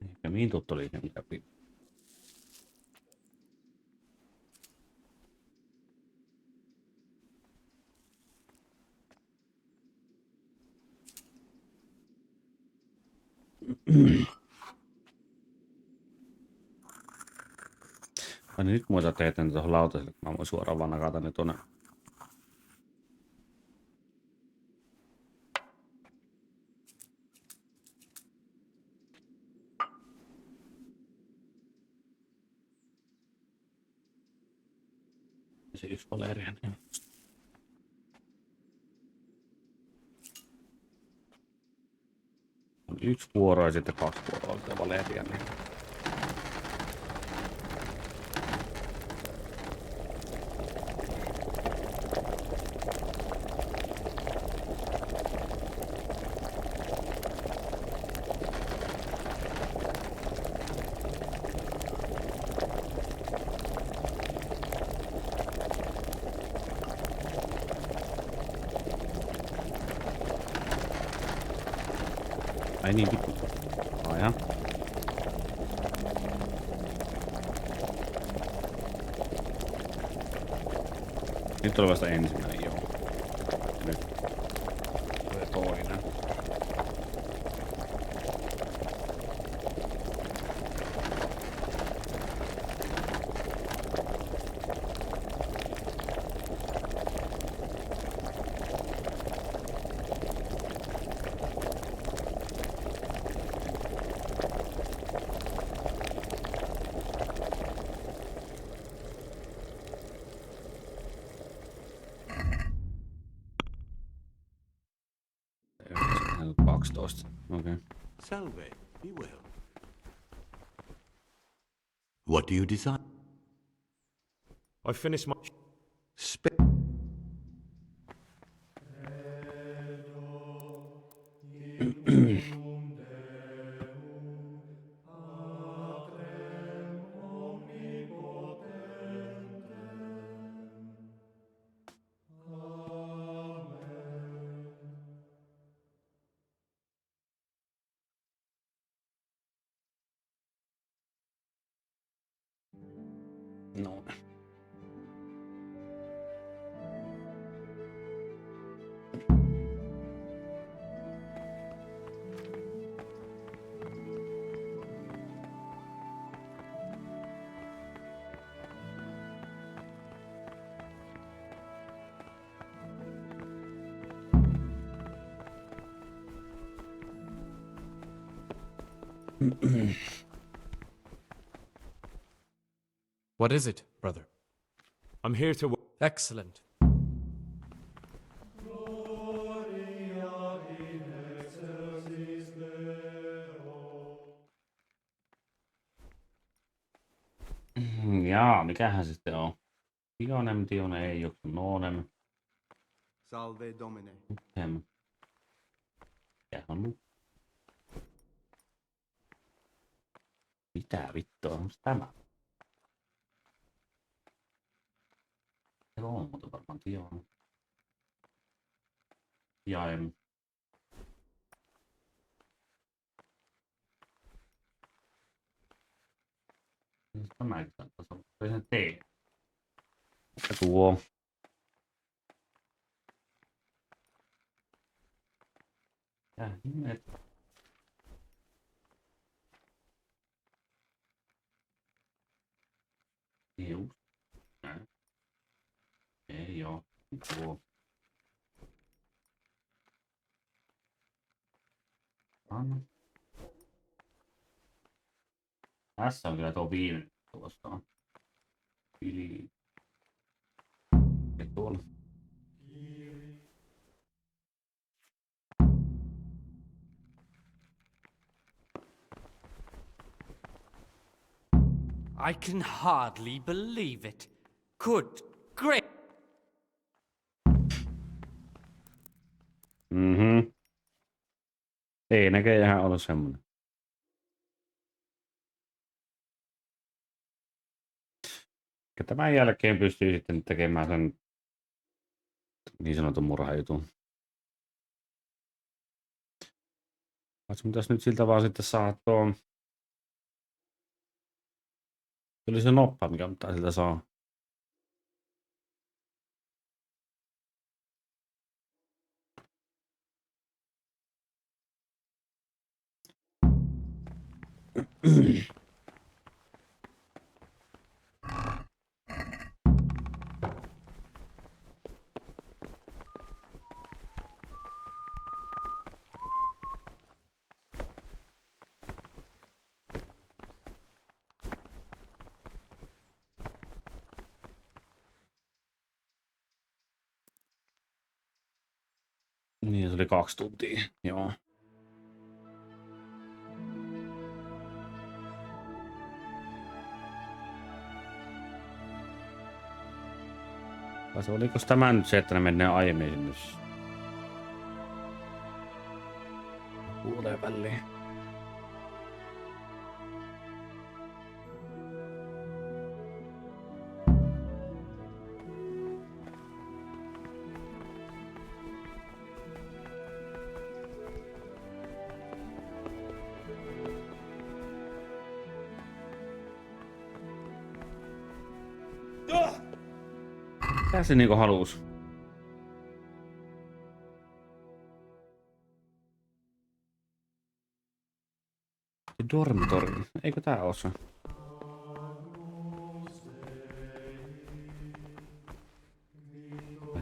Ehkä mintut oli se mitä Ai niin, nyt muista tehdä ne tuohon lautaselle, kun mä voin suoraan vaan nakata ne tuonne. Se yksi Valerian. On 1 vuoro ja sitten 2 vuoroa Valerian. Ai niin, vittu. Aina. Nyt oli vasta ensimmäinen, joo. Nyt tulee toinen. Okay. Salve, be well. What do you desire? I finished my... No. What is it, brother? I'm here to... Excellent. Jaa, mikähän se sitten on? Tionen, ei joku nonem. Salve Domine. Mikähän on? Mitä vittua, onko tämä? Se on, mutta varmaan Tion. Jaem. Tämäkin saattaa olla. Se sen tee. Ja tuo. Ja himmet. Eus. Joo. Tuo. Anna. Tässä on kyllä tuo viimeinen tuosta. Peli. Ja tuolla. I can hardly believe it. Good great. Mhm. Ei näköjään ollut semmonen. Ja tämän jälkeen pystyy sitten tekemään sen niin sanotun murhajutun. Katso, mitäs nyt siltä vaan sitten saa tuon. Se oli se noppa, mikä pitää siltä saa. Niin, se oli 2 tuntia, joo. Vai se oliko tämä nyt se, että ne menee aiemmin sinne puoleen väliin? Mitä se niinku halus? Dormitori. Eikö tää oo se?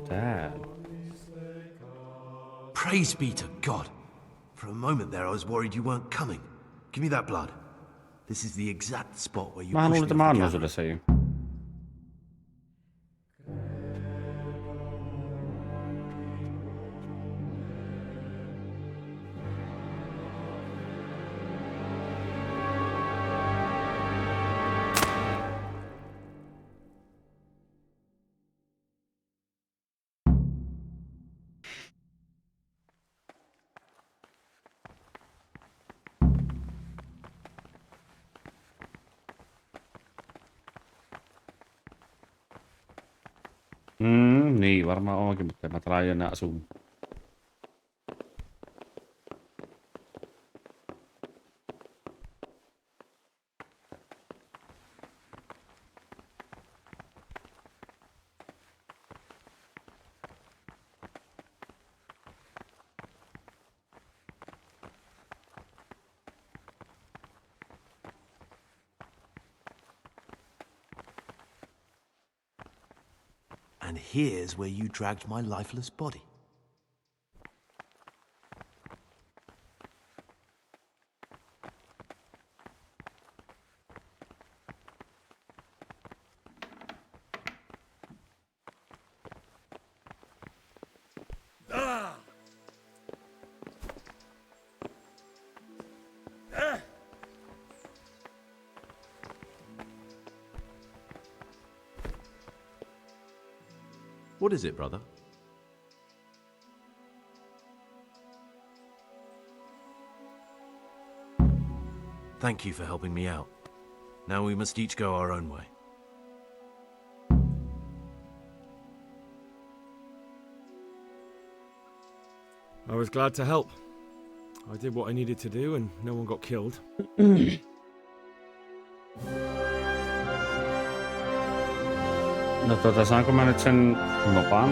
Tää. Praise be to God. For a moment there I was worried you weren't coming. Give me that blood. This is the exact spot where you Mä luulin, pushed että me mä off the annoin gallery. sulle sen jo. Niin varmaan onkin, mutta en mä täällä enää asu. And here's where you dragged my lifeless body. What is it, brother? Thank you for helping me out. Now we must each go our own way. I was glad to help. I did what I needed to do and no one got killed. No saanko mä nyt sen nopan?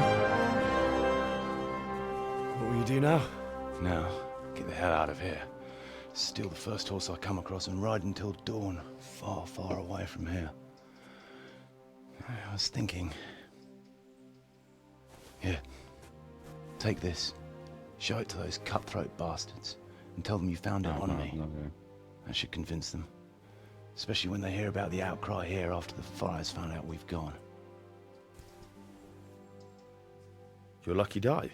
What will you do now? Now, get the hell out of here. Steal the first horse I come across and ride until dawn, far, far away from here. I was thinking, Take this. Show it to those cutthroat bastards and tell them you found it on me. Okay. That should convince them. Especially when they hear about the outcry here after the fires found out we've gone. Your lucky die?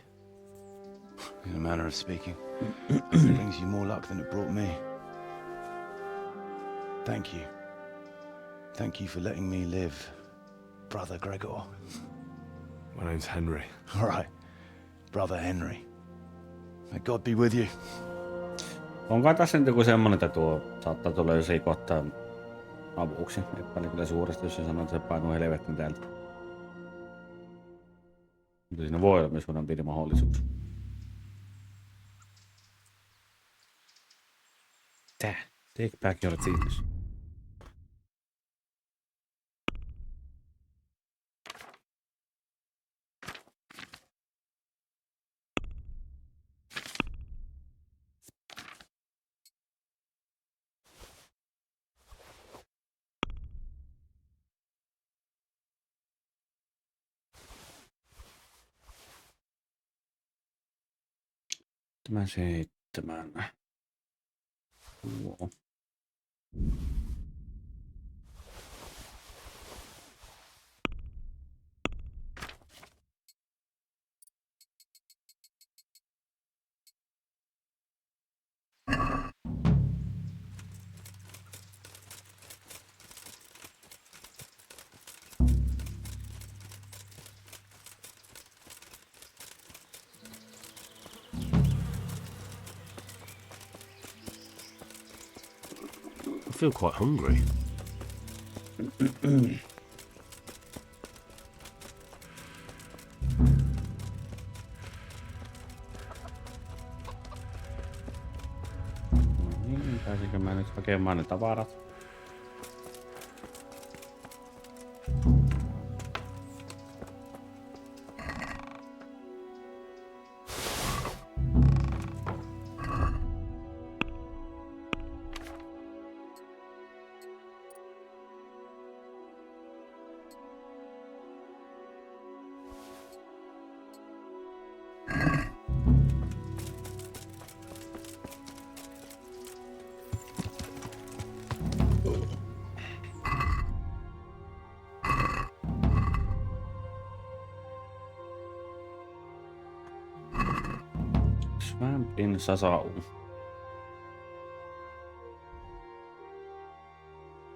In a manner of speaking. It brings you more luck than it brought me. Thank you. Thank you for letting me live, Brother Gregor. My name's Henry. All right, Brother Henry. May God be with you. Onko tässä nyt joku semmonen, että tuo saattaa tulla jos ei kohtaa avuksi? Epäilen kyllä suuresti, jos se sanoo, että se painuu helvetin täältä. Mutta siinä voi olla myös pieni mahdollisuus. Tää. Take back your things. Tämä 7. Tuo. I feel quite hungry. Niin, pääsinkö mä nyt hakemaan ne tavarat? Swamp in Sasau.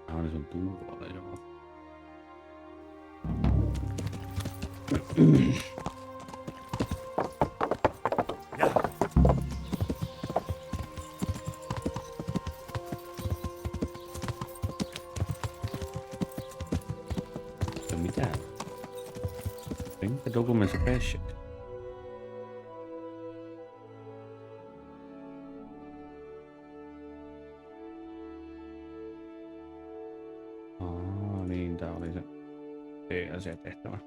Tämä on sun tuolla, joo. Mitä? Enkä documents special. Niin, tää oli se DLC-tehtävä.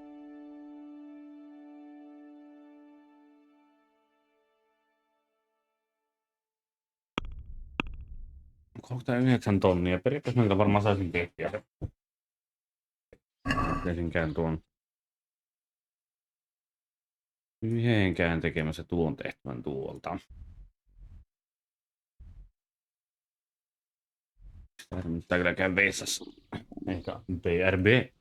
Kohta 9 tonnia. Periaatteessa mä varmaan saisin tehtyä se. Teisinkään tuon yhdenkään tekemässä tuon tehtävän tuolta. Tää kyllä käy vessassa. Ehkä BRB.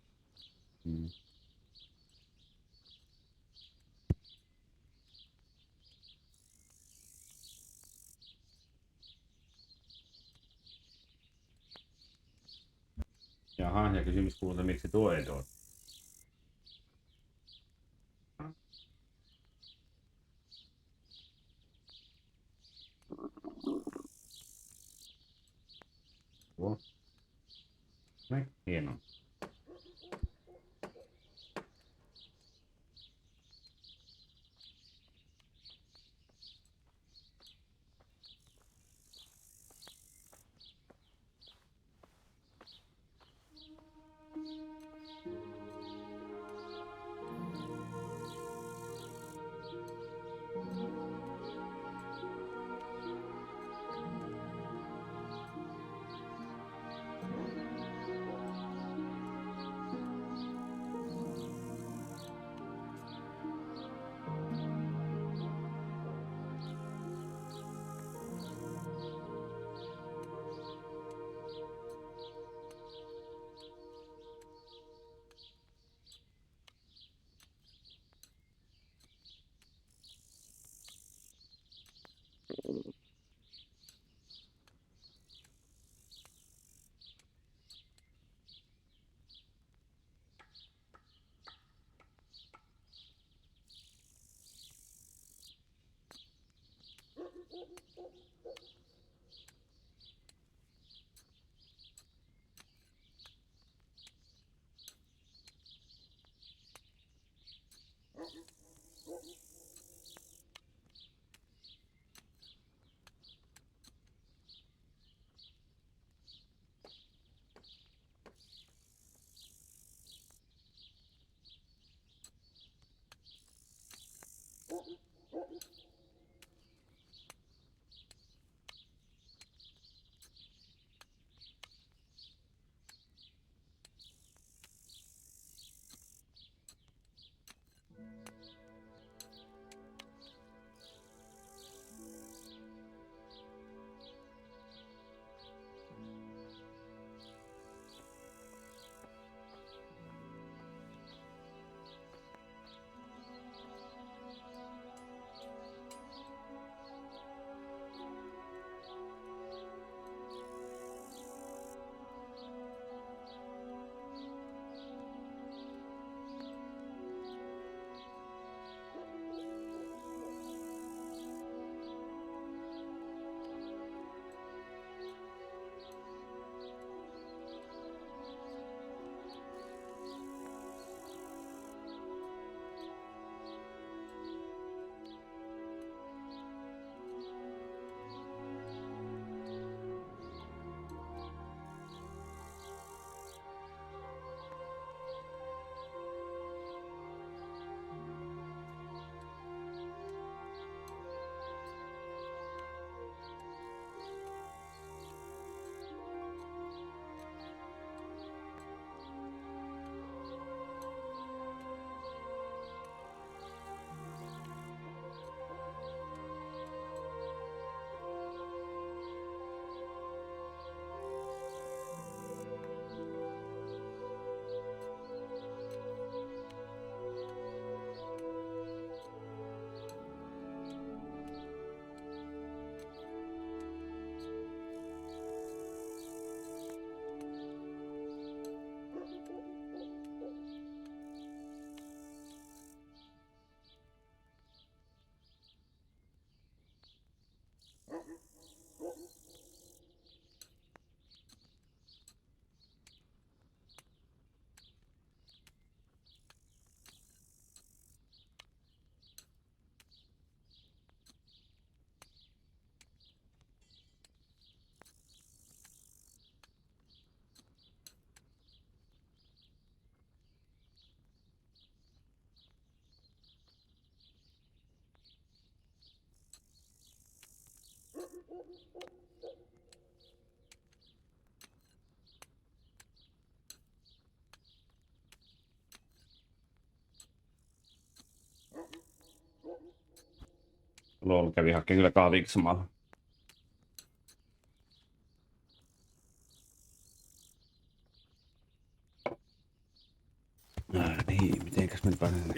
Jaha, ja kysymys kuuluu, miksi tuo ei tuo. Tuo. Hienoa. Lol kävi hakkeen kyllä kahviksi samalla. Niin, mitenkäs mä nyt pääsen sinne?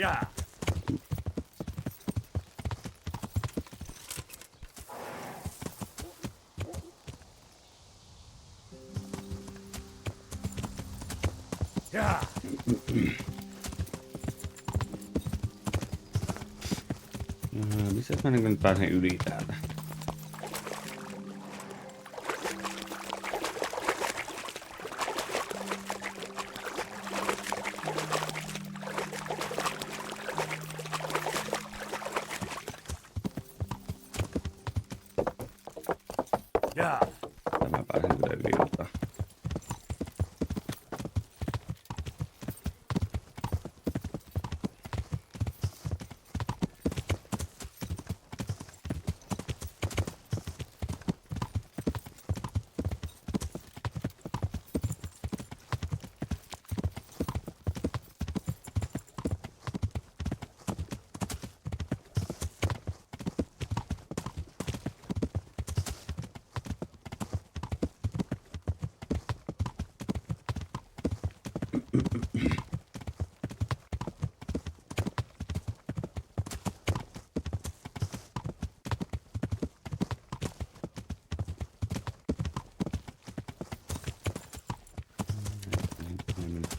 Missä mä nyt pääsen yli täältä? Tämä pääsen kyllä yli ottaa.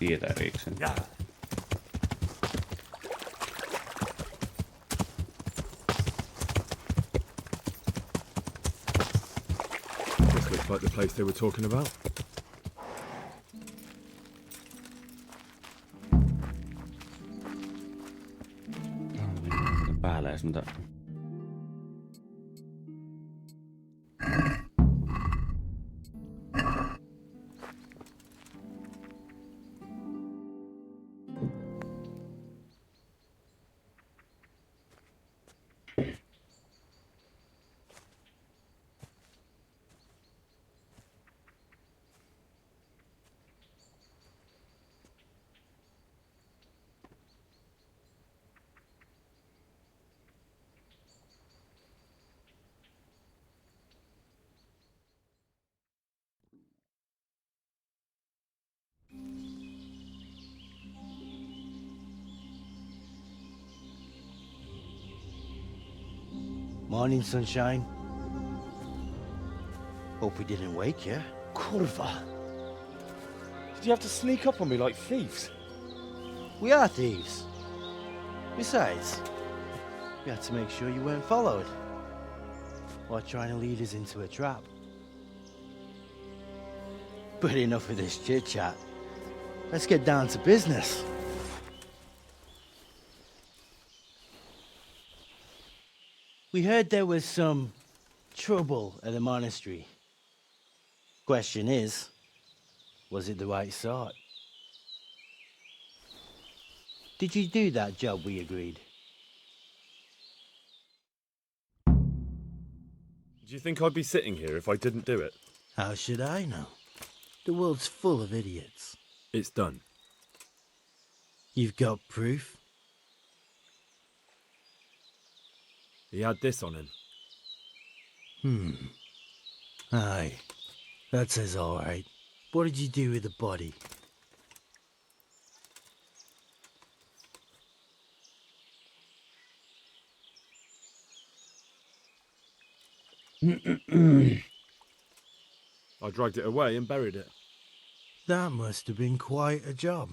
tietä erikseen. This looks like the place they were talking about. Päällä edes mitä. Morning, sunshine. Hope we didn't wake you. Kurva! Did you have to sneak up on me like thieves? We are thieves. Besides, we had to make sure you weren't followed. Or trying to lead us into a trap. But enough of this chit-chat. Let's get down to business. We heard there was some trouble at the monastery. Question is, was it the right sort? Did you do that job we agreed? Do you think I'd be sitting here if I didn't do it? How should I know? The world's full of idiots. It's done. You've got proof? He had this on him. Aye. That says all right. What did you do with the body? I dragged it away and buried it. That must have been quite a job.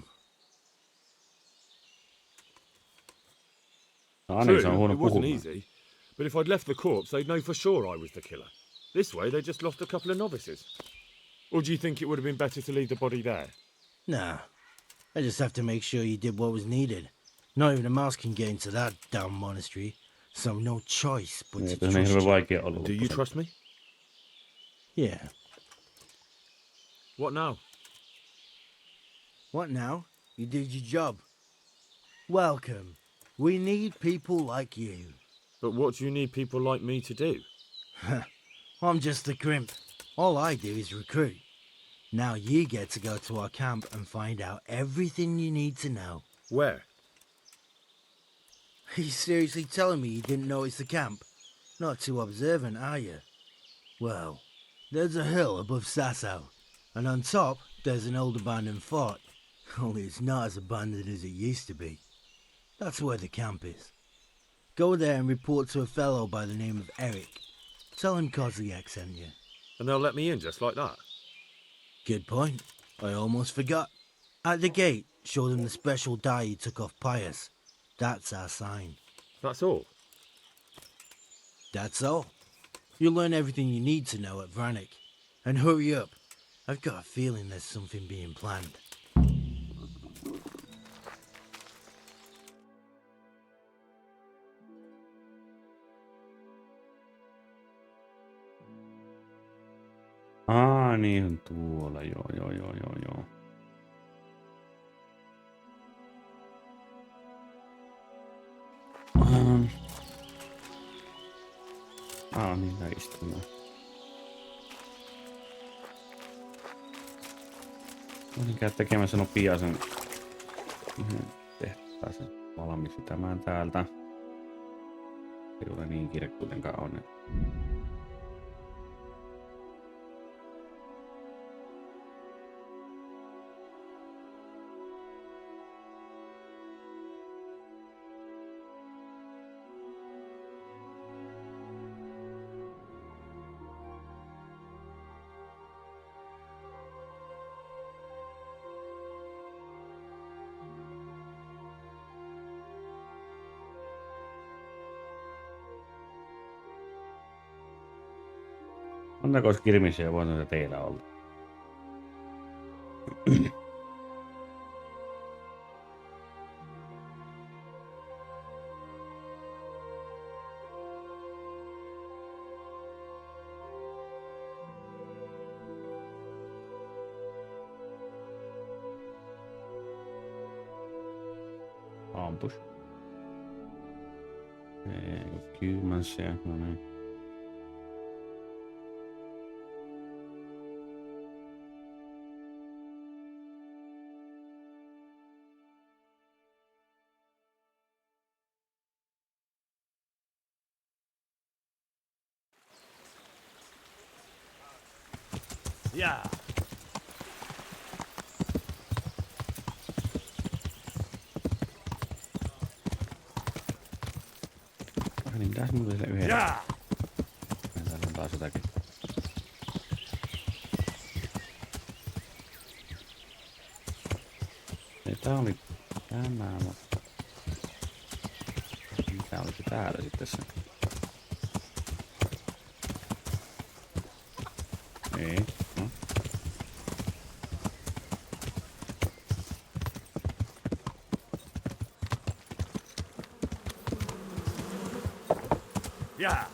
True, it wasn't easy. But if I'd left the corpse, they'd know for sure I was the killer. This way, they just lost a couple of novices. Or do you think it would have been better to leave the body there? Nah. I just have to make sure you did what was needed. Not even a mouse can get into that damn monastery, so no choice but to trust you. Do you trust me? Yeah. What now? What now? You did your job. Welcome. We need people like you. But what do you need people like me to do? I'm just a crimp. All I do is recruit. Now you get to go to our camp and find out everything you need to know. Where? Are you seriously telling me you didn't notice the camp? Not too observant, are you? Well, there's a hill above Sasau, and on top there's an old abandoned fort. Only it's not as abandoned as it used to be. That's where the camp is. Go there and report to a fellow by the name of Eric. Tell him Kozliak sent you. And they'll let me in just like that? Good point. I almost forgot. At the gate, show them the special die you took off Pius. That's our sign. That's all? That's all. You'll learn everything you need to know at Vranik. And hurry up. I've got a feeling there's something being planned. Niin tuolla, joo. Niin väistämään. Voisin käydä tekemässä nopeasen yhden tehtäisen valmiiksi tämän täältä. Ei ole niin kiire kuitenkaan on. Montako olisi kirmisiä voinut teillä olla? Ampus. Kylmäsiä, no niin. Yeah. Niin, mitäs mulla sille yhden? Yeah. Täällä on taas jotakin. Ei, tää oli tämä, mutta... Mitä oli se täällä sitten se? Ei, no. Yeah.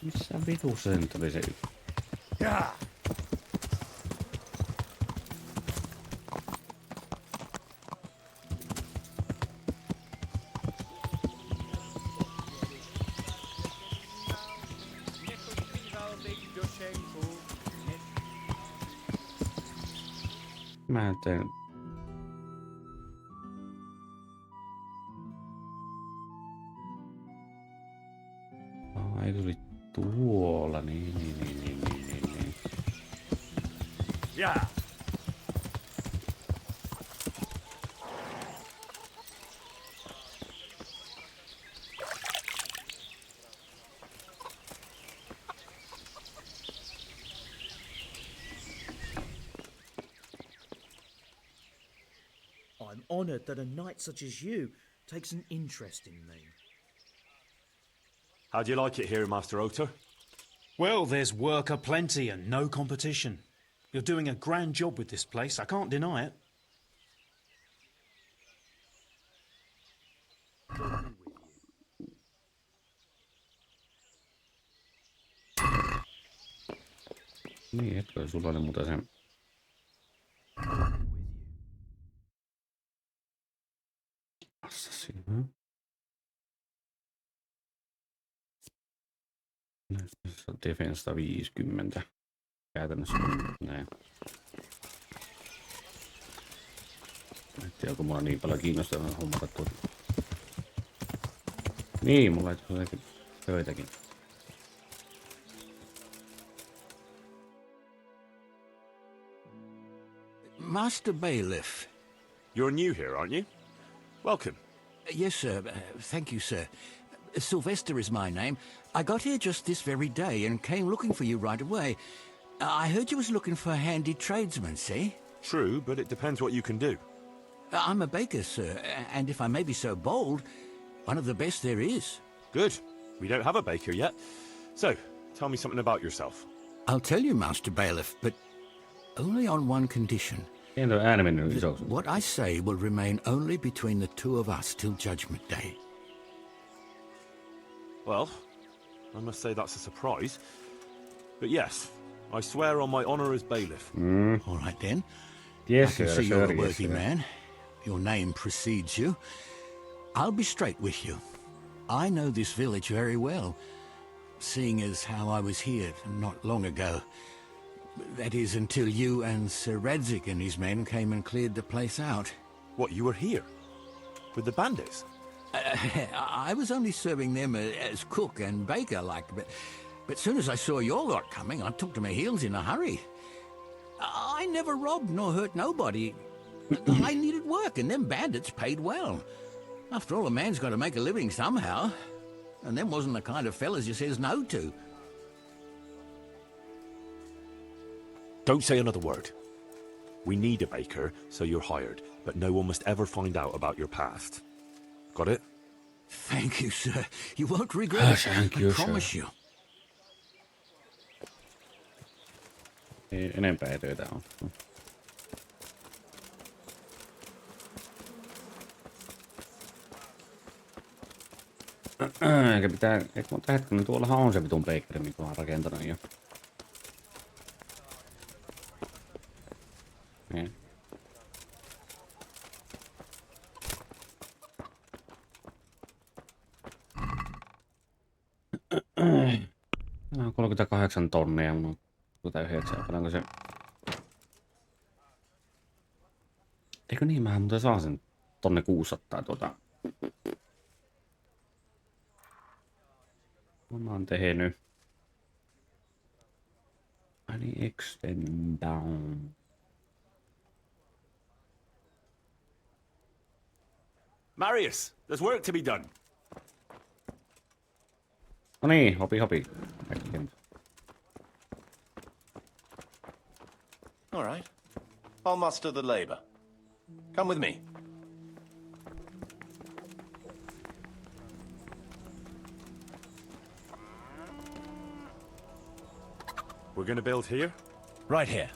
Missä vitussa se nyt oli se yksi? Yeah. Mä en teen... Ai tuli tuolla, niin. Yeah. I'm honoured that a knight such as you takes an interest in me. How do you like it here, Master Oter? Well, there's work aplenty and no competition. You're doing a grand job with this place, I can't deny it. Niin, etkö sulla oli muuta sen... Assassin, Defense 150. Käytännössä näin. En tiedä, onko mulla niin paljon kiinnostavaa hommata tuota. Niin, mulla ei tule töitäkin. Master Bailiff. You're new here, aren't you? Welcome. Yes, sir. Thank you, sir. Sylvester is my name. I got here just this very day and came looking for you right away. I heard you was looking for handy tradesmen, see? True, but it depends what you can do. I'm a baker, sir, and if I may be so bold, one of the best there is. Good. We don't have a baker yet. So, tell me something about yourself. I'll tell you, Master Bailiff, but only on one condition. What I say will remain only between the two of us till Judgment Day. Well, I must say that's a surprise. But yes, I swear on my honour as bailiff. All right then. Yes, I can sir, see you're a yes, worthy sir. man. Your name precedes you. I'll be straight with you. I know this village very well, seeing as how I was here not long ago. That is, until you and Sir Radzik and his men came and cleared the place out. What, you were here? With the bandits? I was only serving them as cook and baker, like, but soon as I saw your lot coming, I took to my heels in a hurry. I never robbed nor hurt nobody. I needed work, and them bandits paid well. After all, a man's got to make a living somehow, and them wasn't the kind of fellas you says no to. Don't say another word. We need a baker, so you're hired, but no one must ever find out about your past. Got it? Thank you, sir. You won't regret it. Thank I you, promise sir. you. Ei enempää ei töitä ole. Eikä pitää, mutta hetkinen, tuollahan on se vitun bakeri, mikä mä oon rakentanut jo. Niin. Tämä on 38 tonnia, mun on 9, paljonko se... Eikö niin, mähän muuten saa sen tonne 600 tuota... Mä oon tehnyt... Ai niin, extend down. Marius, there's work to be done. No niin, hopi. All right. I'll muster the labor. Come with me. We're gonna build here? Right here.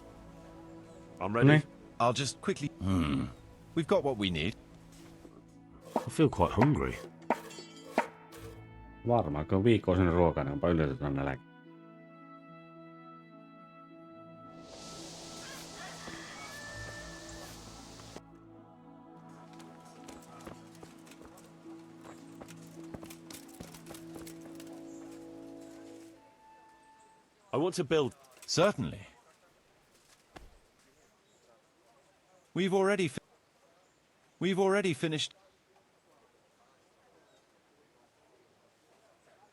I'm ready. I'll just quickly... We've got what we need. I feel quite hungry. Varmaan, kun on viikkoisen ruokaa, niin onpa yllätetään nälkä. I want to build... Certainly. We've already finished...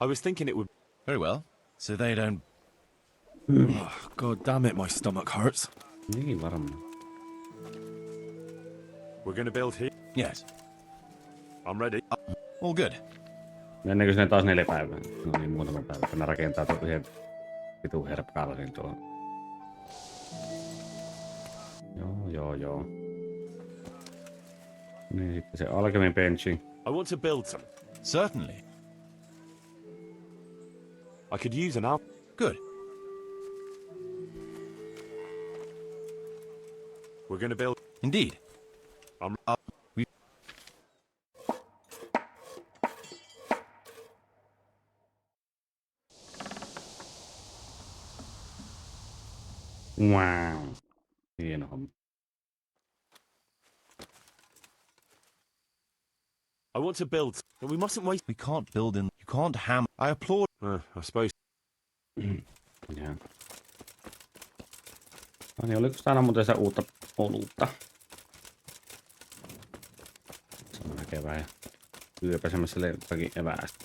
I was thinking it would... Very well. So they don't... Oh, God damn it, my stomach hurts. Niin varmaan. We're gonna build here? Yes. I'm ready. All good. Mennäänkö sinne taas 4 päivää? No niin, muutama päivä, kun ne rakentaa tuon yhden vitun herpkaalarin tuolla. Joo. Niin sitten se alchemy benchi. I want to build some. Certainly. I could use an out. Good. We're gonna build... Indeed. Wow. Hieno homma. I want to build, but we mustn't waste... We can't build in... You can't ham... I applaud... I suppose... Joo. No niin, oliko täällä muuten se uutta olutta? Se on näkevää ja yöpäsemässä jotakin eväästä.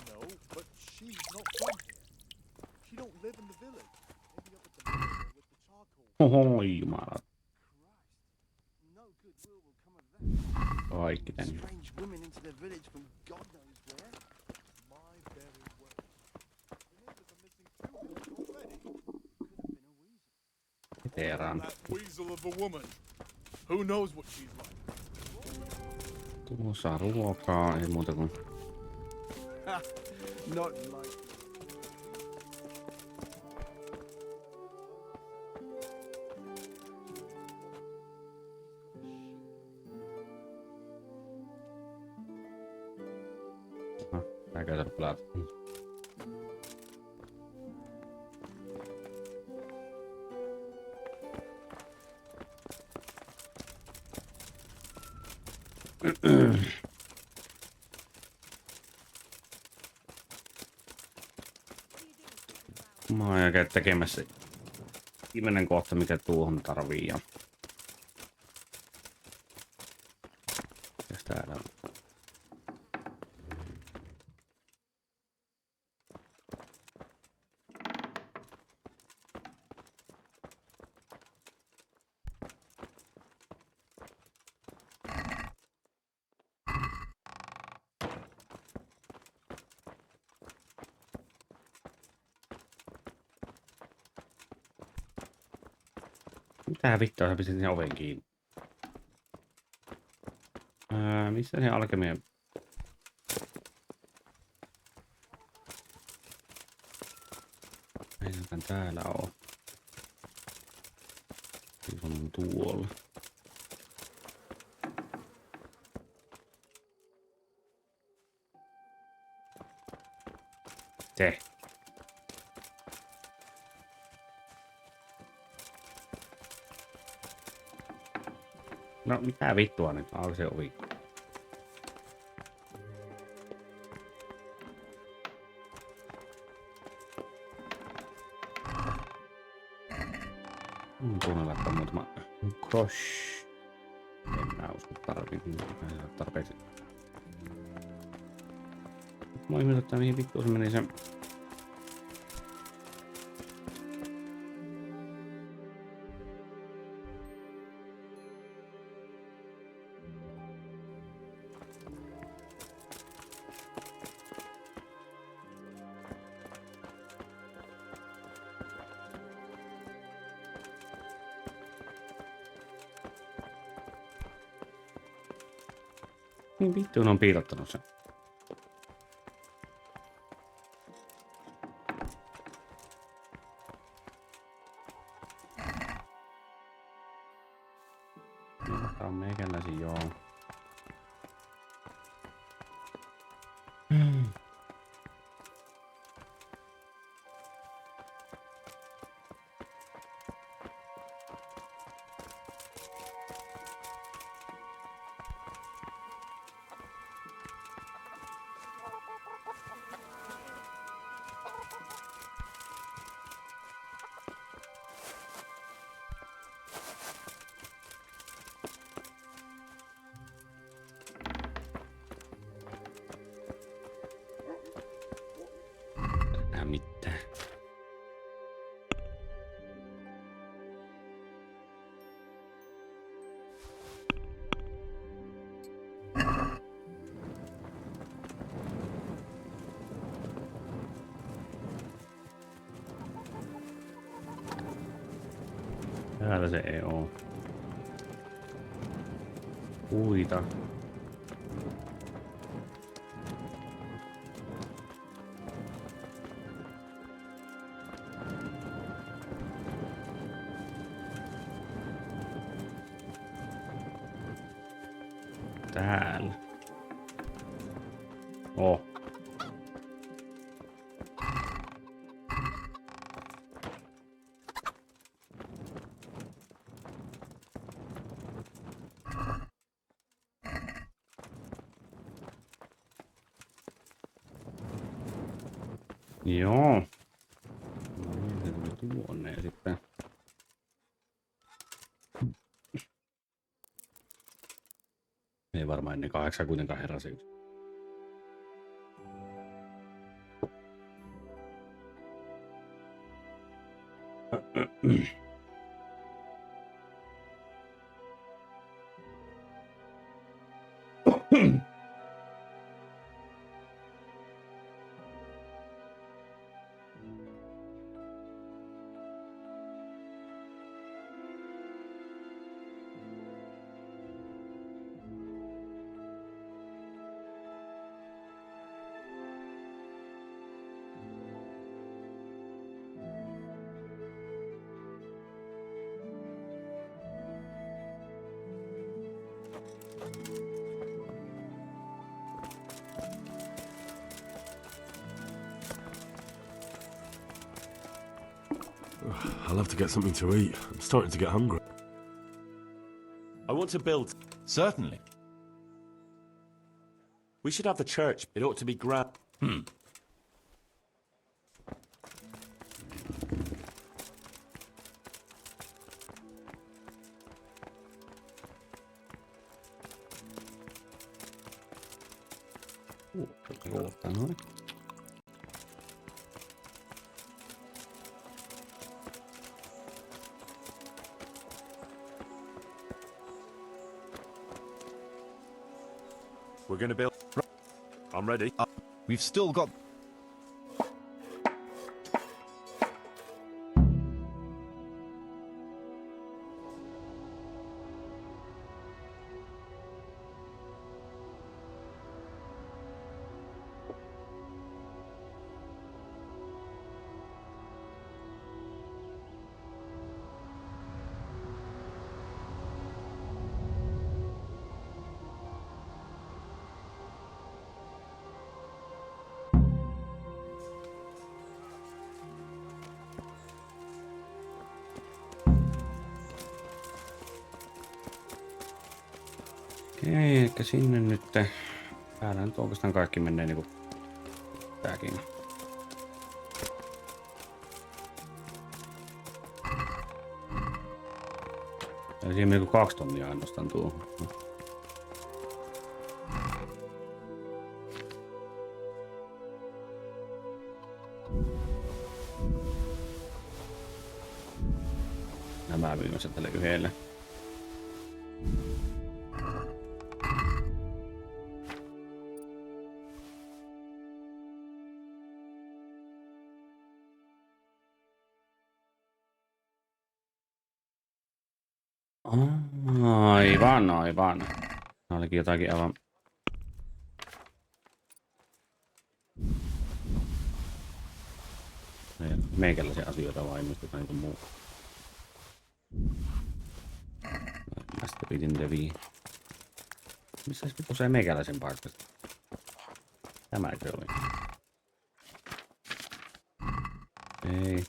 No, but she's not from here. She don't live in the village. Maybe up at the mill with the charcoal. Ohoi jumala. Kaikki tänne. Strange women into the village from God knows where. My very word. The neighbors are missing 2 villagers already. Veteraan. That weasel of a woman. Who knows what she's like? Tuossa ruokaa, ei muuta kuin... Not like... Tää käytä pelata. Mä oon käy tekemässä viimeinen kohta, mikä tuohon tarvii. Ja... Mitäs täällä on? Mitä vittua sä pistit sen oven kiinni? Missä se alkemien... Ei jotain täällä oo. Se on tuolla. Se. No mitä vittua nyt? Auki se ovi. Tuonne laittaa muutama crush. En mä usko tarpeeksi. Mä ihmetyttää mihin vittuun se meni se. Niin vittuun on piilottanut sen. Tää on meikäläsi joo. Mitään. Täällä se ei oo. Puita. Täällä. Oh. Joo. No niin, se tuli tuonne sitten. Ei varmaan ennen 8 kuitenkaan heräsi yksi. I'll have to get something to eat. I'm starting to get hungry. I want to build... Certainly. We should have the church. It ought to be grand. We're going to build... I'm ready. We've still got... Eikä sinne nyt. Täällä nyt oikeastaan kaikki menee niinku tääkin. Ja siinä niinku 2 tonnia ainoastaan tuohon. Nämä myymässä tälle yhdelle. Aivan. Ne olikin jotakin aivan... Meikäläisiä asioita vai mistä niinku muu. Mä sitten pidin leviin. Missä se pitää meikäläisen paikasta? Tämäkö oli? Ei.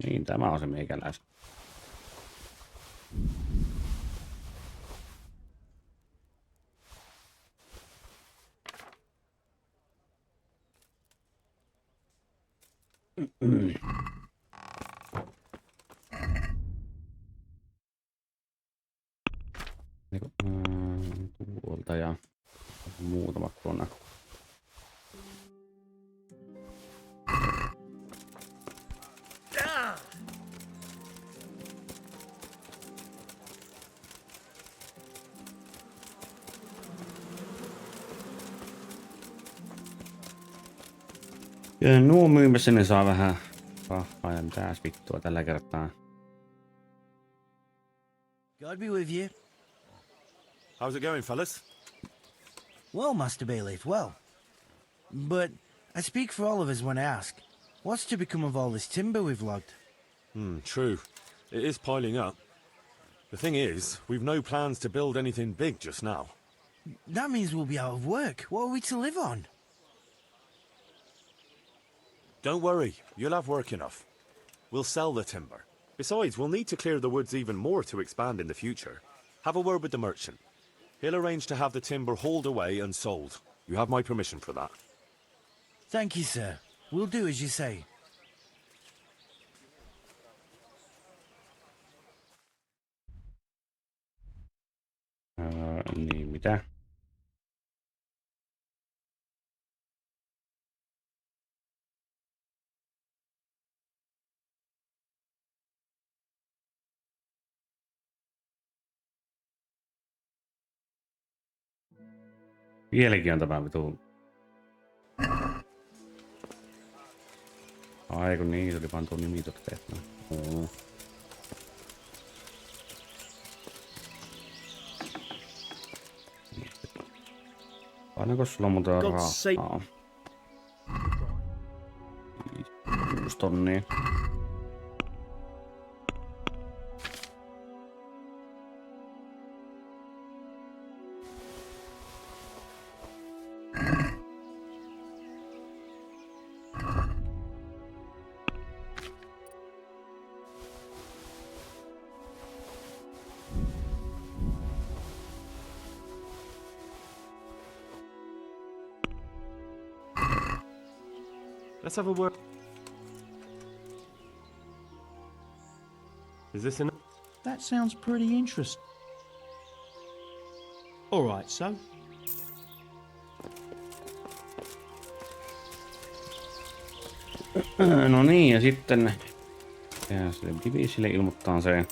Niin, tämä on se meikäläis. Tuolta ja muutamat tuonne. Ja nuo myymässä ne saa vähän kahvaa ja mitäs vittua tällä kertaa. God be with you. How's it going, fellas? Well, Master Bailiff, well. But I speak for all of us when I ask, what's to become of all this timber we've logged? True. It is piling up. The thing is, we've no plans to build anything big just now. That means we'll be out of work. What are we to live on? Don't worry, you'll have work enough. We'll sell the timber. Besides, we'll need to clear the woods even more to expand in the future. Have a word with the merchant. He'll arrange to have the timber hauled away and sold. You have my permission for that. Thank you, sir. We'll do as you say. Niin, mitä? Vieläkin on tämä vitu. Ai kun niin, oli pantu nimitykset. Paljonko sulla on muuten rahaa? 6 tonnia. Let's have a word. Is this enough? That sounds pretty interesting. All right, so No niin, ja sitten ja sille diviisille ilmoittaa se.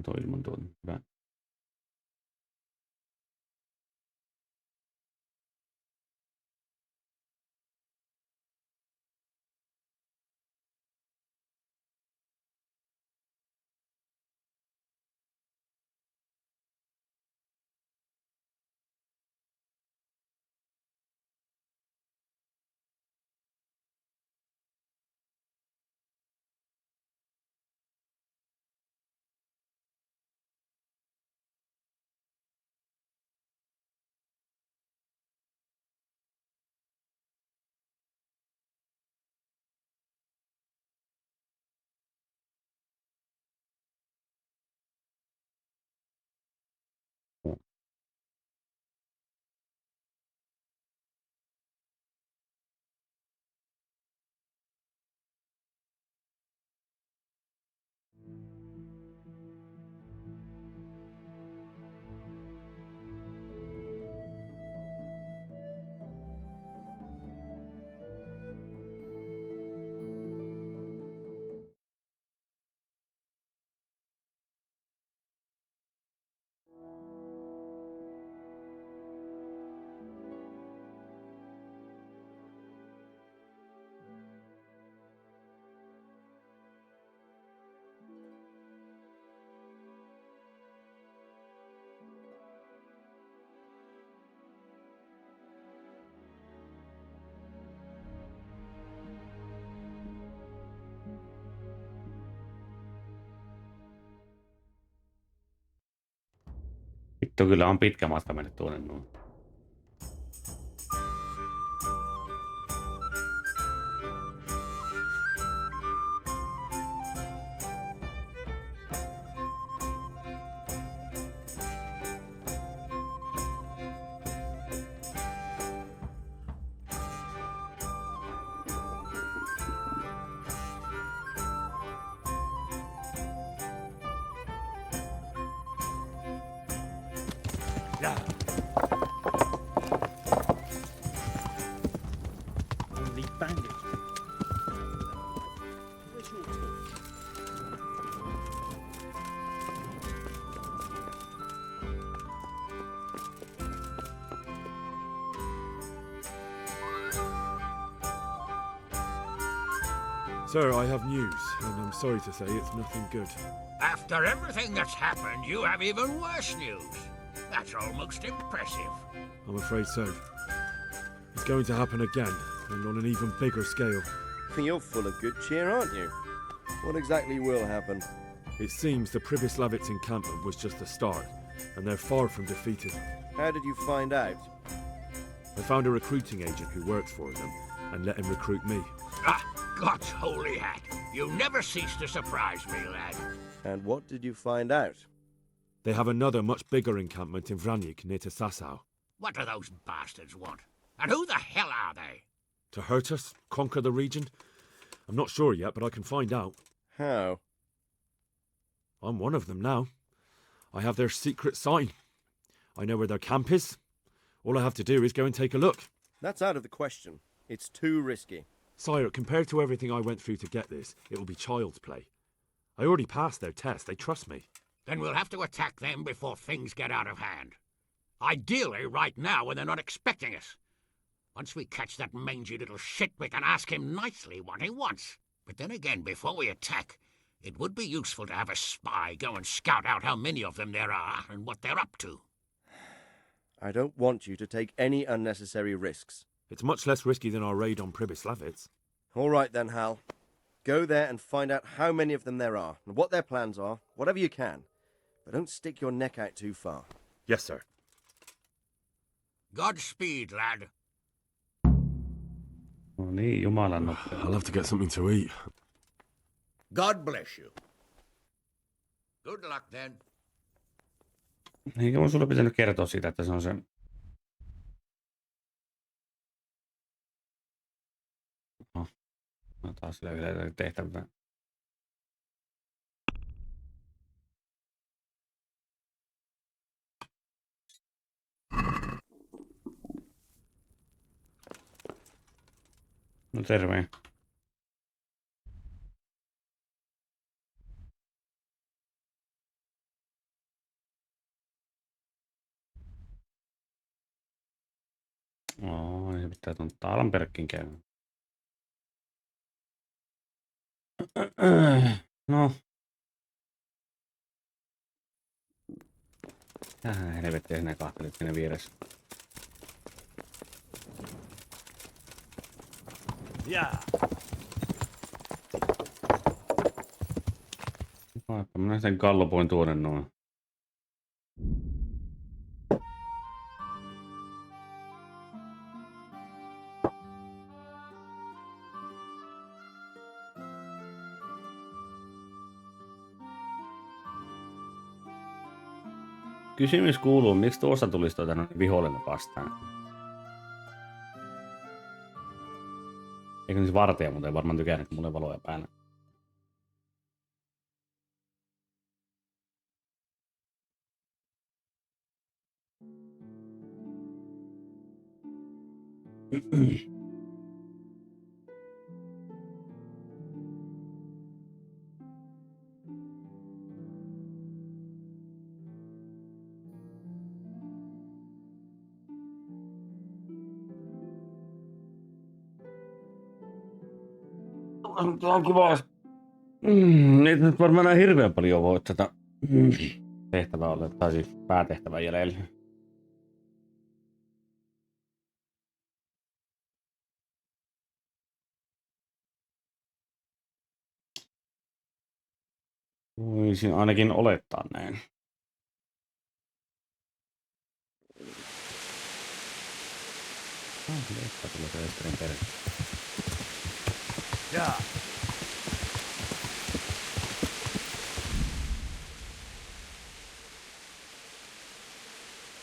tuo ilmantuotanto. Hyvä. Vittu, kyllä on pitkä matka mennä tuonne noin. Only bandage. Where's your torch? Sir, I have news, and I'm sorry to say it's nothing good. After everything that's happened, you have even worse news. That's almost impressive. I'm afraid so. It's going to happen again, and on an even bigger scale. You're full of good cheer, aren't you? What exactly will happen? It seems the Pribyslavitz encampment was just the start, and they're far from defeated. How did you find out? I found a recruiting agent who works for them, and let him recruit me. Ah, God's holy hat. You never cease to surprise me, lad. And what did you find out? They have another much bigger encampment in Vranyk near to Sasau. What do those bastards want? And who the hell are they? To hurt us? Conquer the region? I'm not sure yet, but I can find out. How? I'm one of them now. I have their secret sign. I know where their camp is. All I have to do is go and take a look. That's out of the question. It's too risky. Sire, compared to everything I went through to get this, it will be child's play. I already passed their test. They trust me. Then we'll have to attack them before things get out of hand. Ideally, right now, when they're not expecting us. Once we catch that mangy little shit, we can ask him nicely what he wants. But then again, before we attack, it would be useful to have a spy go and scout out how many of them there are and what they're up to. I don't want you to take any unnecessary risks. It's much less risky than our raid on Pribyslavitz. All right then, Hal. Go there and find out how many of them there are, and what their plans are, whatever you can. But don't stick your neck out too far. Yes, sir. Godspeed, lad. No niin, jumalan nopea. I'll have to get something to eat. God bless you. Good luck then. Eikö mun sulle pitänyt kertoa siitä, että se on se... No taas löytää tehtävää. No terve. Sitä tuon Talbergin käymään. No. Tähän helvettiä sinä kahtelit siinä vieressä. Yeah. Minä sen gallopoin tuonne noin. Kysymys kuuluu, miksi tuossa tulisi vihollinen vastaan? Eikö siis vartija, mutta ei varmaan tykännyt, että mulla on valoja päällä. Tämä on kiva. Niitä nyt varmaan enää hirveän paljon voi tätä tehtävää olla, tai siis päätehtävän jäljellä. Voisin ainakin olettaa näin. Leffa tulee se Esterin perhe. Yeah.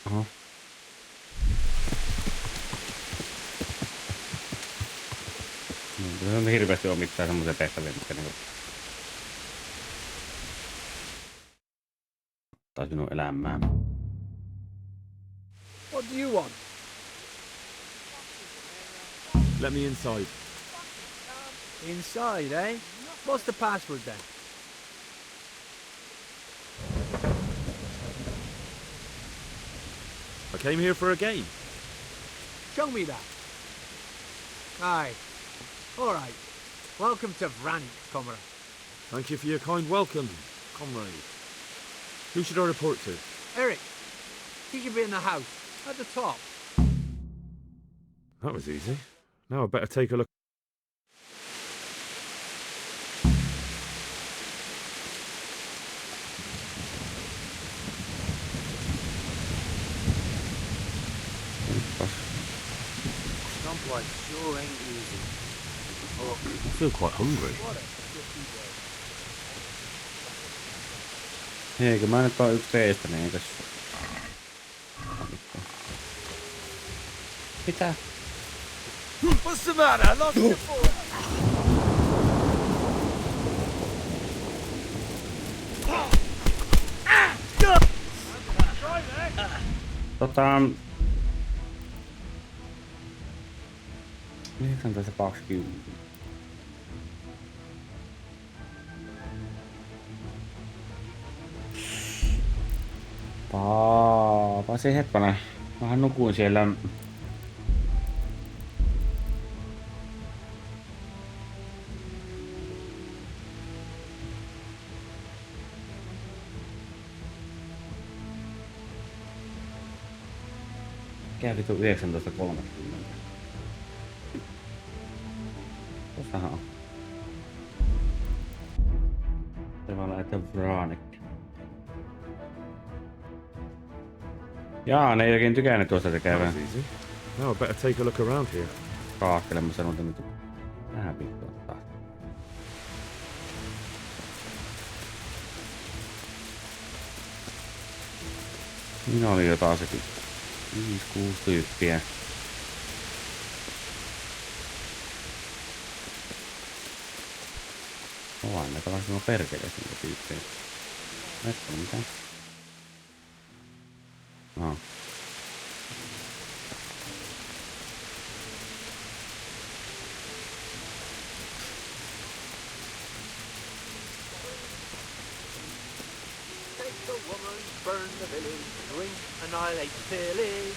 Aha. No, on hirveästi ole mitään semmoisia tehtäviä, mitkä niinku ottaa sinun elämää. What do you want? Let me inside. Inside, eh? What's the password then? I came here for a game. Show me that. Aye. All right. Welcome to Vrant, comrade. Thank you for your kind welcome, comrade. Who should I report to? Eric, he should be in the house, at the top. That was easy. Now I better take a look. Someplace sure ain't easy. Oh, I feel quite hungry. Eikö mä nyt ole yksi teistä, niin eikös... Mitä? What's the matter? Lost your boy. Mihin tässä 20? Se hetkona. Mähän nukuin siellä. Mikä vitu 19.30? Tossahan on. Se vaan lähetä Vraanikki. Jaa, ne ei oikein tykännyt tuosta tekevää. Now I better take a look around here. Kaakkelemassa noita nyt. Vähän vittua taas. Minä oli jotain sekin. 5-6 tyyppiä. Vaan näitä vaan sinua perkeleesti niitä tyyppejä. Näetkö mitään? Aha. Take the woman, burn the village, drink, annihilate the pillage.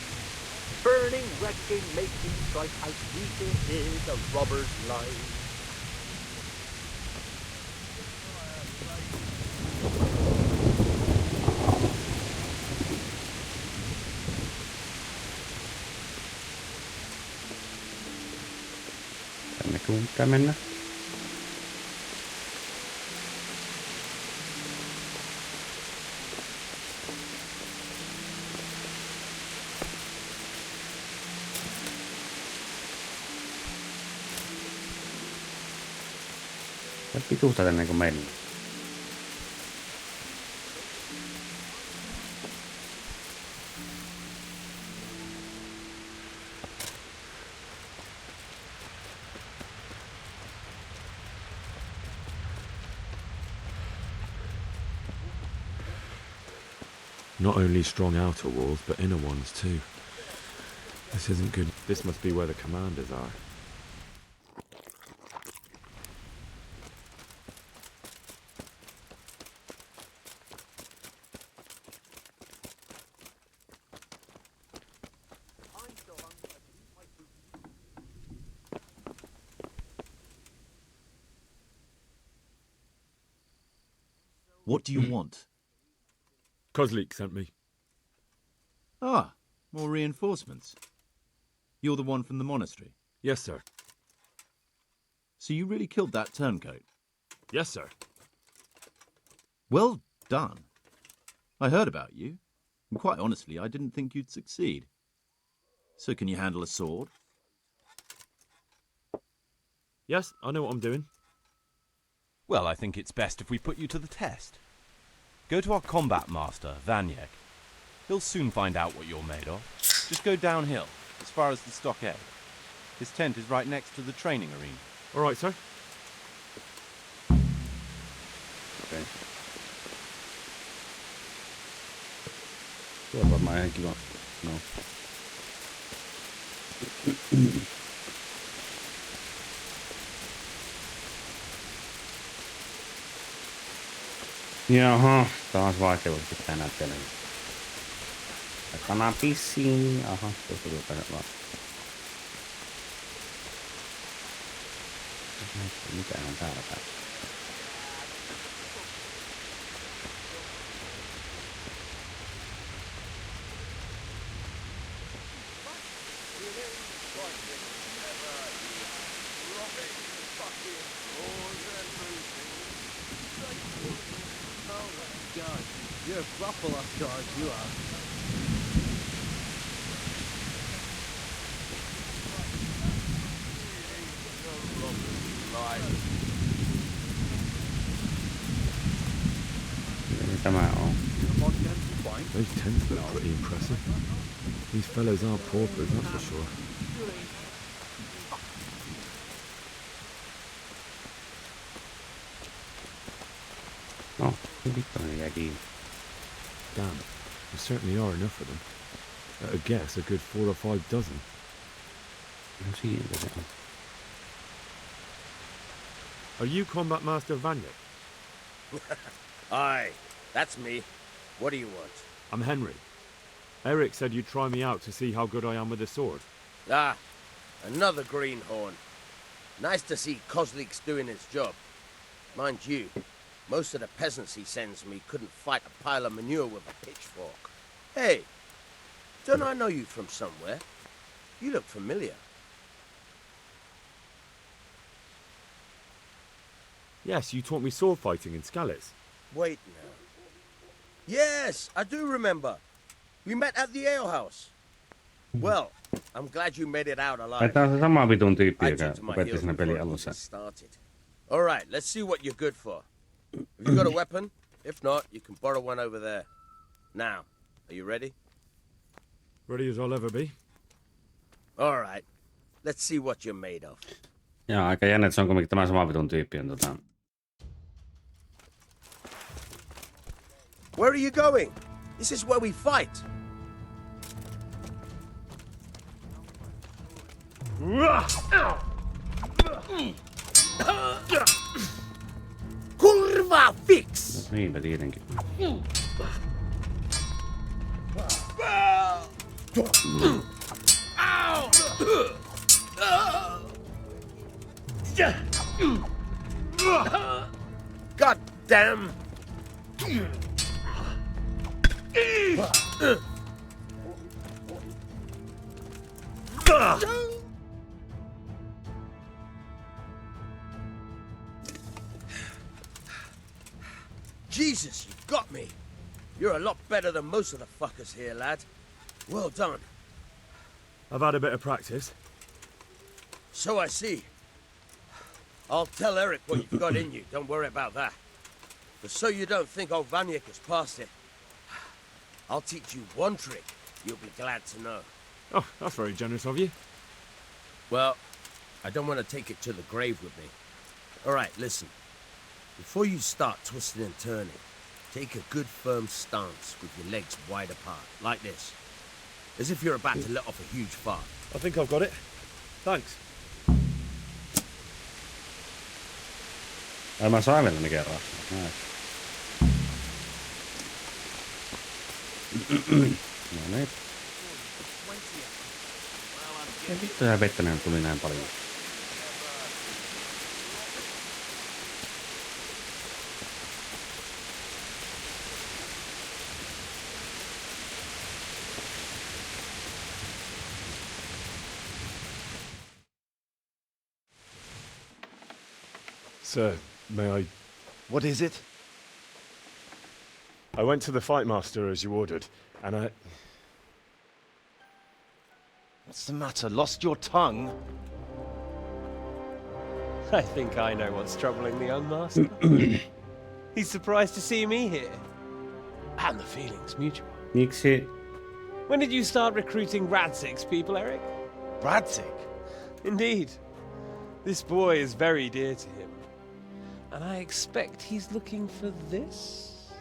burning, wrecking, making, strike, how sweet it is a robber's life. Tänne kun pitää mennä. Ja pituutta tänne kun mennään. Not only strong outer walls, but inner ones too. This isn't good. This must be where the commanders are. What do you want? Kozlik sent me. Ah, more reinforcements. You're the one from the monastery? Yes, sir. So you really killed that turncoat? Yes, sir. Well done. I heard about you, and quite honestly, I didn't think you'd succeed. So can you handle a sword? Yes, I know what I'm doing. Well, I think it's best if we put you to the test. Go to our combat master, Vanyek. He'll soon find out what you're made of. Just go downhill, as far as the stockade. His tent is right next to the training arena. All right, sir. Okei. Tuo on varmaan ihan kiva. No. Jaha, taas vaikeus pitää näyttää. Kana pissiin. Aha, tuossa tulee vaan. Mitä on täällä päällä? You're a buffalo dog, you are. Tämä on. Those tents look pretty impressive. These fellows aren't paupers, that's for sure. No, vittu jää kiinni. Damn, there certainly are enough of them. At a guess, a good 4 or 5 dozen. No siinä se on. Are you Combat Master Vanyek? Aye, that's me. What do you want? I'm Henry. Eric said you'd try me out to see how good I am with the sword. Ah, another greenhorn. Nice to see Kozlik's doing his job. Mind you, most of the peasants he sends me couldn't fight a pile of manure with a pitchfork. Hey, don't I know you from somewhere? You look familiar. Yes, you taught me sword fighting in Skalitz. Wait now. Yes, I do remember. We met at the alehouse. Well, I'm glad you made it out alive. Tämä on se sama vitun tyyppi, joka opetti siinä pelin alussa. All right, let's see what you're good for. Have you got a weapon? If not, you can borrow one over there. Now, are you ready? Ready as I'll ever be. All right, let's see what you're made of. Jaa, aika jännä, että se on kuitenkin tämä sama vitun tyyppi. Where are you going? This is where we fight. Kurva fix! No, niinpä tietenkin. God damn! Jesus, you got me. You're a lot better than most of the fuckers here, lad. Well done. I've had a bit of practice. So I see. I'll tell Eric what you've got in you, don't worry about that. But so you don't think old Vanyek has passed it, I'll teach you one trick you'll be glad to know. Oh, that's very generous of you. Well, I don't want to take it to the grave with me. All right, listen. Before you start twisting and turning, take a good firm stance with your legs wide apart, like this. As if you're about to let off a huge fart. I think I've got it. Thanks. Ai mä sain vielä ne kerran. No niin. Ja vittu ja vettänen tuli näin paljon. Sir, may I... What is it? I went to the fight master as you ordered, and I... What's the matter? Lost your tongue? I think I know what's troubling the young master. He's surprised to see me here. And the feeling's mutual. Miksi? When did you start recruiting Radzig's people, Eric? Radzig? Indeed. This boy is very dear to him. And I expect he's looking for this?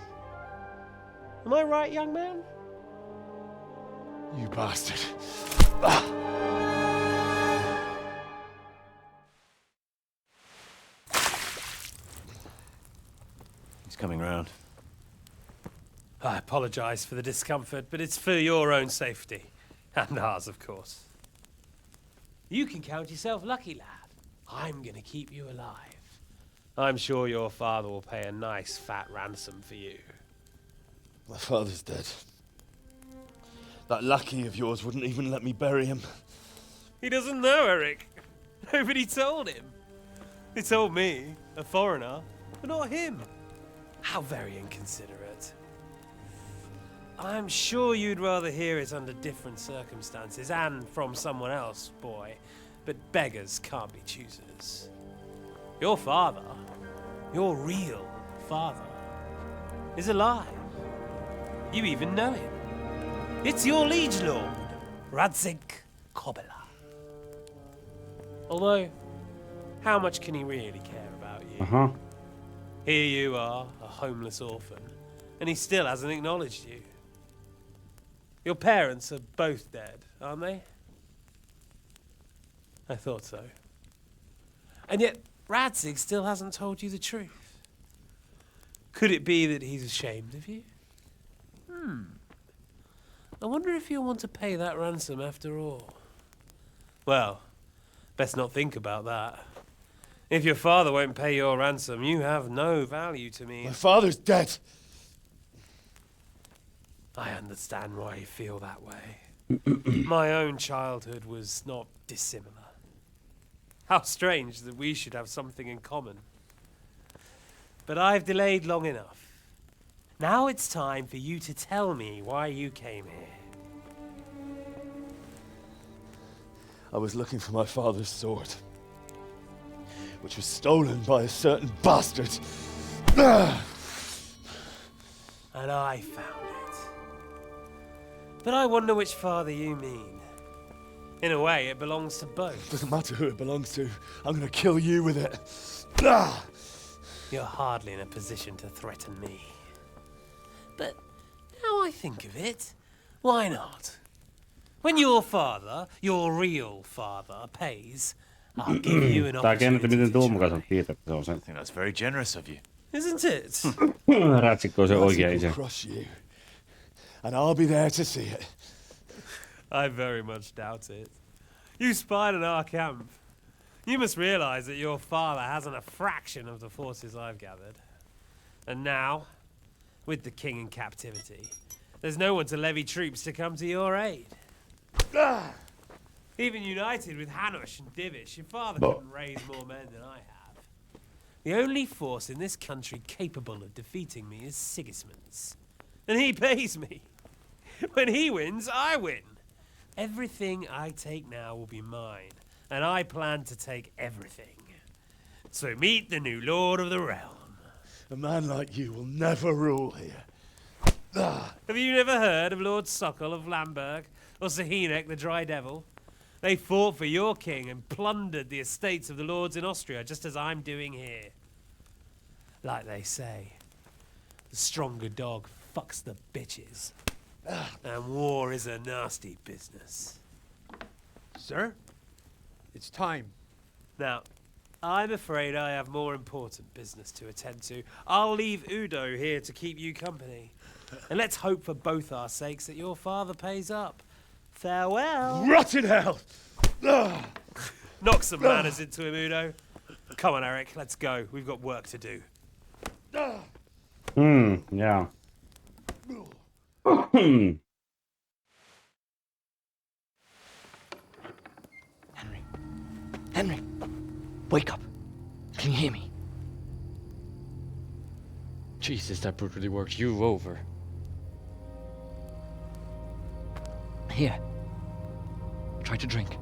Am I right, young man? You bastard. He's coming round. I apologize for the discomfort, but it's for your own safety. And ours, of course. You can count yourself lucky, lad. I'm gonna keep you alive. I'm sure your father will pay a nice fat ransom for you. My father's dead. That lackey of yours wouldn't even let me bury him. He doesn't know, Eric. Nobody told him. They told me, a foreigner, but not him. How very inconsiderate. I'm sure you'd rather hear it under different circumstances and from someone else, boy. But beggars can't be choosers. Your father, your real father, is alive. You even know him. It's your liege lord, Radzig Kobyla. Although, how much can he really care about you? Here you are, a homeless orphan, and he still hasn't acknowledged you. Your parents are both dead, aren't they? I thought so. And yet, Radzig still hasn't told you the truth. Could it be that he's ashamed of you? I wonder if you'll want to pay that ransom after all. Well, best not think about that. If your father won't pay your ransom, you have no value to me. My father's dead. I understand why you feel that way. My own childhood was not dissimilar. How strange that we should have something in common. But I've delayed long enough. Now it's time for you to tell me why you came here. I was looking for my father's sword, which was stolen by a certain bastard. And I found it. But I wonder which father you mean. In a way, it belongs to both. Doesn't matter who it belongs to. I'm gonna kill you with it. You're hardly in a position to threaten me. But now I think of it, why not? When your father, your real father, pays, I'll give you an opportunity to try. I think that's very generous of you. Isn't it? Ratsikko on se oikea Ratzik isä. will crush you, and I'll be there to see it. I very much doubt it. You spied on our camp. You must realize that your father hasn't a fraction of the forces I've gathered. And now, with the king in captivity, there's no one to levy troops to come to your aid. Even united with Hanush and Divish, your father couldn't raise more men than I have. The only force in this country capable of defeating me is Sigismund's. And he pays me. When he wins, I win. Everything I take now will be mine, and I plan to take everything. So meet the new lord of the realm. A man like you will never rule here. Have you never heard of Lord Sokol of Lamberg, or Sahinek the Dry Devil? They fought for your king and plundered the estates of the lords in Austria, just as I'm doing here. Like they say, the stronger dog fucks the bitches. And war is a nasty business. Sir, it's time. Now, I'm afraid I have more important business to attend to. I'll leave Udo here to keep you company. And let's hope for both our sakes that your father pays up. Farewell. Rotted hell! Knock some manners into him, Udo. Come on, Eric, let's go. We've got work to do. Yeah. Henry, wake up. Can you hear me? Jesus, that brutally worked you over. Here. Try to drink.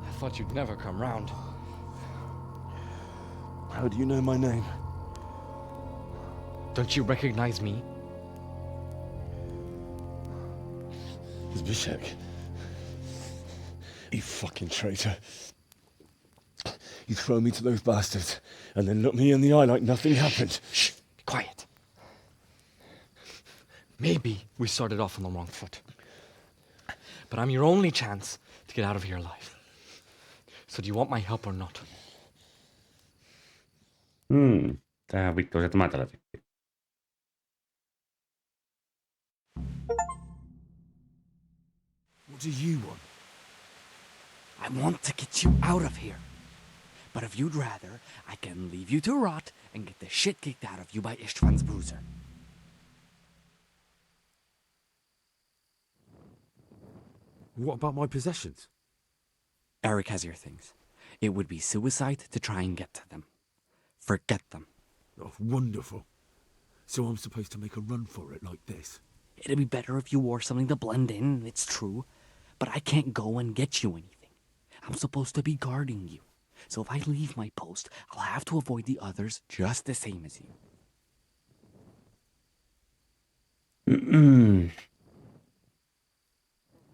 I thought you'd never come round. How do you know my name? Don't you recognize me? Zbyszek. You fucking traitor. You throw me to those bastards and then look me in the eye like nothing happened. Shh, be quiet. Maybe we started off on the wrong foot. But I'm your only chance to get out of here alive. So do you want my help or not? Tähän vittu se tämä tällä tekee. What do you want? I want to get you out of here. But if you'd rather, I can leave you to rot and get the shit kicked out of you by Ishtvan's bruiser. What about my possessions? Eric has your things. It would be suicide to try and get to them. Forget them. Oh, wonderful. So I'm supposed to make a run for it like this? It'd be better if you wore something to blend in, it's true. But I can't go and get you anything. I'm supposed to be guarding you. So if I leave my post, I'll have to avoid the others just the same as you.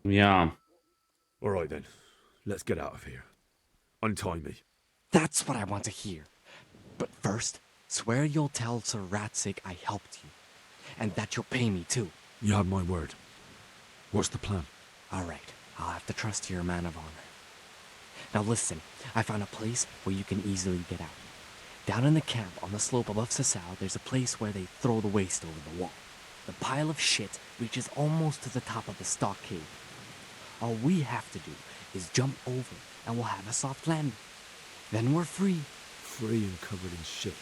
Yeah. All right then. Let's get out of here. Untie me. That's what I want to hear. But first, swear you'll tell Sir Ratsig I helped you. And that you'll pay me too. You have my word. What's the plan? All right. I'll have to trust you're a man of honor. Now listen, I found a place where you can easily get out. Down in the camp on the slope above Sasau, there's a place where they throw the waste over the wall. The pile of shit reaches almost to the top of the stockade. All we have to do is jump over and we'll have a soft landing. Then we're free. Free and covered in shit.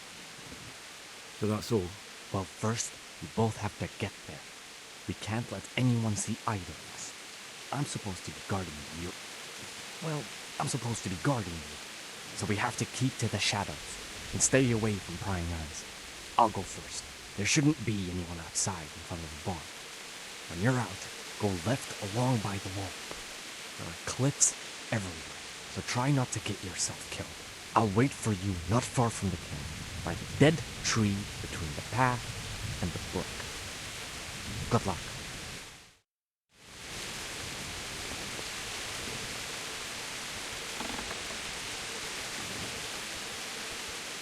So that's all? Well, first, we both have to get there. We can't let anyone see either of us. I'm supposed to be guarding you. Well, I'm supposed to be guarding you. So we have to keep to the shadows and stay away from prying eyes. I'll go first. There shouldn't be anyone outside in front of the barn. When you're out, go left along by the wall. There are cliffs everywhere, so try not to get yourself killed. I'll wait for you not far from the camp, by the dead tree between the path and the brook. Good luck.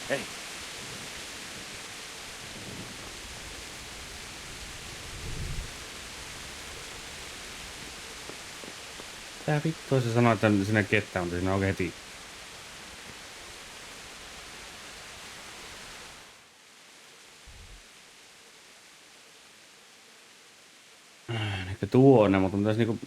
Hey. Tää vittu se sanoo, että sinne ketään, mutta siinä on heti. tuonne, mutta pitäisi niinku...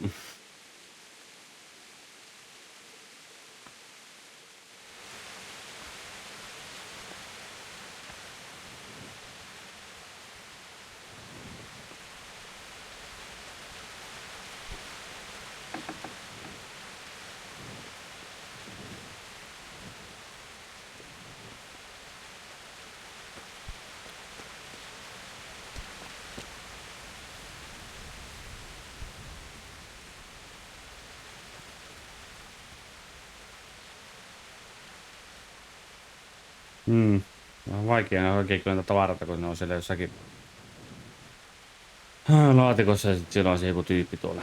On vaikea oikein kyllä näitä tavarata, kun ne on siellä jossakin laatikossa ja sitten siellä on se joku tyyppi tuolla.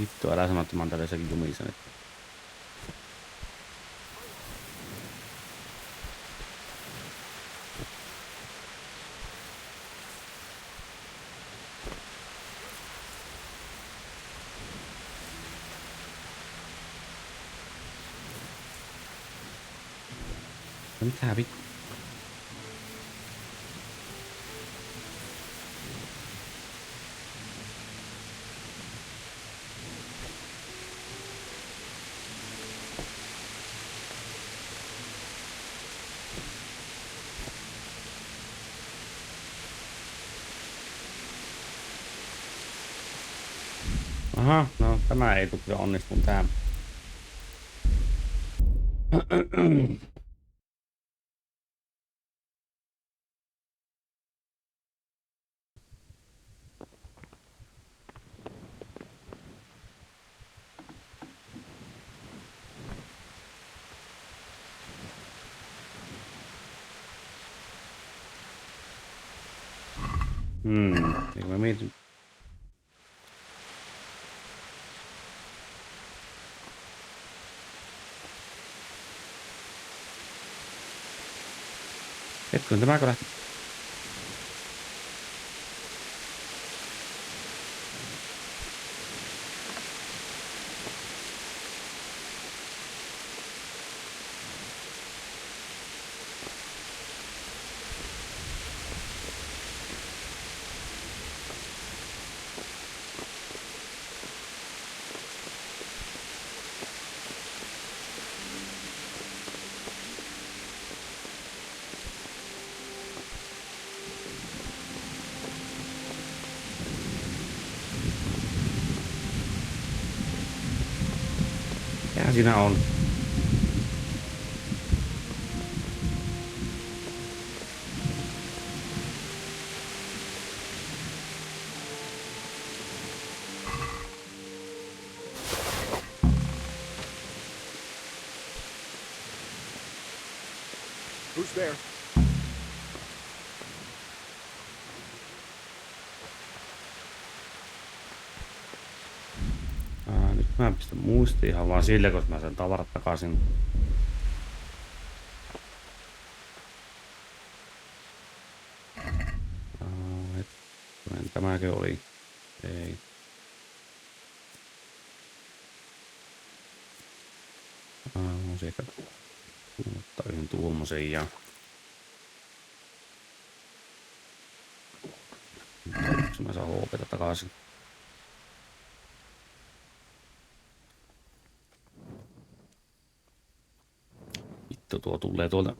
Vittu, älä sano, että mä oon täällä jossakin jumissa nyt. Mitä vittu? Aha, no tämä ei tule onnistumaan tähän. Niin mä mietin. Hetkinen, tämäkö lähti? Mikä siinä on? Who's there? Nyt mä pistän muistiin ihan vaan sille, koska mä sen tavarat takaisin. Tämäkin oli. Ei. Sieltä ottaa yhden tuommoisen ja mä saan HP:tä takaisin. Vittu, tuo tulee tuolta.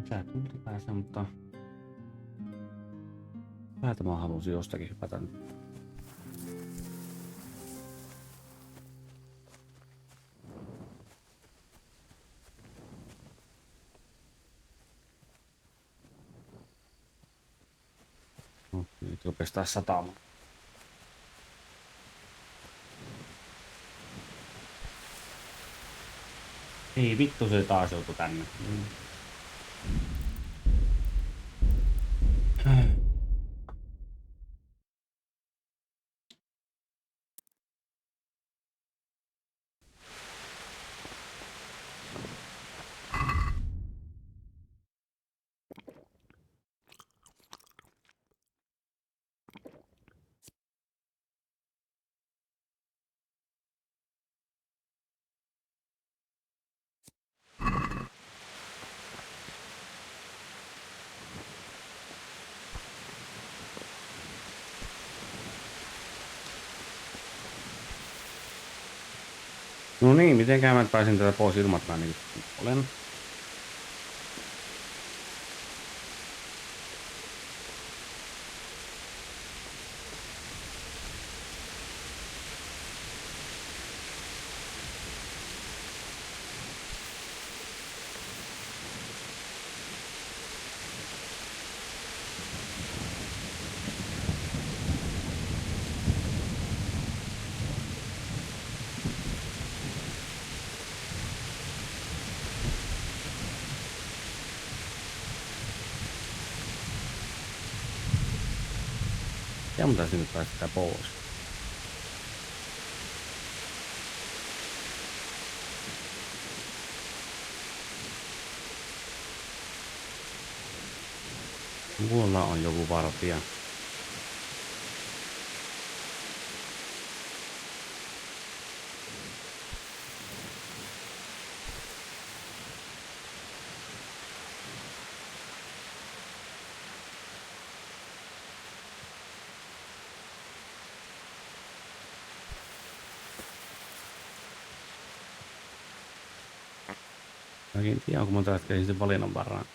Sä tunti päässä, mutta... Päätä mä halusin jostakin hypätä nyt. No, nyt rupesi taas satamaan. Ei vittu, se taas joutui tänne. No niin, mitenkään mä pääsin tätä pois ilman, että mä niin olen. Ja mun täytyy nyt päästä pois. Mulla on joku vartija. En tiedä, onko monta hetkeä sitten valinnan varaan.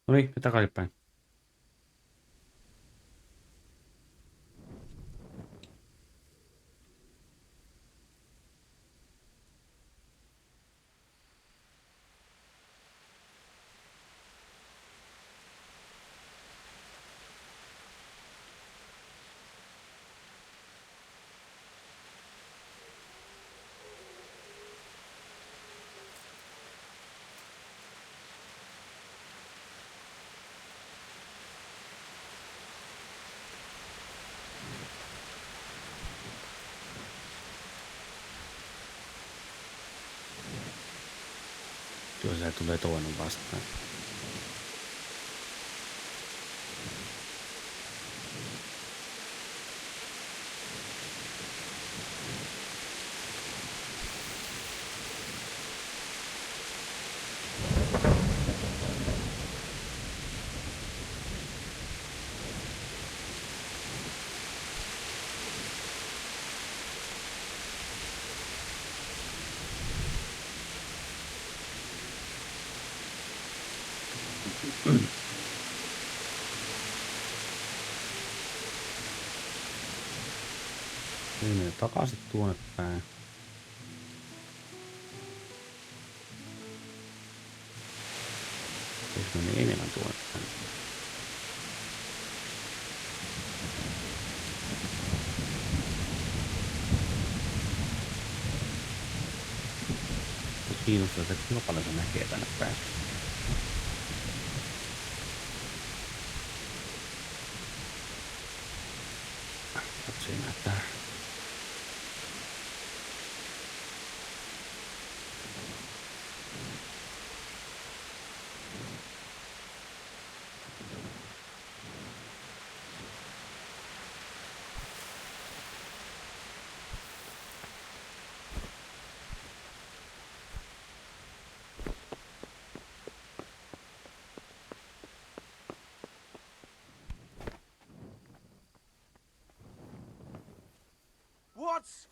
No niin, takaisinpäin. Kyllä se tulee toinen vastaan. Menee takaisin tuonne päin. Se meni enemmän tuonne päin. Kiinnostaa, että kuinka paljon se näkee tänne päin. Siinä, että What?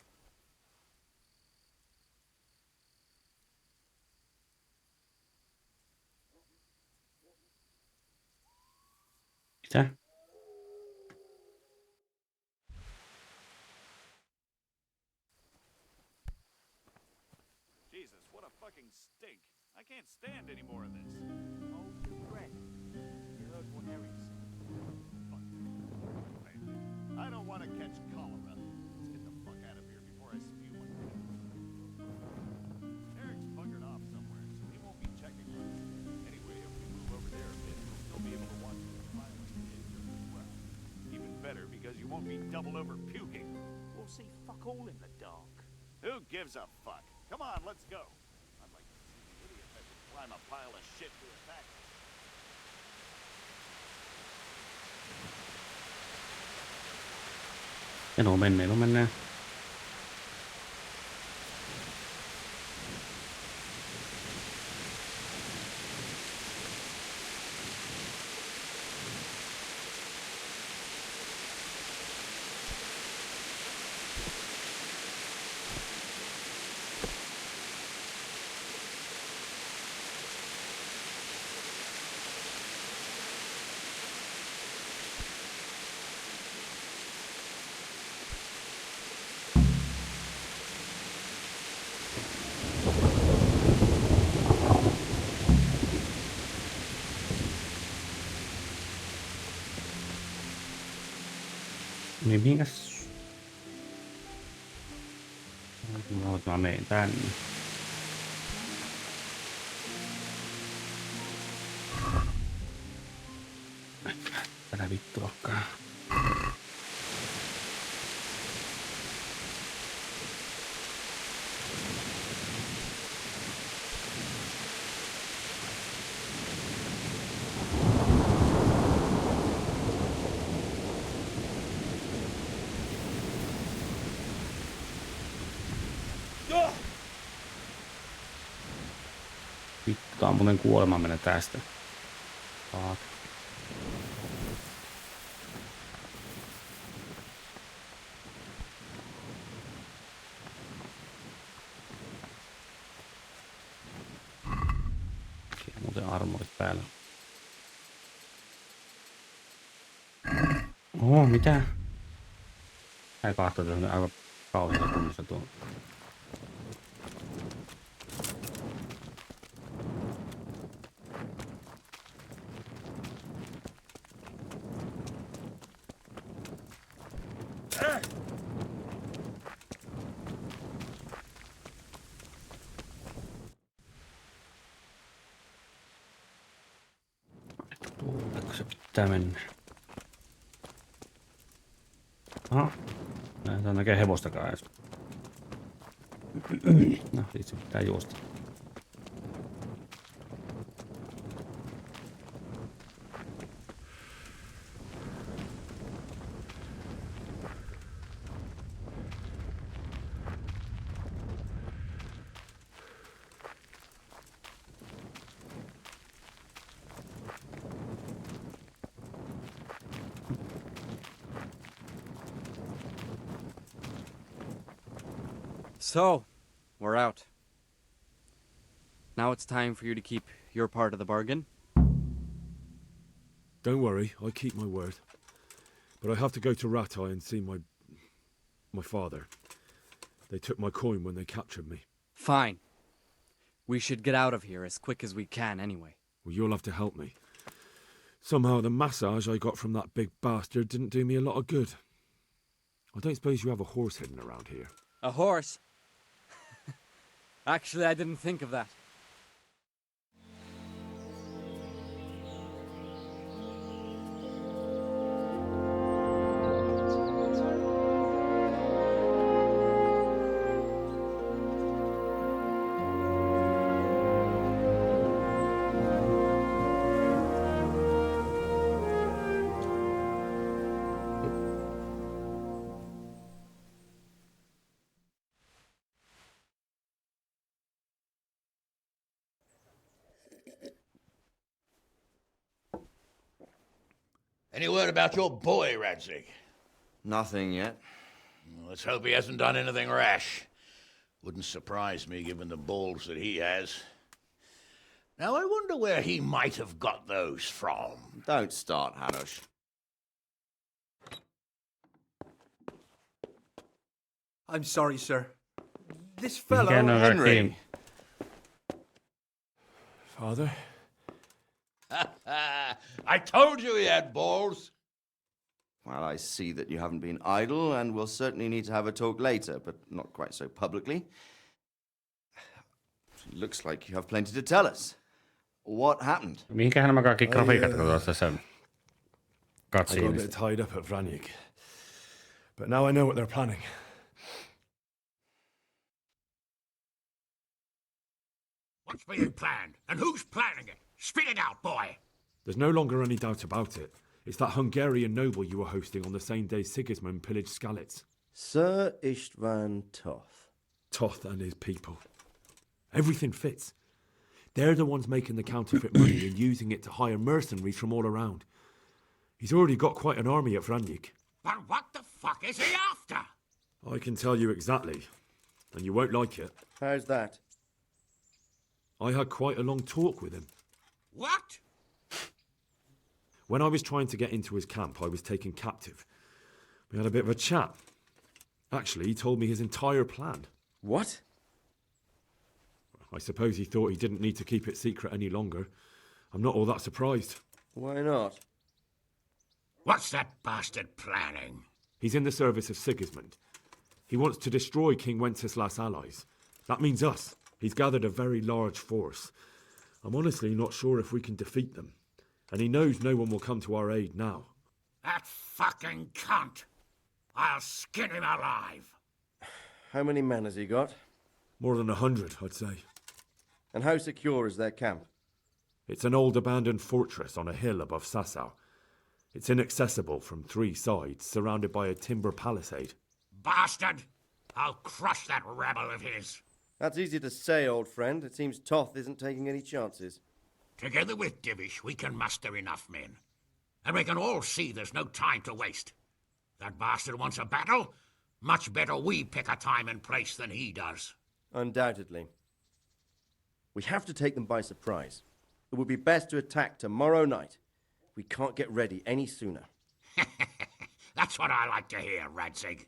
mitä? Jesus, what a fucking stink. I can't stand any more of this. Hold your breath. You heard what Eric said. I don't want to catch cholera. Let's get the fuck out of here before I spew my pants. Eric's buggered off somewhere, so he won't be checking on us. Anyway, if we move over there a bit, we'll still be able to watch the smiling kids as well. Even better, because you won't be doubled over puking. We'll see fuck all in the dark. Who gives a fuck? Come on, let's go. I'd like to see the idiot that can climb a pile of shit to attack us. Ja no mennään. Niin minkäs? Mä menen tänne. Tätä vittuakaan. Vittu, tää on muuten kuolema mennä tästä. Fuck. Siinä on muuten armorit päällä. Oho, mitä? Tää kahtoo tässä aivan kauheassa kunnossa tuo. Tuuleko se pitää mennä? Aha. Mä en saa näkee hevostakaan edes. No, sit se pitää juosta. So, we're out. Now it's time for you to keep your part of the bargain. Don't worry, I keep my word. But I have to go to Ratai and see my father. They took my coin when they captured me. Fine. We should get out of here as quick as we can anyway. Well, you'll have to help me. Somehow the massage I got from that big bastard didn't do me a lot of good. I don't suppose you have a horse hidden around here. A horse? Actually, I didn't think of that. Any word about your boy, Radzig? Nothing yet. Let's hope he hasn't done anything rash. Wouldn't surprise me given the balls that he has. Now I wonder where he might have got those from. Don't start, Hanush. I'm sorry, sir. This Mikä fellow... ne on Henry. Father? I told you he had balls. Well, I see that you haven't been idle, and we'll certainly need to have a talk later, but not quite so publicly. Looks like you have plenty to tell us. What happened? Mihinkähän nämä kaikki grafiikat tuossa sen I got a katsiinista? bit tied up at Vranyk. But now I know what they're planning. What's being planned? And who's planning it? Spit it out, boy! There's no longer any doubt about it. It's that Hungarian noble you were hosting on the same day Sigismund pillaged Skalitz. Sir Istvan Toth. Toth and his people. Everything fits. They're the ones making the counterfeit money and using it to hire mercenaries from all around. He's already got quite an army at Vranyk. But what the fuck is he after? I can tell you exactly, and you won't like it. How's that? I had quite a long talk with him. What? When I was trying to get into his camp, I was taken captive. We had a bit of a chat. Actually, he told me his entire plan. What? I suppose he thought he didn't need to keep it secret any longer. I'm not all that surprised. Why not? What's that bastard planning? He's in the service of Sigismund. He wants to destroy King Wenceslas' allies. That means us. He's gathered a very large force. I'm honestly not sure if we can defeat them. And he knows no one will come to our aid now. That fucking cunt! I'll skin him alive! How many men has he got? More than 100, I'd say. And how secure is their camp? It's an old abandoned fortress on a hill above Sassau. It's inaccessible from 3 sides, surrounded by a timber palisade. Bastard! I'll crush that rebel of his! That's easy to say, old friend. It seems Toth isn't taking any chances. Together with Divish, we can muster enough men. And we can all see there's no time to waste. That bastard wants a battle. Much better we pick a time and place than he does. Undoubtedly. We have to take them by surprise. It would be best to attack tomorrow night. We can't get ready any sooner. That's what I like to hear, Radzig.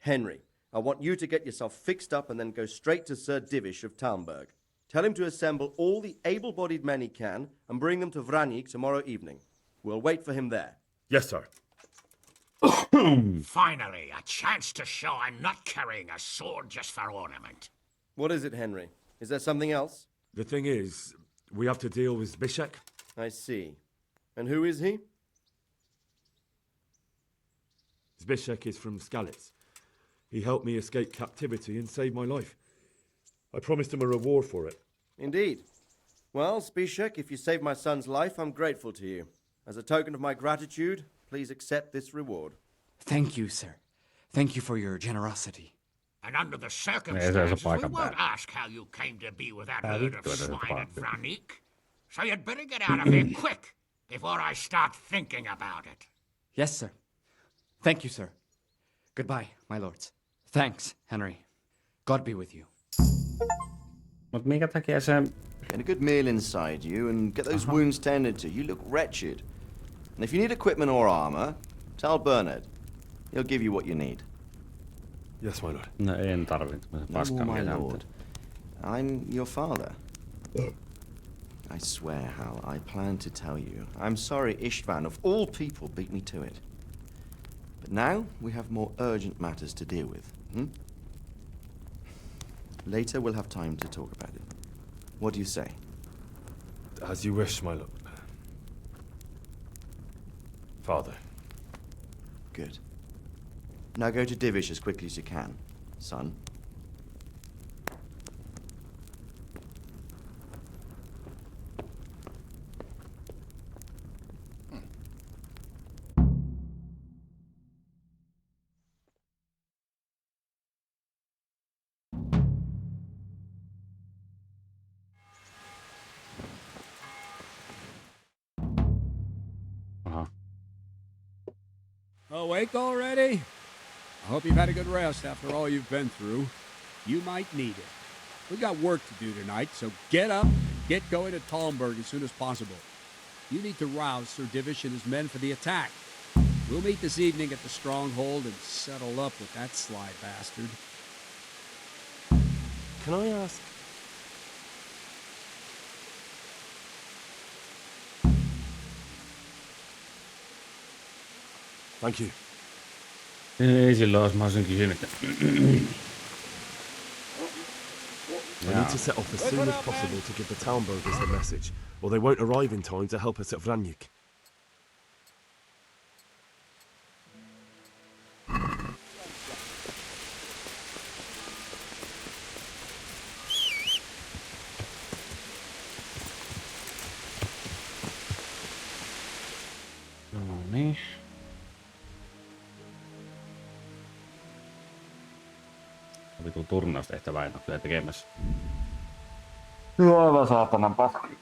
Henry, I want you to get yourself fixed up and then go straight to Sir Divish of Talmberg. Tell him to assemble all the able-bodied men he can and bring them to Vranyk tomorrow evening. We'll wait for him there. Yes, sir. Finally, a chance to show I'm not carrying a sword just for ornament. What is it, Henry? Is there something else? The thing is, we have to deal with Zbyszek. I see. And who is he? Zbyszek is from Skalitz. He helped me escape captivity and saved my life. I promised him a reward for it. Indeed. Well, Zbyszek, if you saved my son's life, I'm grateful to you. As a token of my gratitude, please accept this reward. Thank you, sir. Thank you for your generosity. And under the circumstances, we won't ask how you came to be with that herd of swine at Vranyk. So you'd better get out of here quick, before I start thinking about it. Yes, sir. Thank you, sir. Goodbye, my lords. Thanks, Henry. God be with you. Mut minkä takia se... Get a good meal inside you and get those wounds tended to. You look wretched. And if you need equipment or armor, tell Bernard. He'll give you what you need. Yes, my lord. No, en tarvitse. No more, my lord. I'm your father. I swear, Hal, I plan to tell you. I'm sorry Istvan, of all people, beat me to it. But now we have more urgent matters to deal with. Later we'll have time to talk about it. What do you say? As you wish, my lord. Father. Good. Now go to Divish as quickly as you can, son. Awake already? I hope you've had a good rest after all you've been through. You might need it. We've got work to do tonight, so get up and get going to Talmberg as soon as possible. You need to rouse Sir Divish and his men for the attack. We'll meet this evening at the stronghold and settle up with that sly bastard. Can I ask? Thank you. Ei silloin olisi, mä olisin kysynyt. I need to set off as soon as possible to give the Talmbergers the message, or they won't arrive in time to help us at Vranyuk. No niin. Vitu turnaustehtävää en ole kyllä tekemässä. Aivan saatanan paski.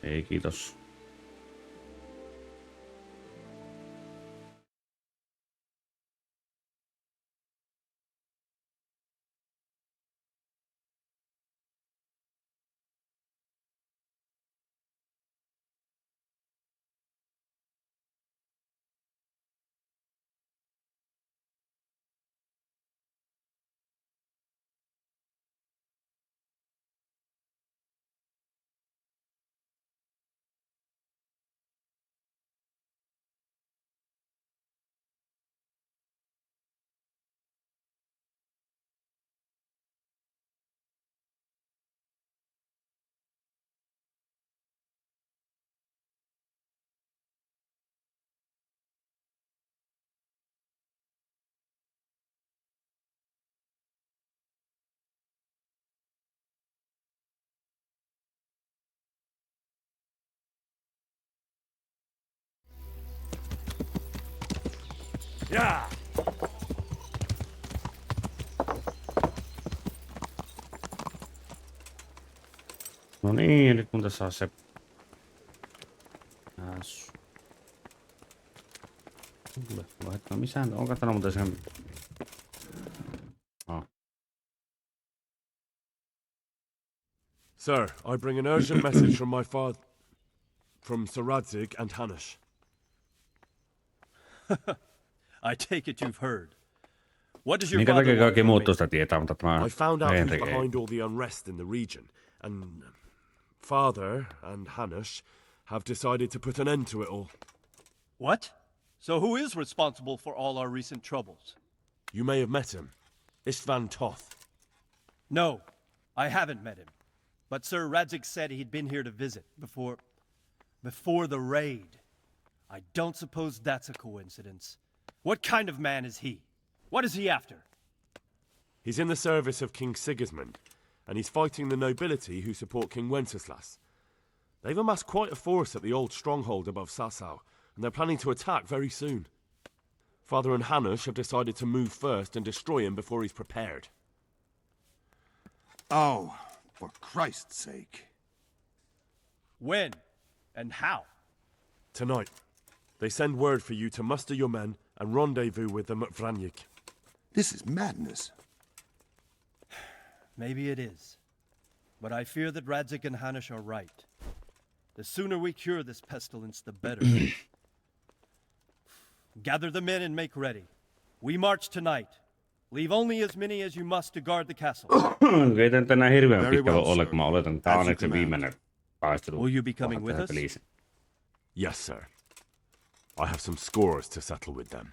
Ei kiitos. Yeah. No niin, nyt mun tässä on se... No missään, on katsonut muuten sen... Oh. Sir, I bring an urgent message from my father... from Sir Radzig and Hanush. I take it you've heard. What does your Minkä father takia want kaikki from muut me? tuosta tietää, mutta tämä I found out who's Henrik ei. behind all the unrest in the region, and father and Hanush have decided to put an end to it all. What? So who is responsible for all our recent troubles? You may have met him. Istvan Toth. No, I haven't met him. But Sir Radzig said he'd been here to visit before the raid. I don't suppose that's a coincidence. What kind of man is he? What is he after? He's in the service of King Sigismund, and he's fighting the nobility who support King Wenceslas. They've amassed quite a force at the old stronghold above Sasau, and they're planning to attack very soon. Father and Hanush have decided to move first and destroy him before he's prepared. Oh, for Christ's sake. When? And how? Tonight. They send word for you to muster your men and rendezvous with them at Vranyuk. This is madness. Maybe it is. But I fear that Radzig and Hanush are right. The sooner we cure this pestilence, the better. Gather the men and make ready. We march tonight. Leave only as many as you must to guard the castle. Ei tänään hirveän pitkä ole, kun mä oletan, että tää on se viimeinen taistelu. Will you be coming with us? Pelissä. Yes, sir. I have some scores to settle with them.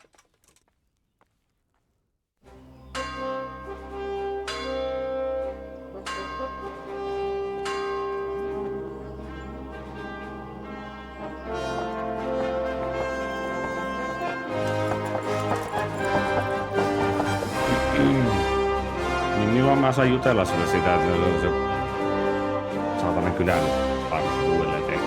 Niin milloin mä saan jutella sulle sitä, että se saatanan kylän varmasti uudelleen tehdä.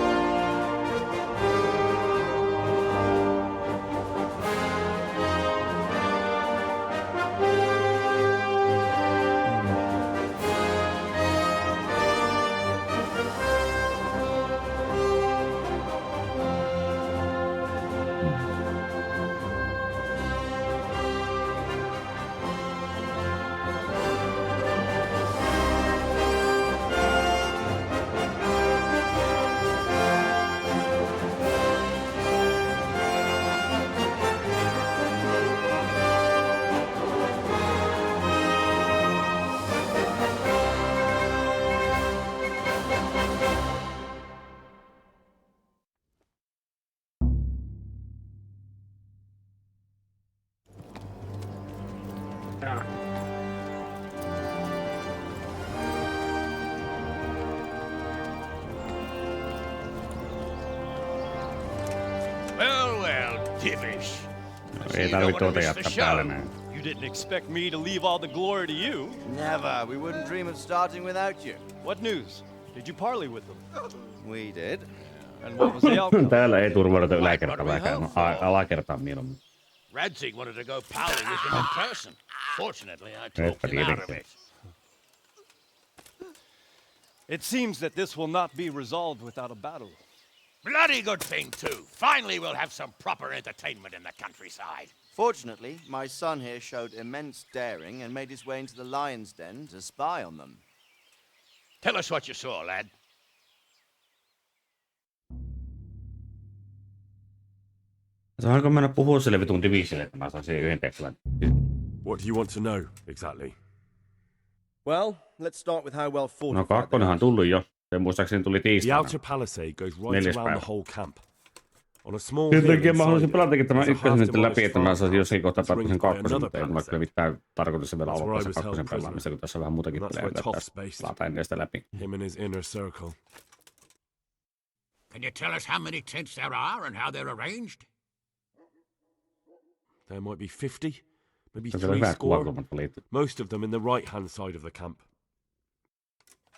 Well, Divish. Ei tarvitse tuota jatkaa päälle näin. You didn't expect me to leave all the glory to you. Never. We wouldn't dream of starting without you. What news? Did you parley with them? We did. And what was the outcome? Täällä ei turvauduta yläkertaan, vaan alakertaan mieluummin. Radzig wanted to go pally with them in person. Fortunately, I talked him out of it. It seems that this will not be resolved without a battle. Bloody good thing, too. Finally, we'll have some proper entertainment in the countryside. Fortunately, my son here showed immense daring and made his way into the lion's den to spy on them. Tell us what you saw, lad. Saanko mennä puhua sille vitun diviisille, että mä saan siihen yhden tehtävän? What do you want to know, exactly? Well, let's start with how well No fortified kakkonenhan tullut jo. Se muistaakseni tuli The tiistaina. outer palisade goes right 4. around päivä. the whole camp. On a small Sen hill takia mä haluaisin inside pelatakin tämän there's a ykkösen nyt half-demolished läpi, että mä saisin jossakin kohtaa farm päästä sen ringed by kakkosen, another mutta ei mulla kyllä palisade. mitään tarkoitus vielä That's where aloittaa I se was held kakkosen prisoner. pelaamista, kun tässä on vähän muutakin And that's pelejä, where että Toph's tässä based. pelataan ennen sitä läpi. Him and his inner circle. Can you tell us how many tents there are and how they're arranged? There might be 50, maybe Se on kyllä hyvä 3 score. kuvakulmat valittu. Most of them in the right-hand side of the camp.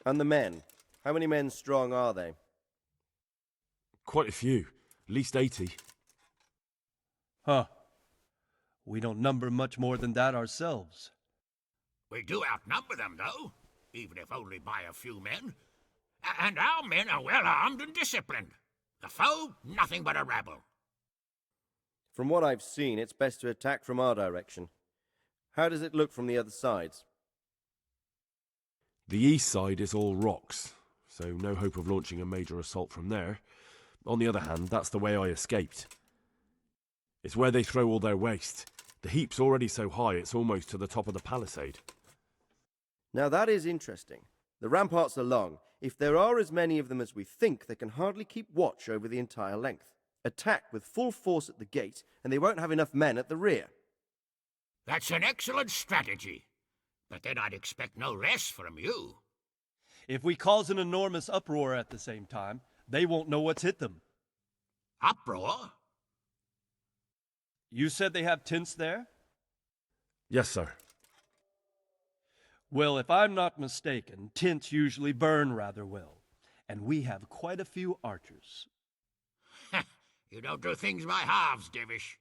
And the men? How many men strong are they? Quite a few, at least 80. Huh. We don't number much more than that ourselves. We do outnumber them, though, even if only by a few men. And our men are well armed and disciplined. The foe, nothing but a rabble. From what I've seen, it's best to attack from our direction. How does it look from the other sides? The east side is all rocks, so no hope of launching a major assault from there. On the other hand, that's the way I escaped. It's where they throw all their waste. The heap's already so high it's almost to the top of the palisade. Now that is interesting. The ramparts are long. If there are as many of them as we think, they can hardly keep watch over the entire length. Attack with full force at the gate, and they won't have enough men at the rear. That's an excellent strategy. But then I'd expect no less from you. If we cause an enormous uproar at the same time, they won't know what's hit them. Uproar? You said they have tents there? Yes, sir. Well, if I'm not mistaken, tents usually burn rather well. And we have quite a few archers. You don't do things by halves, Divish.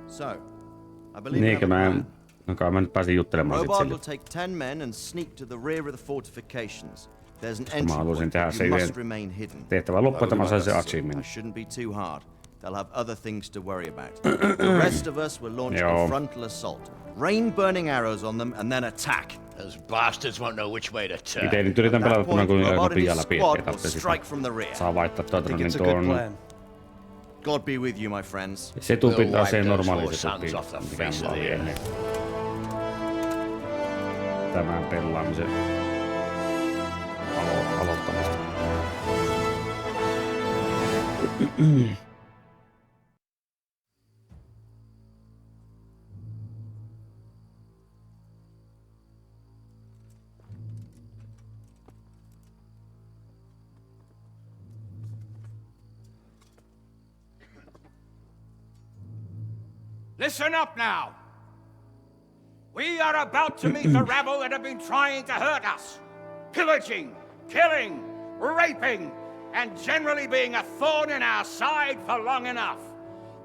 So, I believe Niinkö mä nyt pääsin juttelemaan sit Robard will sille. take 10 men and sneak to the rear of the fortifications. There's an Mä entry haluaisin point, tehdä but se you yhden must remain hidden. tehtävän loppuun, että mä saisin se I achievementin. shouldn't be too hard. They'll have other things to worry about. The rest of us will launch a frontal assault. Rain burning arrows on them and then attack. Those bastards won't know which way to turn. Itse nyt yritän pelata tämän kuin Robard and pian his läpi, squad ettei will tarvitse strike from the rear. saa vaihtaa tuota I think niin it's a good tuon plan. God be with you, my friends. setupin taas se We'll normaali wipe those setupi, sons off the mikä face mulla of oli the ennen tämän pelaamisen aloittamista. Listen up now. We are about to meet the rabble that have been trying to hurt us. Pillaging, killing, raping, and generally being a thorn in our side for long enough.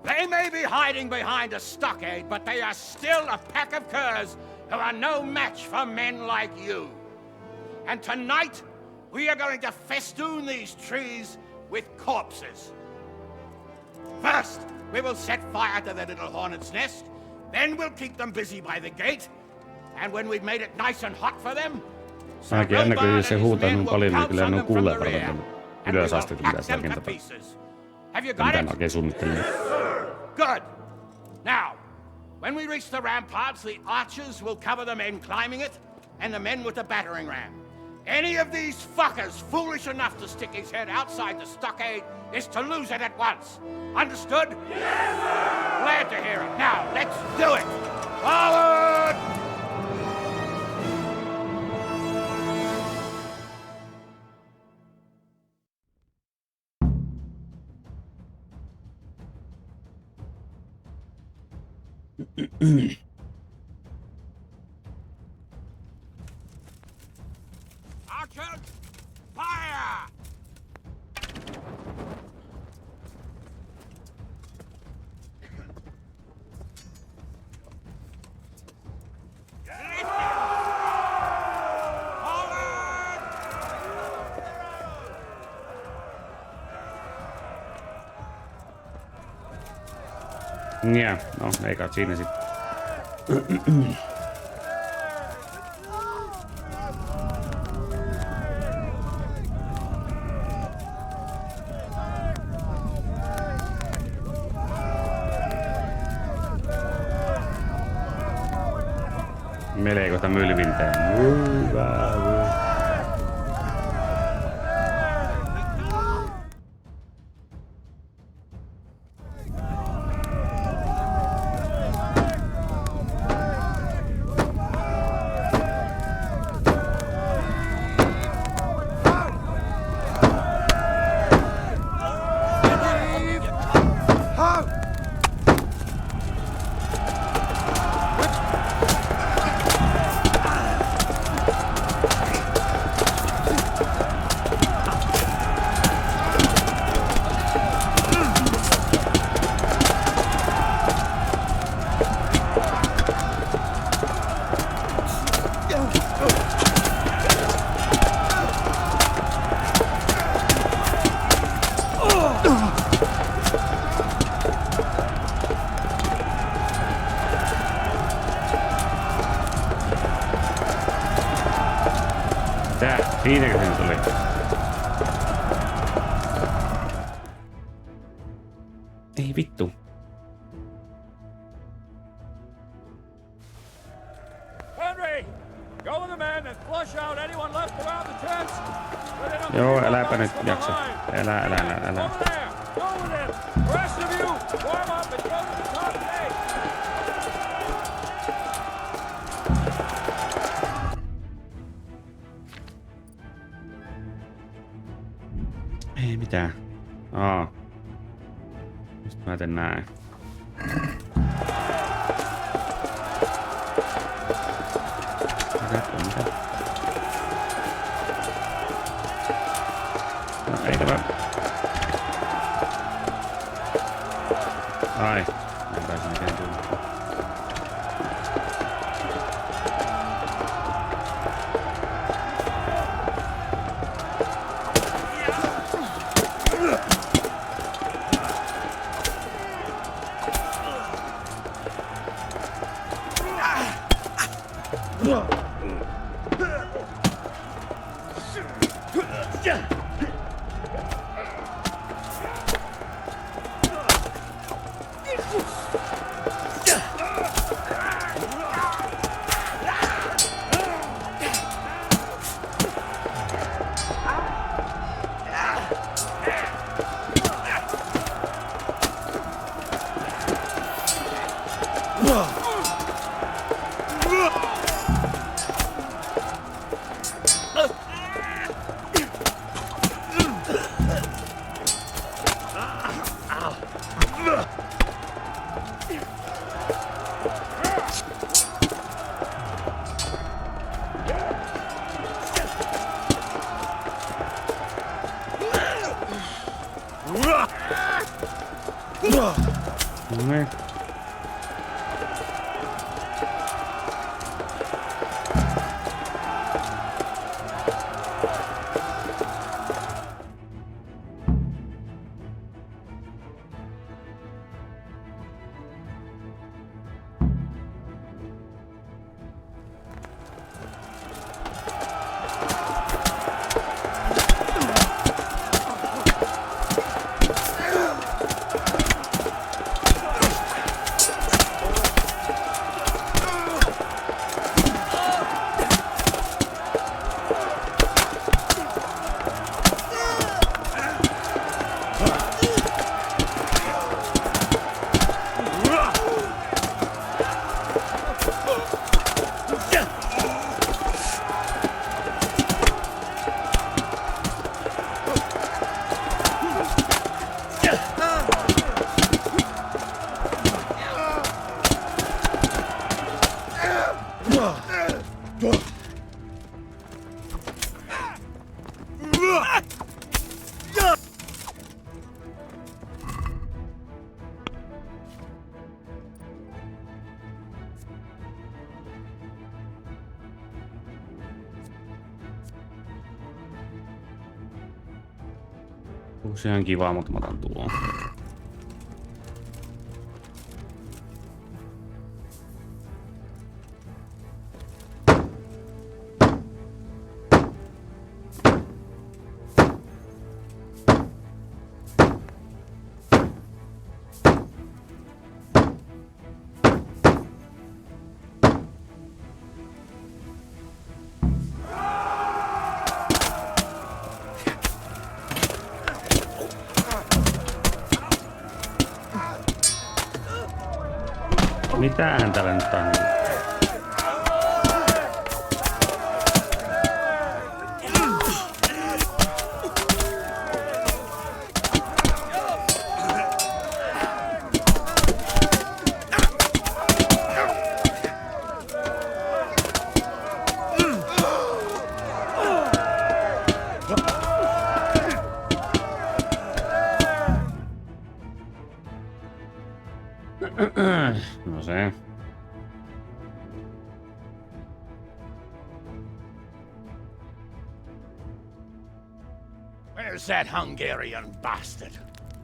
They may be hiding behind a stockade, but they are still a pack of curs who are no match for men like you. And tonight, we are going to festoon these trees with corpses. First, we will set fire to their little hornet's nest. Then we'll keep them busy by the gate. And when we've made it nice and hot for them, Ainakin ennen kuin se huutaa minun paljon, niin kyllä ne kuulee paljon ylös asti, kun pitäisi rakentaa. Mitä mä oikein suunnittelin. Good. Now, when we reach the ramparts, the archers will cover the men climbing it, and the men with the battering ram. Any of these fuckers foolish enough to stick his head outside the stockade is to lose it at once. Understood? Yes, sir! Glad to hear it. Now, let's do it! Forward! Archers, fire! Nää, no eikä siinä sitten. Meleekö tämä mylvintää? Hyvä. Siinäkö se nyt oli? Ei vittu. Henry, go with the men and flush out anyone left around the tents. Joo, äläpä nyt jaksa. Älä. Over there, go with him. The rest of you, warm up and go to the top gate. Ei mitään. Just mä teen näin. Mitä? No ei tämä. Ai. En pääse mikään tullut. niin. Se on ihan kiva, mutta mä otan tuon. Mitähän täällä nyt on? No se. Where's that Hungarian bastard?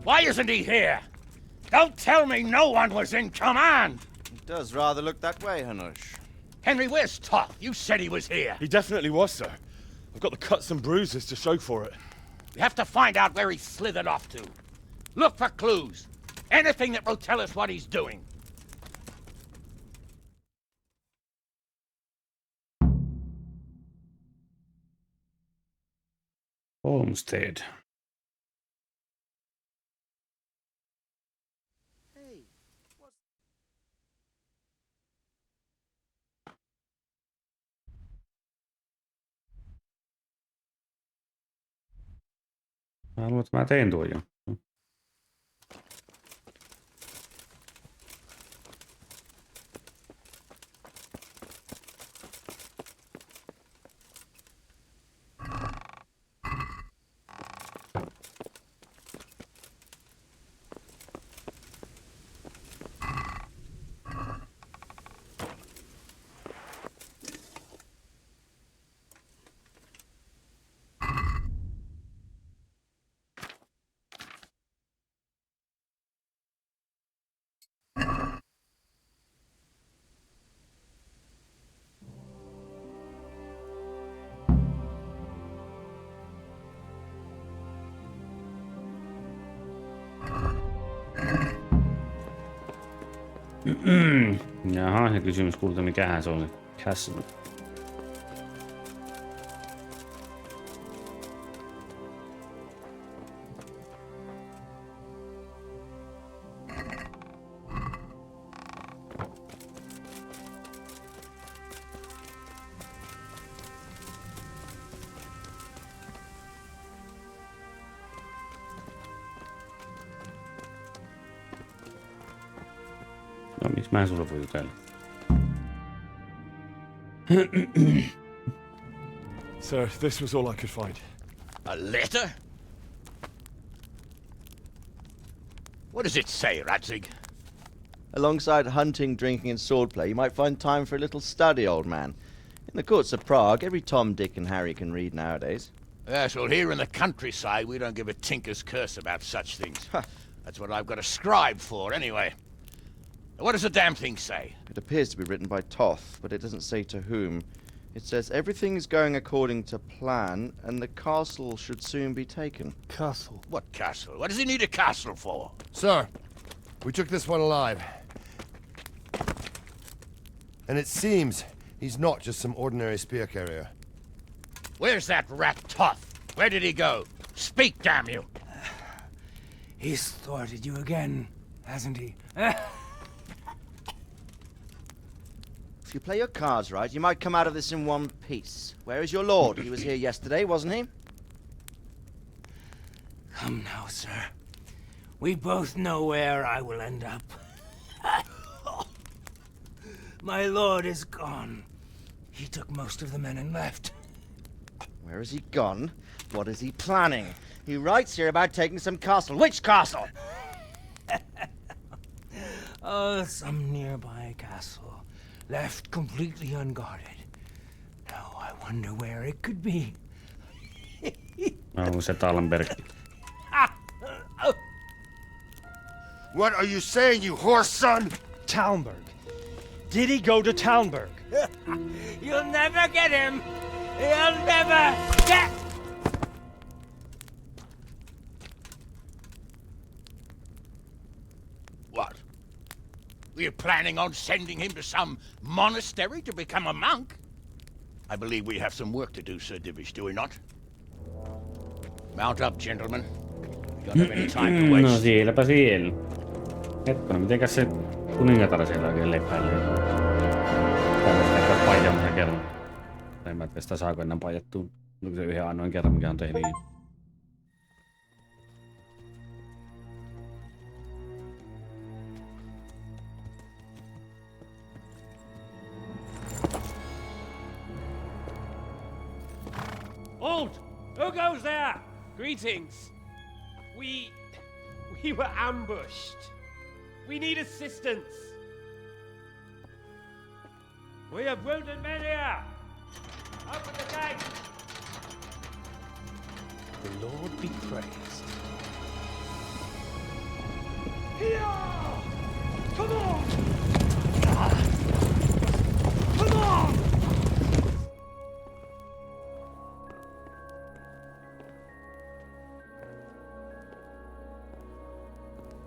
Why isn't he here? Don't tell me no one was in command! It does rather look that way, Hanush. Henry, where's Toth? You said he was here. He definitely was, sir. I've got the cuts and bruises to show for it. We have to find out where he slithered off to. Look for clues. Anything that will tell us what he's doing. Homestead. Haluan, että mä tein tuon jo. Jaha, ja kysymys kuulta, mikähän se on se castle. No, miksi mä en sulle voi jutella? Sir, this was all I could find. A letter? What does it say, Radzig? Alongside hunting, drinking, and swordplay, you might find time for a little study, old man. In the courts of Prague, every Tom, Dick, and Harry can read nowadays. Yes, well, here in the countryside, we don't give a tinker's curse about such things. That's what I've got a scribe for, anyway. What does the damn thing say? It appears to be written by Toth, but it doesn't say to whom. It says everything's going according to plan, and the castle should soon be taken. Castle? What castle? What does he need a castle for? Sir, we took this one alive. And it seems he's not just some ordinary spear carrier. Where's that rat Toth? Where did he go? Speak, damn you! He's thwarted you again, hasn't he? If you play your cards right, you might come out of this in one piece. Where is your lord? He was here yesterday, wasn't he? Come now, sir. We both know where I will end up. My lord is gone. He took most of the men and left. Where has he gone? What is he planning? He writes here about taking some castle. Which castle? Oh, some nearby castle. Left completely unguarded. Now I wonder where it could be. Onko se Tallenberg? What are you saying, you horse son? Talmberg. Did he go to Talmberg? You'll never get him. You'll never get... What? We're planning on sending him to some monastery to become a monk? I believe we have some work to do, Sir Divish, do we not? Mount up, gentlemen. We don't have any time to waste. No sielläpä siellä. Hetkona, mitenkäs se kuningatar siellä oikein lepäilee? Tämmöistä ehkä paijamisen kerran. En mä tiedä sitä saako enää paijattua. Onko se yhden ainoan kerran, mikä on tehnyt. Halt! Who goes there? Greetings. We were ambushed. We need assistance. We have wounded men here. Open the gate. The Lord be praised. Here! Come on! Come on!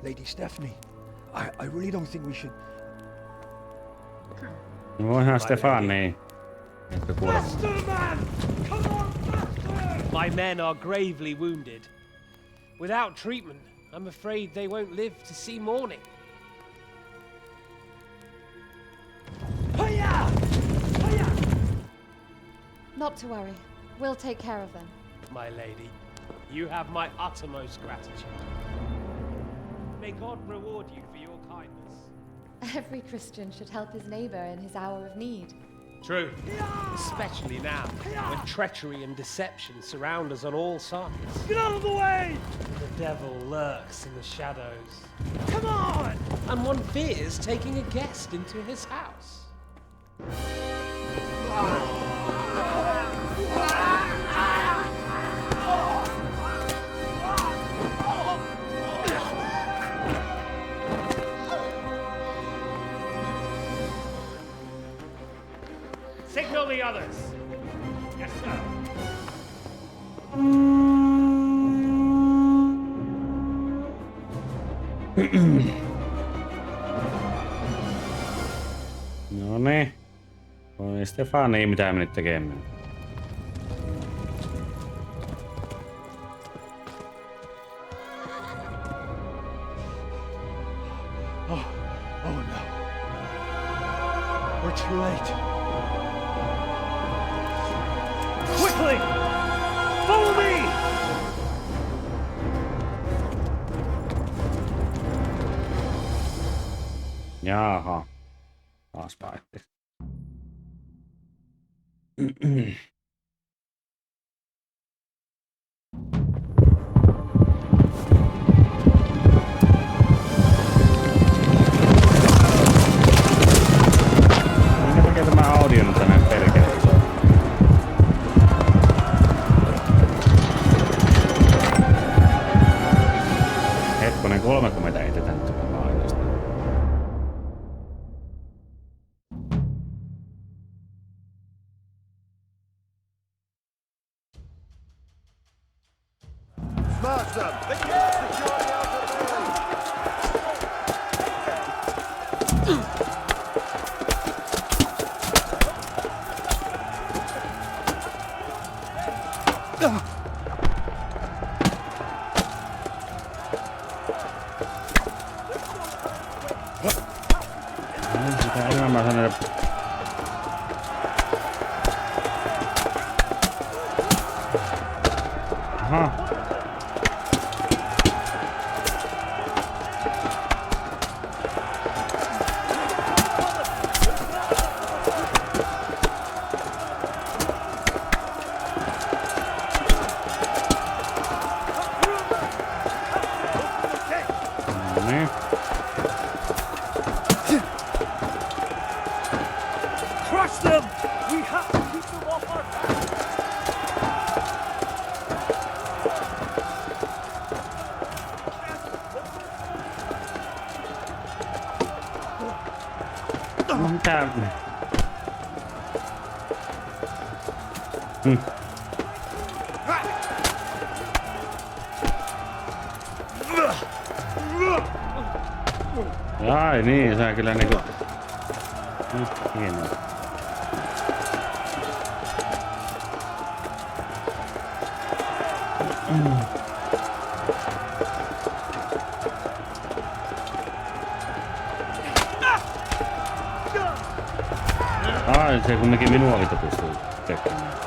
Lady Stephanie, I really don't think we should... Voihan Stefani. Faster, man! Come on, faster! My men are gravely wounded. Without treatment, I'm afraid they won't live to see morning. Hiya! Hiya! Not to worry. We'll take care of them. My lady, you have my uttermost gratitude. May God reward you for your kindness. Every Christian should help his neighbor in his hour of need. True. Especially now, when treachery and deception surround us on all sides. Get out of the way! The devil lurks in the shadows. Come on! And one fears taking a guest into his house. Signal the others. Yes, sir. No niin. Oi Stefani, mitä me nyt tekemme? Oh no. We're too late. Quickly! Follow me! Jaha. Taas paikka. 3 meitä etetään nyt jopa ainoastaan. Smart them! Secure the outer Mitä enemmän mä sanon, aha. Niin. Crush them! We have to keep them off our back! Mitä? Ai niin, sä kyllä niinku... Hienoa. Ai, se kumminkin minua vittu pystyy tekemään.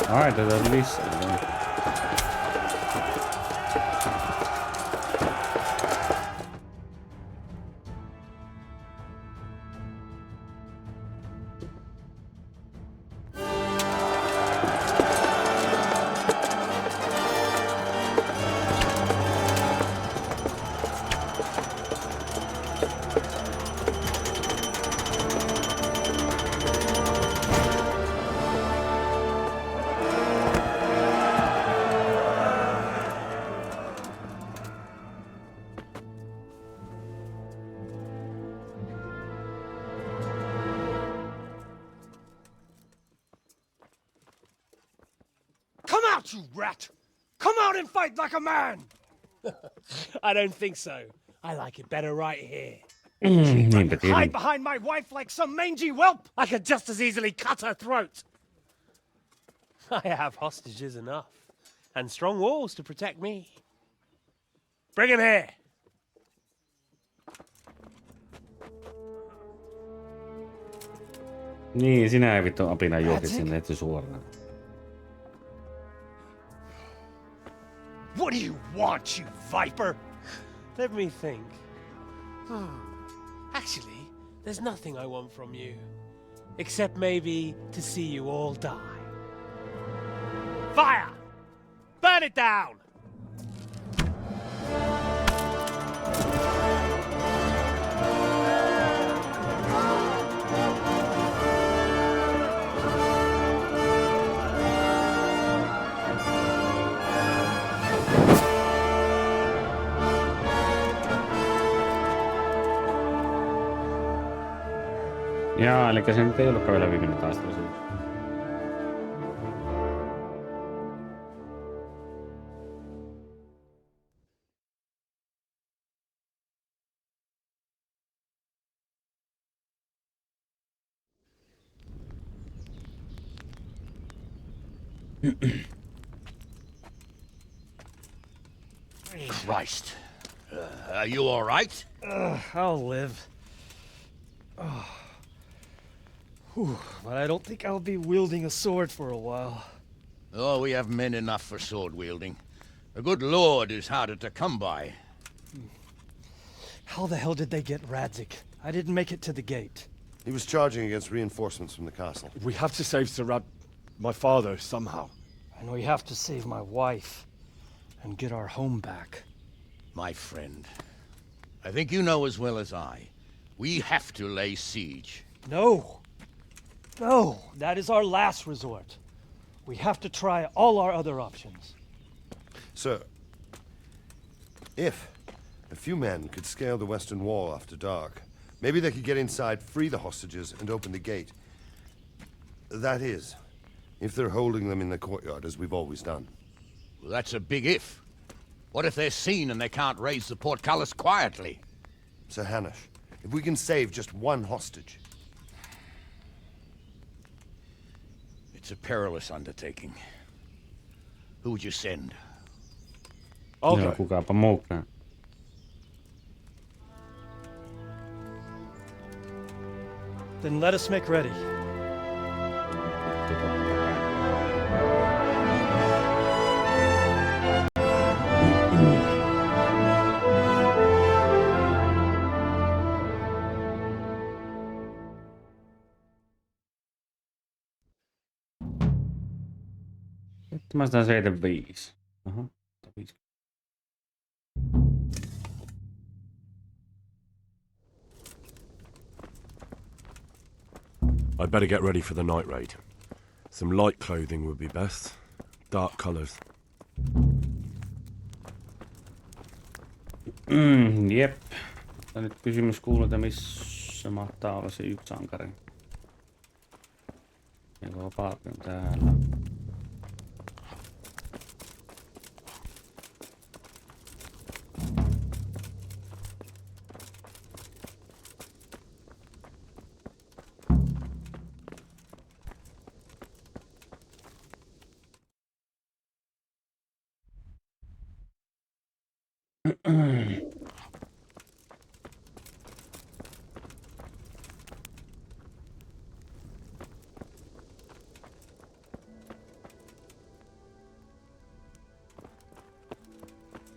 Ai, tätä on lisää. You rat! Come out and fight like a man! I don't think so. I like it better right here. Hide behind my wife like some mangy whelp! I could just as easily cut her throat! I have hostages enough, and strong walls to protect me. Bring him here! Niin, sinä ei vittu apina juokit sinne heti suoraan. What do you want, you viper? Let me think. Actually, there's nothing I want from you. Except maybe to see you all die. Fire! Burn it down! Jaa, eli se nyt ei ollutkaan vielä viimeinen taistelu siitä. Christ. Are you all right? I'll live. But I don't think I'll be wielding a sword for a while. Oh, we have men enough for sword wielding. A good lord is harder to come by. How the hell did they get Radzik? I didn't make it to the gate. He was charging against reinforcements from the castle. We have to save Sir Rad... my father, somehow. And we have to save my wife. And get our home back. My friend, I think you know as well as I. We have to lay siege. No. No, that is our last resort. We have to try all our other options. Sir, if a few men could scale the western wall after dark, maybe they could get inside, free the hostages, and open the gate. That is, if they're holding them in the courtyard, as we've always done. Well, that's a big if. What if they're seen and they can't raise the portcullis quietly? Sir Hanush, if we can save just one hostage. It's a perilous undertaking. Who would you send? Joo, kukaapa muukään. Then let us make ready. Mä saan 75. Aha, 50. I'd better get ready for the night raid. Some light clothing would be best. Dark colours. Jep. Tää nyt kysymys kuuluu, että missä mahtaa olla se yksi sankari. Joko Parin on täällä.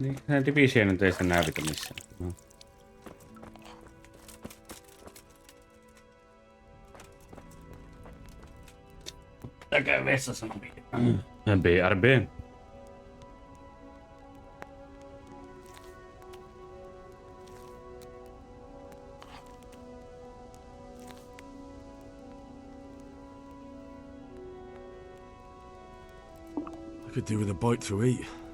Niin, hän divisiä nyt ei sitä näytä missään. No. Tää käy vessassa BRB. I could do with a bite to eat.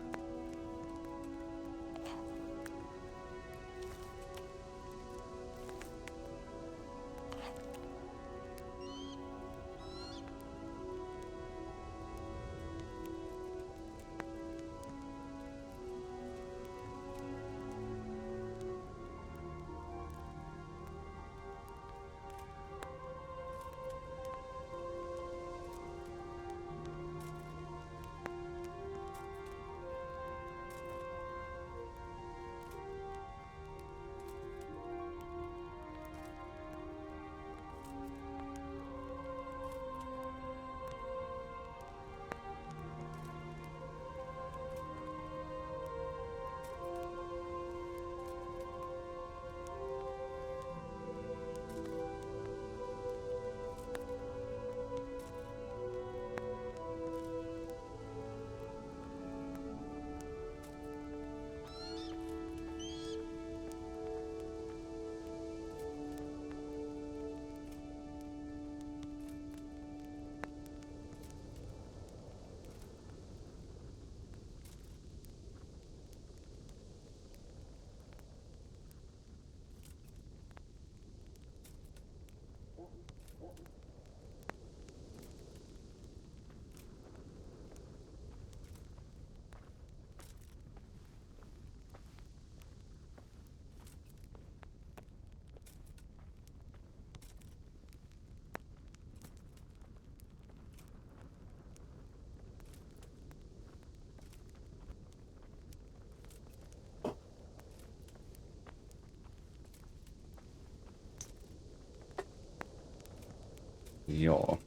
Joo.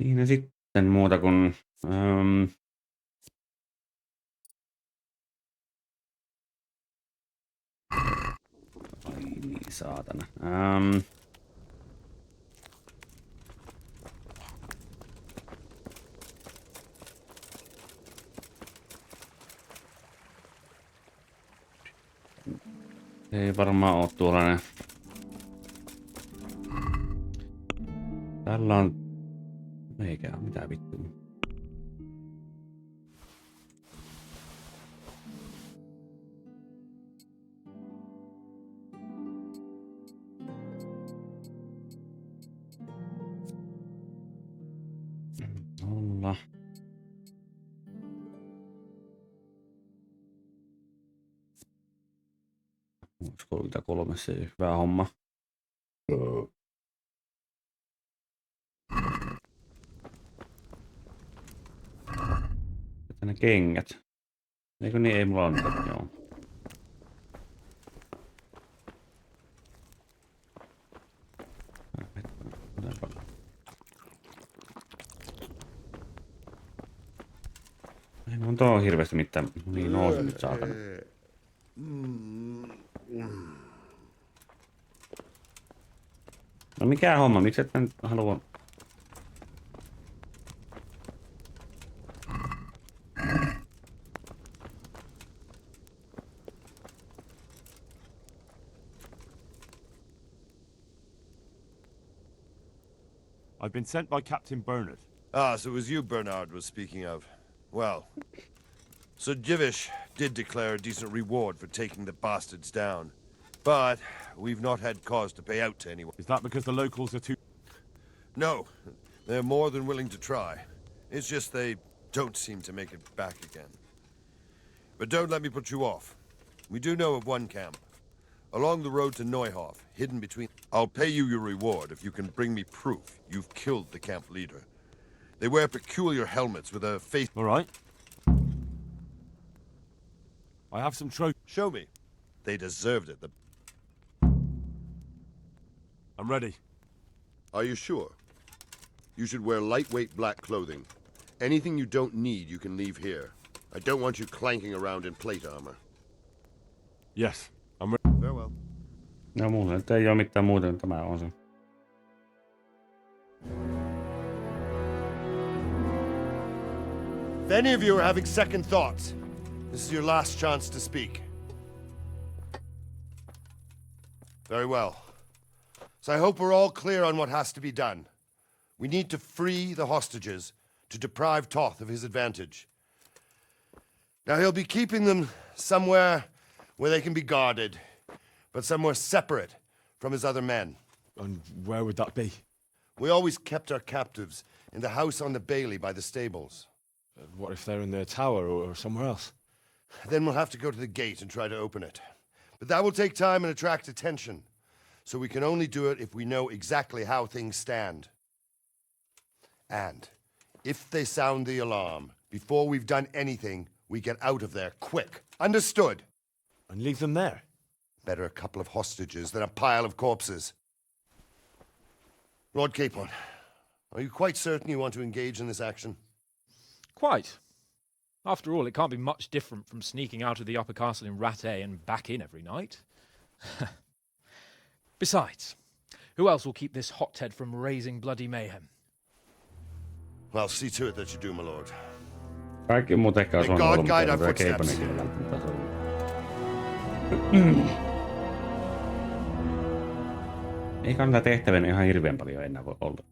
Siinä sitten muuta kuin... Ai niin, saatana. Ei varmaan oo tuollainen. Tällä on... Eikä mitä vittua. Nolla. Onko 33 se hyvä homma? Että ne kengät. Eikö niin? Ei mulla ole niitä, joo. Ei mun tuo on hirveästi mitään. Niin nousi nyt saatana. No mikä homma? Miksi et mä nyt halua... I've been sent by Captain Bernard. Ah, so it was you Bernard was speaking of. Well, Sir Jivish did declare a decent reward for taking the bastards down. But we've not had cause to pay out to anyone. Is that because the locals are too... No, they're more than willing to try. It's just they don't seem to make it back again. But don't let me put you off. We do know of one camp. Along the road to Neuhof, hidden between... I'll pay you your reward if you can bring me proof you've killed the camp leader. They wear peculiar helmets with a face... All right. I have some trophies. Show me. They deserved it. I'm ready. Are you sure? You should wear lightweight black clothing. Anything you don't need, you can leave here. I don't want you clanking around in plate armor. Yes, I'm ready. Farewell. No mulla nyt ei oo mitään muuta, mutta tämä on se. If any of you are having second thoughts, this is your last chance to speak. Very well. So I hope we're all clear on what has to be done. We need to free the hostages to deprive Toth of his advantage. Now he'll be keeping them somewhere where they can be guarded, but somewhere separate from his other men. And where would that be? We always kept our captives in the house on the Bailey by the stables. What if they're in their tower or somewhere else? Then we'll have to go to the gate and try to open it. But that will take time and attract attention. So we can only do it if we know exactly how things stand. And if they sound the alarm, before we've done anything, we get out of there quick. Understood? And leave them there? Better a couple of hostages than a pile of corpses. Lord Capon, are you quite certain you want to engage in this action? Quite. After all, it can't be much different from sneaking out of the upper castle in Rattay and back in every night. Besides, who else will keep this hothead from raising bloody mayhem? Well, see to it that you do, my lord. Kaikki muut ehkä olisi voinut olla, mutta tämä Caponekin ei välttämättä ollut. Eikä näitä tehtäviä ihan hirveän paljon enää voi olla.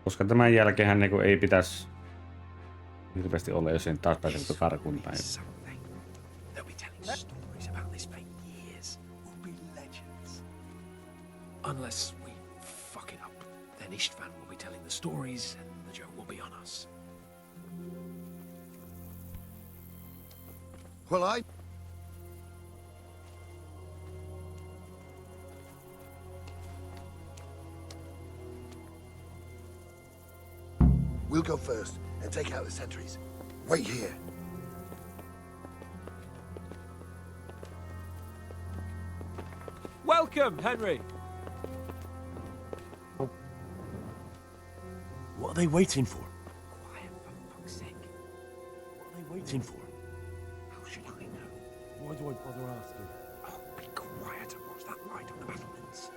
Koska tämän jälkeen niinku ei pitäisi hirveästi olla, jos ei taas pääse karkuun päin. Unless we fuck it up, then Istvan will be telling the stories and the joke will be on us. Well, We'll go first and take out the sentries. Wait here. Welcome, Henry. What are they waiting for? Quiet, for fuck's sake. What are they waiting for? How should I know? Why do I bother asking? Oh, be quiet and watch that light on the battlements.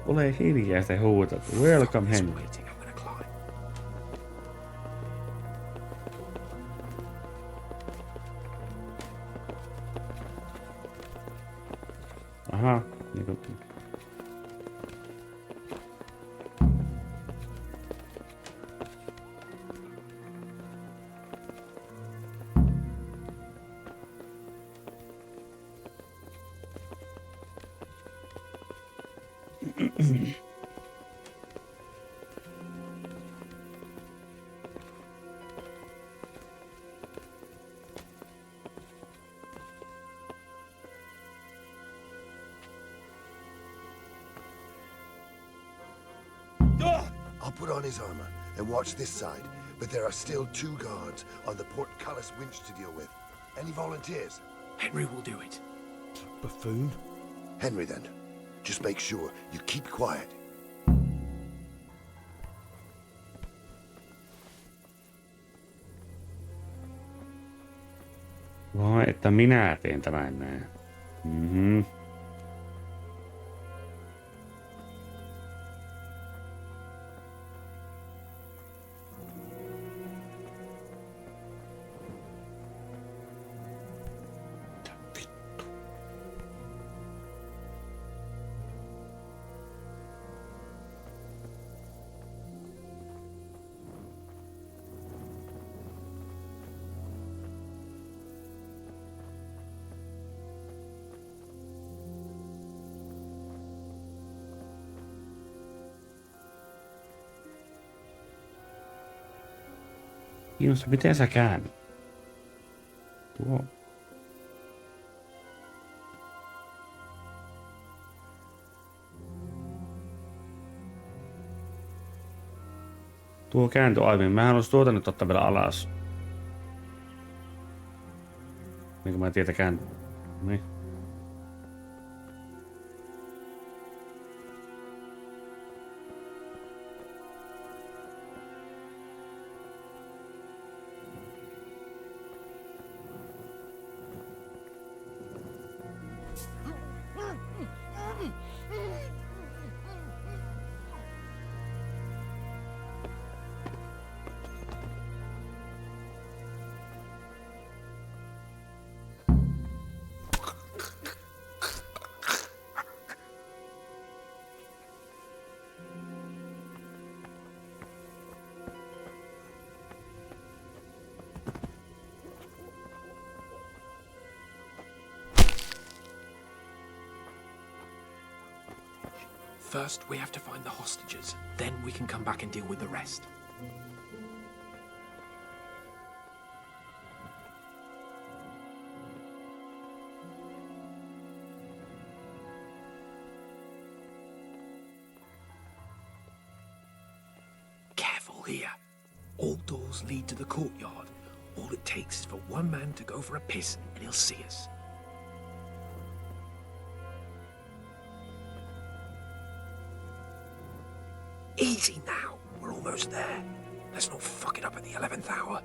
Ole hiljaa, se huutat. Welcome, Henry. Aha, niinku... I'll put on his armor and watch this side, but there are still 2 guards on the portcullis winch to deal with. Any volunteers? Henry will do it. Buffoon? Henry, then. Just make sure you keep quiet. Vai, että minä teen tämän näin. Mhm. Kiinnostaa, miten sä käännät? Tuo. Tuo kääntyi aiemmin. Mähän olisi tuota nyt ottaa vielä alas. Niin kuin mä en tiedä kääntyä. Niin. First, we have to find the hostages. Then we can come back and deal with the rest. Careful here. All doors lead to the courtyard. All it takes is for one man to go for a piss and he'll see us. Easy now. We're almost there. Let's not fuck it up at the 11th hour.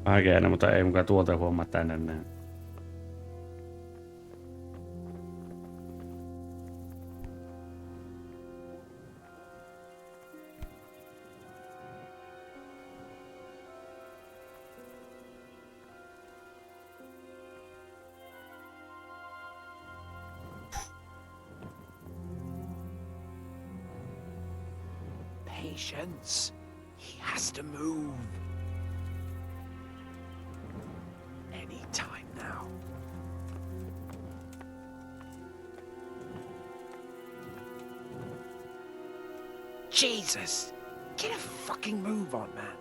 Aikeena, mutta ei mukaan tuolta huomaa tänne näin. Patience. He has to move. Any time now. Jesus! Get a fucking move on, man.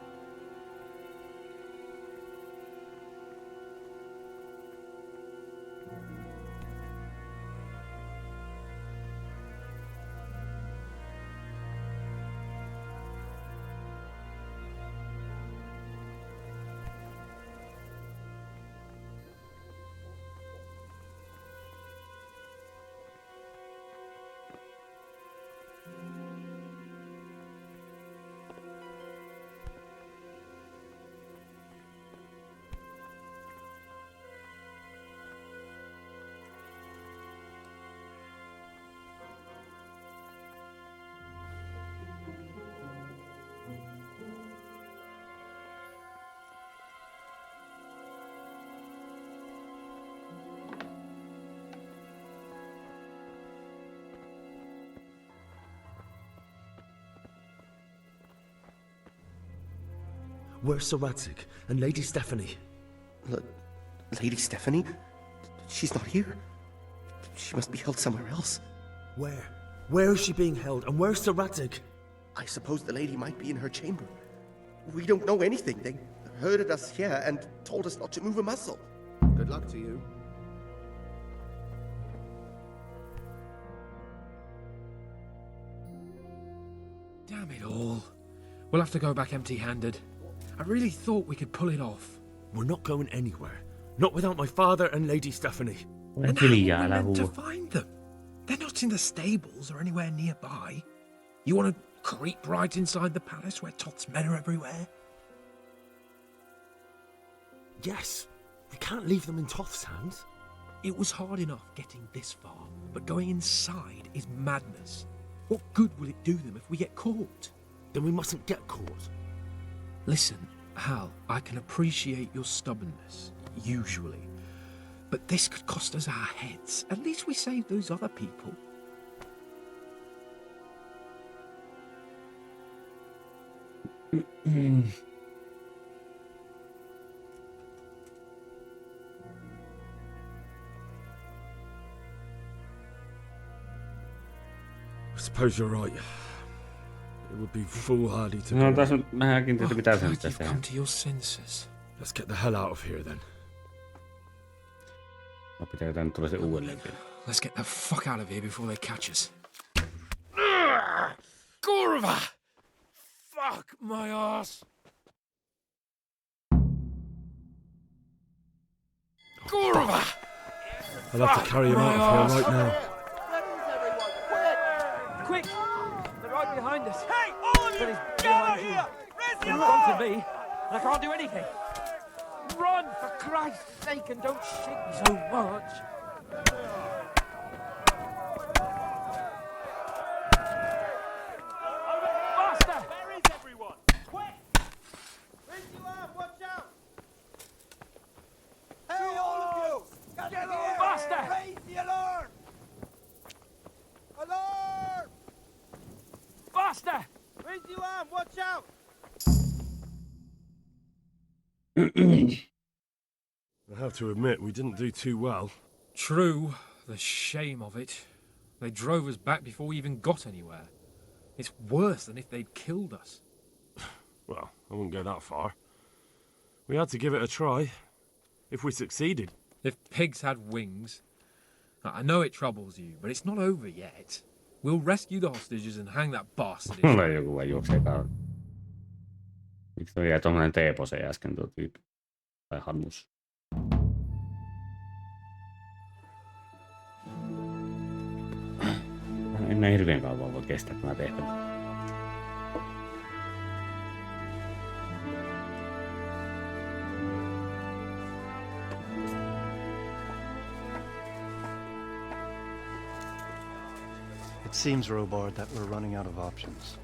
Where's Sir Radzig and Lady Stephanie? Lady Stephanie? She's not here. She must be held somewhere else. Where? Where is she being held, and where's Sir Radzig? I suppose the lady might be in her chamber. We don't know anything. They herded us here and told us not to move a muscle. Good luck to you. Damn it all. We'll have to go back empty-handed. I really thought we could pull it off. We're not going anywhere. Not without my father and Lady Stephanie. And how are we meant to find them? They're not in the stables or anywhere nearby. You want to creep right inside the palace where Toth's men are everywhere? Yes. We can't leave them in Toth's hands. It was hard enough getting this far, but going inside is madness. What good will it do them if we get caught? Then we mustn't get caught. Listen, Hal, I can appreciate your stubbornness, usually. But this could cost us our heads. At least we saved those other people. I suppose you're right. It would be foolhardy to No, go. tässä on mähänkin tietysti mitä sen Glad pitäisi you've tehdä. come to your senses. Let's get the hell out of here then. No pitää tää nyt tulla se uudelleen. Let's get the fuck out of here before they catch us. Kurva! Fuck my ass! Kurva! I'll have to carry him out of here right now. Quick! They're right behind us. Hey, all of you! Get out of here! In front of me, and I can't do anything. Run, for Christ's sake, and don't shake me so much. Faster! Where is everyone? Quick! Raise you up! Watch out! Hey, all of you! Get over! Faster! Raise the alarm! Alarm! Faster! Raise you up! Watch out! I have to admit, we didn't do too well. True, the shame of it. They drove us back before we even got anywhere. It's worse than if they'd killed us. Well, I wouldn't go that far. We had to give it a try. If we succeeded. If pigs had wings. I know it troubles you, but it's not over yet. We'll rescue the hostages and hang that bastard. Mulla ei joku vaan juoksee kauan. Miksi toi jäi tommonen teepose äsken tuo tyyppi? Tai Hannus. En näin hirveän kauan voi kestää tämä tehtävä. It seems, Robard, that we're running out of options.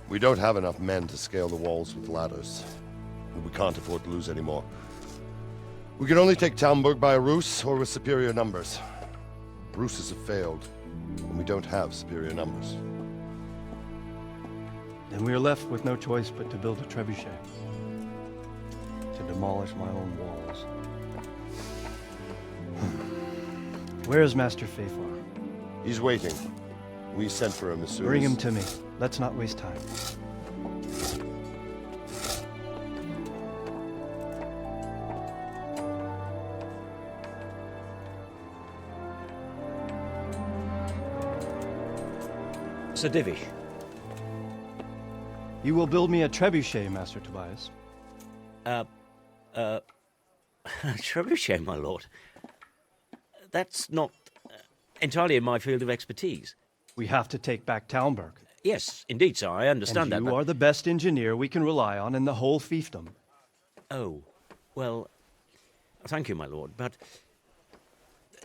We don't have enough men to scale the walls with ladders. And we can't afford to lose any more. We can only take Talmberg by a ruse or with superior numbers. Ruses have failed, and we don't have superior numbers. Then we are left with no choice but to build a trebuchet. To demolish my own walls. Where is Master Fafar? He's waiting. We sent for him as soon Bring as... him to me. Let's not waste time. Sir Divish. You will build me a trebuchet, Master Tobias. Trebuchet, my lord. That's not entirely in my field of expertise. We have to take back Talmberg. Yes, indeed, sir, I understand that. You are the best engineer we can rely on in the whole fiefdom. Oh, well, thank you, my lord, but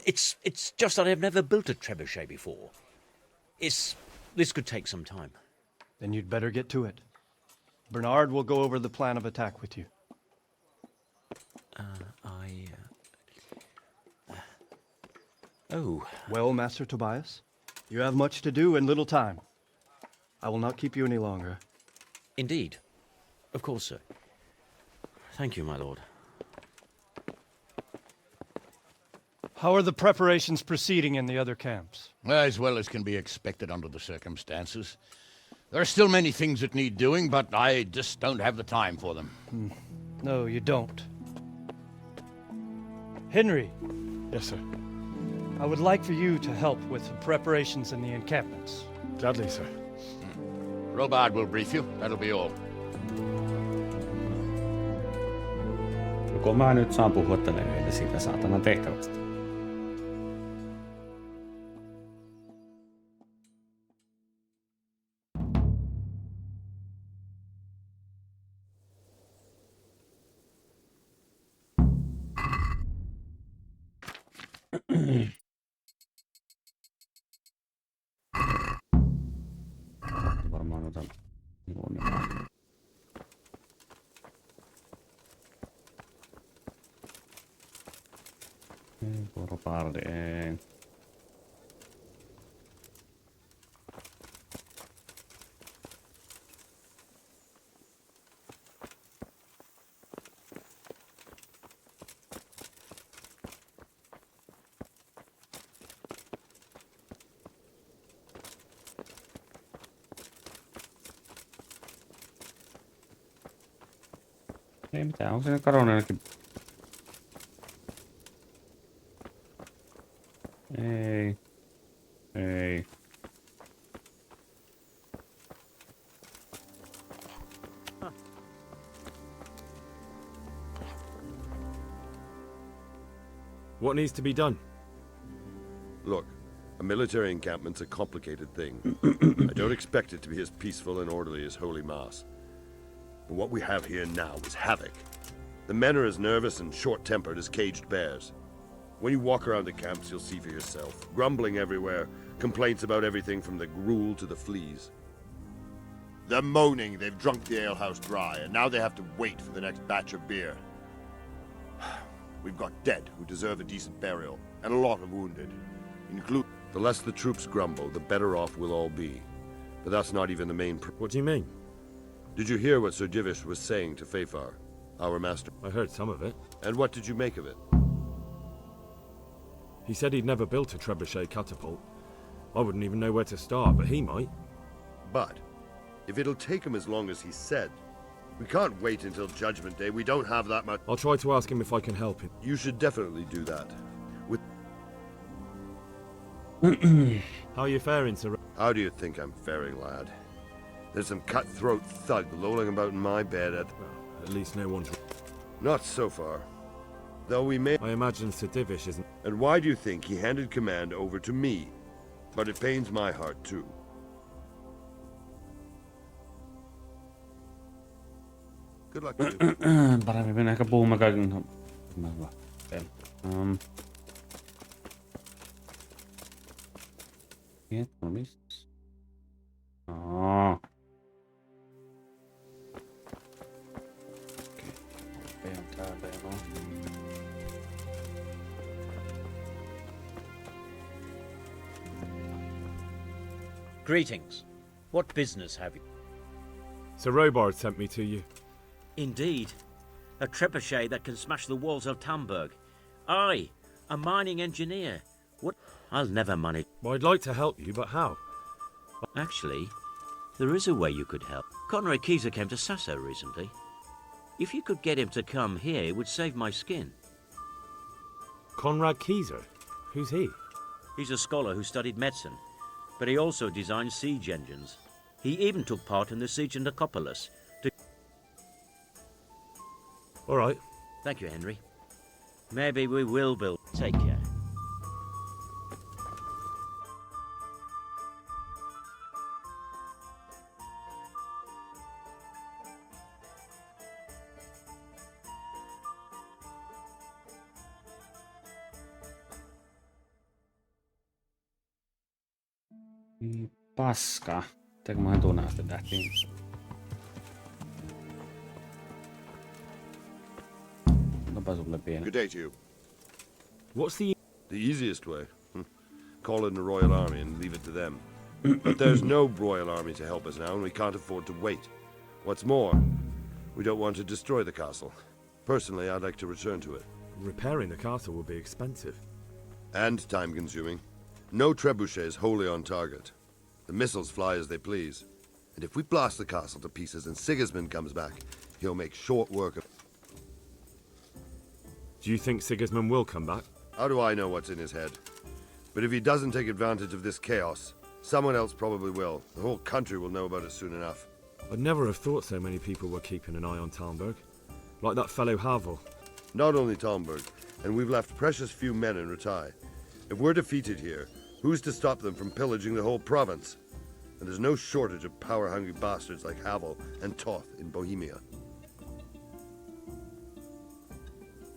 it's just that I've never built a trebuchet before. This could take some time. Then you'd better get to it. Bernard will go over the plan of attack with you. Oh. Well, Master Tobias, you have much to do and little time. I will not keep you any longer. Indeed. Of course, sir. Thank you, my lord. How are the preparations proceeding in the other camps? As well as can be expected under the circumstances. There are still many things that need doing, but I just don't have the time for them. No, you don't. Henry. Yes, sir. I would like for you to help with the preparations in the encampments. Gladly, sir. Robard will brief you. That'll be all. Joko mä nyt saan puhua tälle yhdelle siitä saatanan tehtävästä? Varmaan otan huomioon. Parin. Ei mitään, onko siinä kadonnut ainakin? Ei. Ei. What needs to be done? Look, a military encampment's a complicated thing. I don't expect it to be as peaceful and orderly as Holy Mass. But what we have here now is havoc. The men are as nervous and short-tempered as caged bears. When you walk around the camps, you'll see for yourself. Grumbling everywhere, complaints about everything from the gruel to the fleas. They're moaning they've drunk the alehouse dry, and now they have to wait for the next batch of beer. We've got dead who deserve a decent burial, and a lot of wounded. The less the troops grumble, the better off we'll all be. But that's not even the main What do you mean? Did you hear what Sir Divish was saying to Fafar, our master? I heard some of it. And what did you make of it? He said he'd never built a trebuchet catapult. I wouldn't even know where to start, but he might. But if it'll take him as long as he said, we can't wait until Judgment Day. We don't have that much. I'll try to ask him if I can help him. You should definitely do that. With How are you faring, sir? How do you think I'm faring, lad? There's some cutthroat thug lolling about in my bed at... Well, at least no one's... Not so far. Though we may... I imagine Sir Divish isn't... And why do you think he handed command over to me? But it pains my heart too. Good luck to you. Paremmin mennä ehkä puhumaan kaiken... No mistas? Greetings. What business have you? Sir Robard sent me to you. Indeed. A trebuchet that can smash the walls of Tamburg. I, a mining engineer. What? I'll never manage. Well, I'd like to help you, but how? Actually, there is a way you could help. Conrad Keyser came to Sasso recently. If you could get him to come here, it would save my skin. Conrad Keyser? Who's he? He's a scholar who studied medicine, but he also designed siege engines. He even took part in the siege of Nicopolis. All right. Thank you, Henry. Maybe we will build. Take care. Paska. Teekö mä tuonne asti tähtiin? Onpa sulle pieni. Good day to you. What's the easiest way? Call in the Royal Army and leave it to them. But there's no Royal Army to help us now, and we can't afford to wait. What's more, we don't want to destroy the castle. Personally, I'd like to return to it. Repairing the castle will be expensive. And time-consuming. No trebuchets wholly on target. The missiles fly as they please. And if we blast the castle to pieces and Sigismund comes back, he'll make short work of... Do you think Sigismund will come back? How do I know what's in his head? But if he doesn't take advantage of this chaos, someone else probably will. The whole country will know about it soon enough. I'd never have thought so many people were keeping an eye on Talmberg. Like that fellow Havel. Not only Talmberg, and we've left precious few men in Ratai. If we're defeated here, who's to stop them from pillaging the whole province? And there's no shortage of power-hungry bastards like Havel and Toth in Bohemia.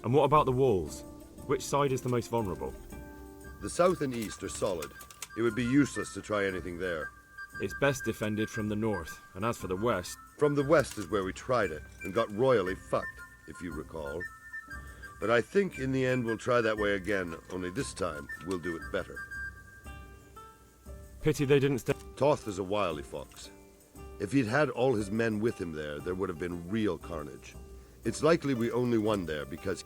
And what about the walls? Which side is the most vulnerable? The south and east are solid. It would be useless to try anything there. It's best defended from the north, and as for the west... From the west is where we tried it, and got royally fucked, if you recall. But I think in the end we'll try that way again, only this time we'll do it better. Pity they didn't stay... Toth is a wily fox. If he'd had all his men with him there would have been real carnage. It's likely we only won there because...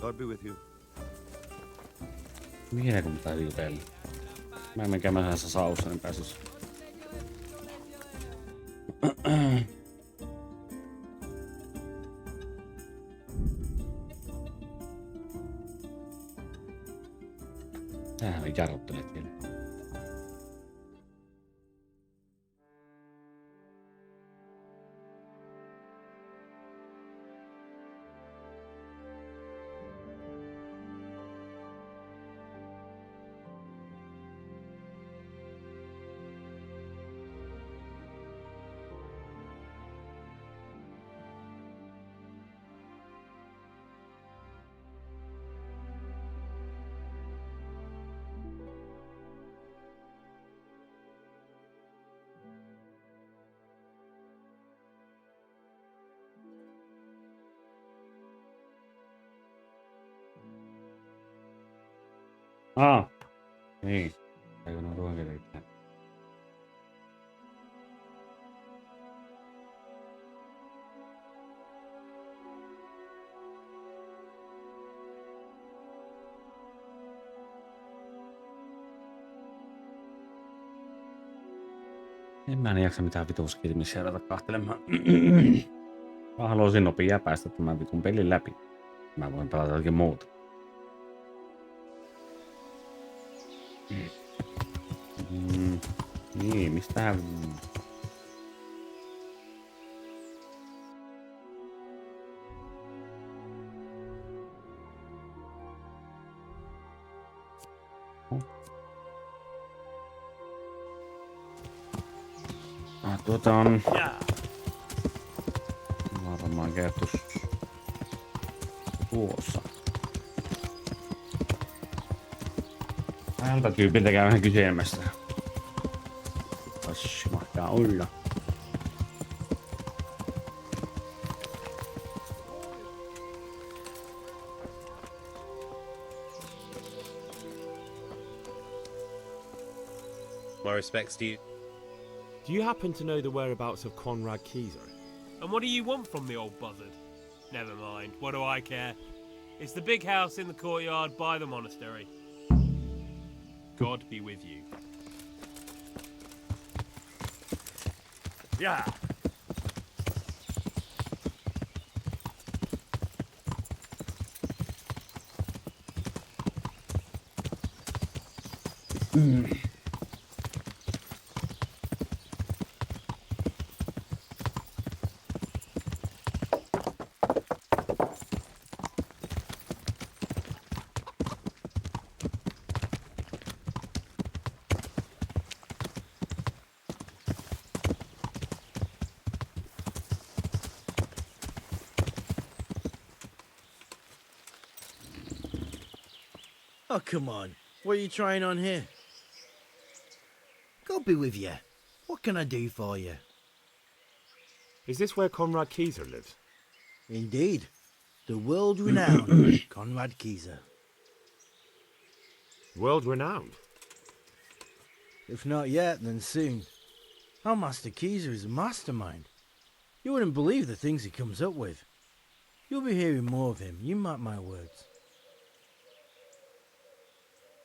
God be with you. Mihin kun pitää jutella? Mä en käymään näissä saussa, niin pääsis. Sähän jarruttelet vielä. Niin. Eikö ne ruokileikään? En mä jaksa mitään vituskilmissä ruveta kahtelemaan. Mä haluaisin nopeaa päästä tämän vitun pelin läpi. Mä voin pelata jotakin muuta. Niin, mistähän... on... Varmaan kertus... tuossa. Tältä tyypiltä käy vähän kysymässä. Tossa mahtaa olla. My respects to you. Do you happen to know the whereabouts of Conrad Keyser? And what do you want from the old buzzard? Never mind, what do I care? It's the big house in the courtyard by the monastery. God be with you. Yeah. Oh, come on. What are you trying on here? God be with you. What can I do for you? Is this where Conrad Keyser lives? Indeed. The world-renowned Conrad Keyser. World-renowned? If not yet, then soon. Our Master Keyser is a mastermind. You wouldn't believe the things he comes up with. You'll be hearing more of him, you mark my words.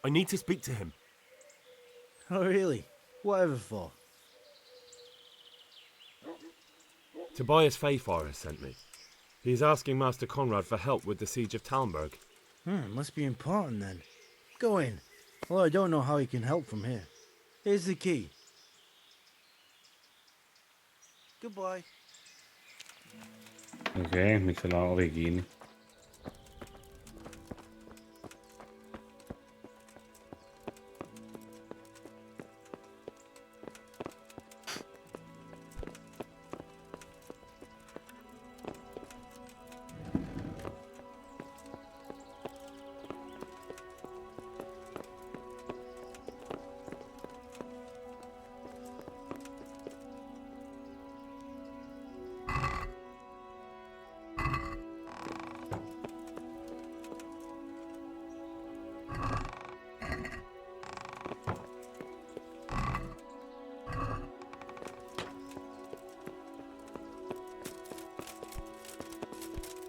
I need to speak to him. Oh, really? Whatever for? Tobias Fayfar has sent me. He's asking Master Conrad for help with the siege of Talmberg. Must be important then. Go in. Well, I don't know how he can help from here. Here's the key. Goodbye. Okei, miksi sillä on ovi kiinni?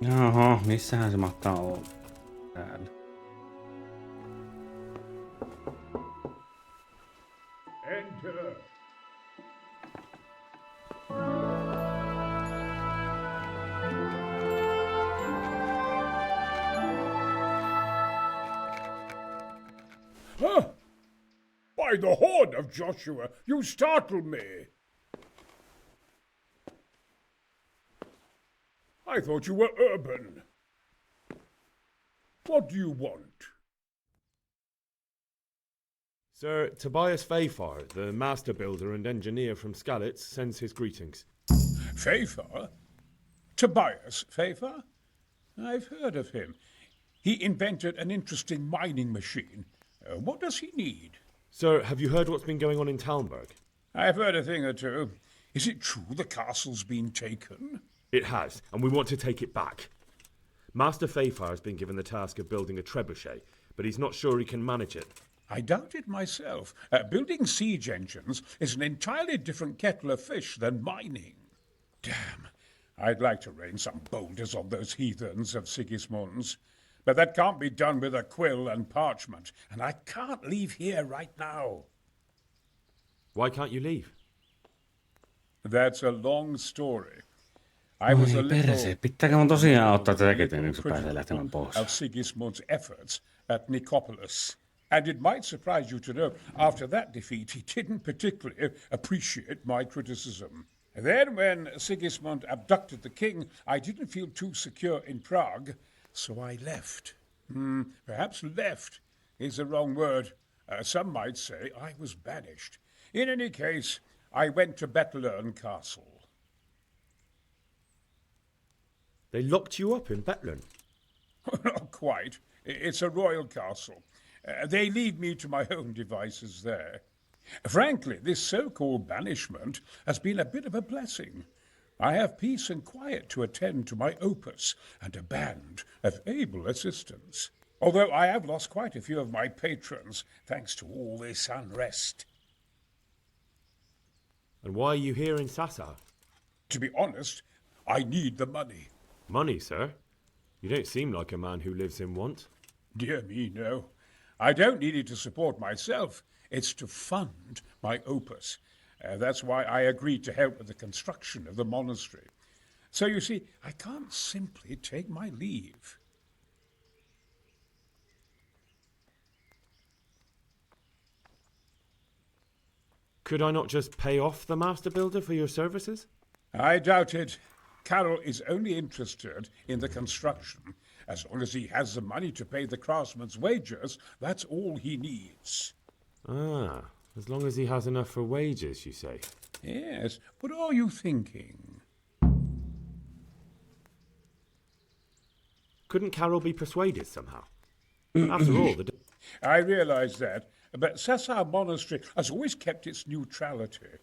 Jaha, missähän se mahtaa olla? Täällä. Enter. Huh? By the horn of Joshua, you startle me. I thought you were urban. What do you want? Sir Tobias Fayfar, the master builder and engineer from Skalitz, sends his greetings. Fayfar? Tobias Fayfar? I've heard of him. He invented an interesting mining machine. What does he need? Sir, have you heard what's been going on in Talmberg? I've heard a thing or two. Is it true the castle's been taken? It has, and we want to take it back. Master Fayfar has been given the task of building a trebuchet, but he's not sure he can manage it. I doubt it myself. Building siege engines is an entirely different kettle of fish than mining. Damn, I'd like to rain some boulders on those heathens of Sigismund's. But that can't be done with a quill and parchment, and I can't leave here right now. Why can't you leave? That's a long story. I was a little pitääkö mun tosiaan ottaa tätäkin ennen kuin se pääsee lähtemään pois? of Sigismund's efforts at Nicopolis. And it might surprise you to know, after that defeat, he didn't particularly appreciate my criticism. Then, when Sigismund abducted the king, I didn't feel too secure in Prague, so I left. Perhaps left is the wrong word. Some might say I was banished. In any case, I went to Bethlern Castle. They locked you up in Bethlern? Not quite. It's a royal castle. They leave me to my own devices there. Frankly, this so-called banishment has been a bit of a blessing. I have peace and quiet to attend to my opus and a band of able assistants. Although I have lost quite a few of my patrons, thanks to all this unrest. And why are you here in Sassa? To be honest, I need the money. Money, sir? You don't seem like a man who lives in want. Dear me, no. I don't need it to support myself. It's to fund my opus. That's why I agreed to help with the construction of the monastery. So you see, I can't simply take my leave. Could I not just pay off the master builder for your services? I doubt it. Carroll is only interested in the construction. As long as he has the money to pay the craftsmen's wages, that's all he needs. Ah, as long as he has enough for wages, you say? Yes. What are you thinking? Couldn't Carroll be persuaded somehow? After all, I realize that, but Sassa Monastery has always kept its neutrality.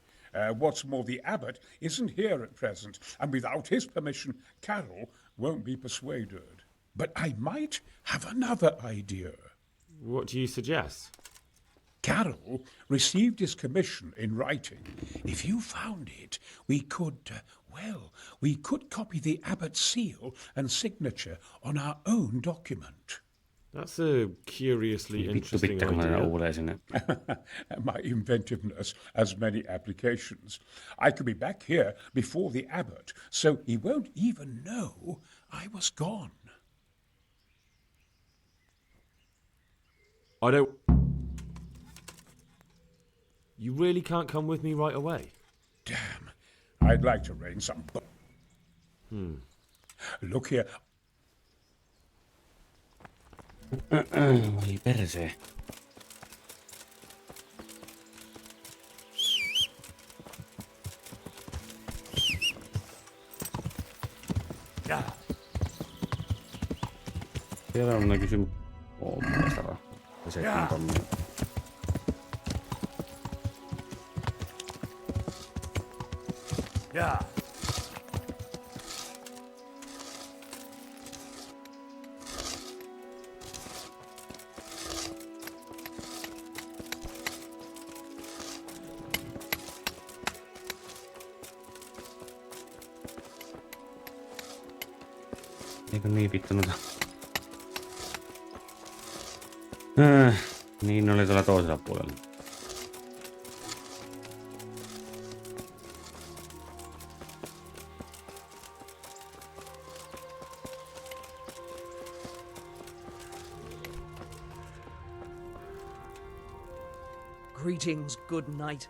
What's more, the abbot isn't here at present, and without his permission, Carroll won't be persuaded. But I might have another idea. What do you suggest? Carroll received his commission in writing. If you found it, we could, Well, we could copy the abbot's seal and signature on our own document. That's a curiously interesting idea. My inventiveness has many applications. I could be back here before the abbot, so he won't even know I was gone. I don't... You really can't come with me right away? Damn. I'd like to rain some... Look here. Voi persee. Seuraavana kysymys. Polttoainesta. Ja 7 tonnia. Yeah. Eikö niin vittu noita? Niin oli tuolla toisella puolella. Greetings, good knight.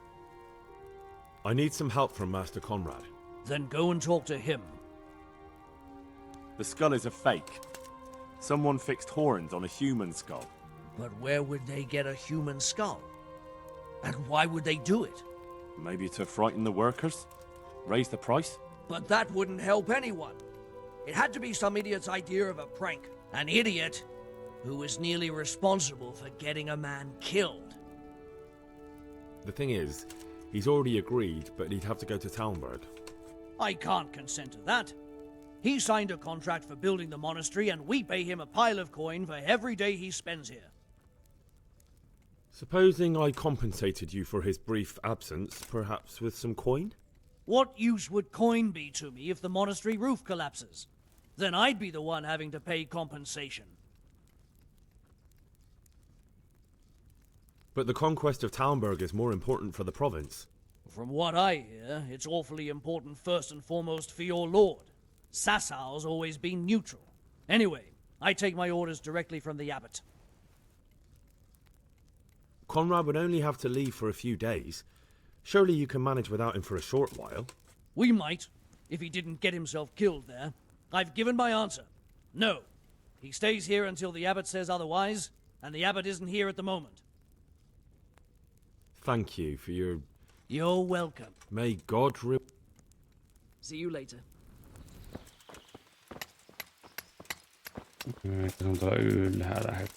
I need some help from Master Conrad. Then go and talk to him. The skull is a fake. Someone fixed horns on a human skull. But where would they get a human skull? And why would they do it? Maybe to frighten the workers? Raise the price? But that wouldn't help anyone. It had to be some idiot's idea of a prank. An idiot who was nearly responsible for getting a man killed. The thing is, he's already agreed, but he'd have to go to Talmberg. I can't consent to that. He signed a contract for building the monastery, and we pay him a pile of coin for every day he spends here. Supposing I compensated you for his brief absence, perhaps with some coin? What use would coin be to me if the monastery roof collapses? Then I'd be the one having to pay compensation. But the conquest of Talmberg is more important for the province. From what I hear, it's awfully important first and foremost for your lord. Sassau's always been neutral. Anyway, I take my orders directly from the abbot. Conrad would only have to leave for a few days. Surely you can manage without him for a short while. We might, if he didn't get himself killed there. I've given my answer. No. He stays here until the abbot says otherwise, and the abbot isn't here at the moment. Thank you for your... You're welcome. May God See you later. Se on tuolla ylhäällä.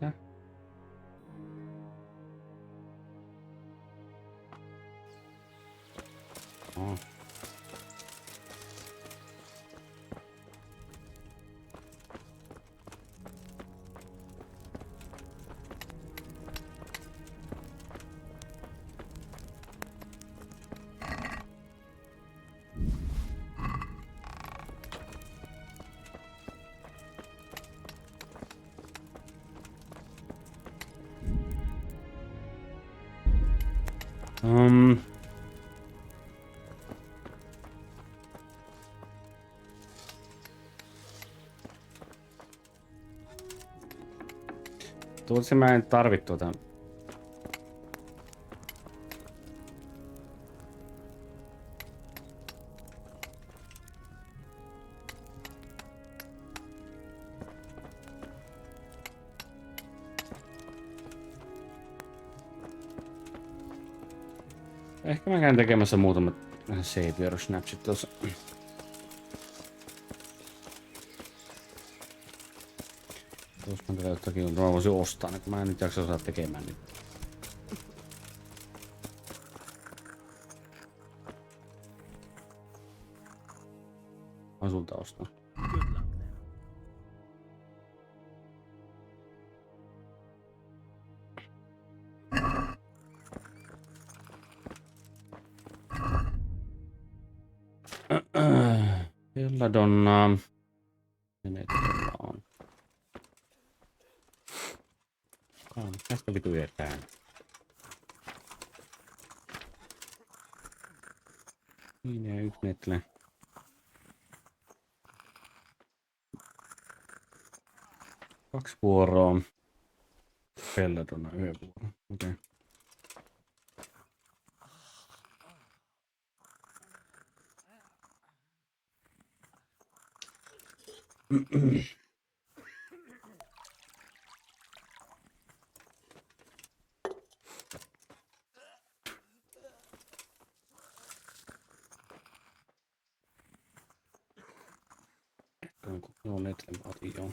Tää. Oh. Tuossa mä en tarvi tuota. Ehkä mä käyn tekemässä muutamat save-snapsit tuossa. Joskaan tätä jotakin mä voisin ostaa, niin kun mä en nyt jaksa osaa tekemään niitä. Mä sulta ostaa. Belladonna. Menee tuolla on. Tästä vitu yetään. Niin ja yksi metle. Kaksi vuoroa. Belladonna yhden vuoron. Okei. Okay. Joo, netle mä otin joo.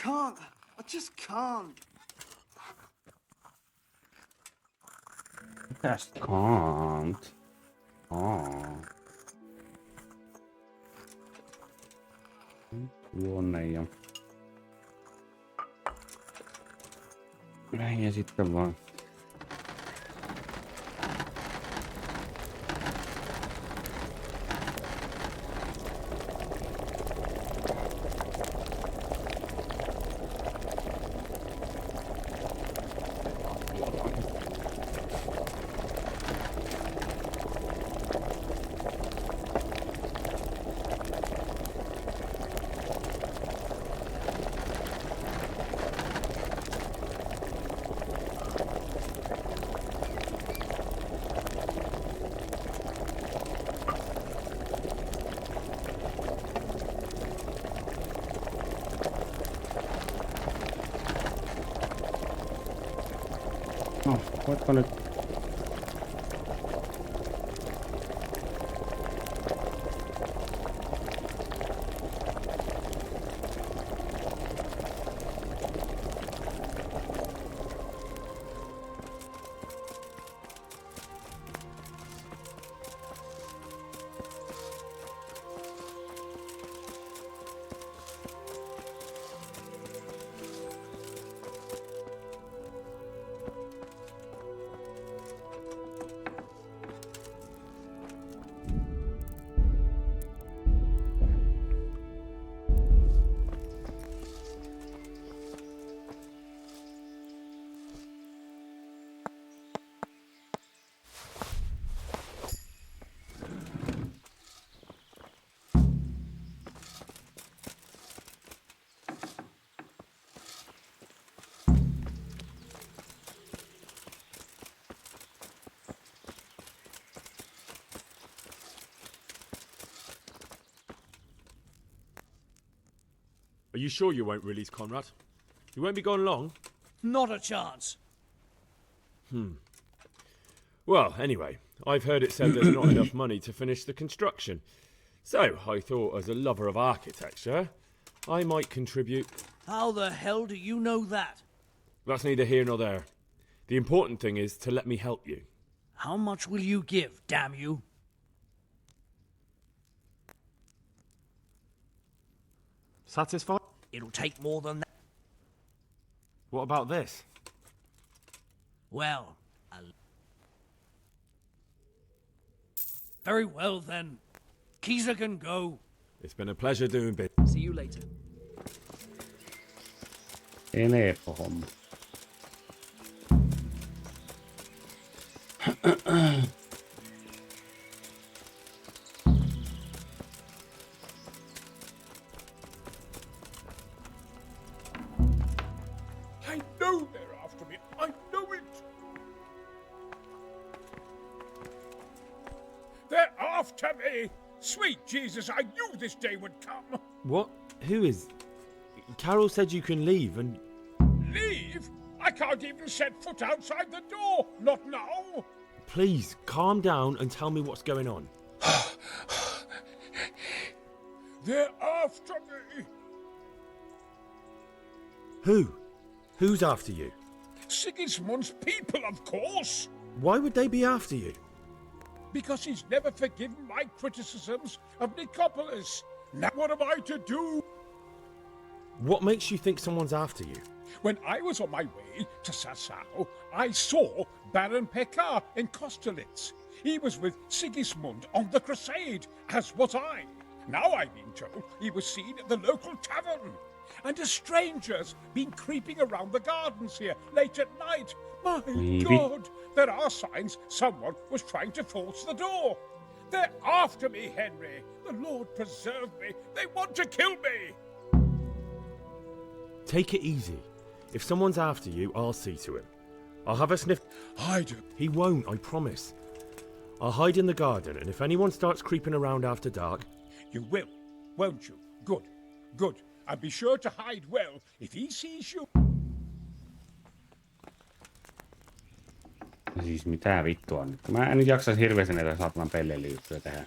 Can't. I just can't. Just can't. Tuonne ja... Näin ja sitten vaan... No, voitko nyt... Are you sure you won't release Conrad? You won't be gone long? Not a chance. Well, anyway, I've heard it said there's not enough money to finish the construction. So, I thought as a lover of architecture, I might contribute. How the hell do you know that? That's neither here nor there. The important thing is to let me help you. How much will you give, damn you? Satisfied? It'll take more than that. What about this? Well, very well then. Keezer can go. It's been a pleasure doing business. See you later. Helppo homma. I know they're after me. I know it. They're after me. Sweet Jesus, I knew this day would come. What? Who is... Carol said you can leave and... Leave? I I can't even set foot outside the door. Not now. Please, calm down and tell me what's going on. They're after me. Who? Who's after you? Sigismund's people, of course. Why would they be after you? Because he's never forgiven my criticisms of Nicopolis. Now what am I to do? What makes you think someone's after you? When I was on my way to Sassau, I saw Baron Pekar in Kostelitz. He was with Sigismund on the crusade, as was I. Now I've been told he was seen at the local tavern. And a stranger's been creeping around the gardens here late at night. My God, there are signs someone was trying to force the door. They're after me, Henry. The Lord preserve me. They want to kill me. Take it easy. If someone's after you, I'll see to him. I'll have a sniff. Hide. He won't, I promise. I'll hide in the garden, and if anyone starts creeping around after dark... You will, won't you? Good, good. And be sure to hide well if he sees you. Siis mitä vittua nyt? Mä en nyt jaksa hirveästi näitä saatanan pelleihin liittyä tehdä.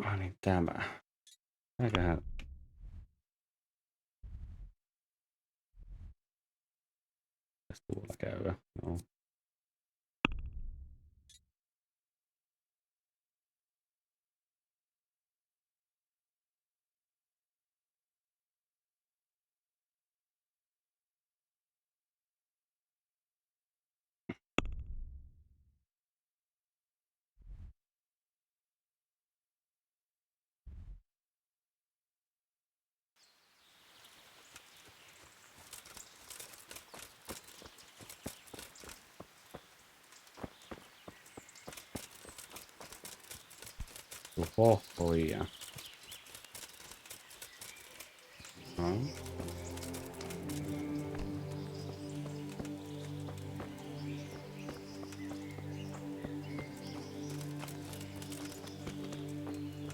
Ah niin, tämä. Mikähän... Tästä tuolla käydä. Joo. Oho, poija. No.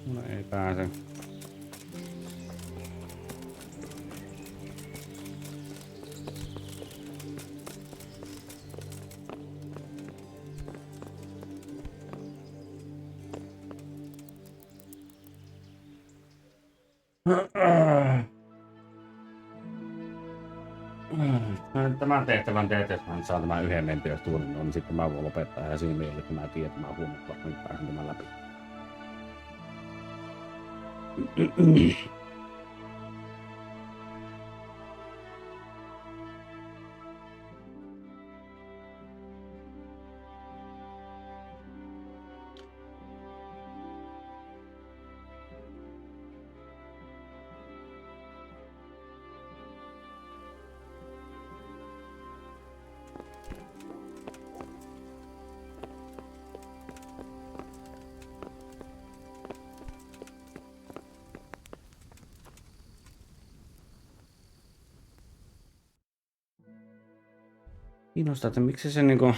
No ei pääse. Tämän tehtävän teet, jos mä saan tämän yhden lempiostuurin, niin sitten mä voin lopettaa ihan siinä mielessä, että mä tiedän, että mä huomattavasti nyt pääsen tämän läpi. Kiinnostaa, että miksi se niinku...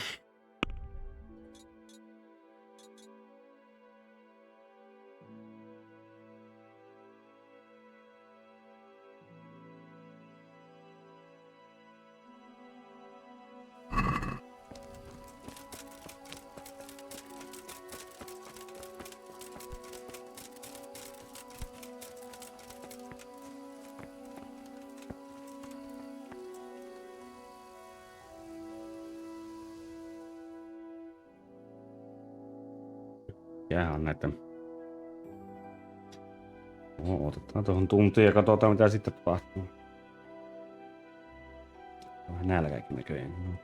Jäähän näitä. Otetaan tuohon tuntiin ja katsotaan mitä sitten tapahtuu. Vähän nälkäkin näköjään.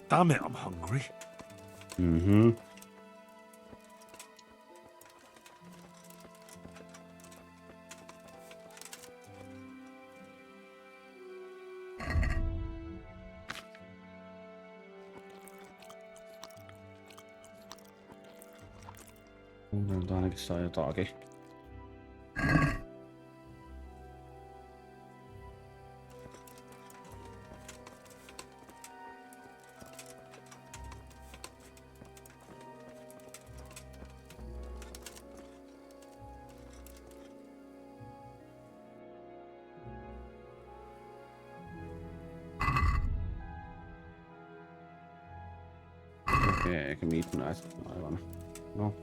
Damn it, I'm hungry. Mm-hmm. Nyt ainakin saa jotakin. Okei, eikä midnight aivan. No.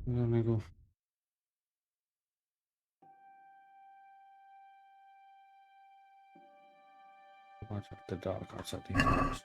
No niinku... Watch out the dark outside the house.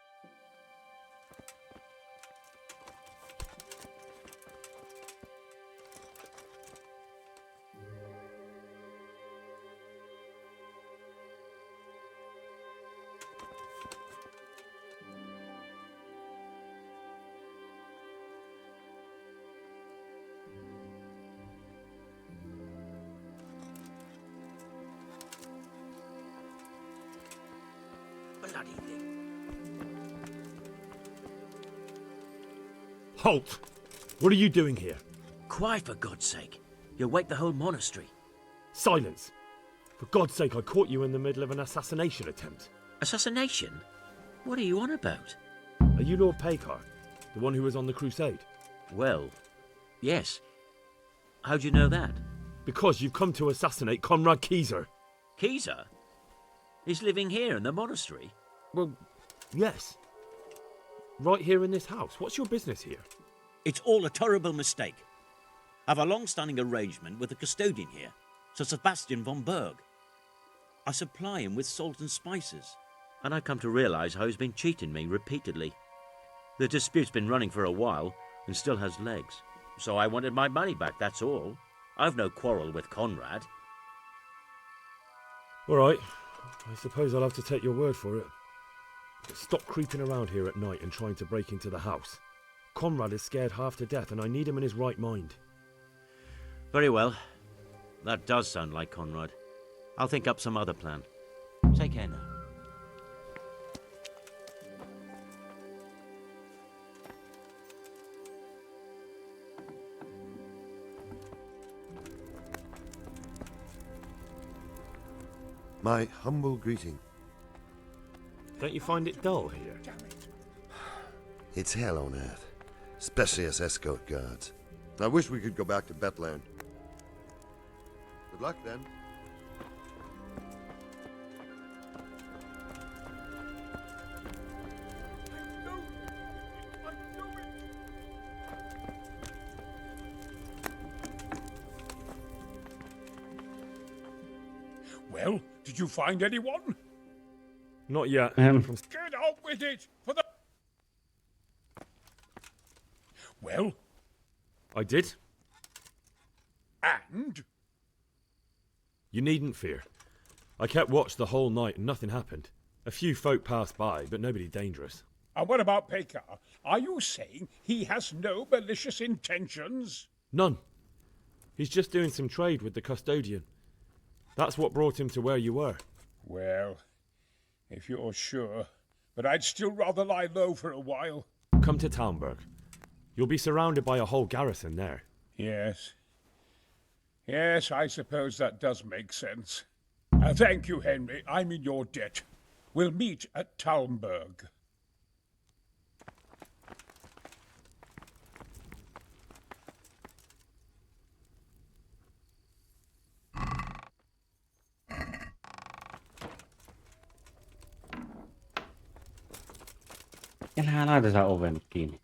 Bloody thing. Halt! What are you doing here? Quiet, for God's sake. You'll wake the whole monastery. Silence! For God's sake, I caught you in the middle of an assassination attempt. Assassination? What are you on about? Are you Lord Pekar, the one who was on the crusade? Well, yes. How'd you know that? Because you've come to assassinate Conrad Keyser. Keyser? He's living here in the monastery? Well, yes. Right here in this house. What's your business here? It's all a terrible mistake. I've a long-standing arrangement with the custodian here, Sir Sebastian von Berg. I supply him with salt and spices, and I've come to realise how he's been cheating me repeatedly. The dispute's been running for a while and still has legs, so I wanted my money back, that's all. I've no quarrel with Conrad. All right. I suppose I'll have to take your word for it. But stop creeping around here at night and trying to break into the house. Conrad is scared half to death and I need him in his right mind. Very well. That does sound like Conrad. I'll think up some other plan. Take care now. My humble greeting. Don't you find it dull here? It's hell on earth, especially as escort guards. I wish we could go back to Bethlehem. Good luck then. Well, did you find anyone? Not yet. Get out with it! For the... Well? I did. And? You needn't fear. I kept watch the whole night and nothing happened. A few folk passed by, but nobody dangerous. And what about Pekar? Are you saying he has no malicious intentions? None. He's just doing some trade with the custodian. That's what brought him to where you were. Well, if you're sure. But I'd still rather lie low for a while. Come to Talmberg. You'll be surrounded by a whole garrison there. Yes. Yes, I suppose that does make sense. Thank you, Henry. I'm in your debt. We'll meet at Talmberg. Älä laita saa oven kiinni.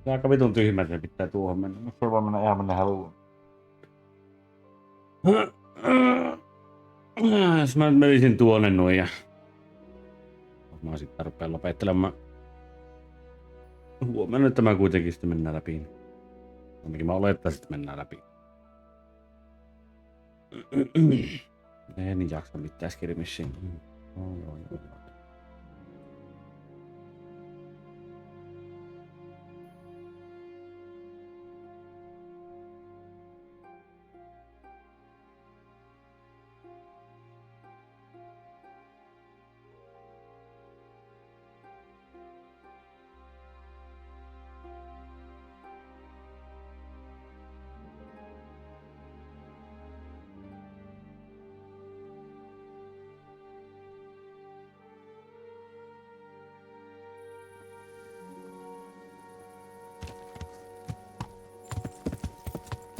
Se on aika vitun tyhmä, että pitää tuohon mennä. Se voi mennä ihan mennä haluun. Jos mä nyt menisin tuonne noin ja... Mä sit tarpeen lopettelemaan. Huomenna, että mä kuitenkin sitten mennään läpi. Ainakin mä olettaisin, että mennään läpi. En jaksa mitään skirmishiä. Joo.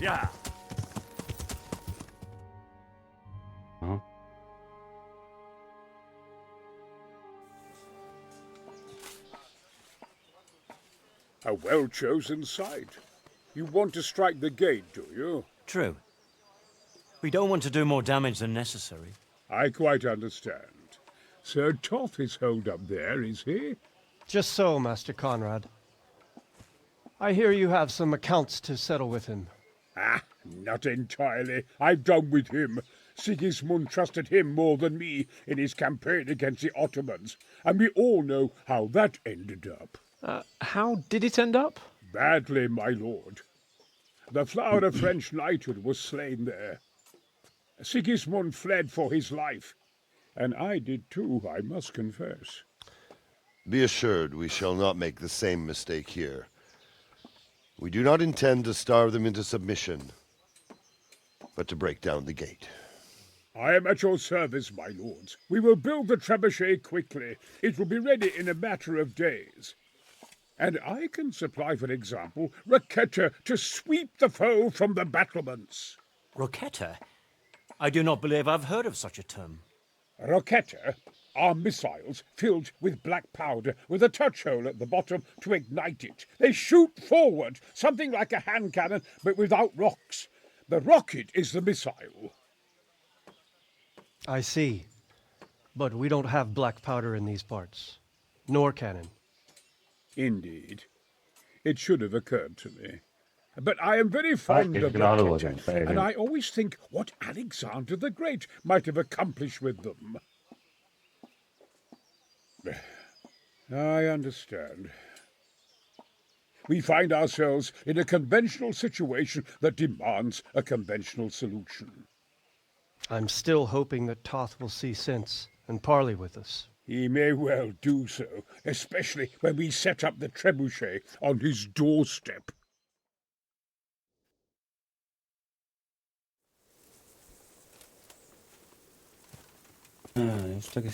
Yeah. A well-chosen site. You want to strike the gate, do you? True. We don't want to do more damage than necessary. I quite understand. Sir Toth is holed up there, is he? Just so, Master Conrad. I hear you have some accounts to settle with him. Ah, not entirely. I've done with him. Sigismund trusted him more than me in his campaign against the Ottomans, and we all know how that ended up. How did it end up? Badly, my lord. The flower of French knighthood was slain there. Sigismund fled for his life, and I did too, I must confess. Be assured we shall not make the same mistake here. We do not intend to starve them into submission, but to break down the gate. I am at your service, my lords. We will build the trebuchet quickly. It will be ready in a matter of days. And I can supply, for example, Roquetta to sweep the foe from the battlements. Roquetta? I do not believe I've heard of such a term. Roquetta are missiles filled with black powder with a touch hole at the bottom to ignite it. They shoot forward, something like a hand cannon, but without rocks. The rocket is the missile. I see. But we don't have black powder in these parts. Nor cannon. Indeed. It should have occurred to me. But I am very fond of rockets, and I always think what Alexander the Great might have accomplished with them. I understand. We find ourselves in a conventional situation that demands a conventional solution. I'm still hoping that Toth will see sense and parley with us. He may well do so, especially when we set up the trebuchet on his doorstep. Jostakin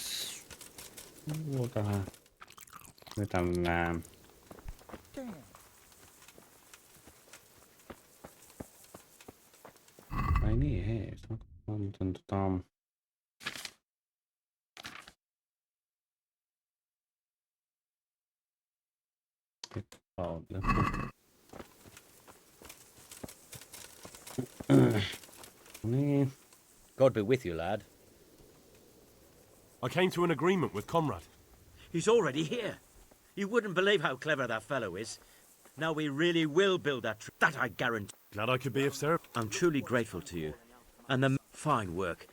ruokaa. Vetämään. Ai niin, hei. On God be with you, lad. I came to an agreement with Conrad. He's already here. You wouldn't believe how clever that fellow is. Now we really will build that I guarantee. Glad I could be of service. I'm truly grateful to you. And the fine work.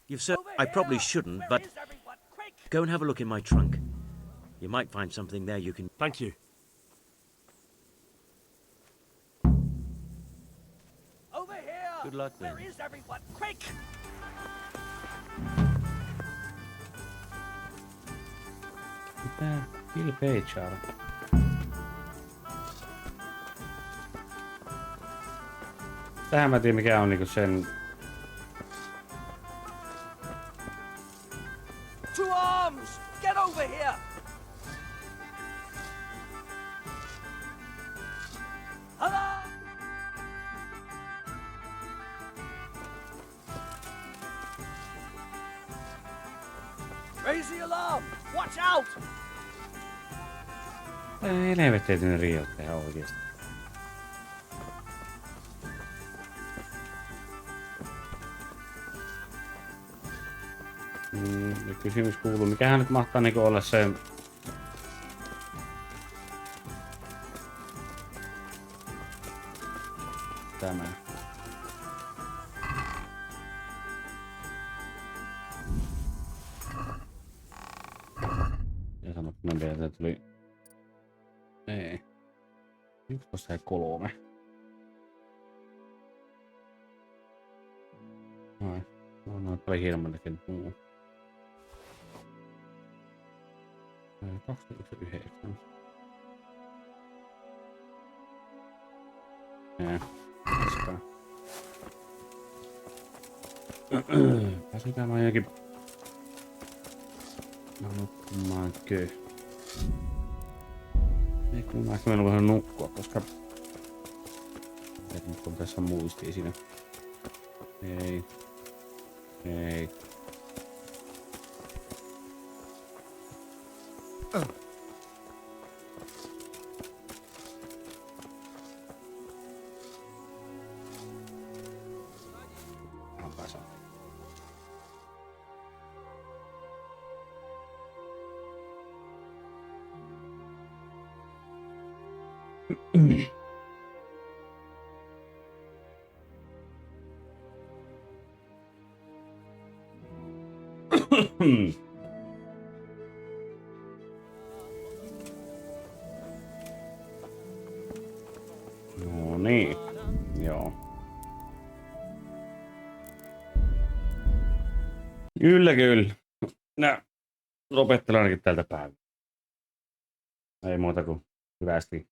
You've served. I probably shouldn't, but go and have a look in my trunk. You might find something there you can... Thank you. Over here! Good luck then. Where is everyone? Quick! Mitä Pilpeitsar? Tähän mä tiedän mikä on niinku sen... To arms! Get over here! Hello! Raise the alarm! Watch out! Ei helvetti ne riiot tehdä oikeesti. Kysymys kuuluu, mikähän nyt mahtaa niinku olla se... Tämä. Ja sanottuna vielä, että tuli... Ei. 11 ja 3. Ai. No, noin paljon hirmannekin muu. 219. Paskaa. Pääsikään mä jokin... Nukkumaankö? Ei kun mä en voinut nukkua, koska... Et nyt on tässä muistia siinä. Ei. Ei. No niin, joo. Kyllä, kyllä. No, lopettelen ainakin tältä päivää. Ei muuta kuin hyvästi